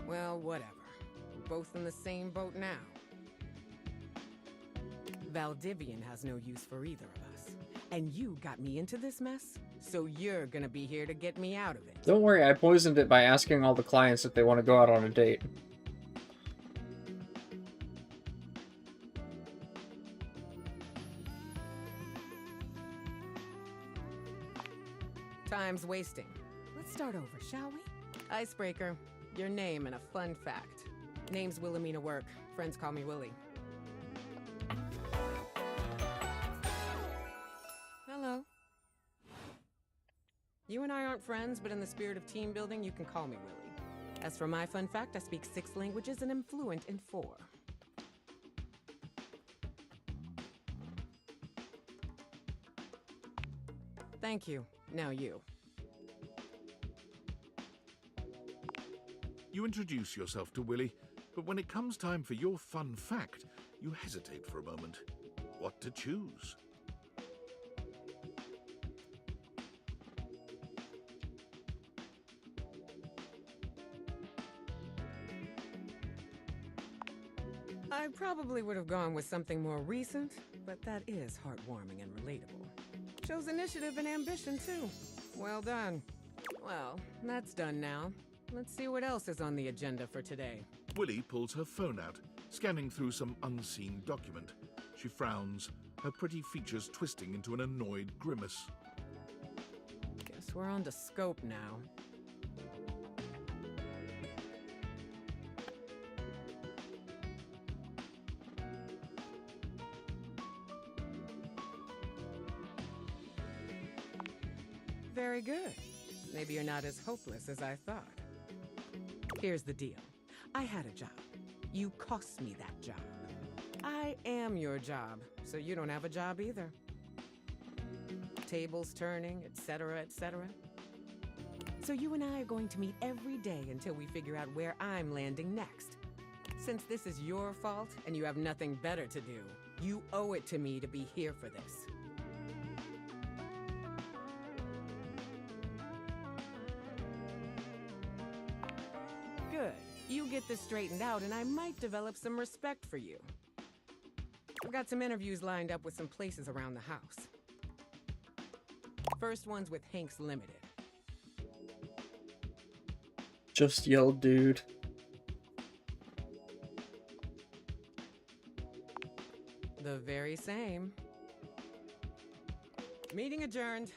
Well, whatever. We're both in the same boat now. Valdivian has no use for either of us. And you got me into this mess, so you're gonna be here to get me out of it. Don't worry, I poisoned it by asking all the clients if they want to go out on a date. Time's wasting. Let's start over, shall we? Icebreaker, your name and a fun fact. Name's Wilhelmina Work. Friends call me Willie. Hello. You and I aren't friends, but in the spirit of team building, you can call me Willie. As for my fun fact, I speak 6 languages and am fluent in 4. Thank you. Now you. You introduce yourself to Willie, but when it comes time for your fun fact, you hesitate for a moment. What to choose? Probably would have gone with something more recent, but that is heartwarming and relatable. Shows initiative and ambition, too. Well done. Well, that's done now. Let's see what else is on the agenda for today. Willy pulls her phone out, scanning through some unseen document. She frowns, her pretty features twisting into an annoyed grimace. Guess we're on to scope now. Very good. Maybe you're not as hopeless as I thought. Here's the deal. I had a job. You cost me that job. I am your job, so you don't have a job either. Tables turning, etc., etc. So you and I are going to meet every day until we figure out where I'm landing next. Since this is your fault and you have nothing better to do, you owe it to me to be here for this. Good. You get this straightened out and I might develop some respect for you. I've got some interviews lined up with some places around the house. First one's with Hanks Limited. Just yell, dude. The very same. Meeting adjourned.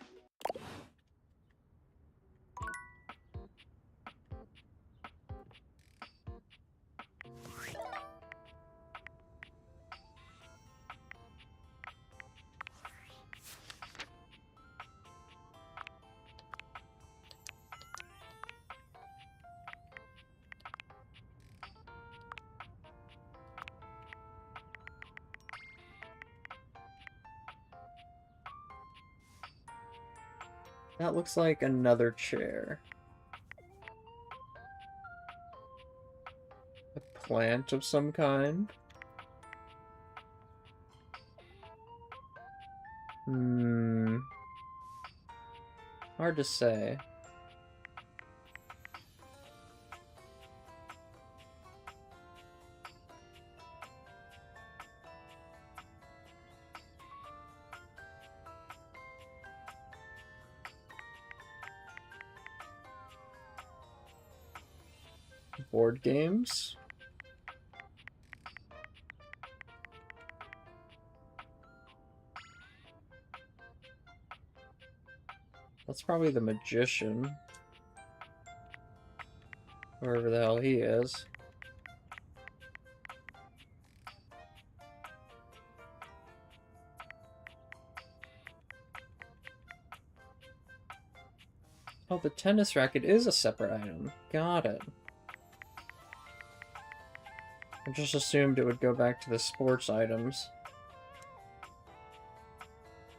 That looks like another chair. A plant of some kind? Hard to say. Board games? That's probably the magician. Wherever the hell he is. Oh, the tennis racket is a separate item. Got it. I just assumed it would go back to the sports items.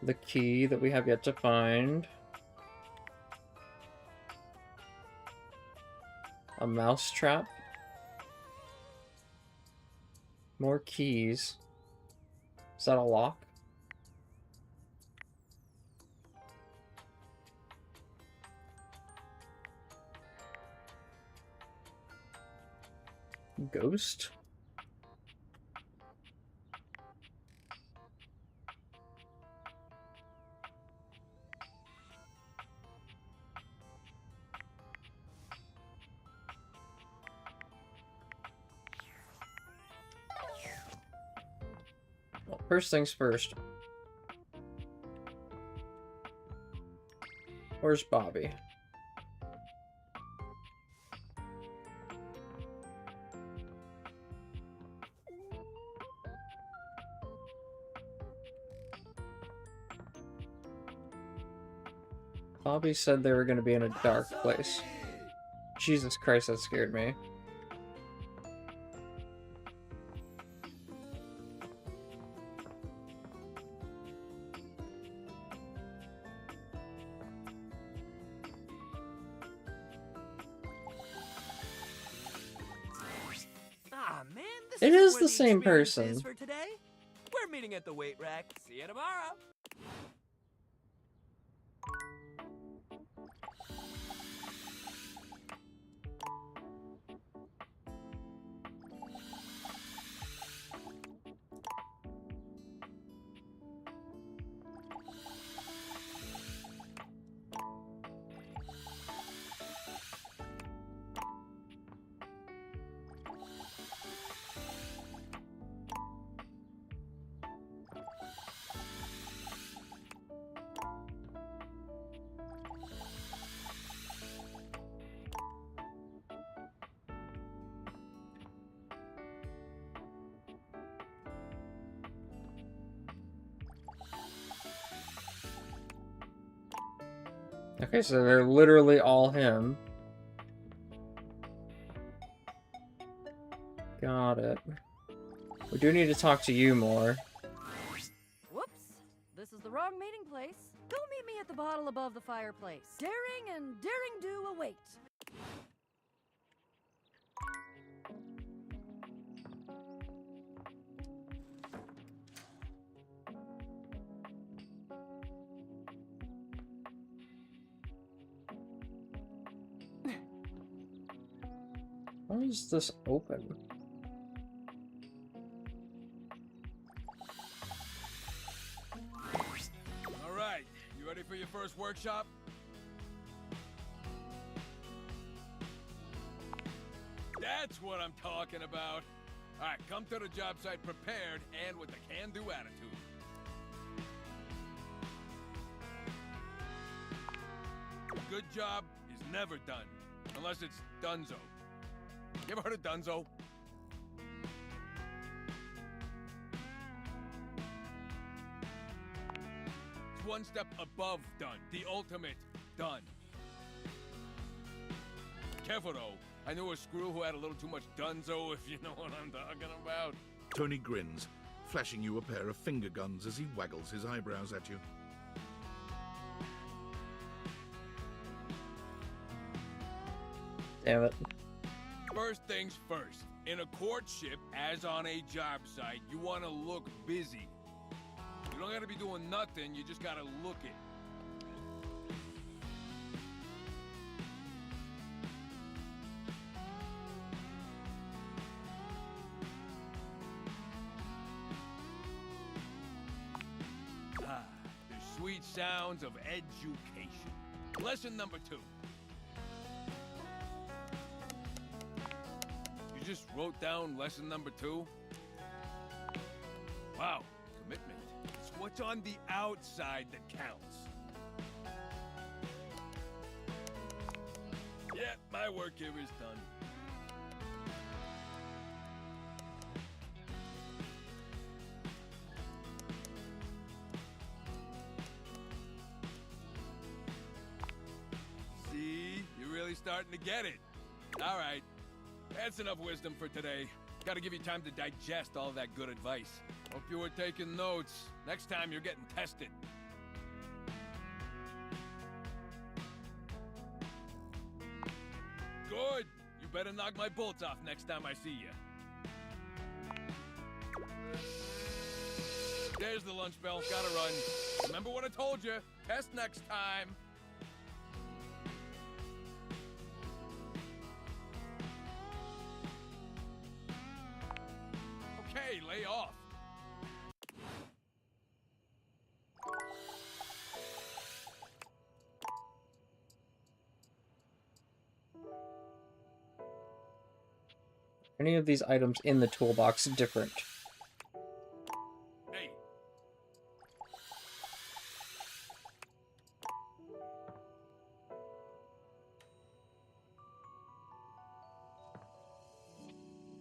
The key that we have yet to find. A mouse trap. More keys. Is that a lock? Ghost? Well, first things first. Where's Bobby? Bobby said they were going to be in a dark place. Jesus Christ, that scared me. Ah, man, this It isn't is where the same experience person. is for today. We're meeting at the weight rack. See you tomorrow. Okay, so they're literally all him. Got it. We do need to talk to you more. Whoops! This is the wrong meeting place. Go meet me at the bottle above the fireplace. Daring and daring do await. Why is this open? All right, you ready for your first workshop? That's what I'm talking about. All right, come to the job site prepared and with a can-do attitude. A good job is never done, unless it's donezo. You ever heard of donezo? It's one step above done, the ultimate done. Careful though, I knew a screw who had a little too much donezo, if you know what I'm talking about. Tony grins, flashing you a pair of finger guns as he waggles his eyebrows at you. Damn it. First things first, in a courtship, as on a job site, you want to look busy. You don't gotta be doing nothing, you just gotta look it. Ah, the sweet sounds of education. Lesson number 2. You just wrote down lesson number 2? Wow, commitment. It's what's on the outside that counts. Yeah, my work here is done. See? You're really starting to get it. All right. That's enough wisdom for today. Gotta give you time to digest all that good advice. Hope you were taking notes. Next time you're getting tested. Good. You better knock my bolts off next time I see you. There's the lunch bell. Gotta run. Remember what I told you. Test next time. Okay, lay off. Any of these items in the toolbox different? Hey.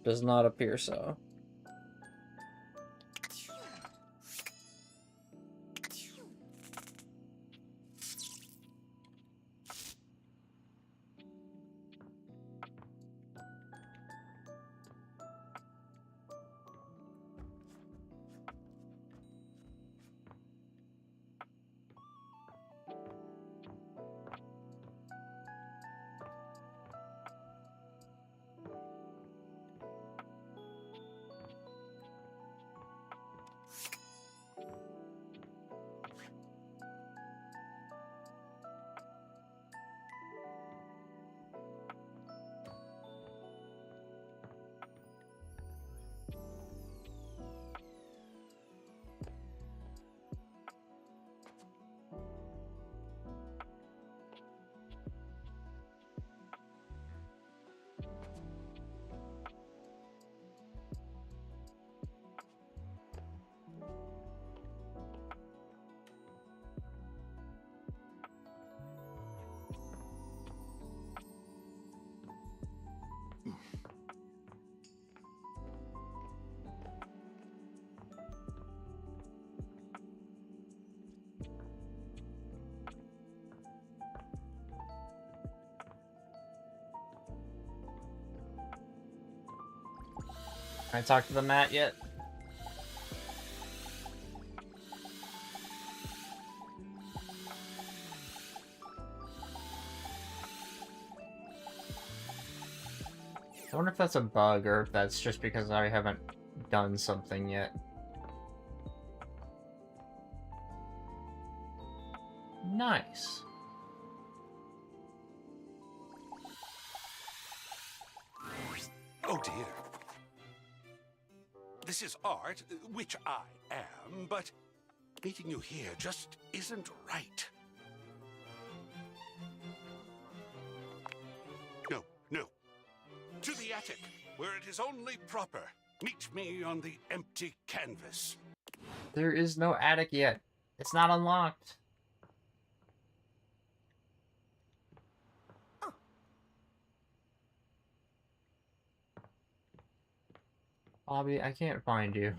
Does not appear so. Can I talk to the mat yet? I wonder if that's a bug or if that's just because I haven't done something yet. Nice. Oh dear. This is art, which I am, but meeting you here just isn't right. No, no. To the attic, where it is only proper. Meet me on the empty canvas. There is no attic yet. It's not unlocked. Bobby, I can't find you.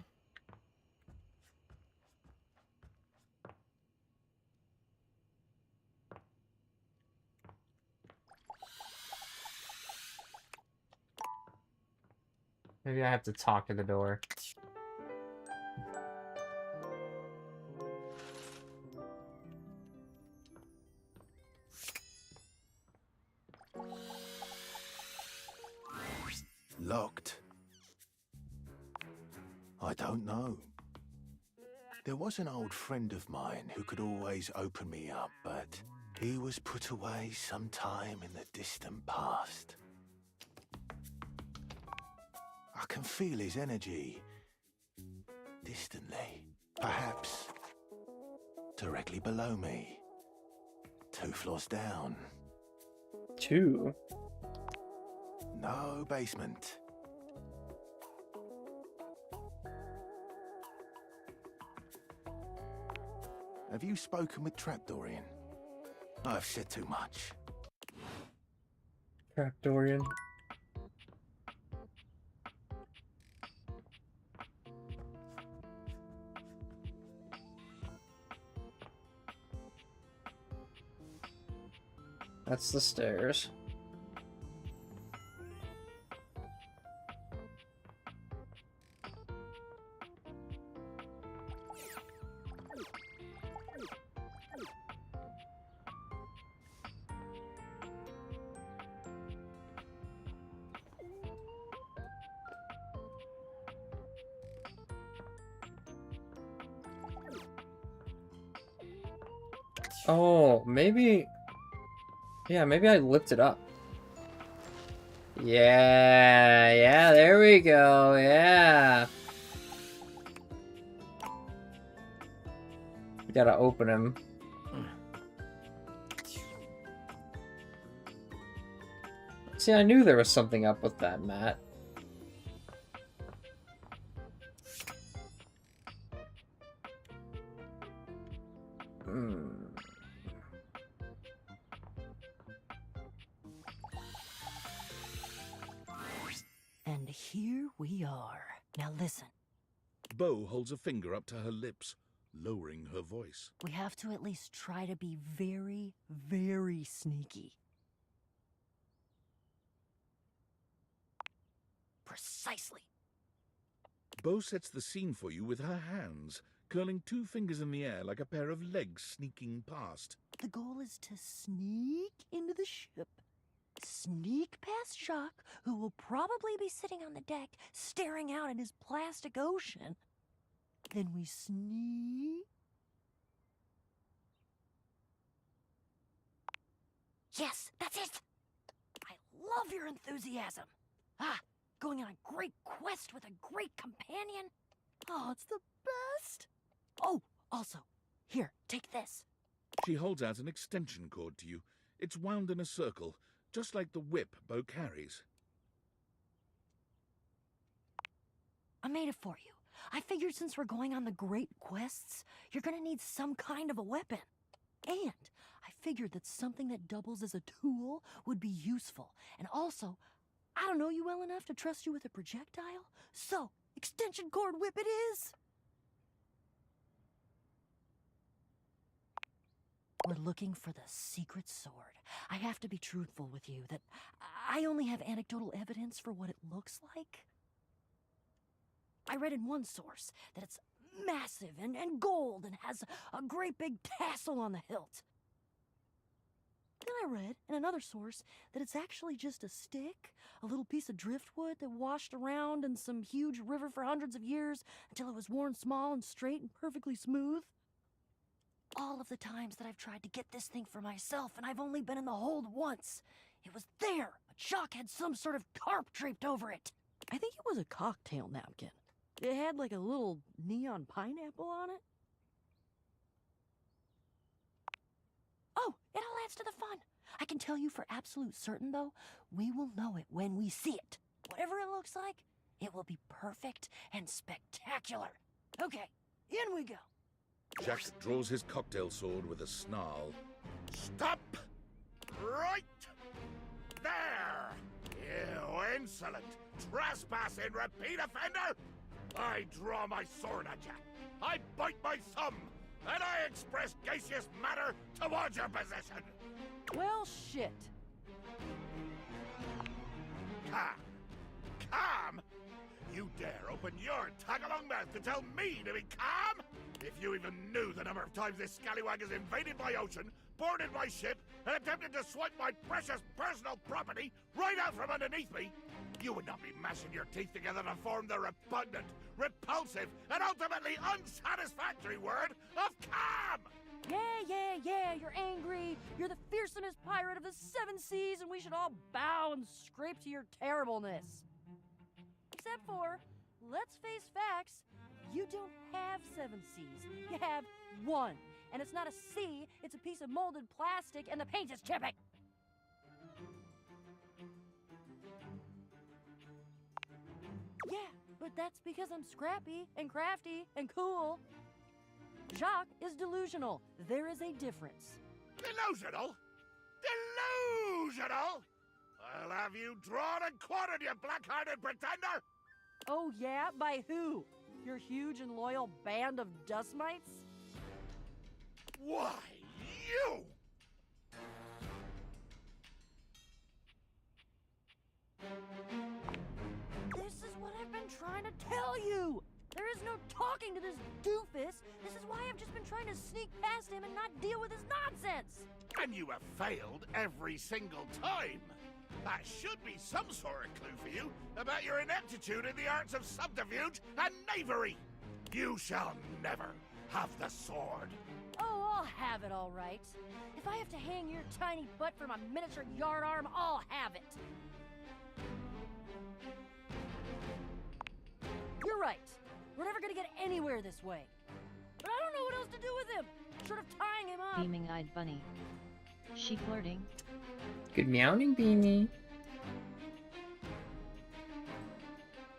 Maybe I have to talk to the door. Locked. I don't know. There was an old friend of mine who could always open me up, but he was put away sometime in the distant past. I can feel his energy distantly, perhaps directly below me, 2 floors down. 2? No basement. Have you spoken with Trapdorian? I've said too much. Trapdorian. That's the stairs. Oh, maybe... Yeah, maybe I lift it up. Yeah, there we go, yeah. We gotta open him. See, I knew there was something up with that, Matt. And here we are. Now listen, Bo holds a finger up to her lips, lowering her voice. we have to at least try to be very, very sneaky. Precisely. Bo sets the scene for you with her hands, curling 2 fingers in the air like a pair of legs sneaking past. The goal is to sneak into the ship, sneak past Jacques, who will probably be sitting on the deck staring out at his plastic ocean. Then we sneak. Yes, that's it! I love your enthusiasm. Going on a great quest with a great companion. Oh, it's the best. Oh, also, here, take this. She holds out an extension cord to you. It's wound in a circle, just like the whip Bo carries. I made it for you. I figured since we're going on the great quests, you're gonna need some kind of a weapon. And I figured that something that doubles as a tool would be useful. And also, I don't know you well enough to trust you with a projectile. So, extension cord whip it is! We're looking for the secret sword. I have to be truthful with you that I only have anecdotal evidence for what it looks like. I read in one source that it's massive and gold and has a great big tassel on the hilt. Then I read in another source that it's actually just a stick, a little piece of driftwood that washed around in some huge river for hundreds of years until it was worn small and straight and perfectly smooth. All of the times that I've tried to get this thing for myself, and I've only been in the hold once, it was there, but Jacques had some sort of tarp draped over it. I think it was a cocktail napkin. It had like a little neon pineapple on it. Oh, it all adds to the fun. I can tell you for absolute certain, though, we will know it when we see it. Whatever it looks like, it will be perfect and spectacular. Okay, in we go. Jack draws his cocktail sword with a snarl. Stop! Right there! You insolent, trespassing repeat offender! I draw my sword at you. I bite my thumb. And I express gaseous matter towards your possession. Well, shit. Calm? You dare open your tag-along mouth to tell me to be calm? If you even knew the number of times this scallywag has invaded my ocean, boarded my ship, and attempted to swipe my precious personal property right out from underneath me, you would not be mashing your teeth together to form the repugnant, repulsive, and ultimately unsatisfactory word of calm! Yeah, you're angry. You're the fearsomest pirate of the 7 seas, and we should all bow and scrape to your terribleness. Except for, let's face facts, you don't have 7 seas. You have 1. And it's not a sea, it's a piece of molded plastic, and the paint is chipping. Yeah, but that's because I'm scrappy and crafty and cool. Jacques is delusional. There is a difference. Delusional? Delusional? I'll have you drawn and quartered, you black-hearted pretender! Oh yeah? By who? Your huge and loyal band of dust mites? Why, you! This is what I've been trying to tell you! There is no talking to this doofus. This is why I've just been trying to sneak past him and not deal with his nonsense. And you have failed every single time. That should be some sort of clue for you about your ineptitude in the arts of subterfuge and knavery. You shall never have the sword. Oh, I'll have it all right. If I have to hang your tiny butt from a miniature yard arm, I'll have it. You're right. We're never gonna get anywhere this way. But I don't know what else to do with him, short of tying him up. Beaming-eyed bunny. She flirting? Good meowing, Beanie.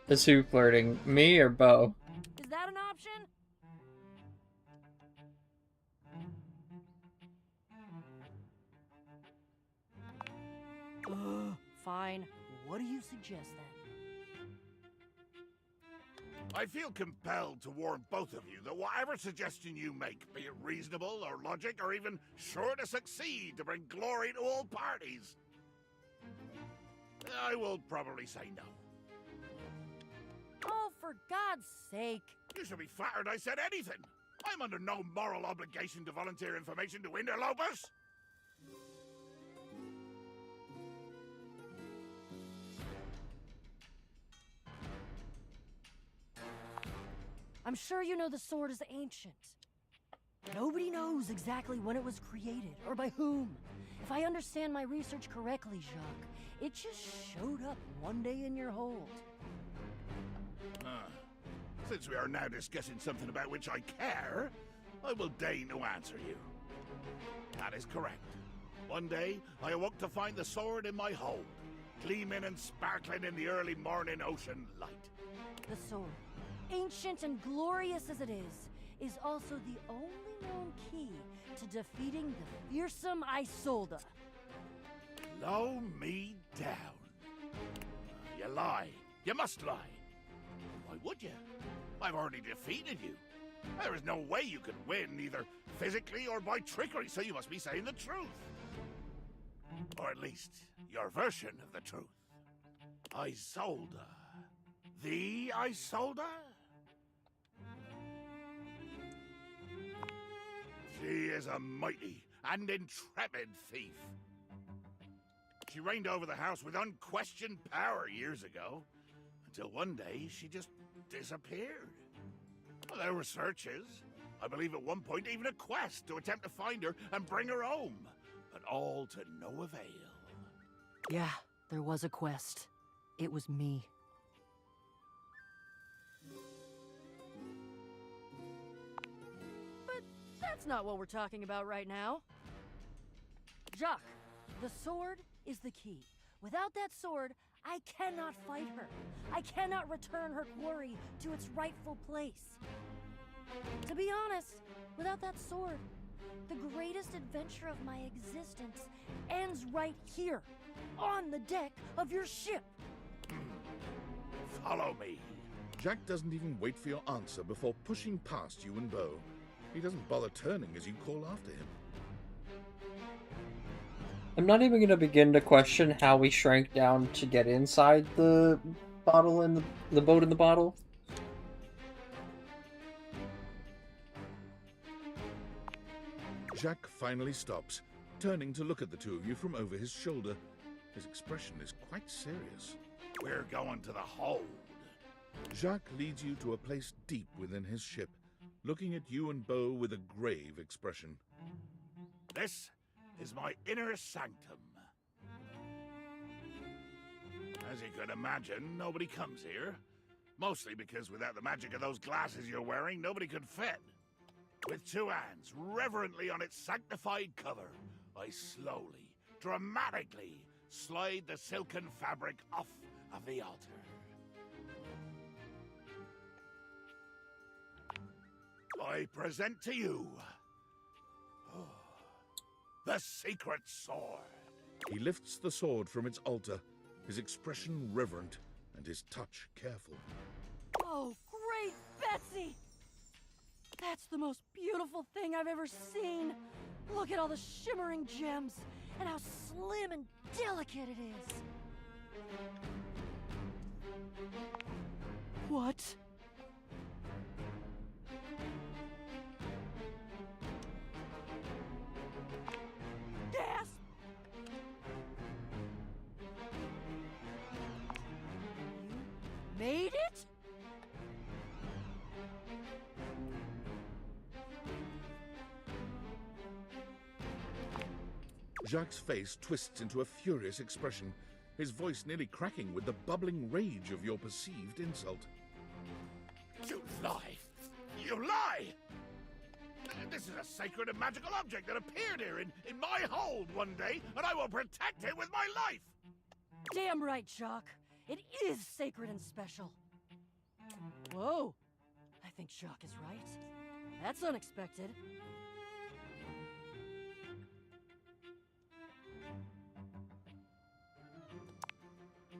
Is who flirting? Me or Bo? Is that an option? Fine. What do you suggest then? I feel compelled to warn both of you that whatever suggestion you make, be it reasonable or logic or even sure to succeed to bring glory to all parties, I will probably say no. Oh, for God's sake. You should be flattered I said anything. I'm under no moral obligation to volunteer information to interlopers. I'm sure you know the sword is ancient. Nobody knows exactly when it was created or by whom. If I understand my research correctly, Jacques, it just showed up one day in your hold. Since we are now discussing something about which I care, I will deign to answer you. That is correct. One day, I awoke to find the sword in my hold, gleaming and sparkling in the early morning ocean light. The sword, ancient and glorious as it is also the only known key to defeating the fearsome Isolde. Blow me down. You lie. You must lie. Why would you? I've already defeated you. There is no way you could win, either physically or by trickery, so you must be saying the truth. Or at least, your version of the truth. Isolde. The Isolde? is a mighty and intrepid thief. She reigned over the house with unquestioned power years ago, until one day she just disappeared. Well, there were searches. I believe at one point even a quest to attempt to find her and bring her home, but all to no avail. Yeah, there was a quest. It was me. But that's not what we're talking about right now. Jacques, the sword is the key. Without that sword, I cannot fight her. I cannot return her quarry to its rightful place. To be honest, without that sword, the greatest adventure of my existence ends right here, on the deck of your ship. Follow me. Jack doesn't even wait for your answer before pushing past you and Bo. He doesn't bother turning as you call after him. I'm not even going to begin to question how we shrank down to get inside the bottle in the boat in the bottle. Jack finally stops, turning to look at the two of you from over his shoulder. His expression is quite serious. We're going to the hold. Jacques leads you to a place deep within his ship, looking at you and Bo with a grave expression. This is my inner sanctum. As you could imagine, nobody comes here. Mostly because without the magic of those glasses you're wearing, nobody could fit. With two hands reverently on its sanctified cover, I slowly, dramatically slide the silken fabric off of the altar. I present to you the secret sword. He lifts the sword from its altar, his expression reverent and his touch careful. Oh, great Betsy! That's the most beautiful thing I've ever seen. Look at all the shimmering gems and how slim and delicate it is. What? Gasp! You made it? Jacques' face twists into a furious expression, his voice nearly cracking with the bubbling rage of your perceived insult. You lie! You lie! This is a sacred and magical object that appeared here in my hold one day, and I will protect it with my life! Damn right, Jacques. It is sacred and special. Whoa. I think Jacques is right. That's unexpected.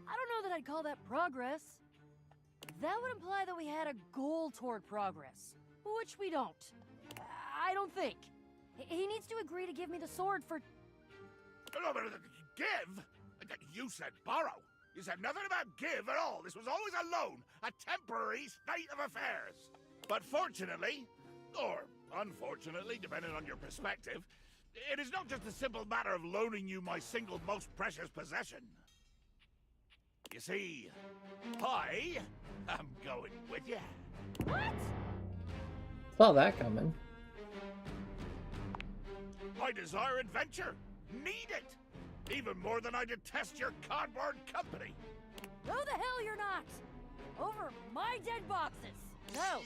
I don't know that I'd call that progress. That would imply that we had a goal toward progress, which we don't. I don't think. He needs to agree to give me the sword for... No, but give? You said borrow. You said nothing about give at all. This was always a loan, a temporary state of affairs. But fortunately, or unfortunately, depending on your perspective, it is not just a simple matter of loaning you my single most precious possession. You see, I am going with you. What? Saw that coming. I desire adventure. Need it. Even more than I detest your cardboard company. No the hell you're not! Over my dead boxes! No!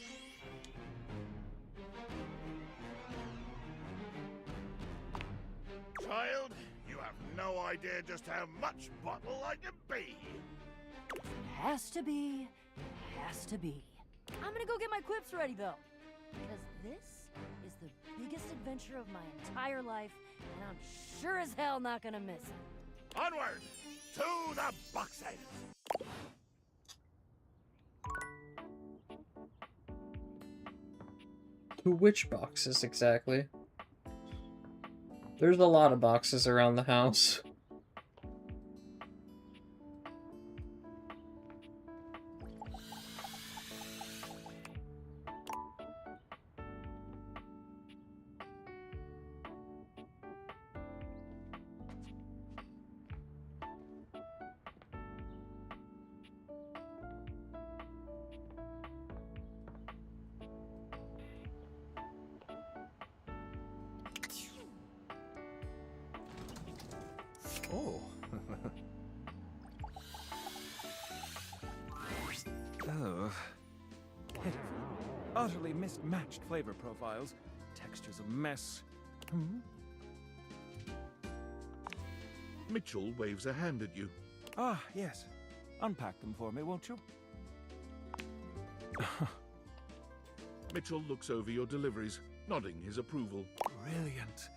Child, you have no idea just how much bottle I can be. If it has to be, it has to be. I'm gonna go get my quips ready, though. Because this is the biggest adventure of my entire life, and I'm sure as hell not gonna miss it. Onward! To the boxes! To which boxes exactly? There's a lot of boxes around the house. Oh. Oh. Pitiful. Utterly mismatched flavor profiles. Texture's a mess. Hmm? Mitchell waves a hand at you. Ah, yes. Unpack them for me, won't you? Mitchell looks over your deliveries, nodding his approval. Brilliant.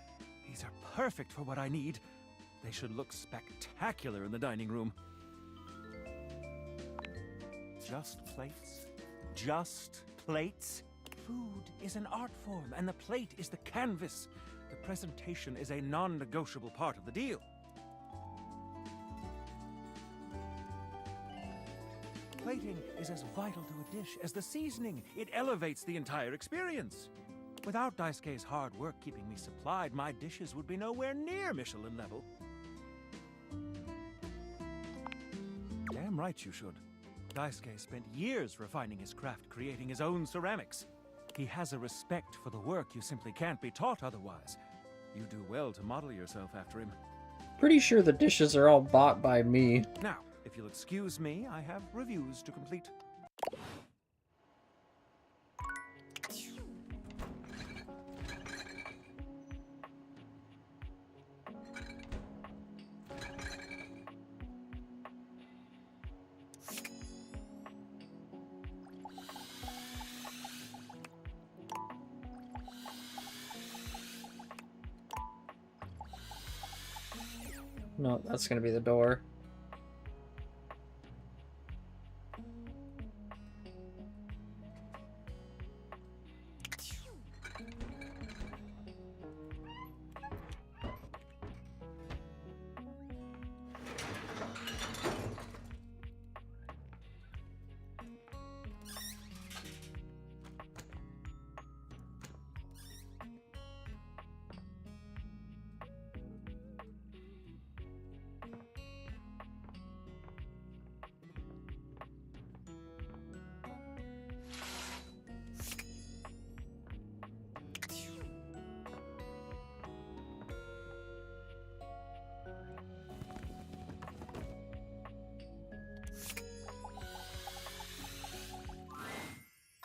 These are perfect for what I need. They should look spectacular in the dining room. Just plates? Just plates? Food is an art form, and the plate is the canvas. The presentation is a non-negotiable part of the deal. Plating is as vital to a dish as the seasoning. It elevates the entire experience. Without Daisuke's hard work keeping me supplied, my dishes would be nowhere near Michelin level. Damn right you should. Daisuke spent years refining his craft, creating his own ceramics. He has a respect for the work you simply can't be taught otherwise. You do well to model yourself after him. Pretty sure the dishes are all bought by me. Now, if you'll excuse me, I have reviews to complete. No, that's gonna be the door.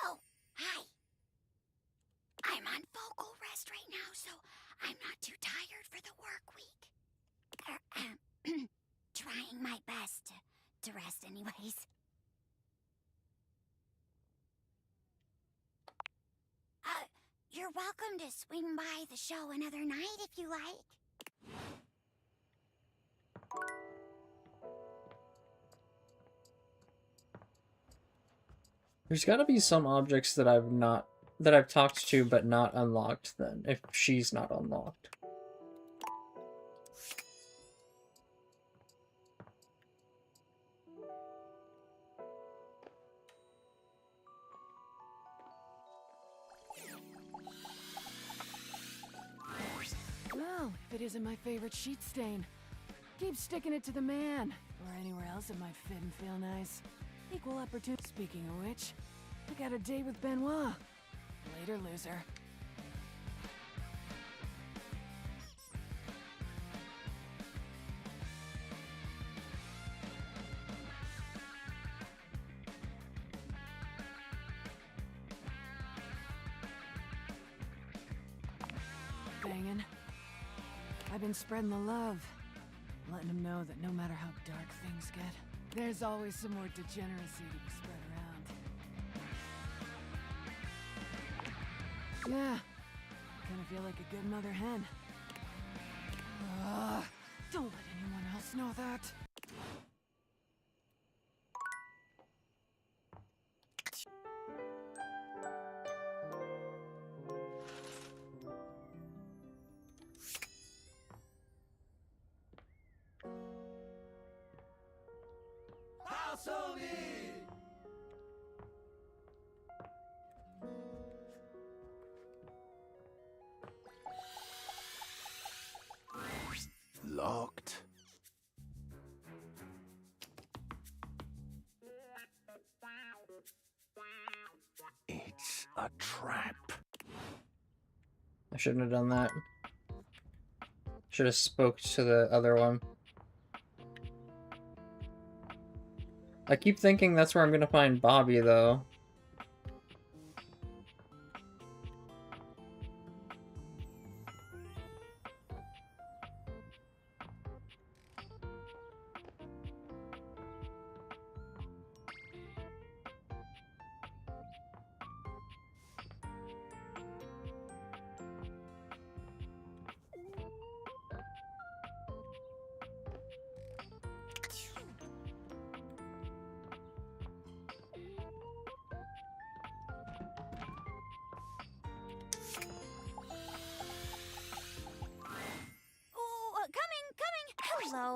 Oh, hi. I'm on vocal rest right now, so I'm not too tired for the work week. Trying my best to rest anyways. You're welcome to swing by the show another night if you like. There's gotta be some objects that I've talked to but not unlocked then, if she's not unlocked. Well, if it isn't my favorite sheet stain, keep sticking it to the man, or anywhere else it might fit and feel nice. Equal opportunity. Speaking of which, I got a date with Benoit. Later, loser. Bangin'. I've been spreading the love, letting them know that no matter how dark things get, there's always some more degeneracy to be spread around. Yeah, I kinda feel like a good mother hen. Don't let anyone else know that. Locked. It's a trap. I shouldn't have done that. Should have spoke to the other one. I keep thinking that's where I'm gonna find Bobby, though.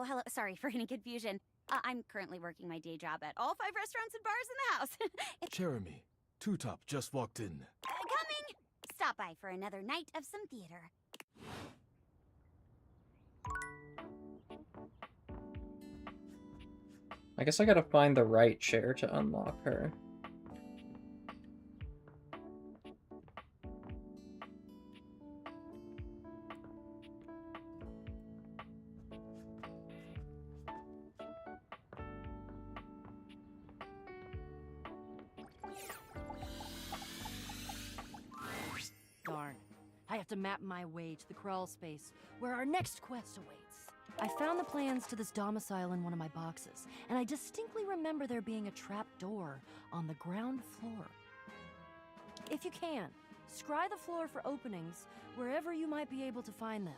Hello. Sorry for any confusion. I'm currently working my day job at all 5 restaurants and bars in the house. Jeremy, Two Top just walked in. Coming! Stop by for another night of some theater. I guess I gotta find the right chair to unlock her. Darn. I have to map my way to the crawl space, where our next quest awaits. I found the plans to this domicile in one of my boxes, and I distinctly remember there being a trap door on the ground floor. If you can, scry the floor for openings wherever you might be able to find them.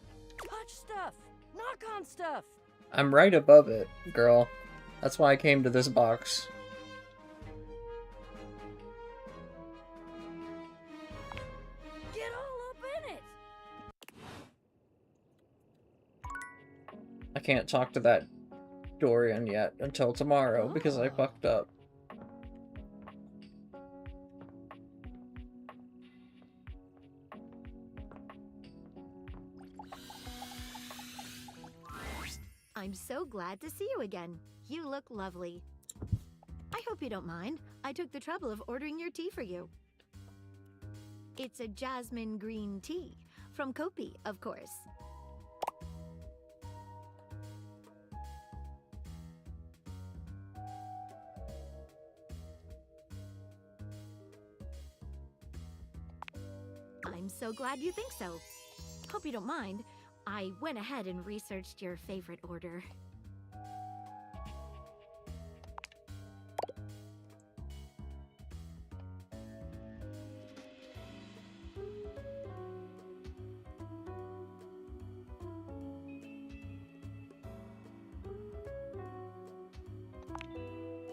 Touch stuff! Knock on stuff! I'm right above it, girl. That's why I came to this box. Get all up in it! I can't talk to that Dorian yet until tomorrow because I fucked up. I'm so glad to see you again. You look lovely. I hope you don't mind. I took the trouble of ordering your tea for you. It's a jasmine green tea. From Kopi, of course. I'm so glad you think so. Hope you don't mind. I went ahead and researched your favorite order.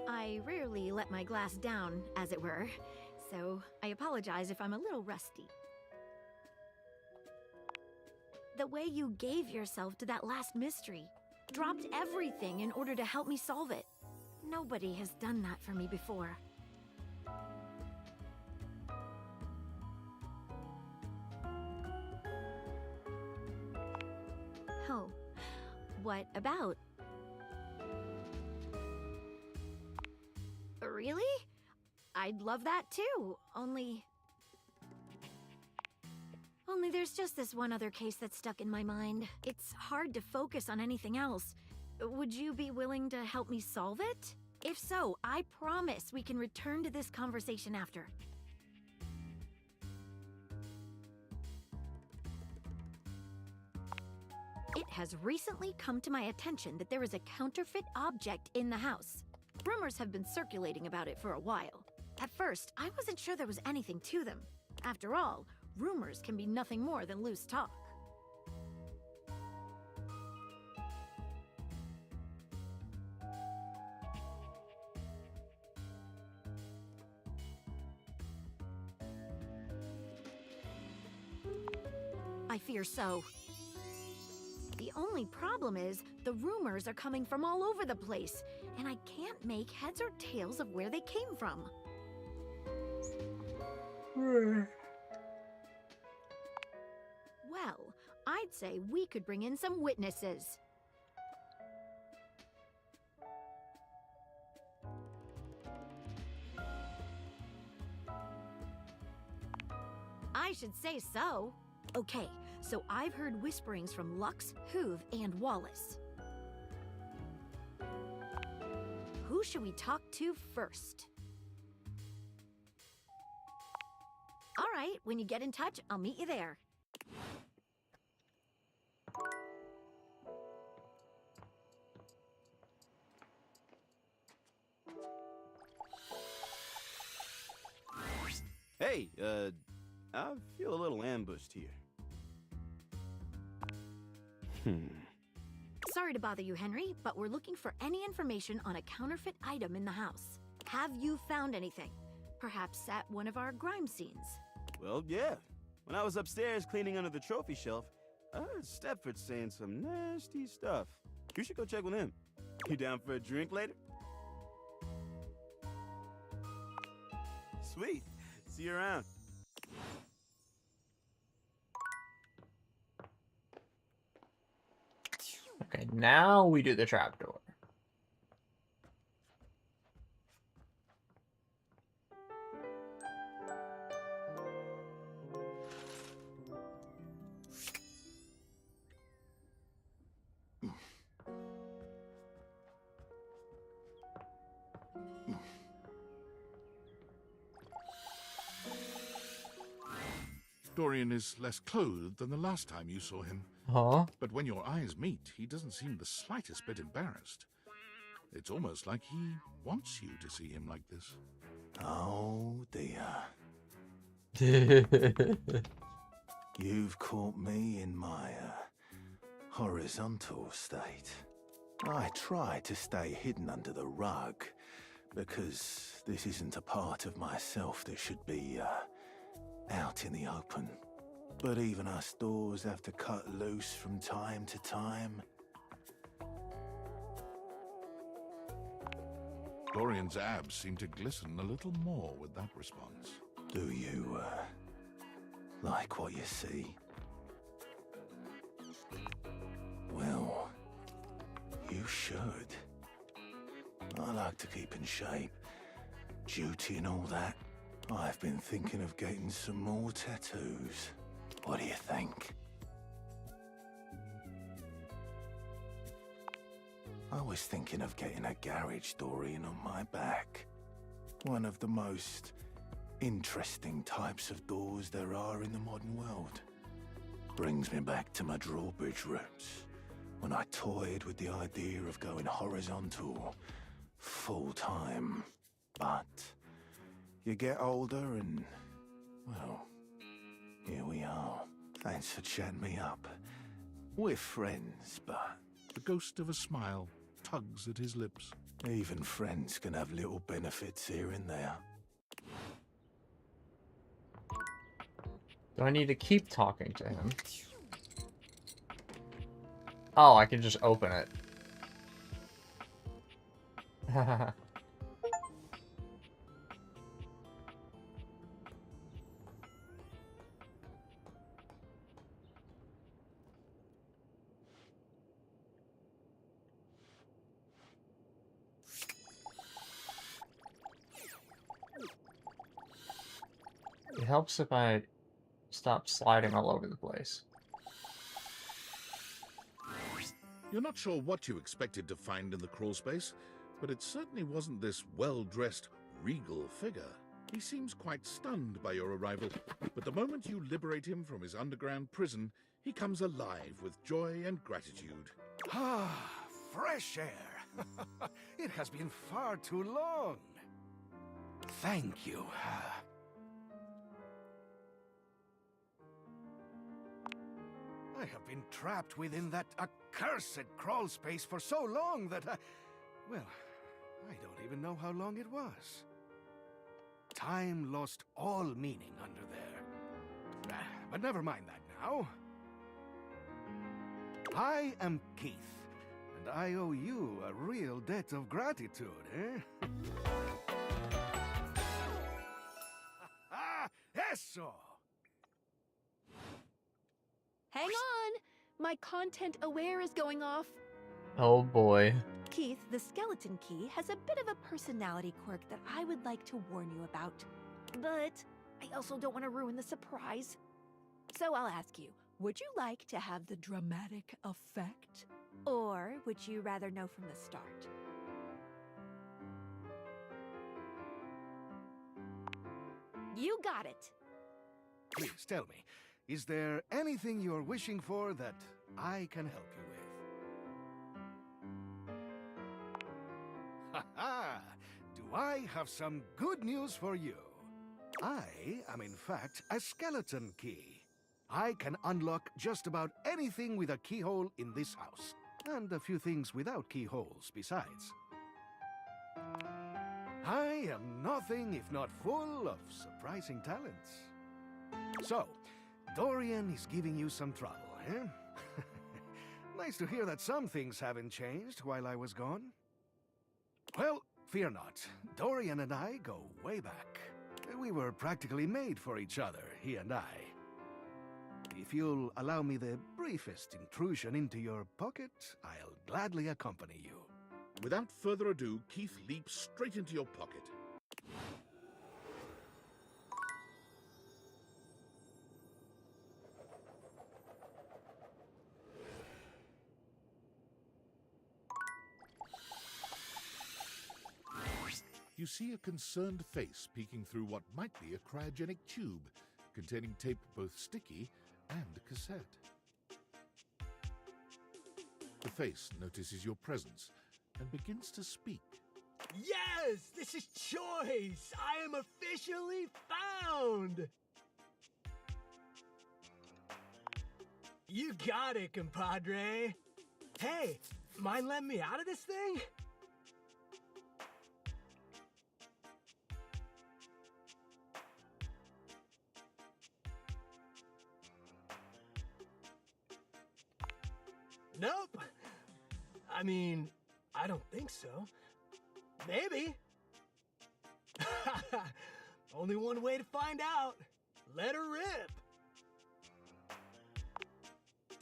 I rarely let my glass down, as it were, so I apologize if I'm a little rusty. The way you gave yourself to that last mystery, dropped everything in order to help me solve it. Nobody has done that for me before. Oh, what about? Really? I'd love that too, only there's just this one other case that's stuck in my mind. It's hard to focus on anything else. Would you be willing to help me solve it? If so, I promise we can return to this conversation after. It has recently come to my attention that there is a counterfeit object in the house. Rumors have been circulating about it for a while. At first, I wasn't sure there was anything to them. After all, rumors can be nothing more than loose talk. I fear so. The only problem is, the rumors are coming from all over the place, and I can't make heads or tails of where they came from. Well, I'd say we could bring in some witnesses. I should say so. Okay, so I've heard whisperings from Lux, Hoove, and Wallace. who should we talk to first? All right, when you get in touch, I'll meet you there. Hey, I feel a little ambushed here. Sorry to bother you, Henry, but we're looking for any information on a counterfeit item in the house. Have you found anything? Perhaps at one of our crime scenes? Well, yeah. When I was upstairs cleaning under the trophy shelf, I heard Stepford saying some nasty stuff. You should go check with him. You down for a drink later? Sweet. See you around. Okay, now we do the trapdoor. Dorian is less clothed than the last time you saw him. Huh? But when your eyes meet, he doesn't seem the slightest bit embarrassed. It's almost like he wants you to see him like this. Oh dear. You've caught me in my horizontal state. I try to stay hidden under the rug because this isn't a part of myself that should be out in the open. But even us doors have to cut loose from time to time. Dorian's abs seem to glisten a little more with that response. Do you like what you see? Well, you should. I like to keep in shape. Duty and all that. I've been thinking of getting some more tattoos. What do you think? I was thinking of getting a garage Dorian on my back. One of the most interesting types of doors there are in the modern world. Brings me back to my drawbridge roots, when I toyed with the idea of going horizontal, full-time. But you get older and, well, here we are. Thanks for chatting me up. We're friends, but... The ghost of a smile tugs at his lips. Even friends can have little benefits here and there. Do I need to keep talking to him? Oh, I can just open it. It helps if I stop sliding all over the place. You're not sure what you expected to find in the crawl space, but it certainly wasn't this well-dressed, regal figure. He seems quite stunned by your arrival, but the moment you liberate him from his underground prison, he comes alive with joy and gratitude. Ah, fresh air. It has been far too long. Thank you. I have been trapped within that accursed crawl space for so long that well, I don't even know how long it was. Time lost all meaning under there. But never mind that now. I am Keith, and I owe you a real debt of gratitude, eh? Eso! Hang on! My content aware is going off. Oh boy. Keith, the skeleton key has a bit of a personality quirk that I would like to warn you about. But I also don't want to ruin the surprise. So I'll ask you, would you like to have the dramatic effect? Or would you rather know from the start? You got it. Please tell me, is there anything you're wishing for that I can help you with? Ha ha! Do I have some good news for you? I am in fact a skeleton key. I can unlock just about anything with a keyhole in this house, and a few things without keyholes besides. I am nothing if not full of surprising talents. So, Dorian is giving you some trouble, eh? Nice to hear that some things haven't changed while I was gone. Well, fear not. Dorian and I go way back. We were practically made for each other, he and I. If you'll allow me the briefest intrusion into your pocket, I'll gladly accompany you. Without further ado, Keith leaps straight into your pocket. You see a concerned face peeking through what might be a cryogenic tube, containing tape both sticky and cassette. The face notices your presence and begins to speak. Yes! This is Choice! I am officially found! You got it, compadre! Hey, mind letting me out of this thing? Nope. I mean, I don't think so. Maybe. Only one way to find out. Let her rip.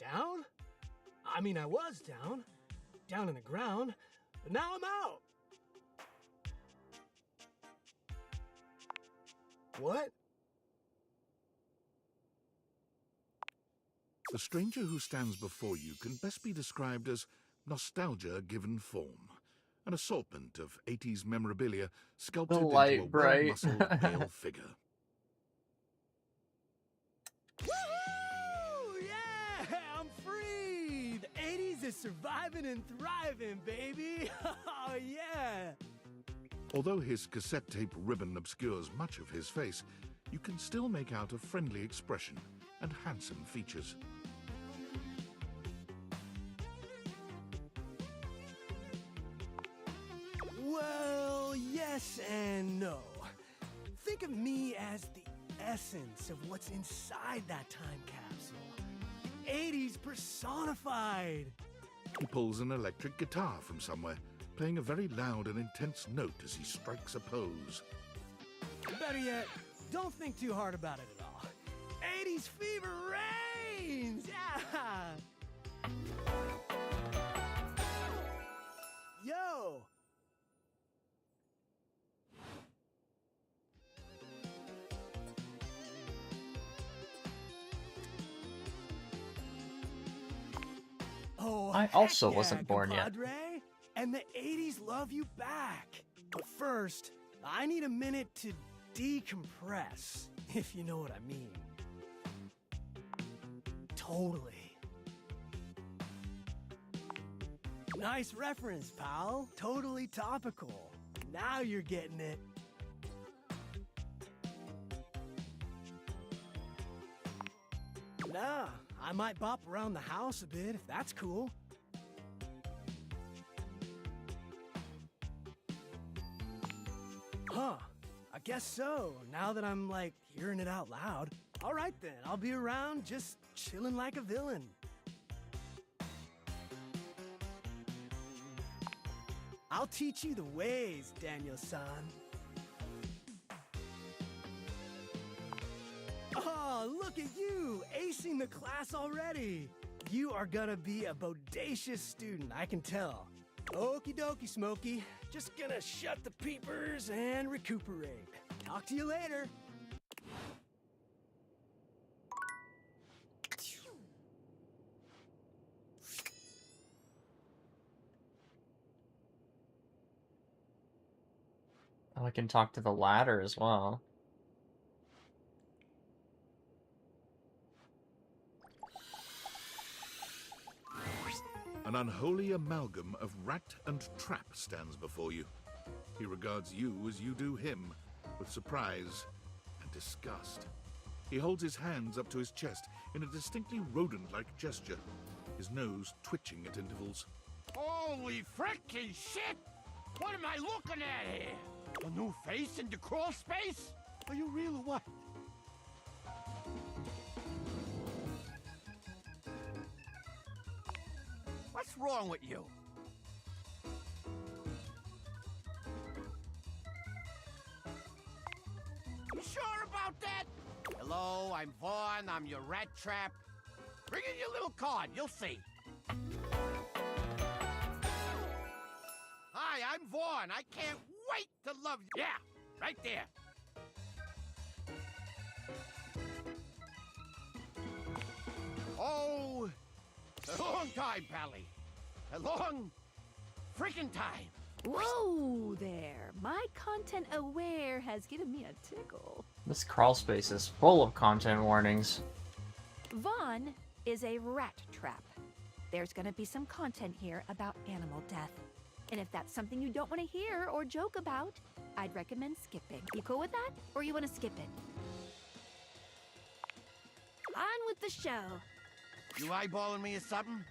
Down? I mean, I was down. Down in the ground. But now I'm out. What? The stranger who stands before you can best be described as nostalgia given form, an assortment of 80s memorabilia sculpted into a light bright. well-muscled pale figure. Woohoo! Yeah! I'm free! The 80s is surviving and thriving, baby! Oh, yeah! Although his cassette tape ribbon obscures much of his face, you can still make out a friendly expression and handsome features. Well, yes and no. Think of me as the essence of what's inside that time capsule. 80s personified. He pulls an electric guitar from somewhere, playing a very loud and intense note as he strikes a pose. Better yet, don't think too hard about it at all. 80s fever reigns! Yeah! Yo! Oh, I also wasn't born yet. compadre. And the 80s love you back. But first, I need a minute to decompress, if you know what I mean. Totally. Nice reference, pal. Totally topical. Now you're getting it. Nah, I might bop around the house a bit if that's cool. Huh, I guess so, now that I'm, like, hearing it out loud. All right then, I'll be around just chilling like a villain. I'll teach you the ways, Daniel-san. Oh, look at you, acing the class already. You are gonna be a bodacious student, I can tell. Okie dokie, Smokey. Just gonna shut the peepers and recuperate. Talk to you later. Oh, I can talk to the ladder as well. An unholy amalgam of rat and trap stands before you. He regards you as you do him, with surprise and disgust. He holds his hands up to his chest in a distinctly rodent-like gesture, his nose twitching at intervals. Holy frickin' shit! What am I looking at here? A new face in the crawl space? Are you real or what? What's wrong with you? You sure about that? Hello, I'm Vaughn. I'm your rat trap. Bring in your little card. You'll see. Hi, I'm Vaughn. I can't wait to love you. Yeah, right there. Oh, a long time, Pally. A long freaking time. Whoa there. My content aware has given me a tickle. This crawl space is full of content warnings. Vaughn is a rat trap. There's gonna be some content here about animal death. And if that's something you don't want to hear or joke about, I'd recommend skipping. You cool with that? Or you want to skip it? On with the show. You eyeballing me or something?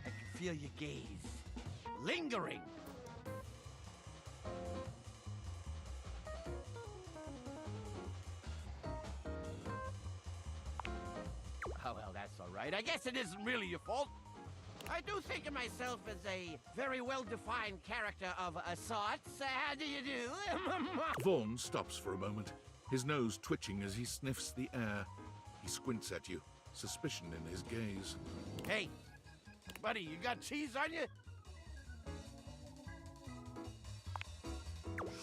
I can feel your gaze. Lingering. Oh, well, that's all right. I guess it isn't really your fault. I do think of myself as a very well-defined character of a sort. How do you do? Vaughn stops for a moment, his nose twitching as he sniffs the air. He squints at you, suspicion in his gaze. Hey, buddy, you got cheese on you?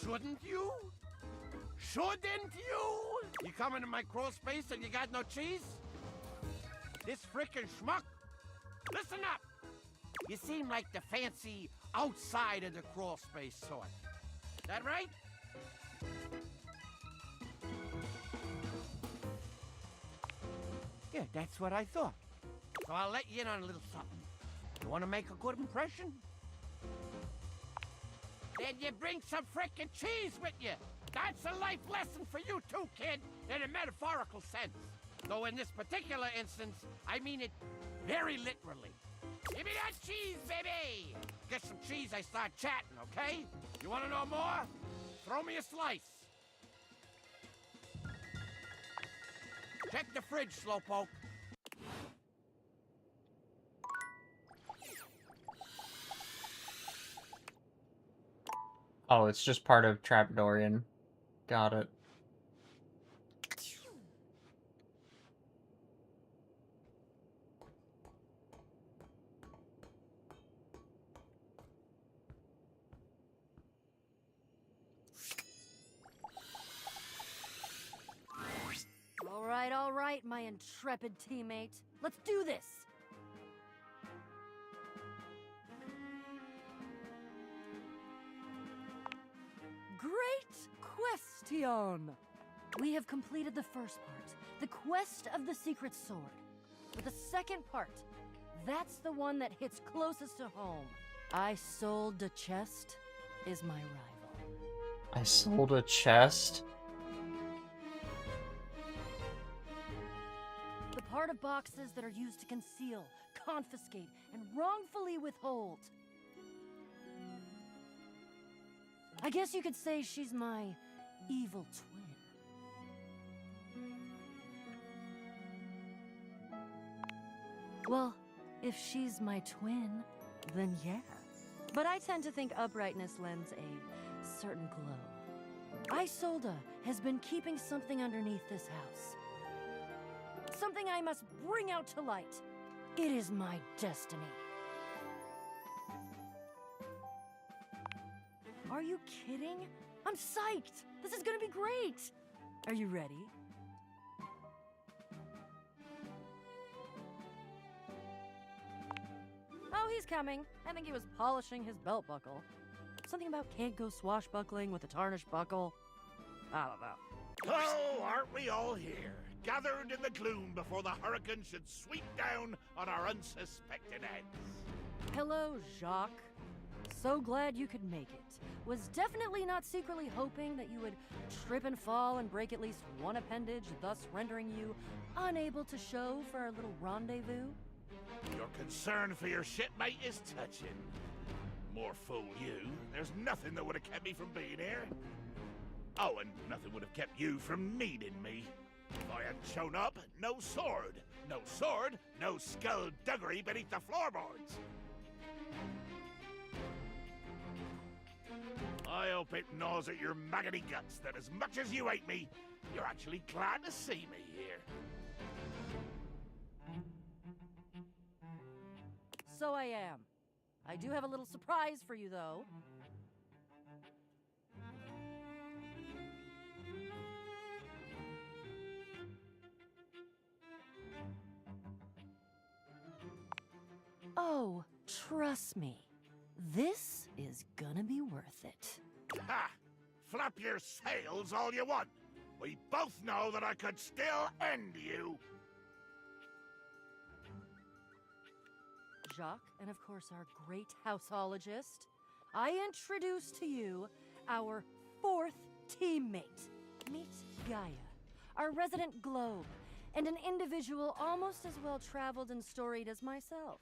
Shouldn't you? Shouldn't you? You come into my crawl space and you got no cheese? This frickin' schmuck? Listen up! You seem like the fancy outside of the crawl space sort. That right? Yeah, that's what I thought. So I'll let you in on a little something. You want to make a good impression? Then you bring some frickin' cheese with you. That's a life lesson for you too, kid, in a metaphorical sense. Though in this particular instance, I mean it very literally. Give me that cheese, baby! Get some cheese, I start chatting, okay? You want to know more? Throw me a slice. Check the fridge, Slowpoke. Oh, it's just part of Trapdorian. Got it. All right, my intrepid teammate. Let's do this! Great question! We have completed the first part, the quest of the secret sword. But the second part, that's the one that hits closest to home. I sold the chest is my rival. I sold a chest? The part of boxes that are used to conceal, confiscate, and wrongfully withhold. I guess you could say she's my evil twin. Well, if she's my twin, then yeah. But I tend to think uprightness lends a certain glow. Isolda has been keeping something underneath this house. Something I must bring out to light. It is my destiny. Are you kidding? I'm psyched! This is gonna be great! Are you ready? Oh, he's coming. I think he was polishing his belt buckle. Something about can't go swashbuckling with a tarnished buckle. I don't know. Oh, aren't we all here? Gathered in the gloom before the hurricane should sweep down on our unsuspecting heads. Hello, Jacques. So glad you could make it. Was definitely not secretly hoping that you would trip and fall and break at least one appendage, thus rendering you unable to show for our little rendezvous. Your concern for your shipmate is touching. More fool you. There's nothing that would have kept me from being here. Oh, and nothing would have kept you from needing me. If I hadn't shown up, no sword. No sword, no skullduggery beneath the floorboards. I hope it gnaws at your maggoty guts that as much as you hate me, you're actually glad to see me here. So I am. I do have a little surprise for you, though. Oh, trust me. This is gonna be worth it. Ha! Flap your sails all you want. We both know that I could still end you. Jacques, and of course our great houseologist, I introduce to you our fourth teammate. Meet Gaia, our resident globe, and an individual almost as well traveled and storied as myself.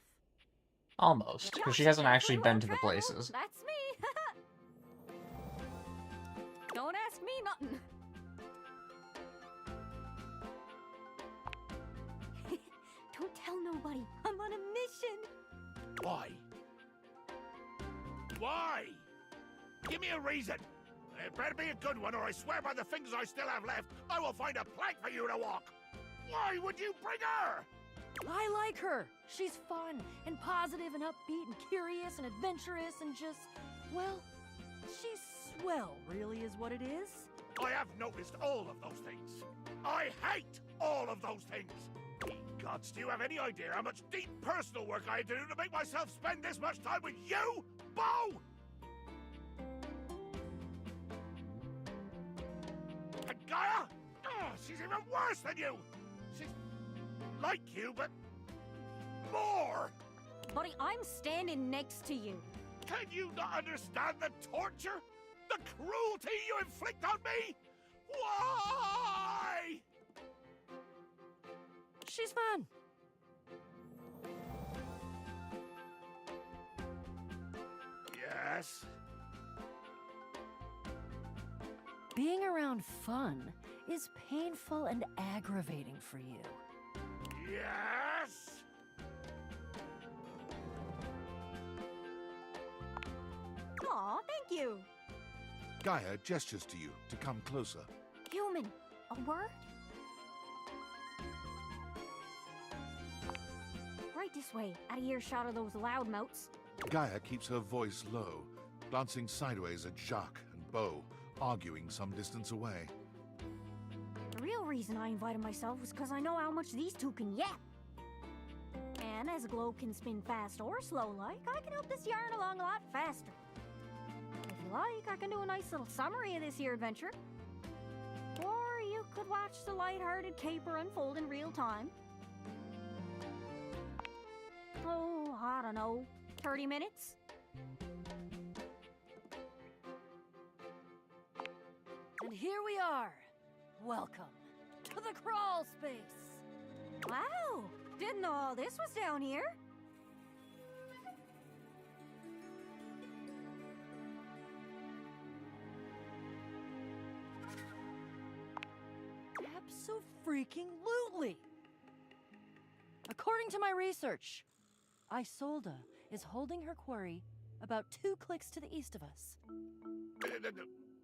Almost, because she hasn't actually been to the places. That's me. Don't ask me nothing. Don't tell nobody. I'm on a mission. Why? Why? Give me a reason. It better be a good one, or I swear by the fingers I still have left, I will find a plank for you to walk. Why would you bring her? I like her. She's fun and positive and upbeat and curious and adventurous and just, well, she's swell, really is what it is. I have noticed all of those things. I hate all of those things. Gods, do you have any idea how much deep personal work I had to do to make myself spend this much time with you, Bo? And Gaia? Oh, she's even worse than you. She's like you, but more. Buddy, I'm standing next to you. Can you not understand the torture? The cruelty you inflict on me? Why? She's fun. Yes? Being around fun is painful and aggravating for you. Yes? Aw, thank you. Gaia gestures to you to come closer. Human, a word? Right this way, out of earshot of those loudmouths. Gaia keeps her voice low, glancing sideways at Jacques and Bo, arguing some distance away. The real reason I invited myself was because I know how much these two can yap. And as a globe can spin fast or slow like, I can help this yarn along a lot faster. If you like, I can do a nice little summary of this here adventure. Or you could watch the lighthearted caper unfold in real time. Oh, I don't know, 30 minutes? And here we are. Welcome to the crawl space. Wow, didn't know all this was down here. Abso-freaking-lutely. According to my research, Isolda is holding her quarry about 2 clicks to the east of us.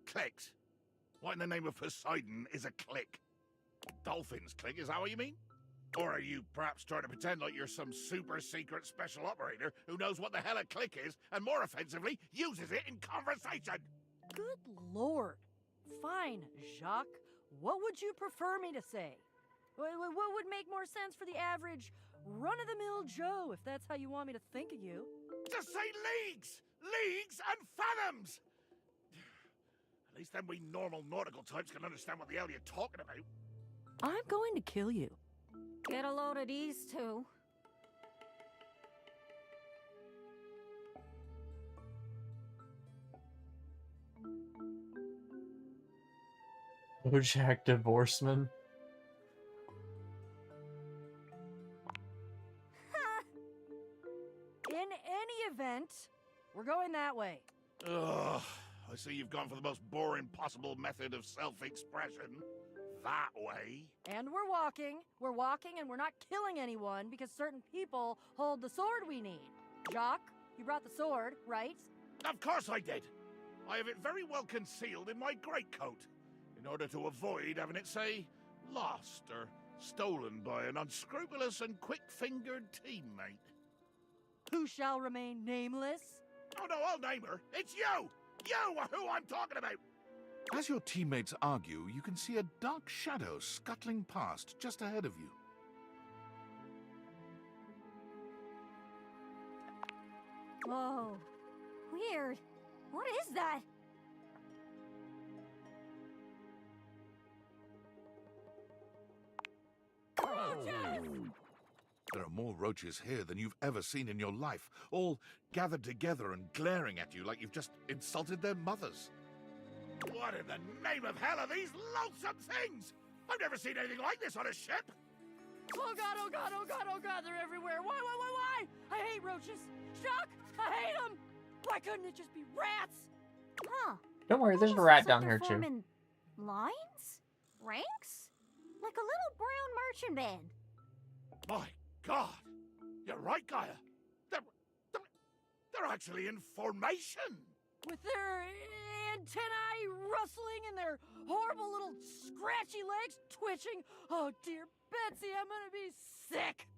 Clicks? What in the name of Poseidon is a click? Dolphin's click, is that what you mean? Or are you perhaps trying to pretend like you're some super secret special operator who knows what the hell a click is, and more offensively, uses it in conversation? Good lord. Fine, Jacques. What would you prefer me to say? What would make more sense for the average run-of-the-mill Joe, if that's how you want me to think of you? Just say leagues! Leagues and fathoms! At least then we normal nautical types can understand what the hell you're talking about. I'm going to kill you. Get a load of these two. Bojack Divorceman. In any event, we're going that way. Ugh, I see you've gone for the most boring possible method of self-expression. That way. And we're walking, and we're not killing anyone because certain people hold the sword we need. Jacques, you brought the sword, right? Of course I did. I have it very well concealed in my greatcoat, in order to avoid having it, say, lost or stolen by an unscrupulous and quick-fingered teammate. Who shall remain nameless? Oh no, I'll name her. It's you! You are who I'm talking about! As your teammates argue, you can see a dark shadow scuttling past just ahead of you. Whoa. Weird. What is that? There are more roaches here than you've ever seen in your life, all gathered together and glaring at you like you've just insulted their mothers. What in the name of hell are these loathsome things? I've never seen anything like this on a ship! Oh god, oh god, oh god, oh god, they're everywhere. Why? I hate roaches. Jacques, I hate them! Why couldn't it just be rats? Huh. Don't worry, there's a rat Looks down like here they're too. forming lines? Ranks? Like a little brown marching band. My God! You're right, Gaia! They're actually in formation! With their antennae rustling and their horrible little scratchy legs twitching. Oh dear Betsy, I'm gonna be sick!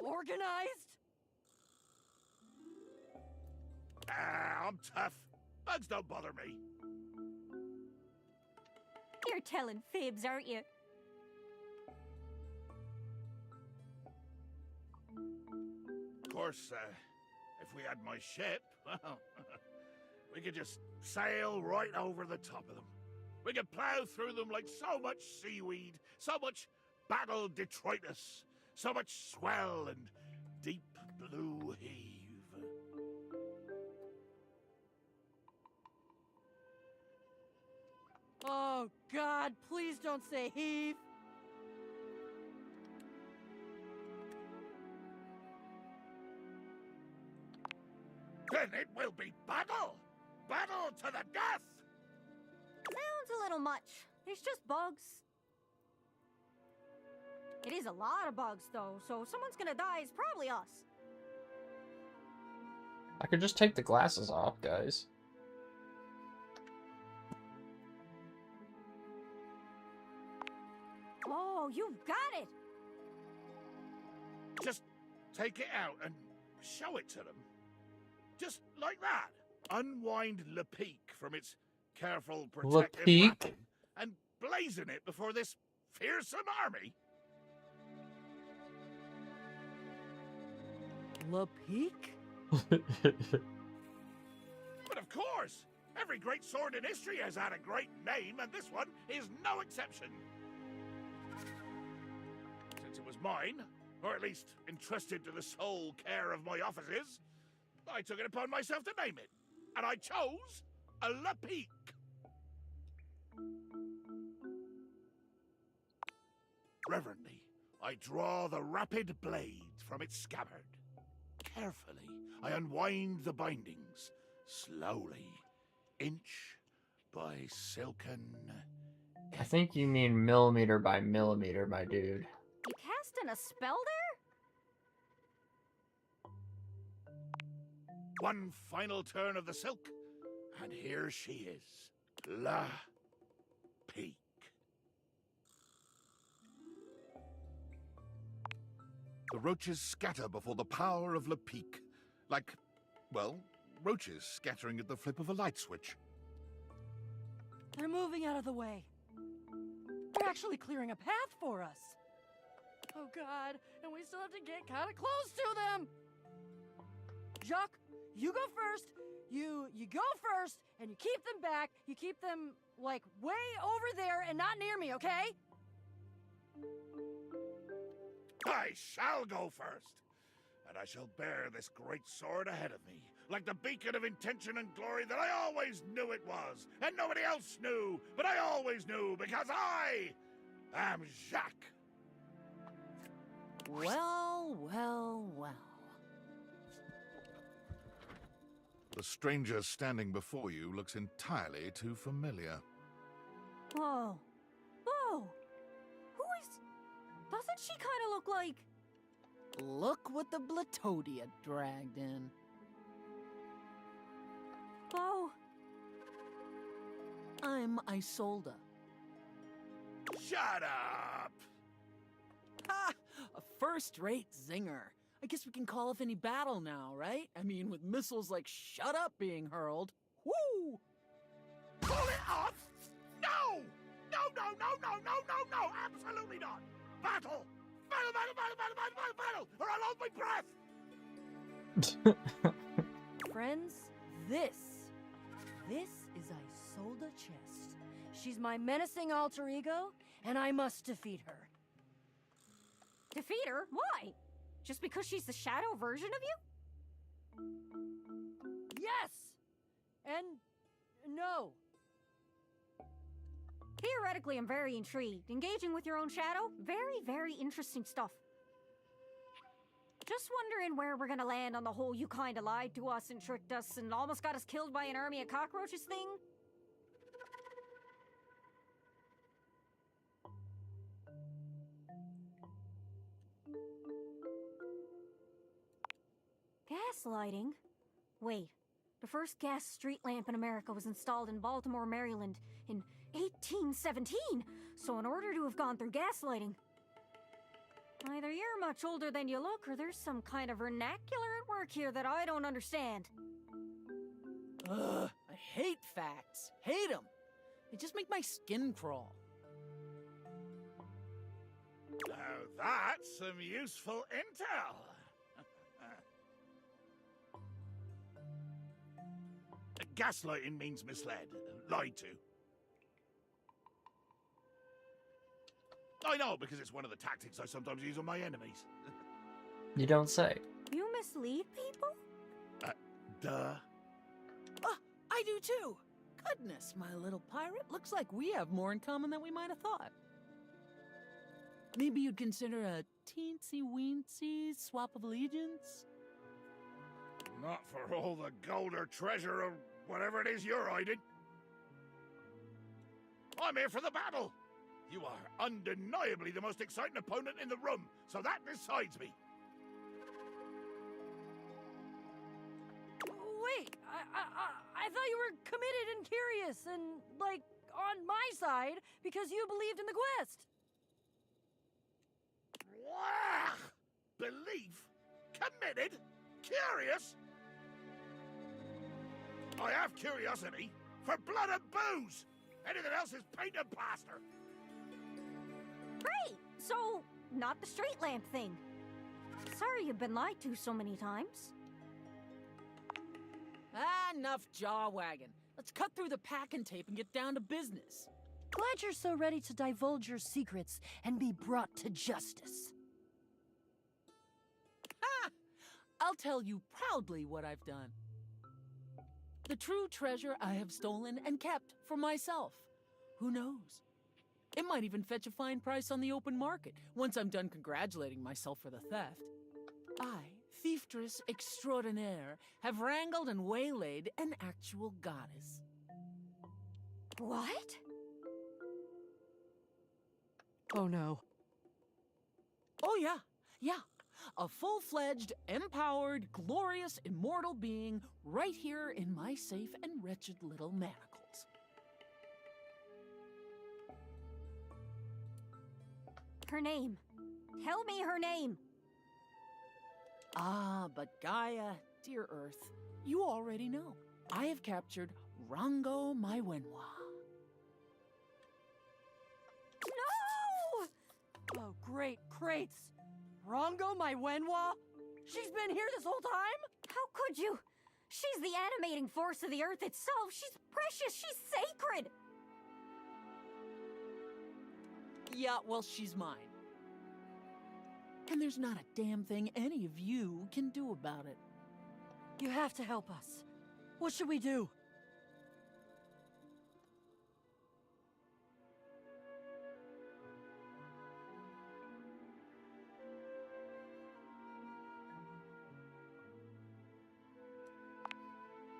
Organized? I'm tough. Bugs don't bother me. You're telling fibs, aren't you? Of course, if we had my ship, well, we could just sail right over the top of them. We could plow through them like so much seaweed, so much battle detritus, so much swell and deep blue heave. Oh God, please don't say heave. Then it will be battle! Battle to the death! Sounds a little much. It's just bugs. It is a lot of bugs, though, so if someone's gonna die, it's probably us. I could just take the glasses off, guys. Oh, you've got it! Just take it out and show it to them. Just like that. Unwind Le Peak from its careful protective Peak? wrapping and blazon it before this fearsome army. Le Peak? But of course, every great sword in history has had a great name, and this one is no exception. Since it was mine, or at least entrusted to the sole care of my officers, I took it upon myself to name it, and I chose a Le Peak. Reverently, I draw the rapid blade from its scabbard. Carefully, I unwind the bindings, slowly, inch by silken... I think you mean millimeter by millimeter, my dude. You casting a spell there? One final turn of the silk, and here she is, La Peak. The roaches scatter before the power of Le Peak, like, well, roaches scattering at the flip of a light switch. They're moving out of the way. They're actually clearing a path for us. Oh God, and we still have to get kind of close to them. Jacques, you go first. You go first, and you keep them back. You keep them like, way over there and not near me, okay? I shall go first, and I shall bear this great sword ahead of me, like the beacon of intention and glory that I always knew it was, and nobody else knew, but I always knew, because I am Jacques. Well, well, well. The stranger standing before you looks entirely too familiar. Whoa. Whoa. Who is... Doesn't she kind of look like... Look what the Blatodia dragged in. Oh. I'm Isolda. Shut up! Ha! A first-rate zinger. I guess we can call off any battle now, right? I mean, with missiles like Shut Up being hurled. Woo! Pull it off! No! No, no, no, no, no, no, no! Absolutely not! Battle! Battle, battle, battle, battle, battle, battle, battle! Or I'll hold my breath! Friends, this is Isolda Chest. She's my menacing alter ego, and I must defeat her. Defeat her? Why? Just because she's the shadow version of you? Yes! And no. Theoretically, I'm very intrigued. Engaging with your own shadow? Very, very interesting stuff. Just wondering where we're gonna land on the whole you kinda lied to us and tricked us and almost got us killed by an army of cockroaches thing. Gaslighting? Wait, the first gas street lamp in America was installed in Baltimore, Maryland in 1817, so in order to have gone through gaslighting, either you're much older than you look or there's some kind of vernacular at work here that I don't understand. Ugh, I hate facts. Hate them. They just make my skin crawl. Now that's some useful intel. Gaslighting means misled, lied to. I know, because it's one of the tactics I sometimes use on my enemies. You don't say. You mislead people? Duh. I do too. Goodness, my little pirate. Looks like we have more in common than we might have thought. Maybe you'd consider a teensy-weensy swap of allegiance? Not for all the gold or treasure or whatever it is you're hiding. I'm here for the battle. You are undeniably the most exciting opponent in the room, so that decides me. Wait, I thought you were committed and curious and, like, on my side because you believed in the quest. Wah! Belief? Committed? Curious? I have curiosity for blood and booze. Anything else is paint and plaster. Great! So, not the street lamp thing. Sorry you've been lied to so many times. Enough jaw-wagging. Let's cut through the packing tape and get down to business. Glad you're so ready to divulge your secrets and be brought to justice. I'll tell you proudly what I've done. The true treasure I have stolen and kept for myself. Who knows? It might even fetch a fine price on the open market once I'm done congratulating myself for the theft. I, Thieftess Extraordinaire, have wrangled and waylaid an actual goddess. What? Oh no. Oh yeah. A full-fledged, empowered, glorious, immortal being right here in my safe and wretched little manacles. Her name. Tell me her name. But Gaia, dear Earth, you already know. I have captured Rango Maiwenwa. No! Oh, great crates. Rongo, my Wenwa? She's been here this whole time? How could you? She's the animating force of the Earth itself. She's precious. She's sacred. Yeah, well, she's mine. And there's not a damn thing any of you can do about it. You have to help us. What should we do?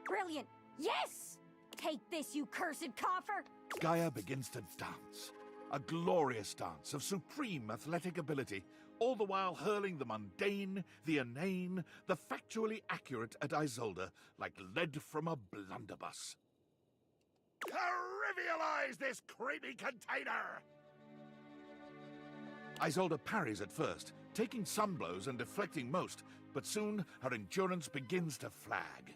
Brilliant! Yes! Take this, you cursed coffer! Gaia begins to dance. A glorious dance of supreme athletic ability, all the while hurling the mundane, the inane, the factually accurate at Isolde like lead from a blunderbuss. Trivialize this creepy container! Isolde parries at first, taking some blows and deflecting most, but soon her endurance begins to flag.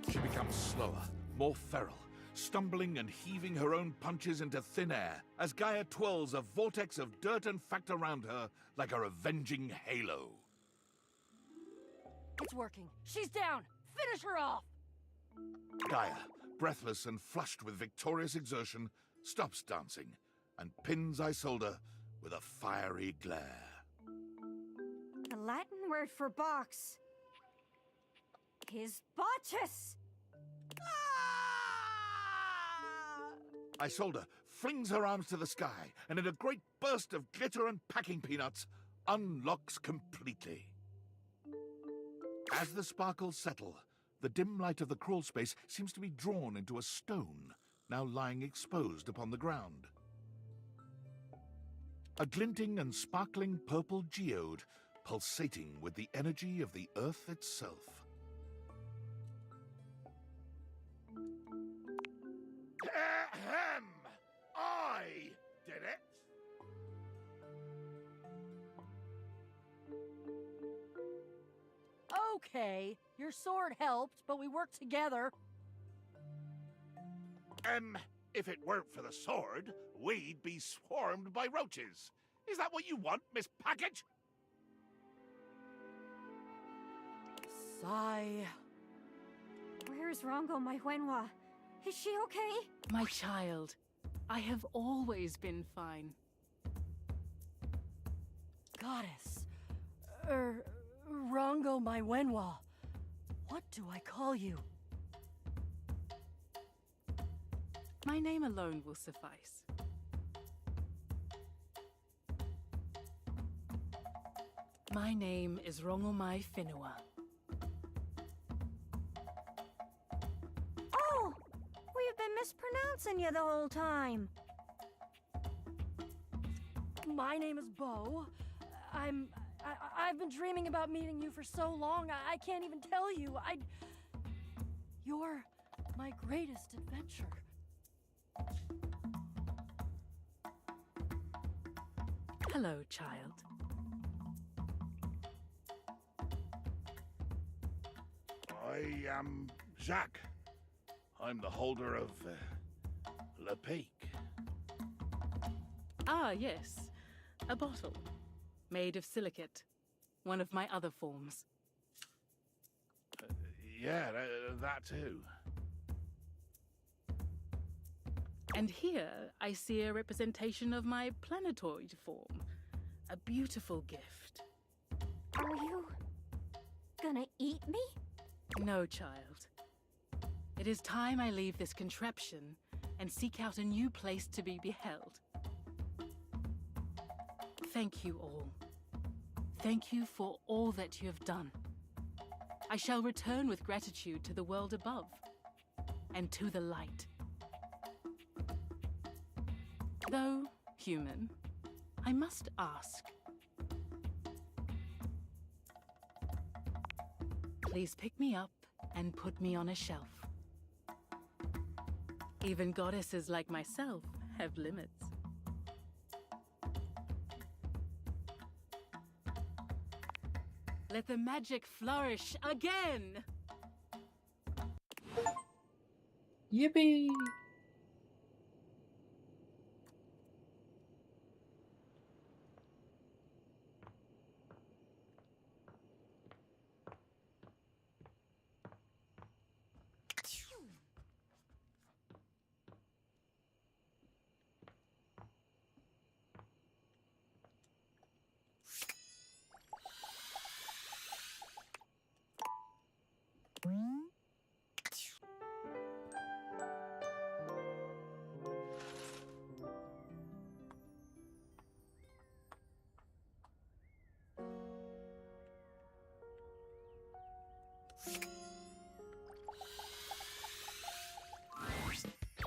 She becomes slower, more feral, stumbling and heaving her own punches into thin air as Gaia twirls a vortex of dirt and fact around her like a avenging halo. It's working. She's down. Finish her off. Gaia, breathless and flushed with victorious exertion, stops dancing and pins Isolde with a fiery glare. The Latin word for box is botchus! Isolde flings her arms to the sky and in a great burst of glitter and packing peanuts, unlocks completely. As the sparkles settle, the dim light of the crawl space seems to be drawn into a stone, now lying exposed upon the ground. A glinting and sparkling purple geode, pulsating with the energy of the earth itself. Ahem! I did it! Okay, your sword helped, but we worked together. If it weren't for the sword, we'd be swarmed by roaches. Is that what you want, Miss Package? Sigh. Where's Rongo, my Wenhua? Is she okay? My child, I have always been fine. Goddess. Rongo my Wenhua. What do I call you? My name alone will suffice. My name is Rongomai Whenua. Oh! We've been mispronouncing you the whole time. My name is Bo. I've been dreaming about meeting you for so long, I can't even tell you. You're my greatest adventure. Hello, child. I am Jacques. I'm the holder of Le Peak. Ah, yes. A bottle. Made of silicate. One of my other forms. Yeah, that too. And here I see a representation of my planetoid form. A beautiful gift. Are you gonna eat me? No, child. It is time I leave this contraption and seek out a new place to be beheld. Thank you all. Thank you for all that you have done. I shall return with gratitude to the world above and to the light. Though human, I must ask. Please pick me up and put me on a shelf. Even goddesses like myself have limits. Let the magic flourish again! Yippee!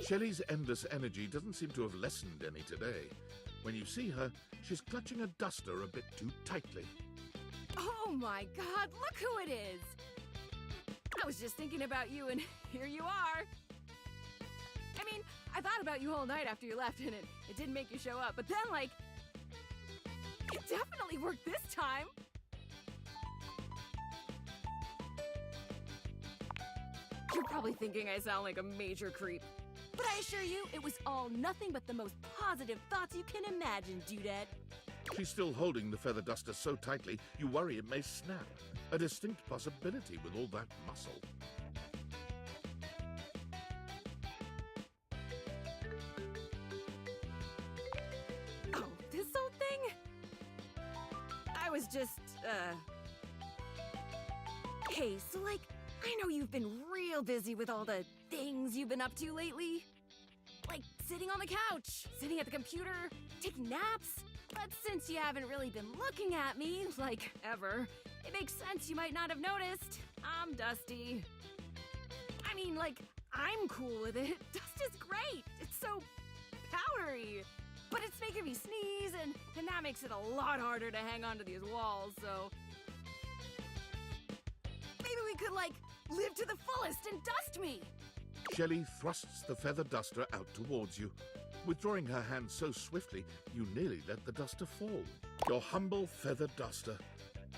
Shelley's endless energy doesn't seem to have lessened any today. When you see her, she's clutching a duster a bit too tightly. Oh my god, look who it is! I was just thinking about you, and here you are! I mean, I thought about you all night after you left, and it didn't make you show up, but then, like, it definitely worked this time! You're probably thinking I sound like a major creep. But I assure you, it was all nothing but the most positive thoughts you can imagine, Dudette. She's still holding the feather duster so tightly, you worry it may snap. A distinct possibility with all that muscle. Oh, this old thing? I was just, Hey, so like, I know you've been real busy with all the things you've been up to lately. Like sitting on the couch, sitting at the computer, taking naps. But since you haven't really been looking at me, like, ever, it makes sense you might not have noticed. I'm dusty. I mean, like, I'm cool with it. Dust is great. It's so powdery. But it's making me sneeze, and that makes it a lot harder to hang onto these walls, so... Maybe we could, like, live to the fullest and dust me! Shelley thrusts the feather duster out towards you. Withdrawing her hand so swiftly, you nearly let the duster fall. Your humble feather duster.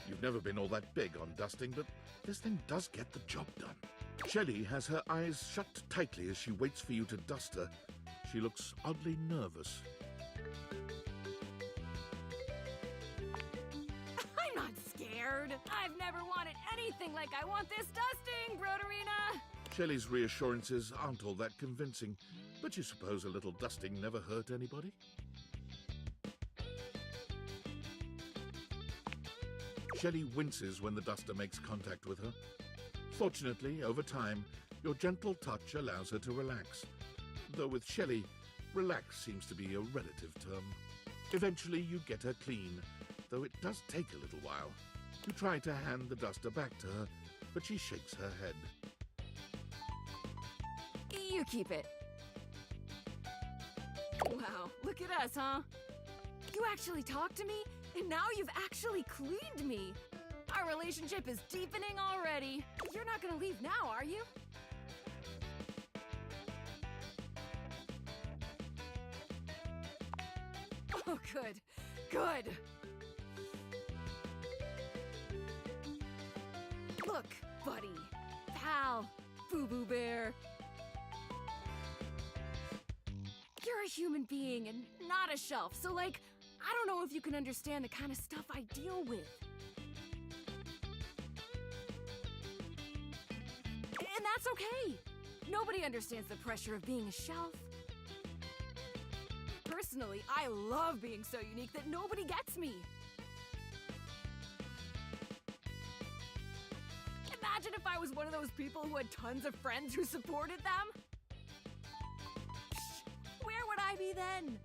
You've never been all that big on dusting, but this thing does get the job done. Shelley has her eyes shut tightly as she waits for you to dust her. She looks oddly nervous. I'm not scared. I've never wanted anything like I want this dusting, Broderina. Shelley's reassurances aren't all that convincing, but you suppose a little dusting never hurt anybody? Shelley winces when the duster makes contact with her. Fortunately, over time, your gentle touch allows her to relax. Though with Shelley, relax seems to be a relative term. Eventually, you get her clean, though it does take a little while. You try to hand the duster back to her, but she shakes her head. You keep it. Wow, look at us, huh? You actually talked to me, and now you've actually cleaned me. Our relationship is deepening already. You're not gonna leave now, are you? Oh, good. Good. Look, buddy, pal, boo-boo bear. You're a human being and not a shelf, so like, I don't know if you can understand the kind of stuff I deal with. And that's okay. Nobody understands the pressure of being a shelf. Personally, I love being so unique that nobody gets me. Imagine if I was one of those people who had tons of friends who supported them. Where would I be then?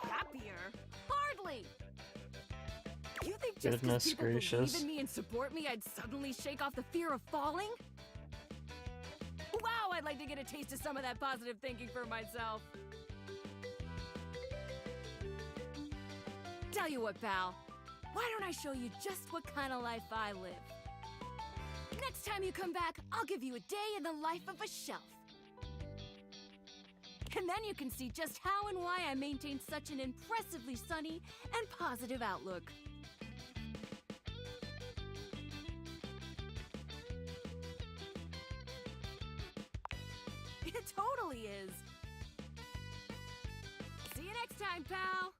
Happier? Hardly! You think just because Goodness people gracious. believe in me and support me, I'd suddenly shake off the fear of falling? Wow, I'd like to get a taste of some of that positive thinking for myself. Tell you what, pal. Why don't I show you just what kind of life I live? Next time you come back, I'll give you a day in the life of a shelf. And then you can see just how and why I maintain such an impressively sunny and positive outlook. It totally is. See you next time, pal.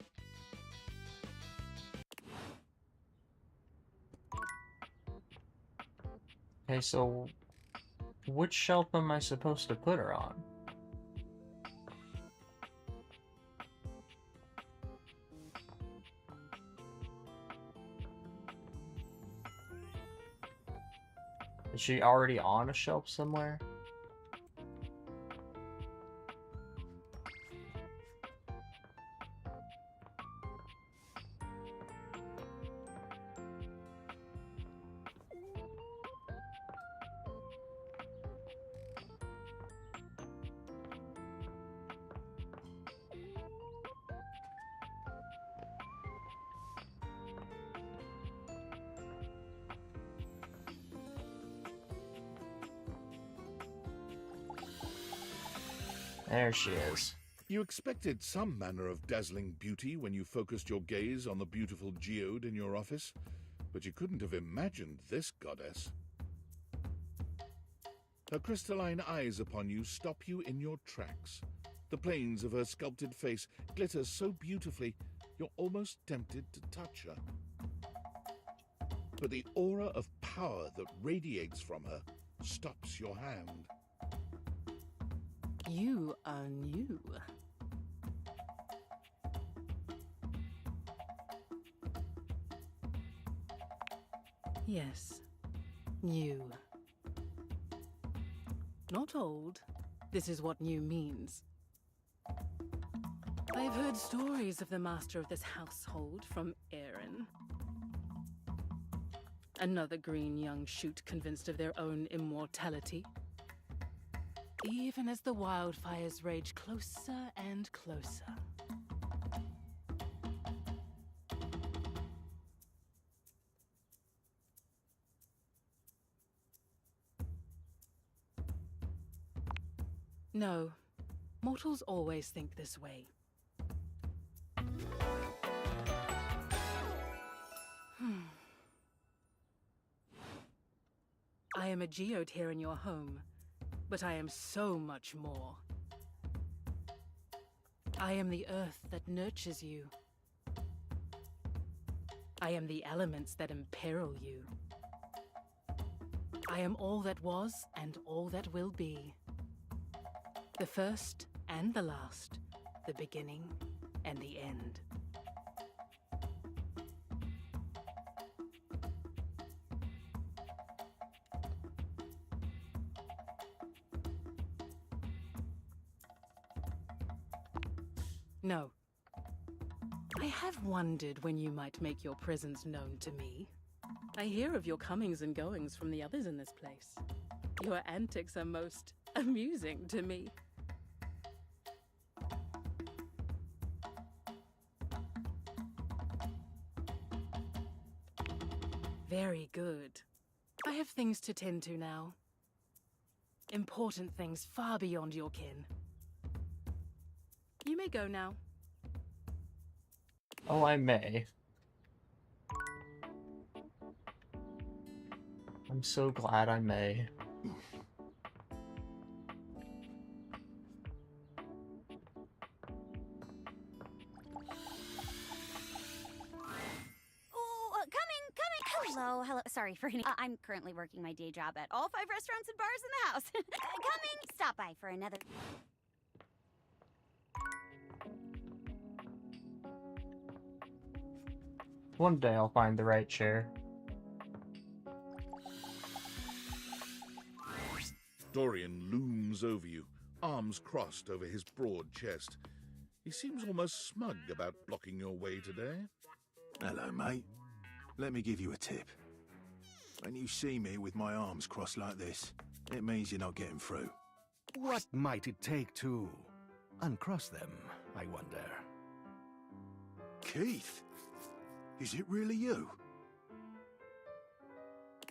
Okay, so which shelf am I supposed to put her on? Is she already on a shelf somewhere? There she is. You expected some manner of dazzling beauty when you focused your gaze on the beautiful geode in your office, but you couldn't have imagined this goddess. Her crystalline eyes upon you stop you in your tracks. The planes of her sculpted face glitter so beautifully, you're almost tempted to touch her. But the aura of power that radiates from her stops your hand. You are new. Yes, new. Not old. This is what new means. I have heard stories of the master of this household from Aaron. Another green young shoot convinced of their own immortality. Even as the wildfires rage closer and closer. No, mortals always think this way. I am a geode here in your home, but I am so much more. I am the earth that nurtures you. I am the elements that imperil you. I am all that was and all that will be. The first and the last, the beginning and the end. No. I have wondered when you might make your presence known to me. I hear of your comings and goings from the others in this place. Your antics are most amusing to me. Very good. I have things to tend to now. Important things far beyond your kin. You may go now. Oh, I may. I'm so glad I may. Hello, hello. Sorry for any. I'm currently working my day job at all 5 restaurants and bars in the house. Coming. Stop by for another. One day I'll find the right chair. Dorian looms over you, arms crossed over his broad chest. He seems almost smug about blocking your way today. Hello, mate. Let me give you a tip. When you see me with my arms crossed like this, it means you're not getting through. What might it take to uncross them, I wonder? Keith? Is it really you?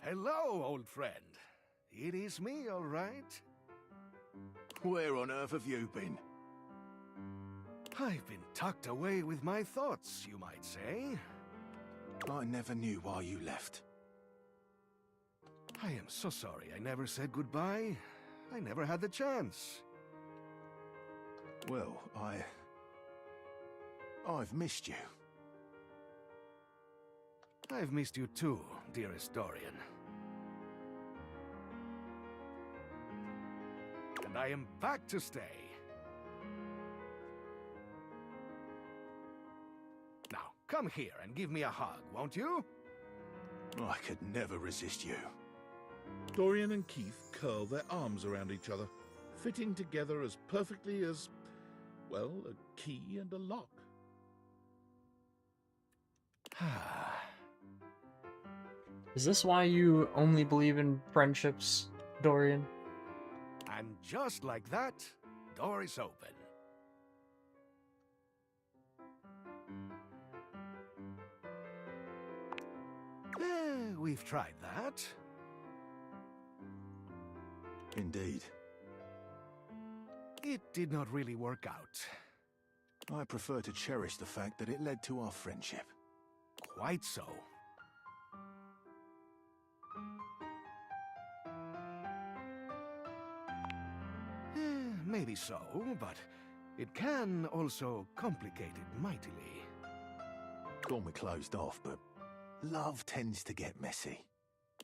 Hello, old friend. It is me, all right. Where on earth have you been? I've been tucked away with my thoughts, you might say. I never knew why you left. I am so sorry I never said goodbye. I never had the chance. Well, I've missed you. I've missed you too, dearest Dorian. And I am back to stay. Now, come here and give me a hug, won't you? I could never resist you. Dorian and Keith curl their arms around each other, fitting together as perfectly as, well, a key and a lock. Is this why you only believe in friendships, Dorian? And just like that, door is open. We've tried that. Indeed. It did not really work out. I prefer to cherish the fact that it led to our friendship. Quite so. Maybe so, but it can also complicate it mightily. Thought we closed off, but love tends to get messy.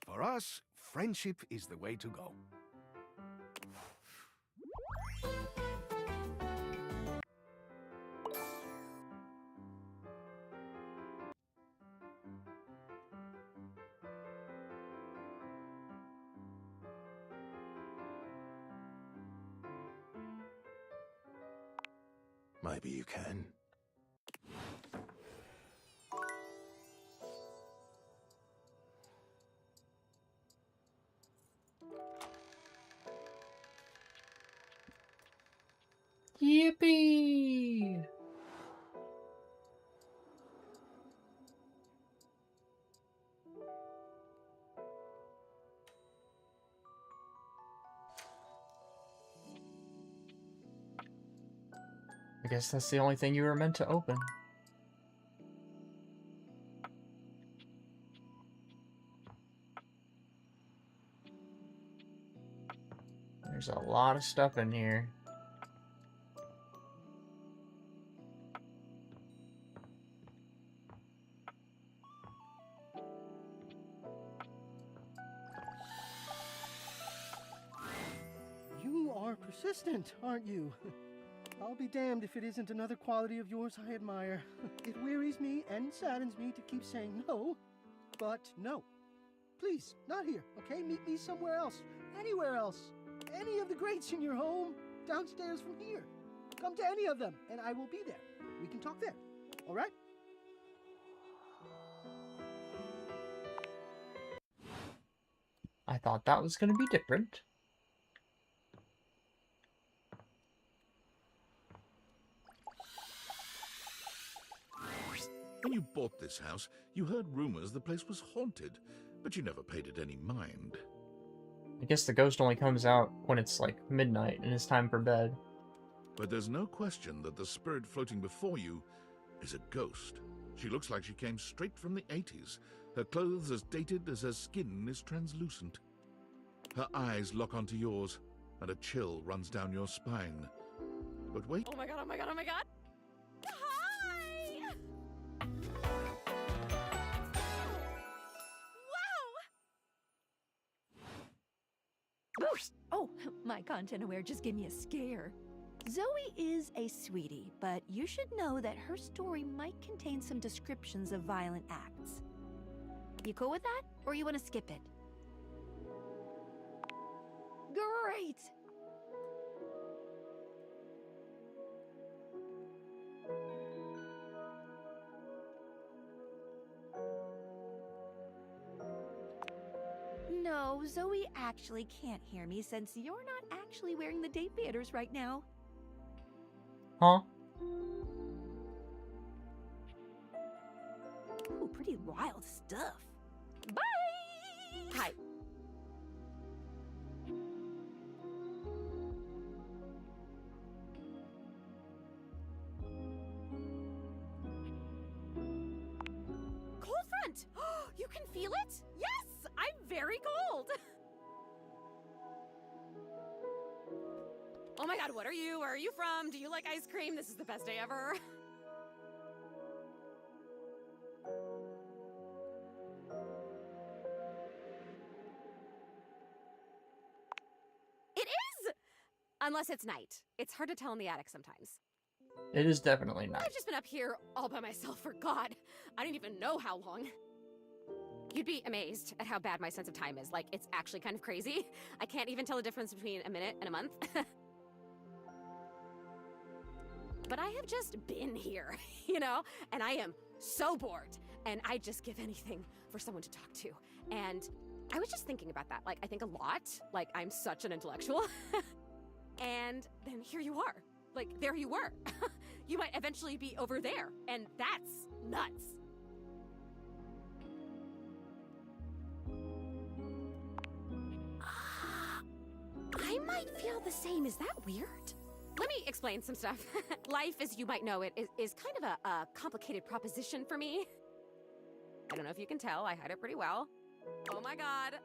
For us, friendship is the way to go. Maybe you can. Yippee! I guess that's the only thing you were meant to open. There's a lot of stuff in here. You are persistent, aren't you? I'll be damned if it isn't another quality of yours I admire. It wearies me and saddens me to keep saying no, but no. Please, not here, okay? Meet me somewhere else, anywhere else. Any of the greats in your home, downstairs from here. Come to any of them, and I will be there. We can talk there, all right? I thought that was going to be different. When you bought this house, you heard rumors the place was haunted, but you never paid it any mind. I guess the ghost only comes out when it's like midnight and it's time for bed. But there's no question that the spirit floating before you is a ghost. She looks like she came straight from the 80s, her clothes as dated as her skin is translucent. Her eyes lock onto yours, and a chill runs down your spine. But wait. Oh my god, oh my god, oh my god! Hi! Wow! Oh, my content-aware just gave me a scare. Zoe is a sweetie, but you should know that her story might contain some descriptions of violent acts. You cool with that, or you want to skip it? Great! No, Zoe actually can't hear me since you're not actually wearing the date banners right now. Huh? Ooh, pretty wild stuff. Bye! Hi. Cold front! You can feel it? Yes! I'm very cold! Oh my god, what are you? Where are you from? Do you like ice cream? This is the best day ever. It is! Unless it's night. It's hard to tell in the attic sometimes. It is definitely not. I've just been up here all by myself for God. I don't even know how long. You'd be amazed at how bad my sense of time is. Like, it's actually kind of crazy. I can't even tell the difference between a minute and a month. But I have just been here, you know? And I am so bored. And I'd just give anything for someone to talk to. And I was just thinking about that. Like, I think a lot. Like, I'm such an intellectual. And then here you are. Like, there you were. You might eventually be over there. And that's nuts. I might feel the same. Is that weird? Let me explain some stuff. Life, as you might know it, is kind of a complicated proposition for me. I don't know if you can tell, I hide it pretty well. Oh my god,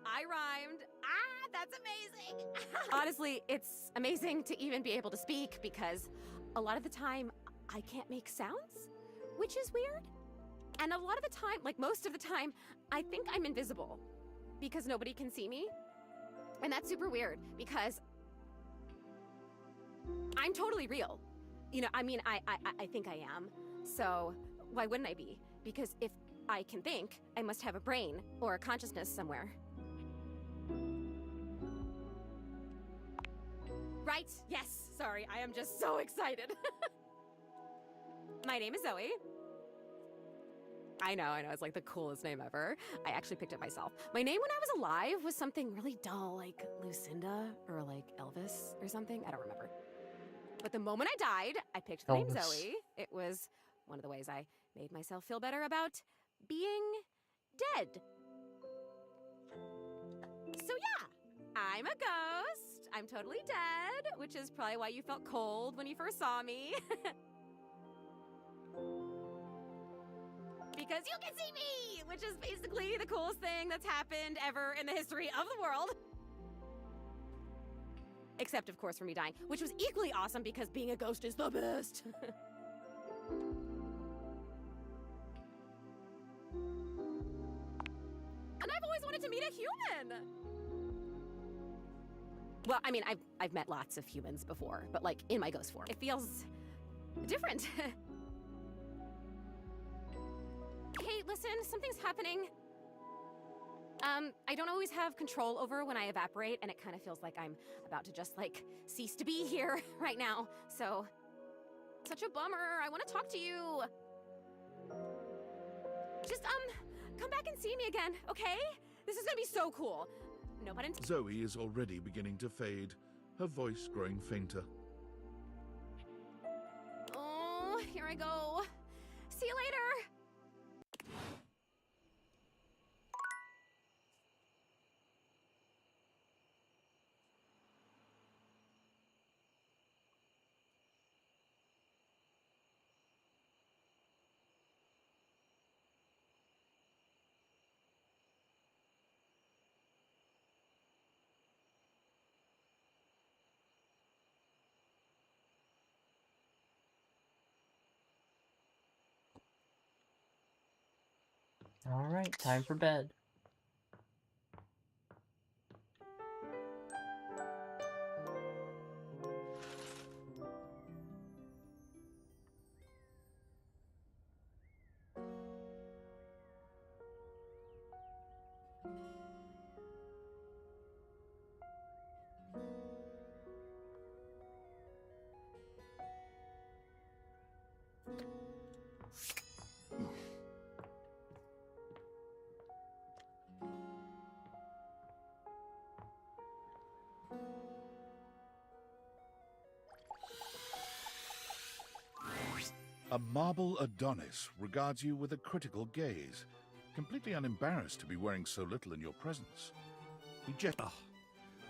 I rhymed. Ah, that's amazing. Honestly, it's amazing to even be able to speak because a lot of the time, I can't make sounds, which is weird. And a lot of the time, like most of the time, I think I'm invisible because nobody can see me. And that's super weird because I'm totally real. You know, I mean, I think I am. So why wouldn't I be? Because if I can think, I must have a brain or a consciousness somewhere. Right? Yes. Sorry, I am just so excited. My name is Zoe. I know, it's like the coolest name ever. I actually picked it myself. My name when I was alive was something really dull, like Lucinda or like Elvis or something. I don't remember. But the moment I died, I picked the name Zoe. It was one of the ways I made myself feel better about being dead. So yeah, I'm a ghost. I'm totally dead, which is probably why you felt cold when you first saw me. Because you can see me, which is basically the coolest thing that's happened ever in the history of the world. Except, of course, for me dying, which was equally awesome because being a ghost is the best. And I've always wanted to meet a human. Well, I mean, I've met lots of humans before, but like in my ghost form. It feels different. Hey, listen, something's happening. I don't always have control over when I evaporate, and it kind of feels like I'm about to just, like, cease to be here right now. So, such a bummer. I want to talk to you. Just, come back and see me again, okay? This is gonna be so cool. No pun intended. Zoe is already beginning to fade, her voice growing fainter. Oh, here I go. See you later. Alright, time for bed. A marble Adonis regards you with a critical gaze, completely unembarrassed to be wearing so little in your presence. He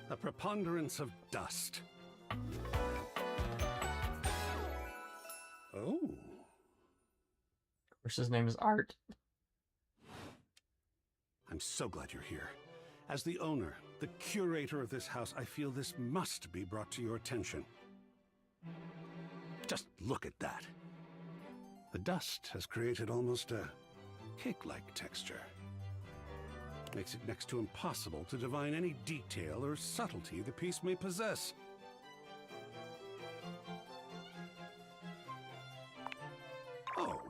a preponderance of dust. Oh. Of course, his name is Art. I'm so glad you're here. As the owner, the curator of this house, I feel this must be brought to your attention. Just look at that. The dust has created almost a cake-like texture. Makes it next to impossible to divine any detail or subtlety the piece may possess. Oh,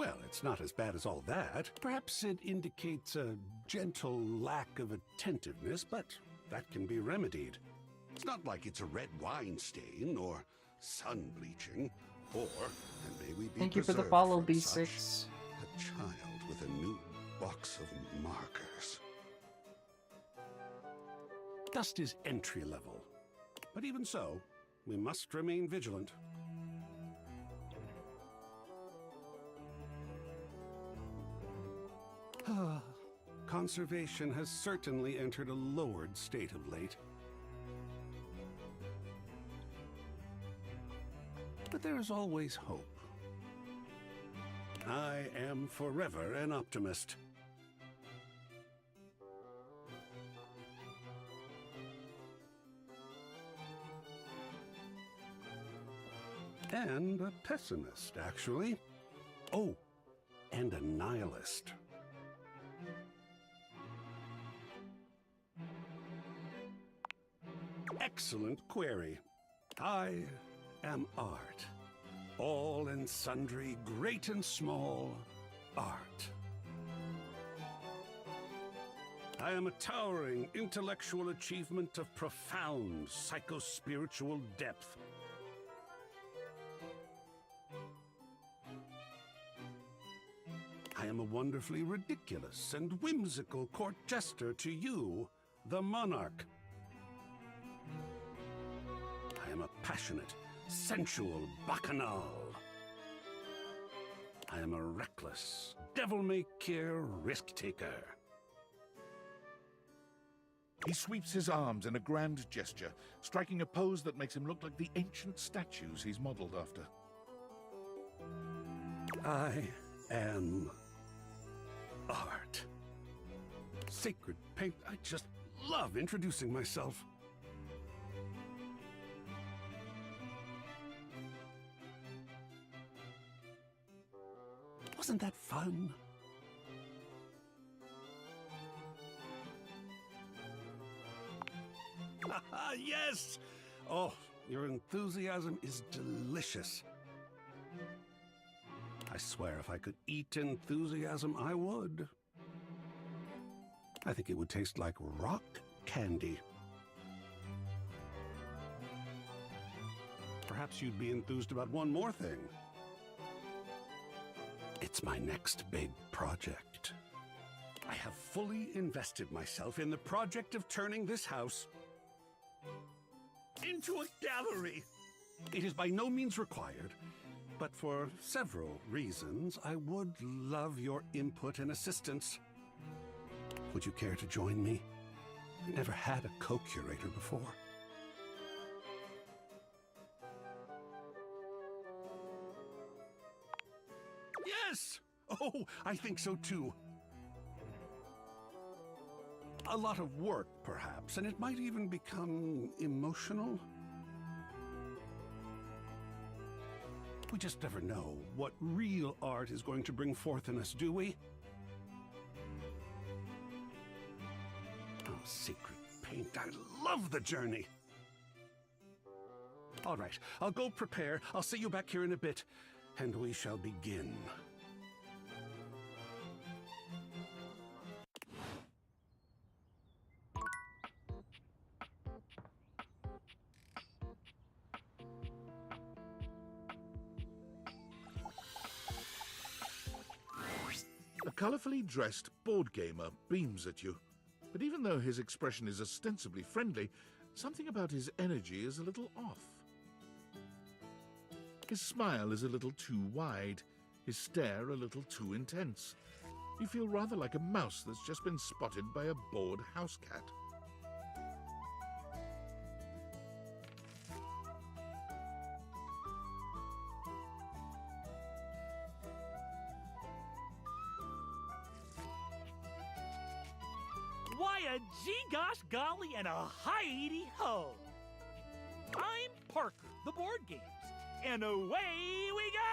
Well, it's not as bad as all that. Perhaps it indicates a gentle lack of attentiveness, but that can be remedied. It's not like it's a red wine stain or sun bleaching, or, and may we be Thank you for the preserved follow, from B6. such, a child with a new box of markers. Dust is entry level. But even so, we must remain vigilant. Conservation has certainly entered a lowered state of late. But there is always hope. I am forever an optimist. And a pessimist, actually. Oh, and a nihilist. Excellent query. I am art. All and sundry, great and small, art. I am a towering intellectual achievement of profound psycho-spiritual depth. I am a wonderfully ridiculous and whimsical court jester to you, the monarch. I am a passionate, sensual bacchanal. I am a reckless, devil-may-care risk-taker. He sweeps his arms in a grand gesture, striking a pose that makes him look like the ancient statues he's modeled after. I am art. Sacred paint, I just love introducing myself. Wasn't that fun? Yes! Oh, your enthusiasm is delicious. I swear if I could eat enthusiasm, I would. I think it would taste like rock candy. Perhaps you'd be enthused about one more thing. It's my next big project. I have fully invested myself in the project of turning this house into a gallery. It is by no means required, but for several reasons, I would love your input and assistance. Would you care to join me? I've never had a co-curator before. Yes! Oh, I think so too. A lot of work, perhaps, and it might even become emotional. We just never know what real art is going to bring forth in us, do we? Oh, secret paint, I love the journey. All right, I'll go prepare. I'll see you back here in a bit, and we shall begin. A colorfully dressed board gamer beams at you, but even though his expression is ostensibly friendly, something about his energy is a little off. His smile is a little too wide, his stare a little too intense. You feel rather like a mouse that's just been spotted by a bored house cat. Why a gee-gosh golly and a hi-de-ho! I'm Parker, the board games, and away we go!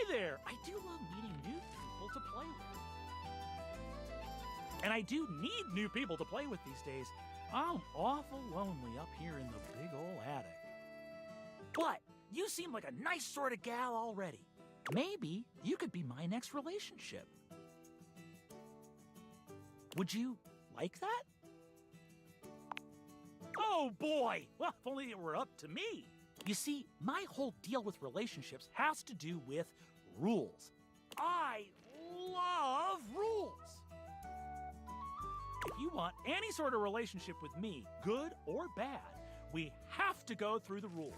there! I do love meeting new people to play with. And I do need new people to play with these days. I'm awful lonely up here in the big ol' attic. But you seem like a nice sort of gal already. Maybe you could be my next relationship. Would you like that? Oh boy! Well, if only it were up to me. You see, my whole deal with relationships has to do with rules. I love rules. If you want any sort of relationship with me, good or bad, we have to go through the rules.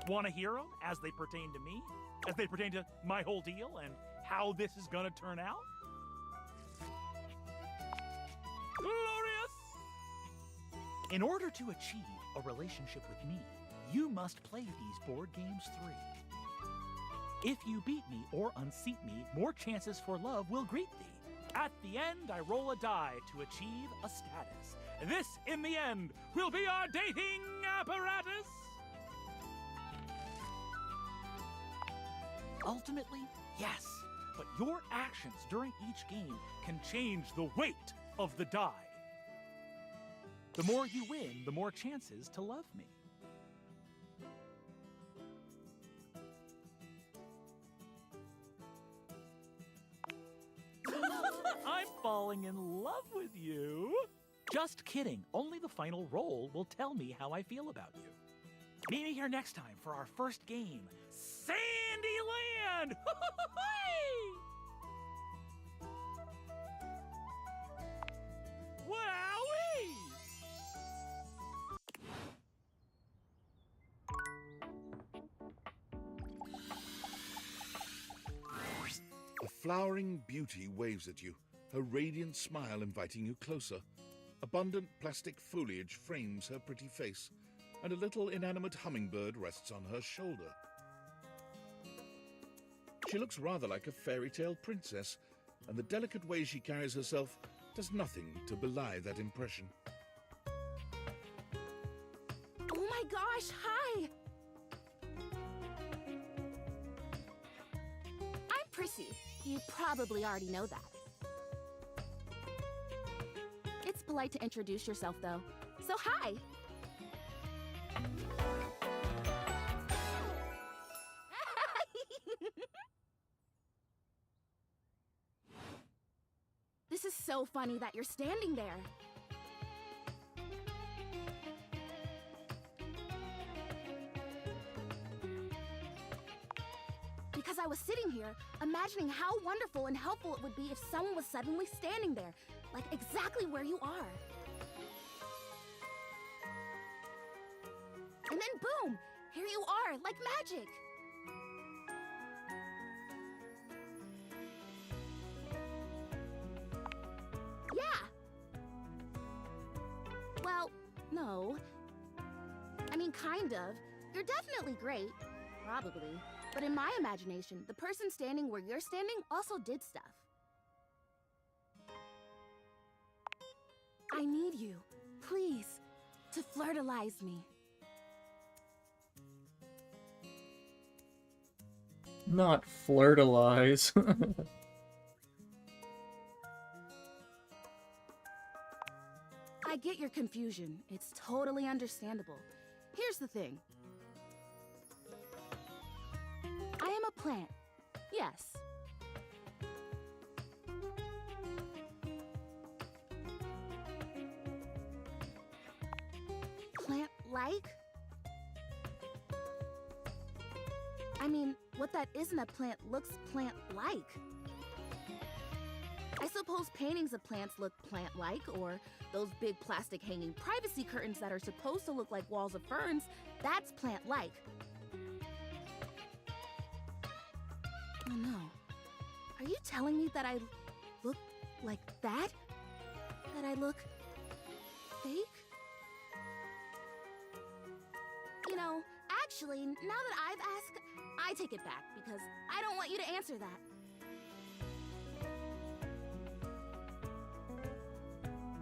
Want to hear them as they pertain to me? As they pertain to my whole deal and how this is gonna turn out? Glorious! In order to achieve a relationship with me, you must play these board games 3. If you beat me or unseat me, more chances for love will greet thee. At the end, I roll a die to achieve a status. This, in the end, will be our dating apparatus. Ultimately, yes, but your actions during each game can change the weight of the die. The more you win, the more chances to love me. I'm falling in love with you. Just kidding. Only the final roll will tell me how I feel about you. Meet me here next time for our first game, Sandyland! Wowee! A flowering beauty waves at you, her radiant smile inviting you closer. Abundant plastic foliage frames her pretty face, and a little inanimate hummingbird rests on her shoulder. She looks rather like a fairy tale princess, and the delicate way she carries herself does nothing to belie that impression. Oh my gosh, hi! I'm Prissy. You probably already know that. It's polite to introduce yourself, though. So hi! This is so funny that you're standing there. Because I was sitting here, imagining how wonderful and helpful it would be if someone was suddenly standing there, like exactly where you are. And then boom! Here you are, like magic! Yeah! Well, no. I mean, kind of. You're definitely great. Probably. But in my imagination, the person standing where you're standing also did stuff. I need you, please, to flirtalize me. Not flirtalize. I get your confusion. It's totally understandable. Here's the thing. I am a plant. Yes. Plant-like? I mean, what that isn't a plant looks plant-like. I suppose paintings of plants look plant-like, or those big plastic hanging privacy curtains that are supposed to look like walls of ferns, that's plant-like. Oh no. Are you telling me that I look like that? That I look fake? You know, actually, now that I've asked, I take it back because I don't want you to answer that.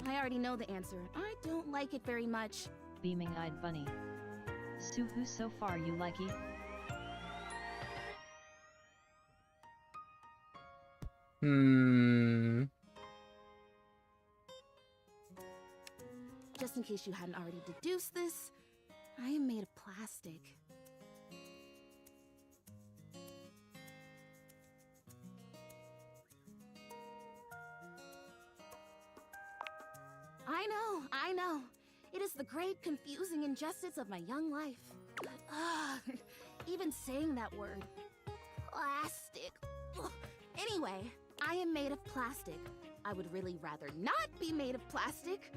I already know the answer. I don't like it very much. Beaming-eyed bunny. Suhu, so far you likey? Just in case you hadn't already deduced this, I am made of plastic. I know. It is the great, confusing injustice of my young life. Even saying that word. Plastic. Ugh. Anyway, I am made of plastic. I would really rather not be made of plastic.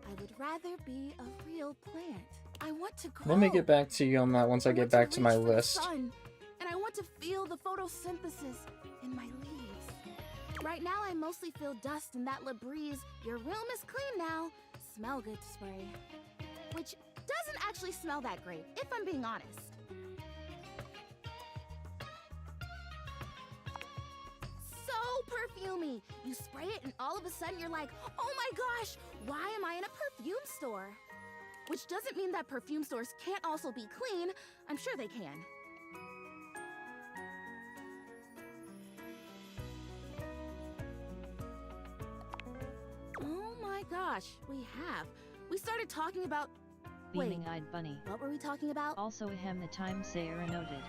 I would rather be a real plant. I want to grow. Let me get back to you on that once I get back to my reach for the list. sun, and I want to feel the photosynthesis in my leaves. Right now, I mostly feel dust in that Labreeze. Your room is clean now. Smell good spray. Which doesn't actually smell that great, if I'm being honest. So perfumey. You spray it and all of a sudden you're like, oh my gosh, why am I in a perfume store? Which doesn't mean that perfume stores can't also be clean. I'm sure they can. Oh my gosh, we started talking about... Beaming-eyed bunny. What were we talking about? Also ahem, the time sayer noted.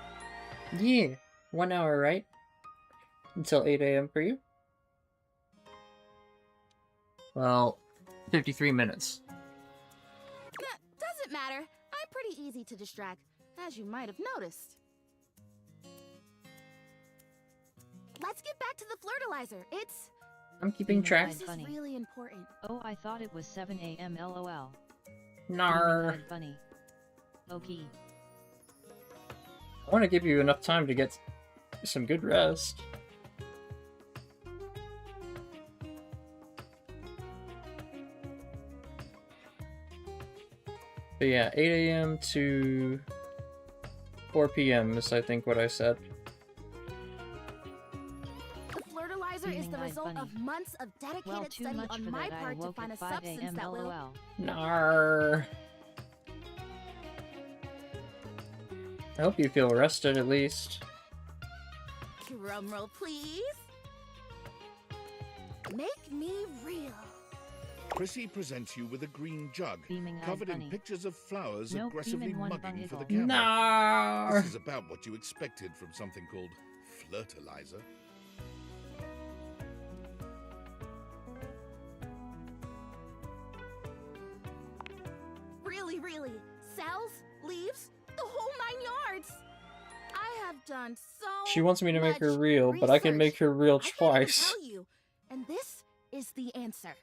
Yeah, 1 hour, right? Until 8 a.m. for you? Well, 53 minutes. Doesn't matter. I'm pretty easy to distract, as you might have noticed. Let's get back to the flirtilizer. I'm keeping track. This is really important. Oh, I thought it was 7 a.m. LOL. Nar. Beaming-eyed bunny. Okay. I want to give you enough time to get some good rest. But yeah, 8 a.m. to 4 p.m. is, I think, what I said. The fertilizer is the result of months of dedicated study on my part to find a substance that will... Nar. I hope you feel rested at least. Drumroll, please. Make me real. Prissy presents you with a green jug, Beaming-eyed covered in bunny. pictures of flowers Nope, aggressively demon one mugging for the bungle. camera. No. This is about what you expected from something called flirtilizer. Really. Cells, leaves, the whole 9 yards. I have done so She wants me to make her much real, but I can make her real I can't even twice. tell you. And this is the answer.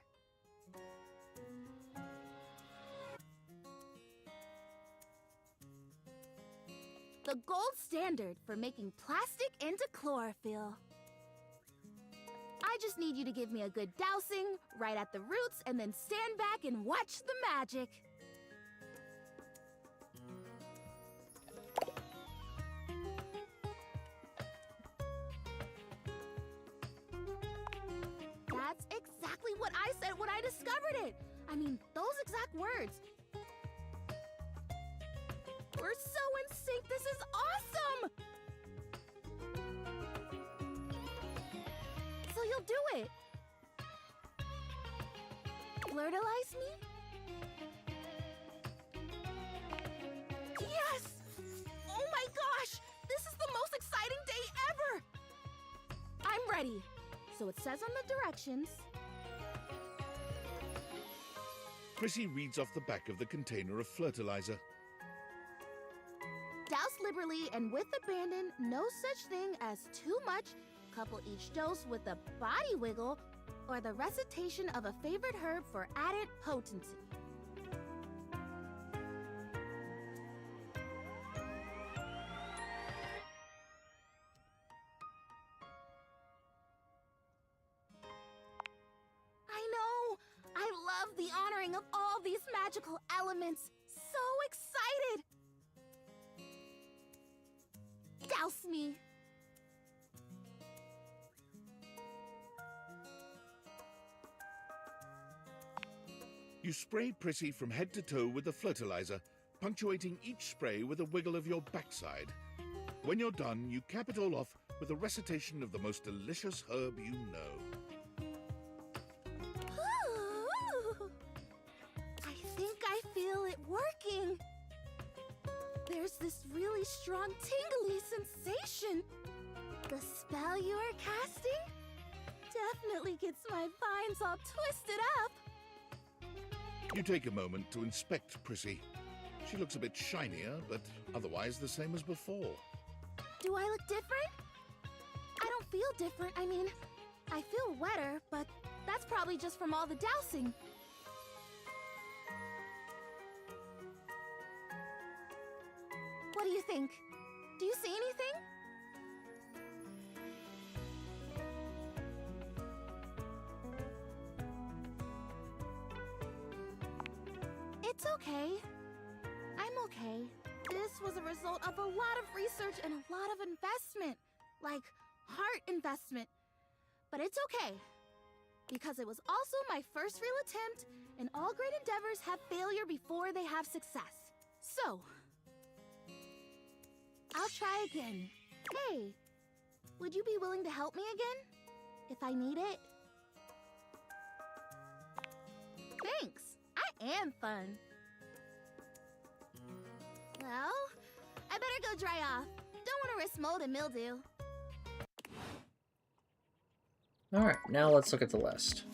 The gold standard for making plastic into chlorophyll. I just need you to give me a good dousing right at the roots and then stand back and watch the magic. That's exactly what I said when I discovered it. I mean, those exact words. We're so in sync. This is awesome. So you'll do it. Flirtilize me? Yes! Oh my gosh! This is the most exciting day ever! I'm ready. So it says on the directions. Prissy reads off the back of the container of fertilizer. Douse liberally and with abandon, no such thing as too much. Couple each dose with a body wiggle or the recitation of a favorite herb for added potency. I know! I love the honoring of all these magical elements. So excited! Douse me! You spray Prissy from head to toe with the fertilizer, punctuating each spray with a wiggle of your backside. When you're done, you cap it all off with a recitation of the most delicious herb you know. Ooh, I think I feel it working. There's this really strong tingly sensation. The spell you are casting definitely gets my vines all twisted up. You take a moment to inspect Prissy. She looks a bit shinier, but otherwise the same as before. Do I look different? I don't feel different. I mean, I feel wetter, but that's probably just from all the dousing. What do you think? Do you see anything? It's okay. I'm okay. This was a result of a lot of research and a lot of investment. Like, heart investment. But it's okay. Because it was also my first real attempt, and all great endeavors have failure before they have success. So, I'll try again. Hey, would you be willing to help me again? If I need it? Thanks. I am fun. Well, I better go dry off. Don't want to risk mold and mildew. Alright, now let's look at the list.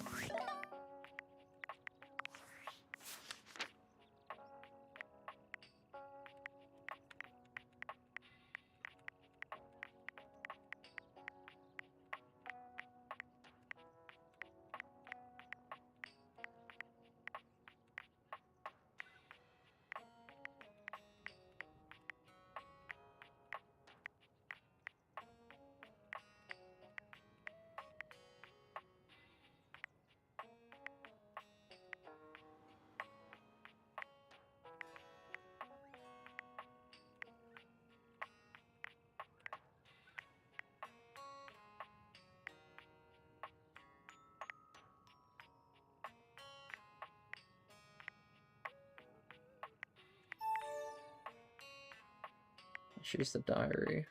She's the diary.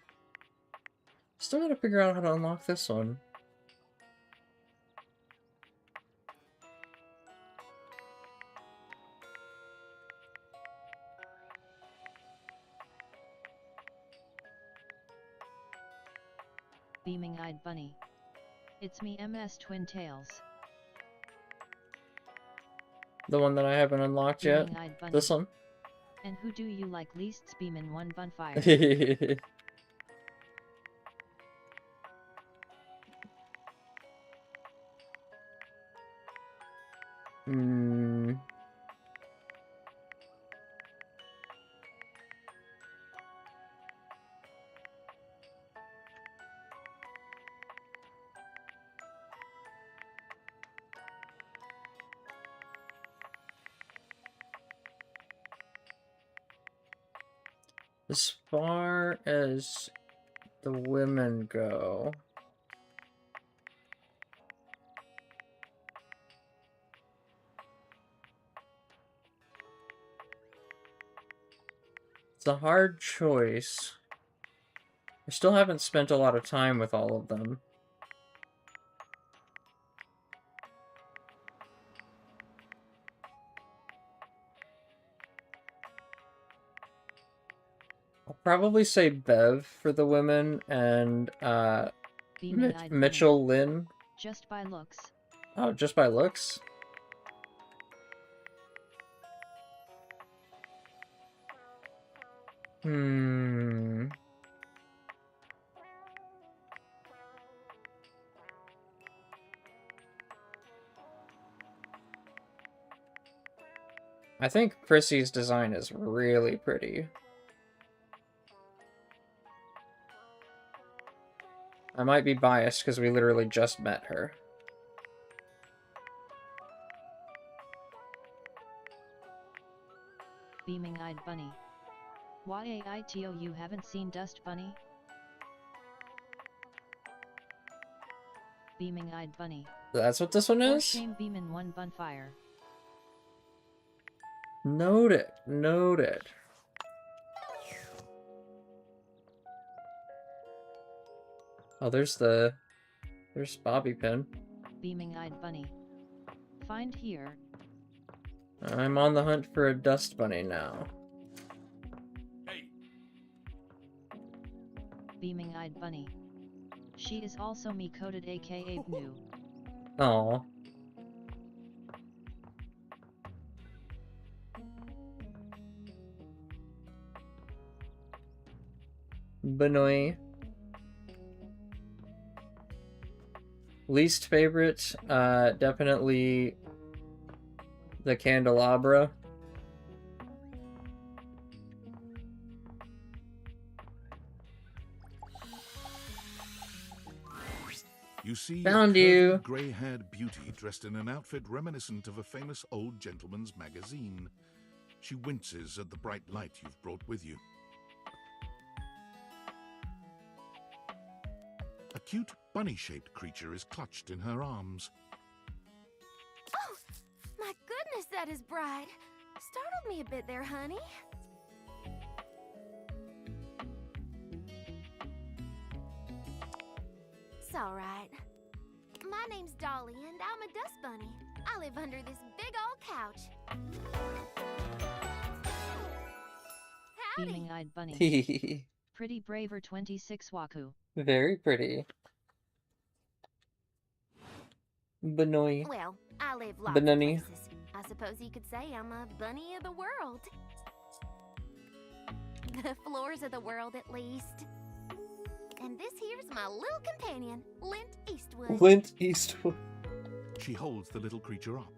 Still gotta figure out how to unlock this one. Beaming-eyed bunny. It's me, MS Twin Tails. The one that I haven't unlocked yet? Beaming-eyed bunny. This one? And who do you like least? Beamin' one bonfire. Hmm. As far as the women go, it's a hard choice. I still haven't spent a lot of time with all of them. I'll probably say Bev for the women and Mitchell Lynn. Just by looks. Oh, just by looks? Hmm. I think Prissy's design is really pretty. I might be biased because we literally just met her. Beaming-eyed bunny. YAITO, you haven't seen Dust Bunny? Beaming-eyed bunny. That's what this one For is? shame, beamin' one bonfire. Noted. Noted. Oh, there's Bobby Pin. Beaming-eyed bunny. Find here. I'm on the hunt for a dust bunny now. Beaming-eyed bunny. She is also me-coded aka Bnu. Aw. Benoy. Least favorite, definitely the candelabra. You see Found a curvy, you. grey-haired beauty dressed in an outfit reminiscent of a famous old gentleman's magazine. She winces at the bright light you've brought with you. A cute bunny-shaped creature is clutched in her arms. Oh, my goodness, that is bright. Startled me a bit there, honey. It's all right. My name's Dolly, and I'm a dust bunny. I live under this big old couch. Howdy. Beaming-eyed bunny. Pretty braver 26 Waku. Very pretty. Benoy. Well, I live lots Banani. of places. I suppose you could say I'm a bunny of the world. The floors of the world, at least. And this here's my little companion, Lint Eastwood. Clint Eastwood. She holds the little creature up.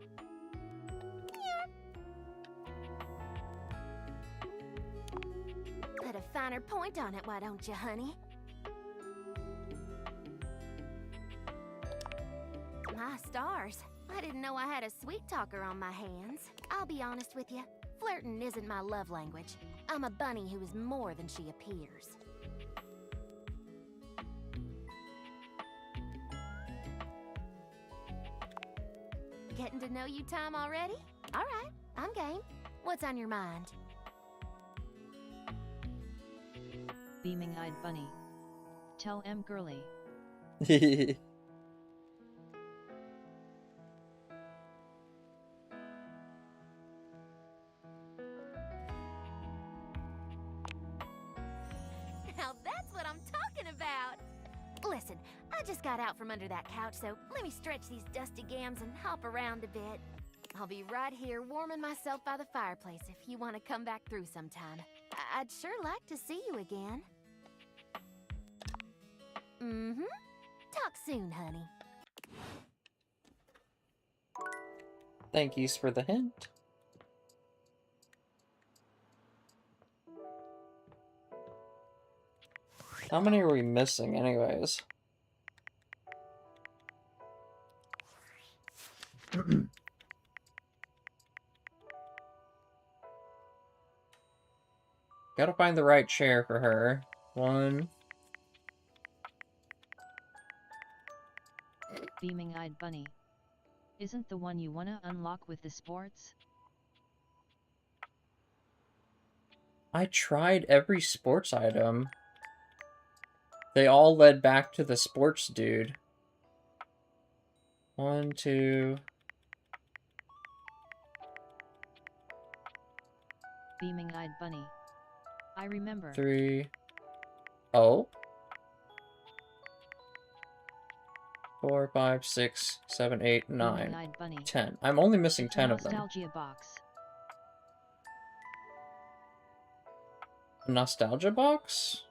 Put a finer point on it, why don't you, honey? My stars. I didn't know I had a sweet talker on my hands. I'll be honest with you. Flirting isn't my love language. I'm a bunny who is more than she appears. Getting to know you time already? All right, I'm game. What's on your mind? Beaming-eyed bunny. Tell M girly. Now that's what I'm talking about! Listen, I just got out from under that couch, so let me stretch these dusty gams and hop around a bit. I'll be right here warming myself by the fireplace if you want to come back through sometime. I'd sure like to see you again. Mm-hmm. Talk soon, honey. Thank yous for the hint. How many are we missing, anyways? Gotta find the right chair for her. One. Beaming-eyed bunny. Isn't the one you wanna unlock with the sports? I tried every sports item. They all led back to the sports dude. 1, 2. Beaming-eyed bunny. I remember. 3. Oh. 4, 5, 6, 7, 8, 9, Beaming-eyed bunny. 10. I'm only missing 10 of them. Nostalgia box. A nostalgia box?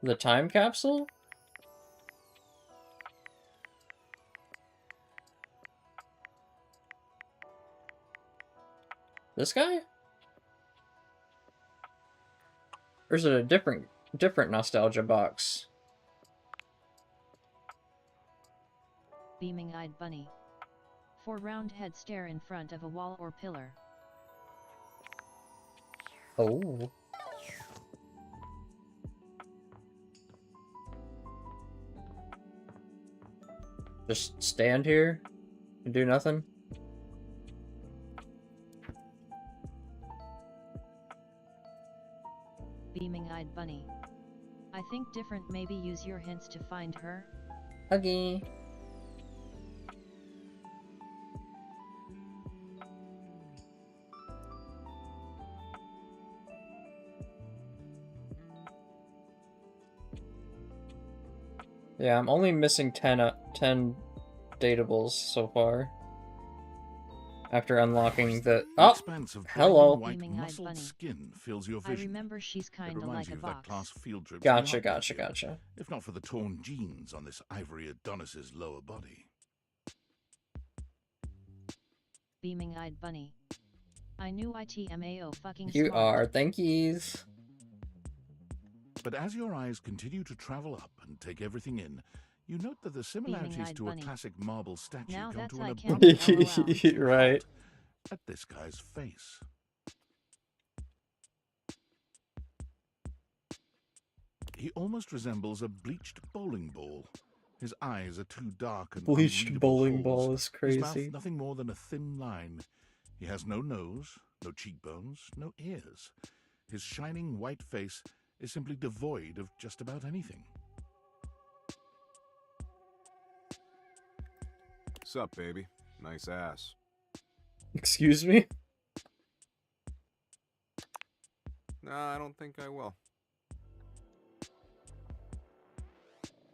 The time capsule? This guy? Or is it a different nostalgia box? Beaming-eyed bunny. 4 round head stare in front of a wall or pillar. Oh. Just stand here and do nothing? Beaming-eyed bunny. I think different. Maybe use your hints to find her. Okay. Yeah, I'm only missing 10 datables so far. After unlocking the expanse of hello. white muscled skin fills your I vision. remember she's It kinda reminds like a you of that box. class field trip. Gotcha. If not for the torn jeans on this ivory Adonis's lower body. Beaming-eyed bunny. I knew ITMAO fucking You smart. are, thank yous. But as your eyes continue to travel up and take everything in, you note that the similarities Beaming-eyed to bunny. a classic marble statue Now come that's to an I abrupt can't halt Right. at this guy's face. He almost resembles a bleached bowling ball. His eyes are too dark and Bleached unreadable bowling holes. ball is His mouth crazy. nothing more than a thin line. He has no nose, no cheekbones, no ears. His shining white face is simply devoid of just about anything. Sup, baby? Nice ass. Excuse me? Nah, I don't think I will.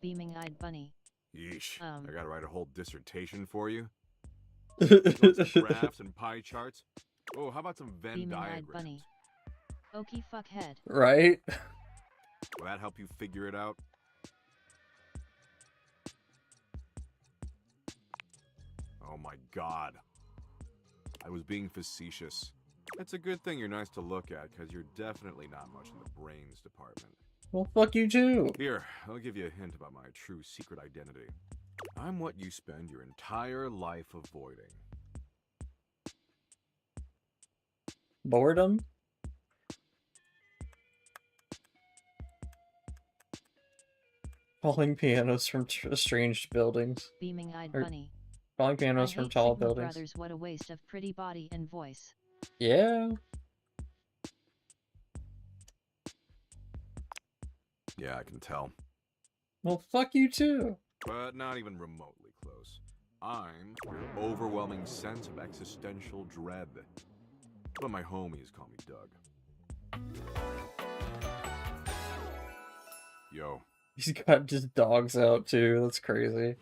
Beaming-eyed bunny. Yeesh. I gotta write a whole dissertation for you? Want some graphs and pie charts? Oh, how about some Venn Beaming-eyed diagrams? bunny. Okie fuckhead. Right? Will that help you figure it out? Oh my god. I was being facetious. It's a good thing you're nice to look at, because you're definitely not much in the brains department. Well, fuck you too. Here, I'll give you a hint about my true secret identity. I'm what you spend your entire life avoiding. Boredom? Falling pianos from estranged buildings. Beaming-eyed Or bunny. falling pianos I from hate tall Sigma buildings. Brothers. What a waste of pretty body and voice. Yeah. Yeah, I can tell. Well, fuck you too. But not even remotely close. I'm your overwhelming sense of existential dread. But my homies call me Doug. Yo. He's got just dogs out too. That's crazy.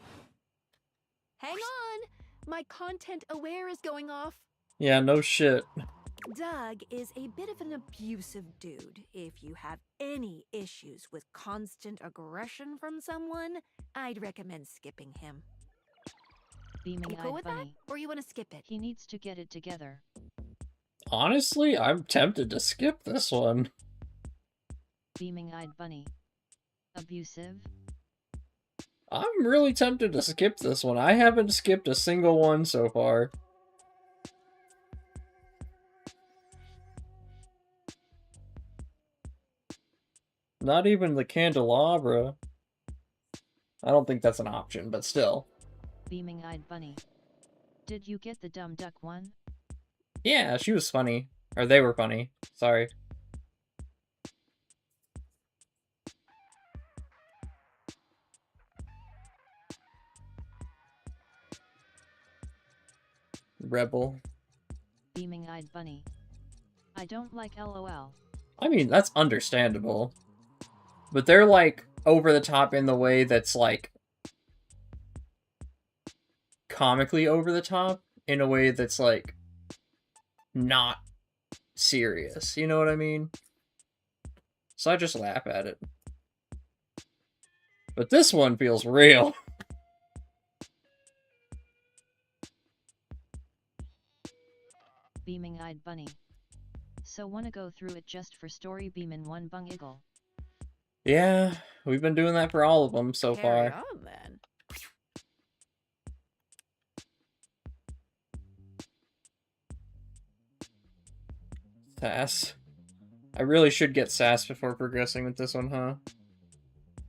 Hang on! My content aware is going off. Yeah, no shit. Doug is a bit of an abusive dude. If you have any issues with constant aggression from someone, I'd recommend skipping him. You Beaming-eyed cool with bunny. that? Or you want to skip it? He needs to get it together. Honestly, I'm tempted to skip this one. Beaming-eyed bunny. Abusive? I'm really tempted to skip this one. I haven't skipped a single one so far. Not even the candelabra. I don't think that's an option, but still. Beaming-eyed bunny. Did you get the dumb duck one? Yeah, she was funny. Or they were funny. Sorry. Rebel. Beaming-eyed bunny. I don't like LOL. I mean, that's understandable. But they're, like, over the top in the way that's, like, comically over the top, in a way that's, like, not serious. You know what I mean? So I just laugh at it. But this one feels real. Beaming-eyed bunny. So wanna go through it just for story beamin' one bung eagle. Yeah, we've been doing that for all of them so Carry far. on, then. Sass. I really should get sass before progressing with this one, huh?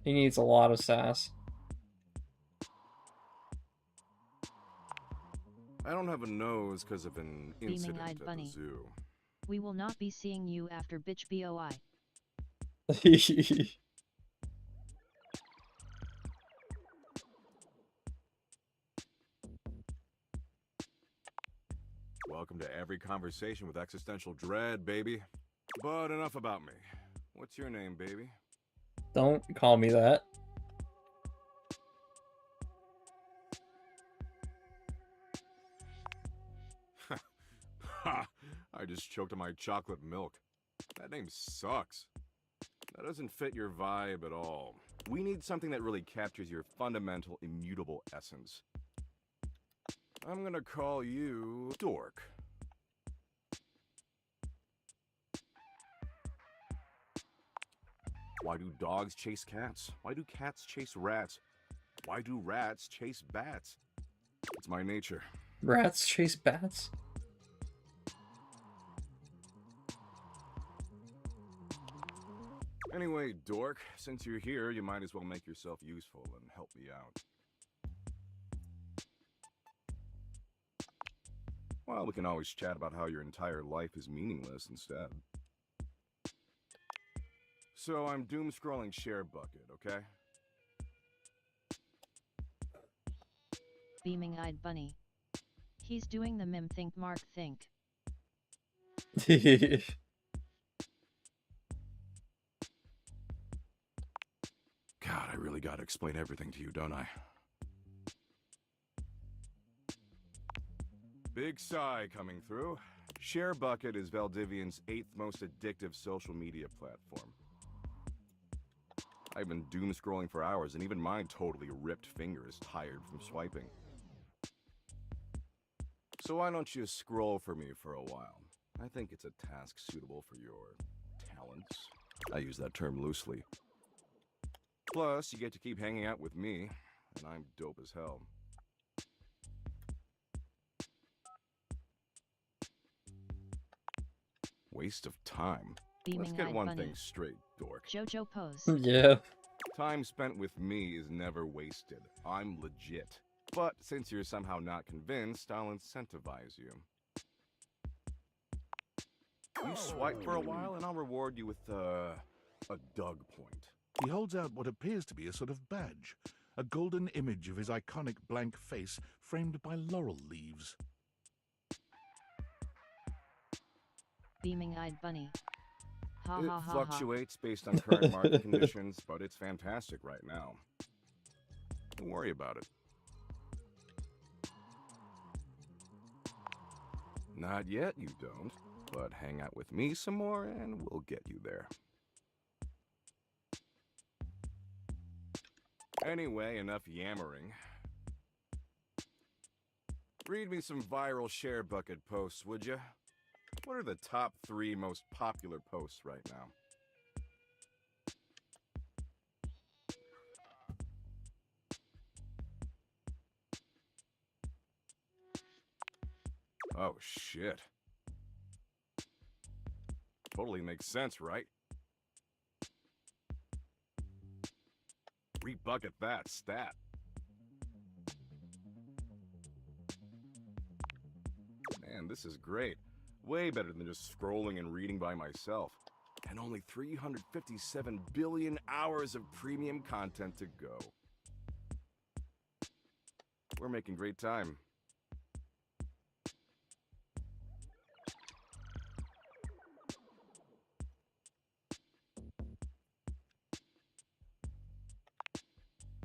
He needs a lot of sass. I don't have a nose because of an incident Beaming-eyed at the bunny. zoo. We will not be seeing you after bitch BOI. conversation with existential dread, baby. But enough about me. What's your name, baby? Don't call me that. Ha! I just choked on my chocolate milk. That name sucks. That doesn't fit your vibe at all. We need something that really captures your fundamental, immutable essence. I'm gonna call you Dork. Why do dogs chase cats? Why do cats chase rats? Why do rats chase bats? It's my nature. Rats chase bats? Anyway, Dork, since you're here, you might as well make yourself useful and help me out. Well, we can always chat about how your entire life is meaningless instead. So I'm doom-scrolling Share Bucket, okay? Beaming-eyed bunny. He's doing the mim think Mark think. God, I really gotta explain everything to you, don't I? Big sigh coming through. Share Bucket is Valdivian's 8th most addictive social media platform. I've been doom scrolling for hours, and even my totally ripped finger is tired from swiping. So why don't you scroll for me for a while? I think it's a task suitable for your talents. I use that term loosely. Plus, you get to keep hanging out with me, and I'm dope as hell. Waste of time. Let's get one thing straight, Dork. Jojo pose. Yeah. Time spent with me is never wasted. I'm legit. But since you're somehow not convinced, I'll incentivize you. You swipe for a while, and I'll reward you with, a Doug point. He holds out what appears to be a sort of badge, a golden image of his iconic blank face framed by laurel leaves. Beaming-eyed bunny. Ha It ha ha fluctuates based on current market conditions, but it's fantastic right now. Don't worry about it. Not yet, you don't. But hang out with me some more, and we'll get you there. Anyway, enough yammering. Read me some viral Share Bucket posts, would you? What are the top 3 most popular posts right now? Oh, shit. Totally makes sense, right? Rebucket that stat. Man, this is great. Way better than just scrolling and reading by myself. And only 357 billion hours of premium content to go. We're making great time.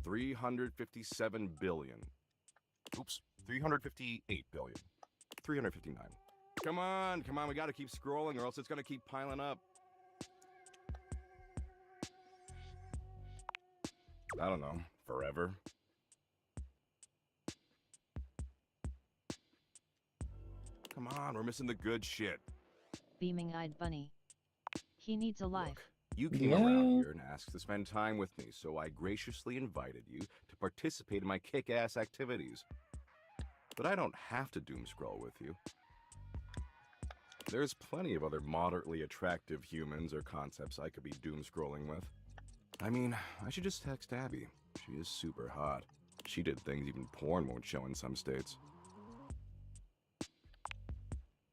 $357 billion. Oops, 358 billion. 359. Come on, we gotta keep scrolling or else it's gonna keep piling up. I don't know, forever. Come on, we're missing the good shit. Beaming-eyed bunny. He needs a life. Look, you came around here and asked to spend time with me, so I graciously invited you to participate in my kick-ass activities. But I don't have to doom scroll with you. There's plenty of other moderately attractive humans or concepts I could be doom scrolling with. I mean, I should just text Abby. She is super hot. She did things even porn won't show in some states.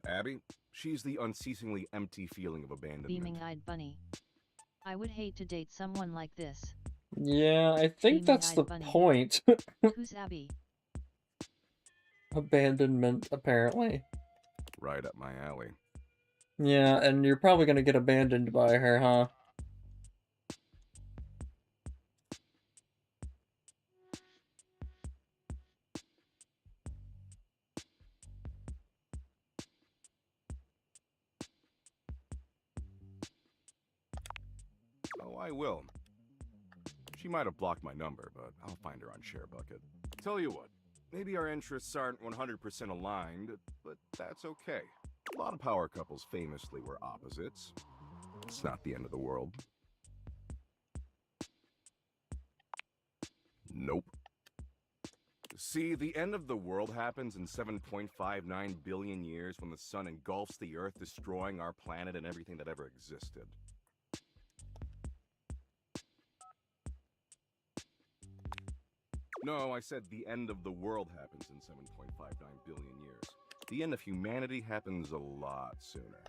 Abby, she's the unceasingly empty feeling of abandonment. Beaming-eyed bunny. I would hate to date someone like this. Yeah, I think that's the point. Who's Abby? Abandonment, apparently. Right up my alley. Yeah, and you're probably gonna get abandoned by her, huh? Oh, I will. She might have blocked my number, but I'll find her on ShareBucket. Tell you what, maybe our interests aren't 100% aligned, but that's okay. A lot of power couples famously were opposites. It's not the end of the world. Nope. See, the end of the world happens in 7.59 billion years when the sun engulfs the Earth, destroying our planet and everything that ever existed. No, I said the end of the world happens in 7.59 billion years. The end of humanity happens a lot sooner.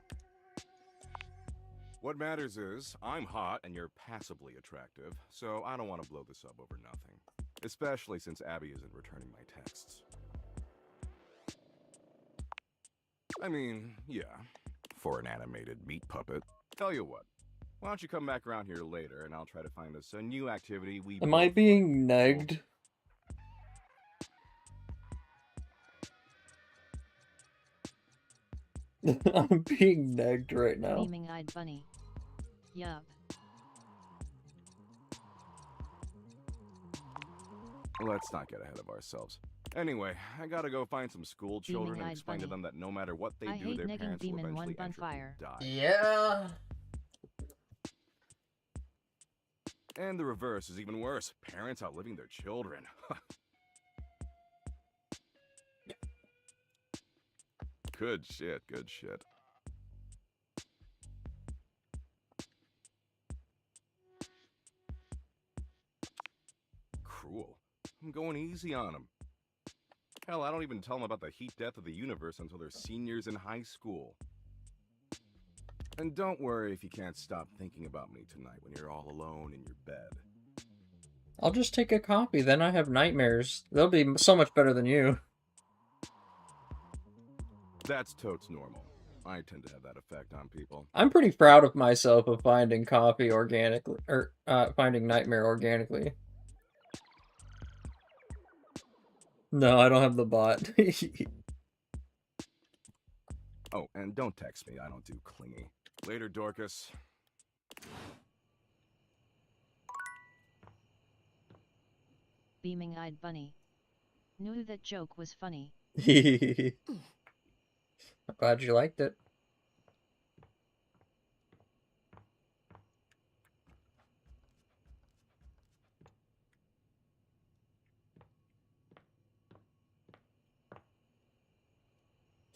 What matters is, I'm hot and you're passably attractive, so I don't want to blow this up over nothing. Especially since Abby isn't returning my texts. I mean, yeah, for an animated meat puppet. Tell you what, why don't you come back around here later and I'll try to find us a new activity we Am I being negged? I'm being negged right now. Beaming-eyed bunny. Yup. Let's not get ahead of ourselves. Anyway, I gotta go find some school children and Beaming-eyed explain to bunny. them that no matter what they I do, hate their negging parents will Beam in one eventually enter bonfire. and die. Yeah. And the reverse is even worse. Parents outliving their children. Good shit, good shit. Cruel. I'm going easy on them. Hell, I don't even tell them about the heat death of the universe until they're seniors in high school. And don't worry if you can't stop thinking about me tonight when you're all alone in your bed. I'll just take a copy, then I have nightmares. They'll be so much better than you. That's totes normal. I tend to have that effect on people. I'm pretty proud of myself of finding copy organically, or finding Nightmare organically. No, I don't have the bot. Oh, and don't text me. I don't do clingy. Later, Dorcas. Beaming-eyed bunny. Knew that joke was funny. I'm glad you liked it.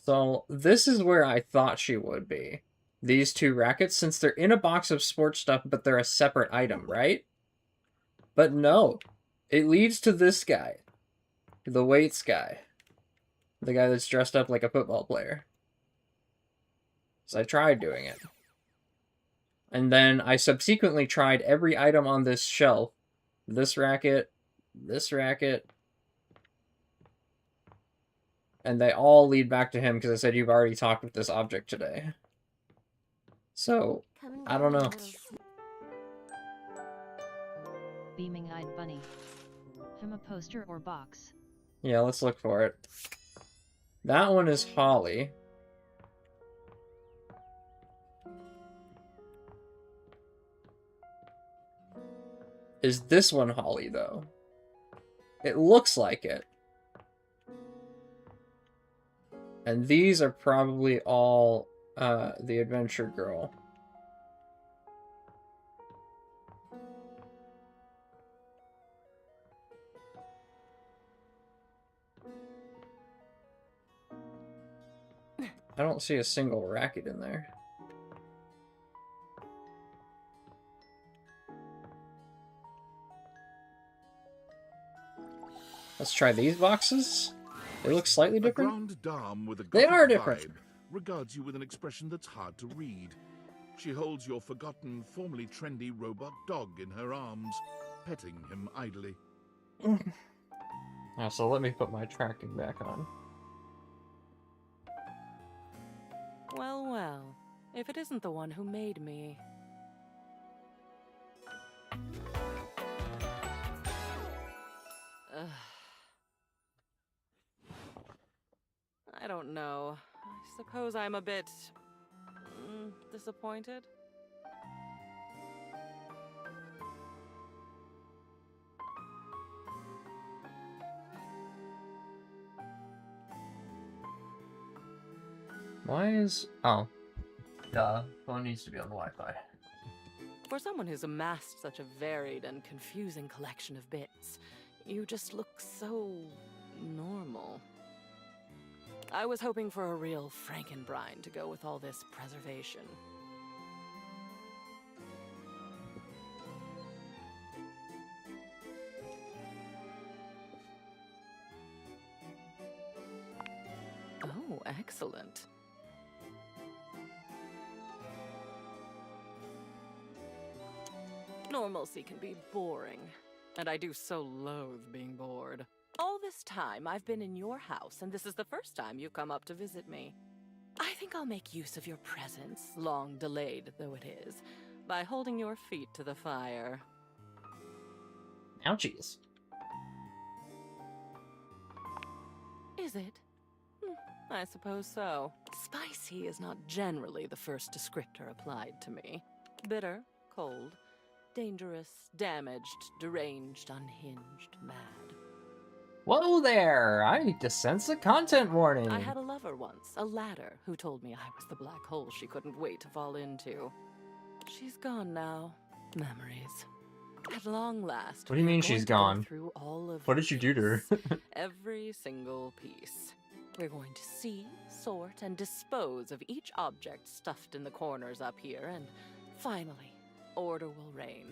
So, this is where I thought she would be. These two rackets, since they're in a box of sports stuff, but they're a separate item, right? But no. It leads to this guy. The weights guy. The guy that's dressed up like a football player. So I tried doing it. And then I subsequently tried every item on this shelf. This racket. And they all lead back to him because I said you've already talked with this object today. So, I don't know. Beaming-eyed bunny. From a poster or box. Yeah, let's look for it. That one is Holly. Is this one Holly, though? It looks like it. And these are probably all the Adventure Girl. I don't see a single racket in there. Let's try these boxes. They look slightly different. A grande dame with a They are Gothic different. vibe regards you with an expression that's hard to read. She holds your forgotten, formerly trendy robot dog in her arms, petting him idly. So let me put my tracking back on. Well, well. If it isn't the one who made me. Ugh. I don't know. I suppose I'm a bit... disappointed? Why is... Oh. Duh. Phone needs to be on the Wi-Fi. For someone who's amassed such a varied and confusing collection of bits, you just look so... normal. I was hoping for a real Frankenbrine to go with all this preservation. Oh, excellent. Normalcy can be boring, and I do so loathe being bored. All this time, I've been in your house, and this is the first time you've come up to visit me. I think I'll make use of your presence, long delayed though it is, by holding your feet to the fire. Ouchies. Is it? I suppose so. Spicy is not generally the first descriptor applied to me. Bitter, cold, dangerous, damaged, deranged, unhinged, mad. Whoa there! I need to sense a content warning. I had a lover once, a ladder, who told me I was the black hole she couldn't wait to fall into. She's gone now. Memories. At long last. What do you mean she's gone? Through all of What did you do to her? every single piece. We're going to see, sort, and dispose of each object stuffed in the corners up here, and finally, order will reign.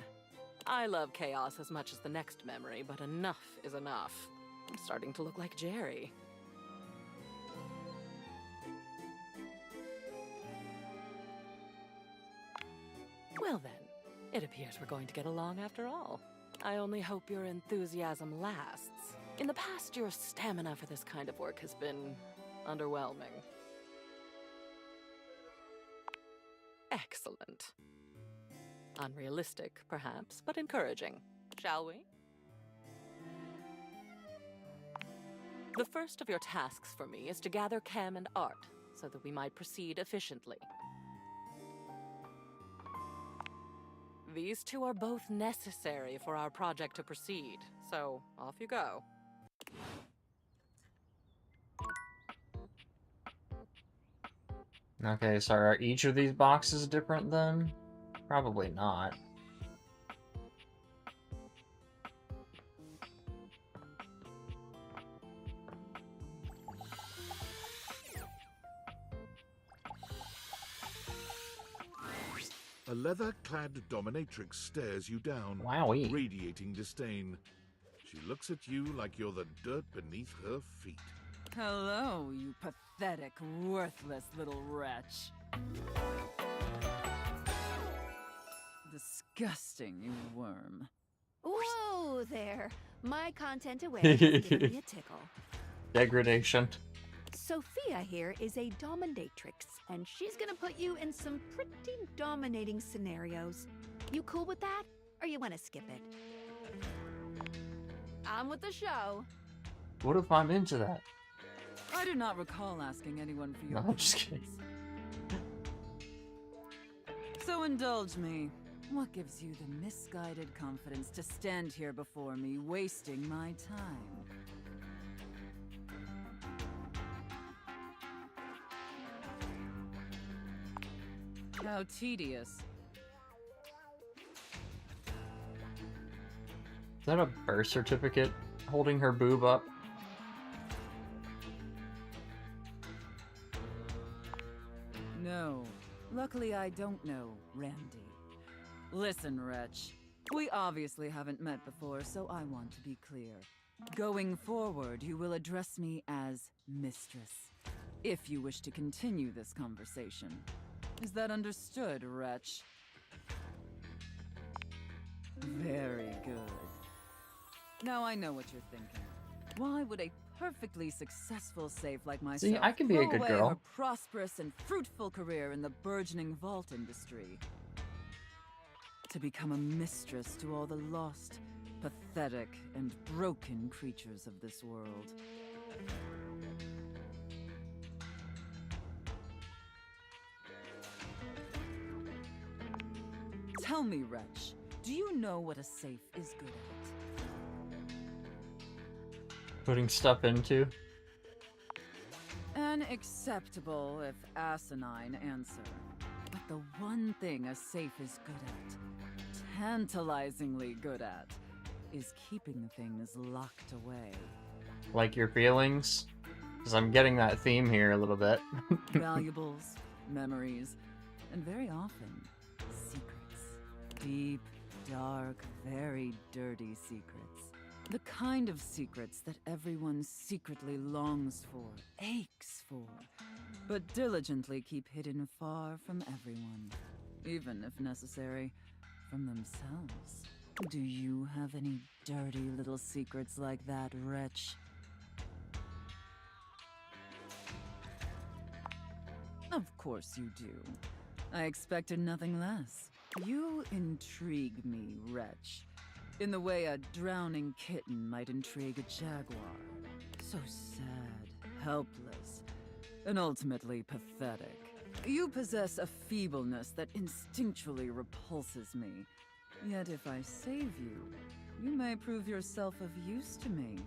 I love chaos as much as the next memory, but enough is enough. I'm starting to look like Jerry. Well then, it appears we're going to get along after all. I only hope your enthusiasm lasts. In the past, your stamina for this kind of work has been underwhelming. Excellent. Unrealistic, perhaps, but encouraging. Shall we? The first of your tasks for me is to gather Chem and Art, so that we might proceed efficiently. These two are both necessary for our project to proceed, so off you go. Okay, so are each of these boxes different then? Probably not. A leather-clad dominatrix stares you down, Wowee. radiating disdain. She looks at you like you're the dirt beneath her feet. Hello, you pathetic, worthless little wretch. Disgusting, you worm. Whoa there! My content awareness is giving me a tickle. Degradation. Sophia here is a dominatrix, and she's gonna put you in some pretty dominating scenarios. You cool with that, or you wanna skip it? On with the show. What if I'm into that? I do not recall asking anyone for your No, I'm just kidding. So indulge me. What gives you the misguided confidence to stand here before me, wasting my time? How tedious. Is that a birth certificate holding her boob up? No. Luckily, I don't know Randy. Listen, wretch. We obviously haven't met before, so I want to be clear. Going forward, you will address me as Mistress, if you wish to continue this conversation. Is that understood, wretch? Very good. Now I know what you're thinking. Why would a perfectly successful safe like myself See, I can be a throw good away girl. her prosperous and fruitful career in the burgeoning vault industry to become a mistress to all the lost, pathetic, and broken creatures of this world. Tell me, Wretch, do you know what a safe is good at? Putting stuff into. An acceptable, if asinine, answer. But the one thing a safe is good at, tantalizingly good at, is keeping things locked away. Like your feelings? Because I'm getting that theme here a little bit. Valuables, memories, and very often, secrets. Deep, dark, very dirty secrets. The kind of secrets that everyone secretly longs for, aches for, but diligently keep hidden far from everyone, even if necessary, from themselves. Do you have any dirty little secrets like that, Wretch? Of course you do. I expected nothing less. You intrigue me, Wretch, in the way a drowning kitten might intrigue a jaguar. So sad, helpless, and ultimately pathetic. You possess a feebleness that instinctually repulses me. Yet if I save you, you may prove yourself of use to me.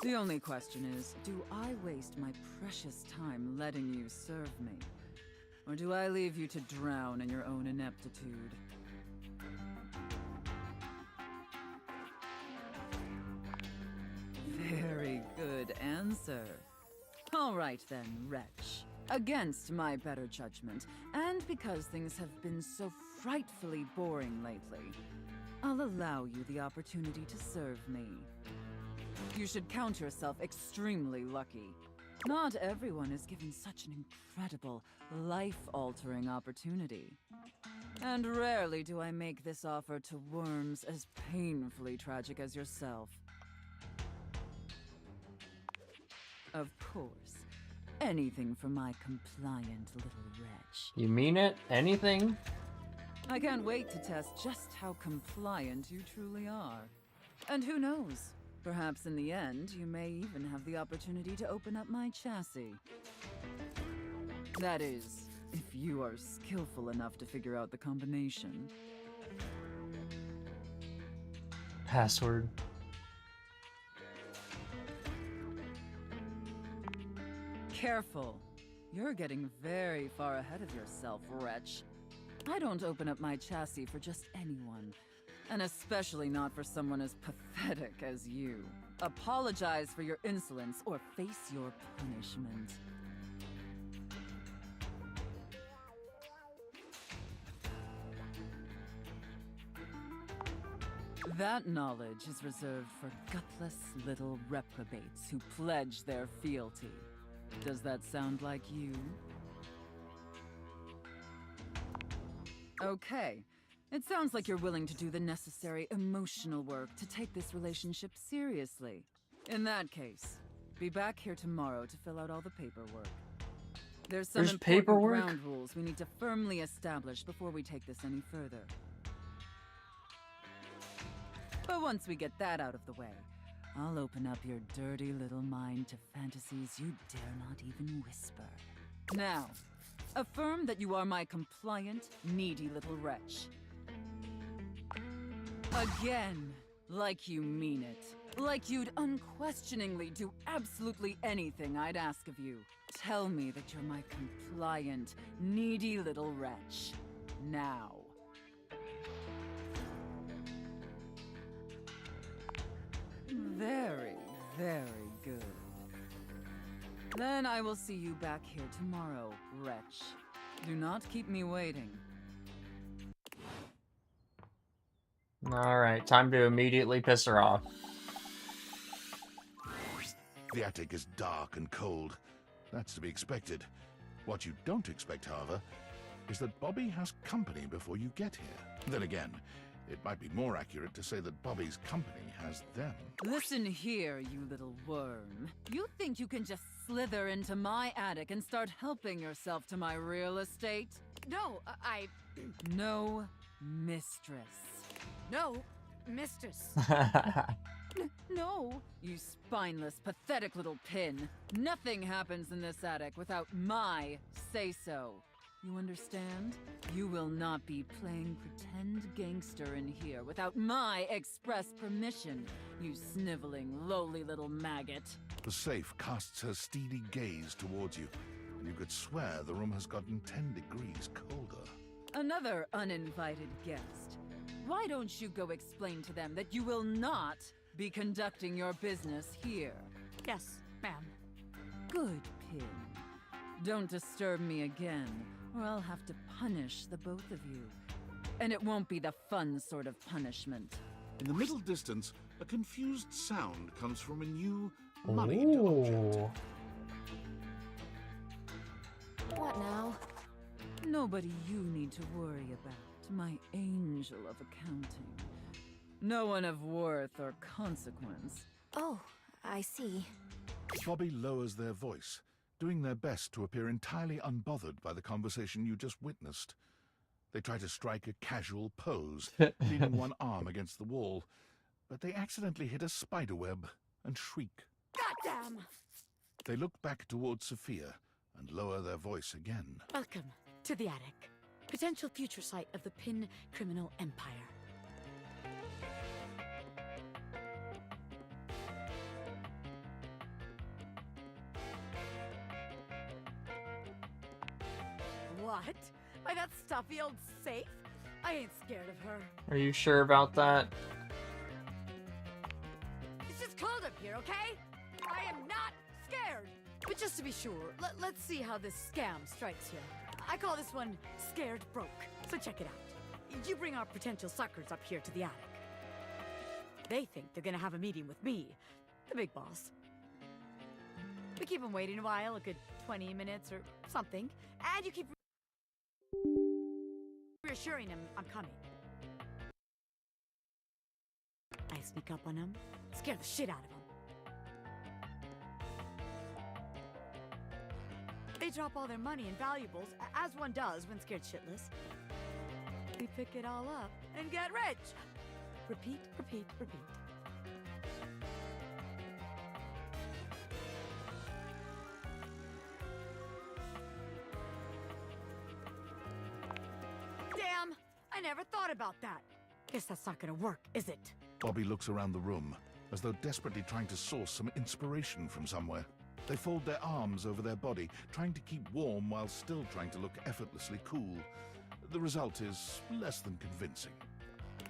The only question is, do I waste my precious time letting you serve me? Or do I leave you to drown in your own ineptitude? Very good answer. All right then, Wretch. Against my better judgment, and because things have been so frightfully boring lately, I'll allow you the opportunity to serve me. You should count yourself extremely lucky. Not everyone is given such an incredible, life-altering opportunity. And rarely do I make this offer to worms as painfully tragic as yourself. Of course, anything for my compliant little wretch. You mean it? Anything? I can't wait to test just how compliant you truly are. And who knows? Perhaps in the end, you may even have the opportunity to open up my chassis. That is, if you are skillful enough to figure out the combination. Password. Careful. You're getting very far ahead of yourself, Wretch. I don't open up my chassis for just anyone. And especially not for someone as pathetic as you. Apologize for your insolence or face your punishment. That knowledge is reserved for gutless little reprobates who pledge their fealty. Does that sound like you? Okay. It sounds like you're willing to do the necessary emotional work to take this relationship seriously. In that case, be back here tomorrow to fill out all the paperwork. There's some important paperwork? ground rules we need to firmly establish before we take this any further. But once we get that out of the way, I'll open up your dirty little mind to fantasies you dare not even whisper. Now, affirm that you are my compliant, needy little wretch. Again, like you mean it. Like you'd unquestioningly do absolutely anything I'd ask of you. Tell me that you're my compliant, needy little wretch. Now. Very, very good. Then I will see you back here tomorrow, wretch. Do not keep me waiting. Alright, time to immediately piss her off. The attic is dark and cold. That's to be expected. What you don't expect, however, is that Bobby has company before you get here. Then again, It might be more accurate to say that Bobby's company has them. Listen here, you little worm. You think you can just slither into my attic and start helping yourself to my real estate? No, No, mistress. No, mistress. No, you spineless, pathetic little pin. Nothing happens in this attic without my say-so. You understand? You will not be playing pretend gangster in here without my express permission, you sniveling, lowly little maggot. The safe casts her steely gaze towards you, and you could swear the room has gotten 10 degrees colder. Another uninvited guest. Why don't you go explain to them that you will not be conducting your business here? Yes, ma'am. Good, Pin. Don't disturb me again, or I'll have to punish the both of you. And it won't be the fun sort of punishment. In the middle distance, a confused sound comes from a new, moneyed object. What now? Nobody you need to worry about, my angel of accounting. No one of worth or consequence. Oh, I see. Bobby lowers their voice, doing their best to appear entirely unbothered by the conversation you just witnessed. They try to strike a casual pose, leaning one arm against the wall, but they accidentally hit a spiderweb and shriek. Goddamn! They look back towards Sophia and lower their voice again. Welcome to the attic. Potential future site of the Pin criminal empire. What? By that stuffy old safe? I ain't scared of her. Are you sure about that? It's just cold up here, okay? I am not scared. But just to be sure, let's see how this scam strikes here. I call this one Scared Broke. So check it out. You bring our potential suckers up here to the attic. They think they're gonna have a meeting with me, the big boss. We keep them waiting a while, a good 20 minutes or something, and you keep reassuring him I'm coming. I sneak up on him, scare the shit out of him. They drop all their money and valuables, as one does when scared shitless. We pick it all up and get rich. Repeat, repeat, repeat. Damn! I never thought about that. Guess that's not gonna work, is it? Bobby looks around the room, as though desperately trying to source some inspiration from somewhere. They fold their arms over their body, trying to keep warm while still trying to look effortlessly cool. The result is less than convincing.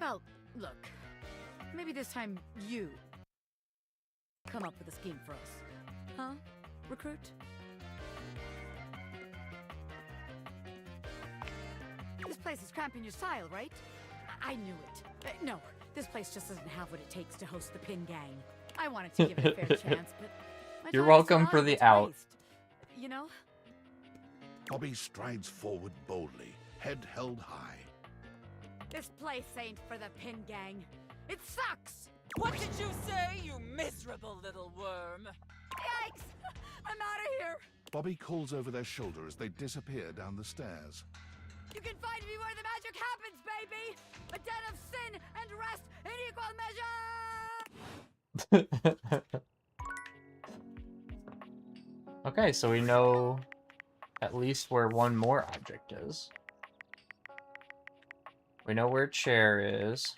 Well, look. Maybe this time you come up with a scheme for us. Huh? Recruit? This place is cramping your style, right? I knew it. No, this place just doesn't have what it takes to host the Pin Gang. I wanted to give it a fair chance, but my You're time is welcome gone, for the it's out. waste. You know? Bobby strides forward boldly, head held high. This place ain't for the Pin Gang. It sucks! What did you say, you miserable little worm? Yikes! I'm out of here! Bobby calls over their shoulder as they disappear down the stairs. You can find me where the magic happens, baby! A den of sin and rest in equal measure! Okay, so we know at least where one more object is. We know where chair is.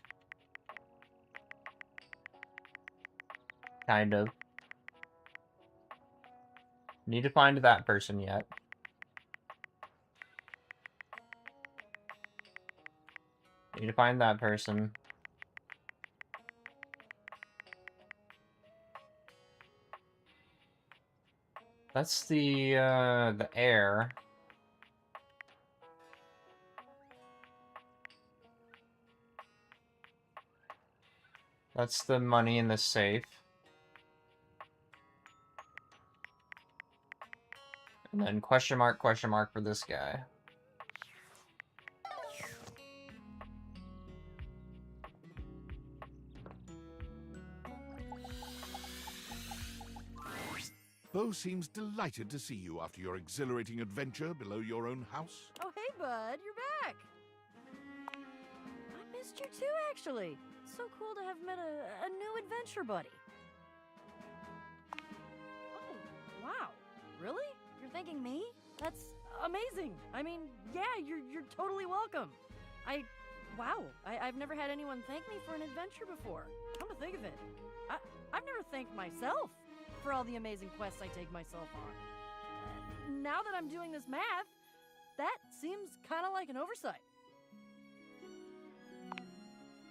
Kind of. Need to find that person yet. Need to find that person. That's the air. That's the money in the safe. And then question mark for this guy. Bo seems delighted to see you after your exhilarating adventure below your own house. Oh, hey, bud, you're back. I missed you too, actually. So cool to have met a new adventure buddy. Oh, wow. Really? You're thanking me? That's amazing. I mean, yeah, you're totally welcome. Wow, I've never had anyone thank me for an adventure before. Come to think of it, I've never thanked myself for all the amazing quests I take myself on. Now that I'm doing this math, that seems kind of like an oversight.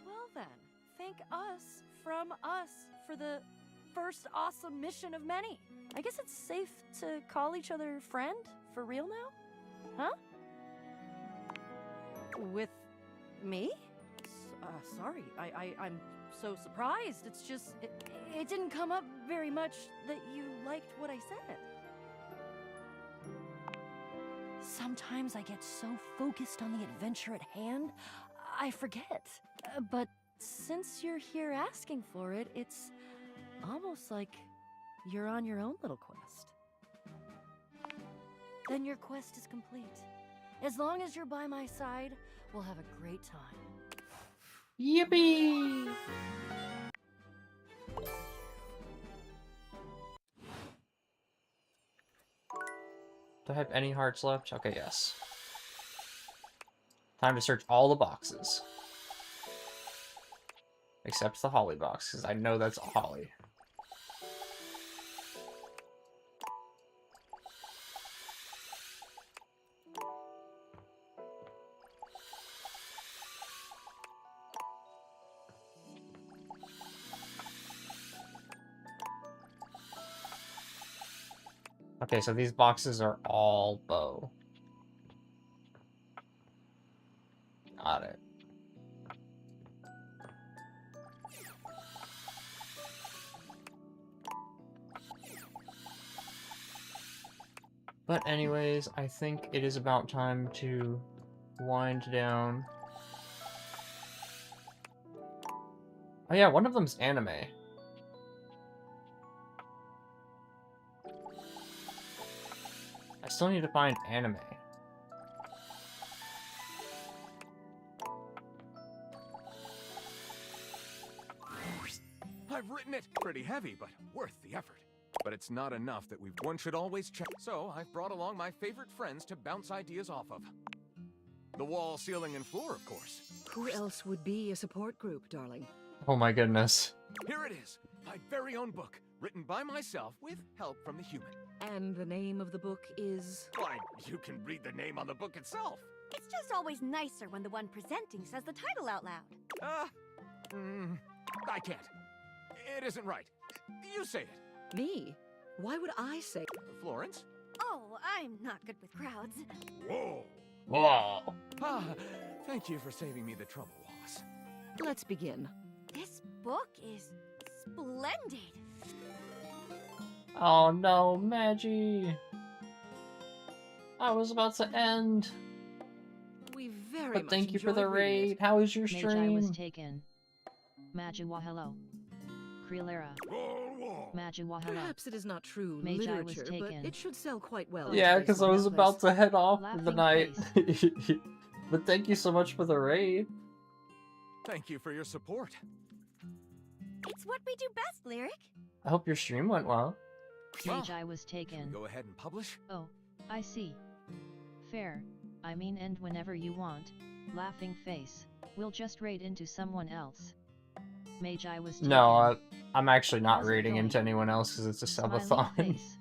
Well then, thank us from us for the first awesome mission of many. I guess it's safe to call each other friend for real now? Huh? With me? Sorry, I'm so surprised. It's just, it didn't come up very much that you liked what I said. Sometimes I get so focused on the adventure at hand, I forget. But since you're here asking for it, it's almost like you're on your own little quest. Then your quest is complete. As long as you're by my side, we'll have a great time. Yippee! Do I have any hearts left? Okay, yes. Time to search all the boxes. Except the holly box, because I know that's a holly. Okay, so these boxes are all bow. Got it. But anyways, I think it is about time to wind down. Oh yeah, one of them's anime. I still need to find anime. I've written it. Pretty heavy, but worth the effort. But it's not enough that one should always check. So I've brought along my favorite friends to bounce ideas off of. The wall, ceiling, and floor, of course. Who else would be a support group, darling? Oh my goodness. Here it is, my very own book, written by myself with help from the human. And the name of the book is? Why, you can read the name on the book itself. It's just always nicer when the one presenting says the title out loud. I can't. It isn't right. You say it. Me? Why would I say? Florence? Oh, I'm not good with crowds. Whoa. Whoa. Thank you for saving me the trouble, Wallace. Let's begin. This book is splendid. Oh no, Maggie. I was about to end. We very But much thank you for the enjoyed reading raid. it. How was your Magi stream? was taken. Magiwa hello. Creolera. Magiwa hello. Perhaps it is not true Magi was literature, but taken. it should sell quite well. Yeah, in because I was place. about to head off for the Laughing night. But thank you so much for the raid. Thank you for your support. It's what we do best, Lyric. I hope your stream went well. Magi was taken. Go ahead and publish. Oh, I see. Fair. I mean, end whenever you want. Laughing face. We'll just raid into someone else. Magi was taken. No, I'm actually not How's it raiding going? into anyone else because it's a Smiley subathon. face.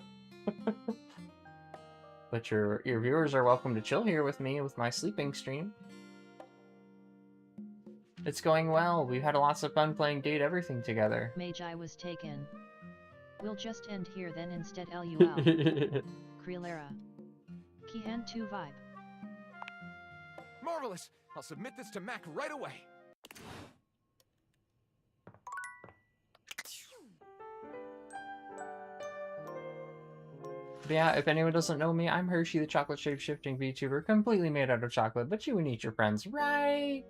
But your viewers are welcome to chill here with me with my sleeping stream. It's going well. We've had lots of fun playing Date Everything together. Magi was taken. We'll just end here then instead LUL. Creolera. Kihan 2 vibe. Marvelous. I'll submit this to Mac right away. But yeah, if anyone doesn't know me, I'm Hershey, the chocolate shape-shifting VTuber, completely made out of chocolate, but you and eat your friends, right?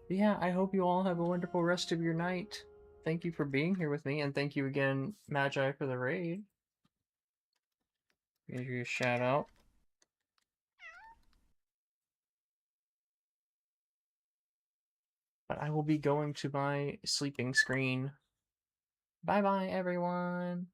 But yeah, I hope you all have a wonderful rest of your night. thank you for being here with me, and thank you again, Magi, for the raid. Give you a shout out. But I will be going to my sleeping screen. Bye-bye, everyone.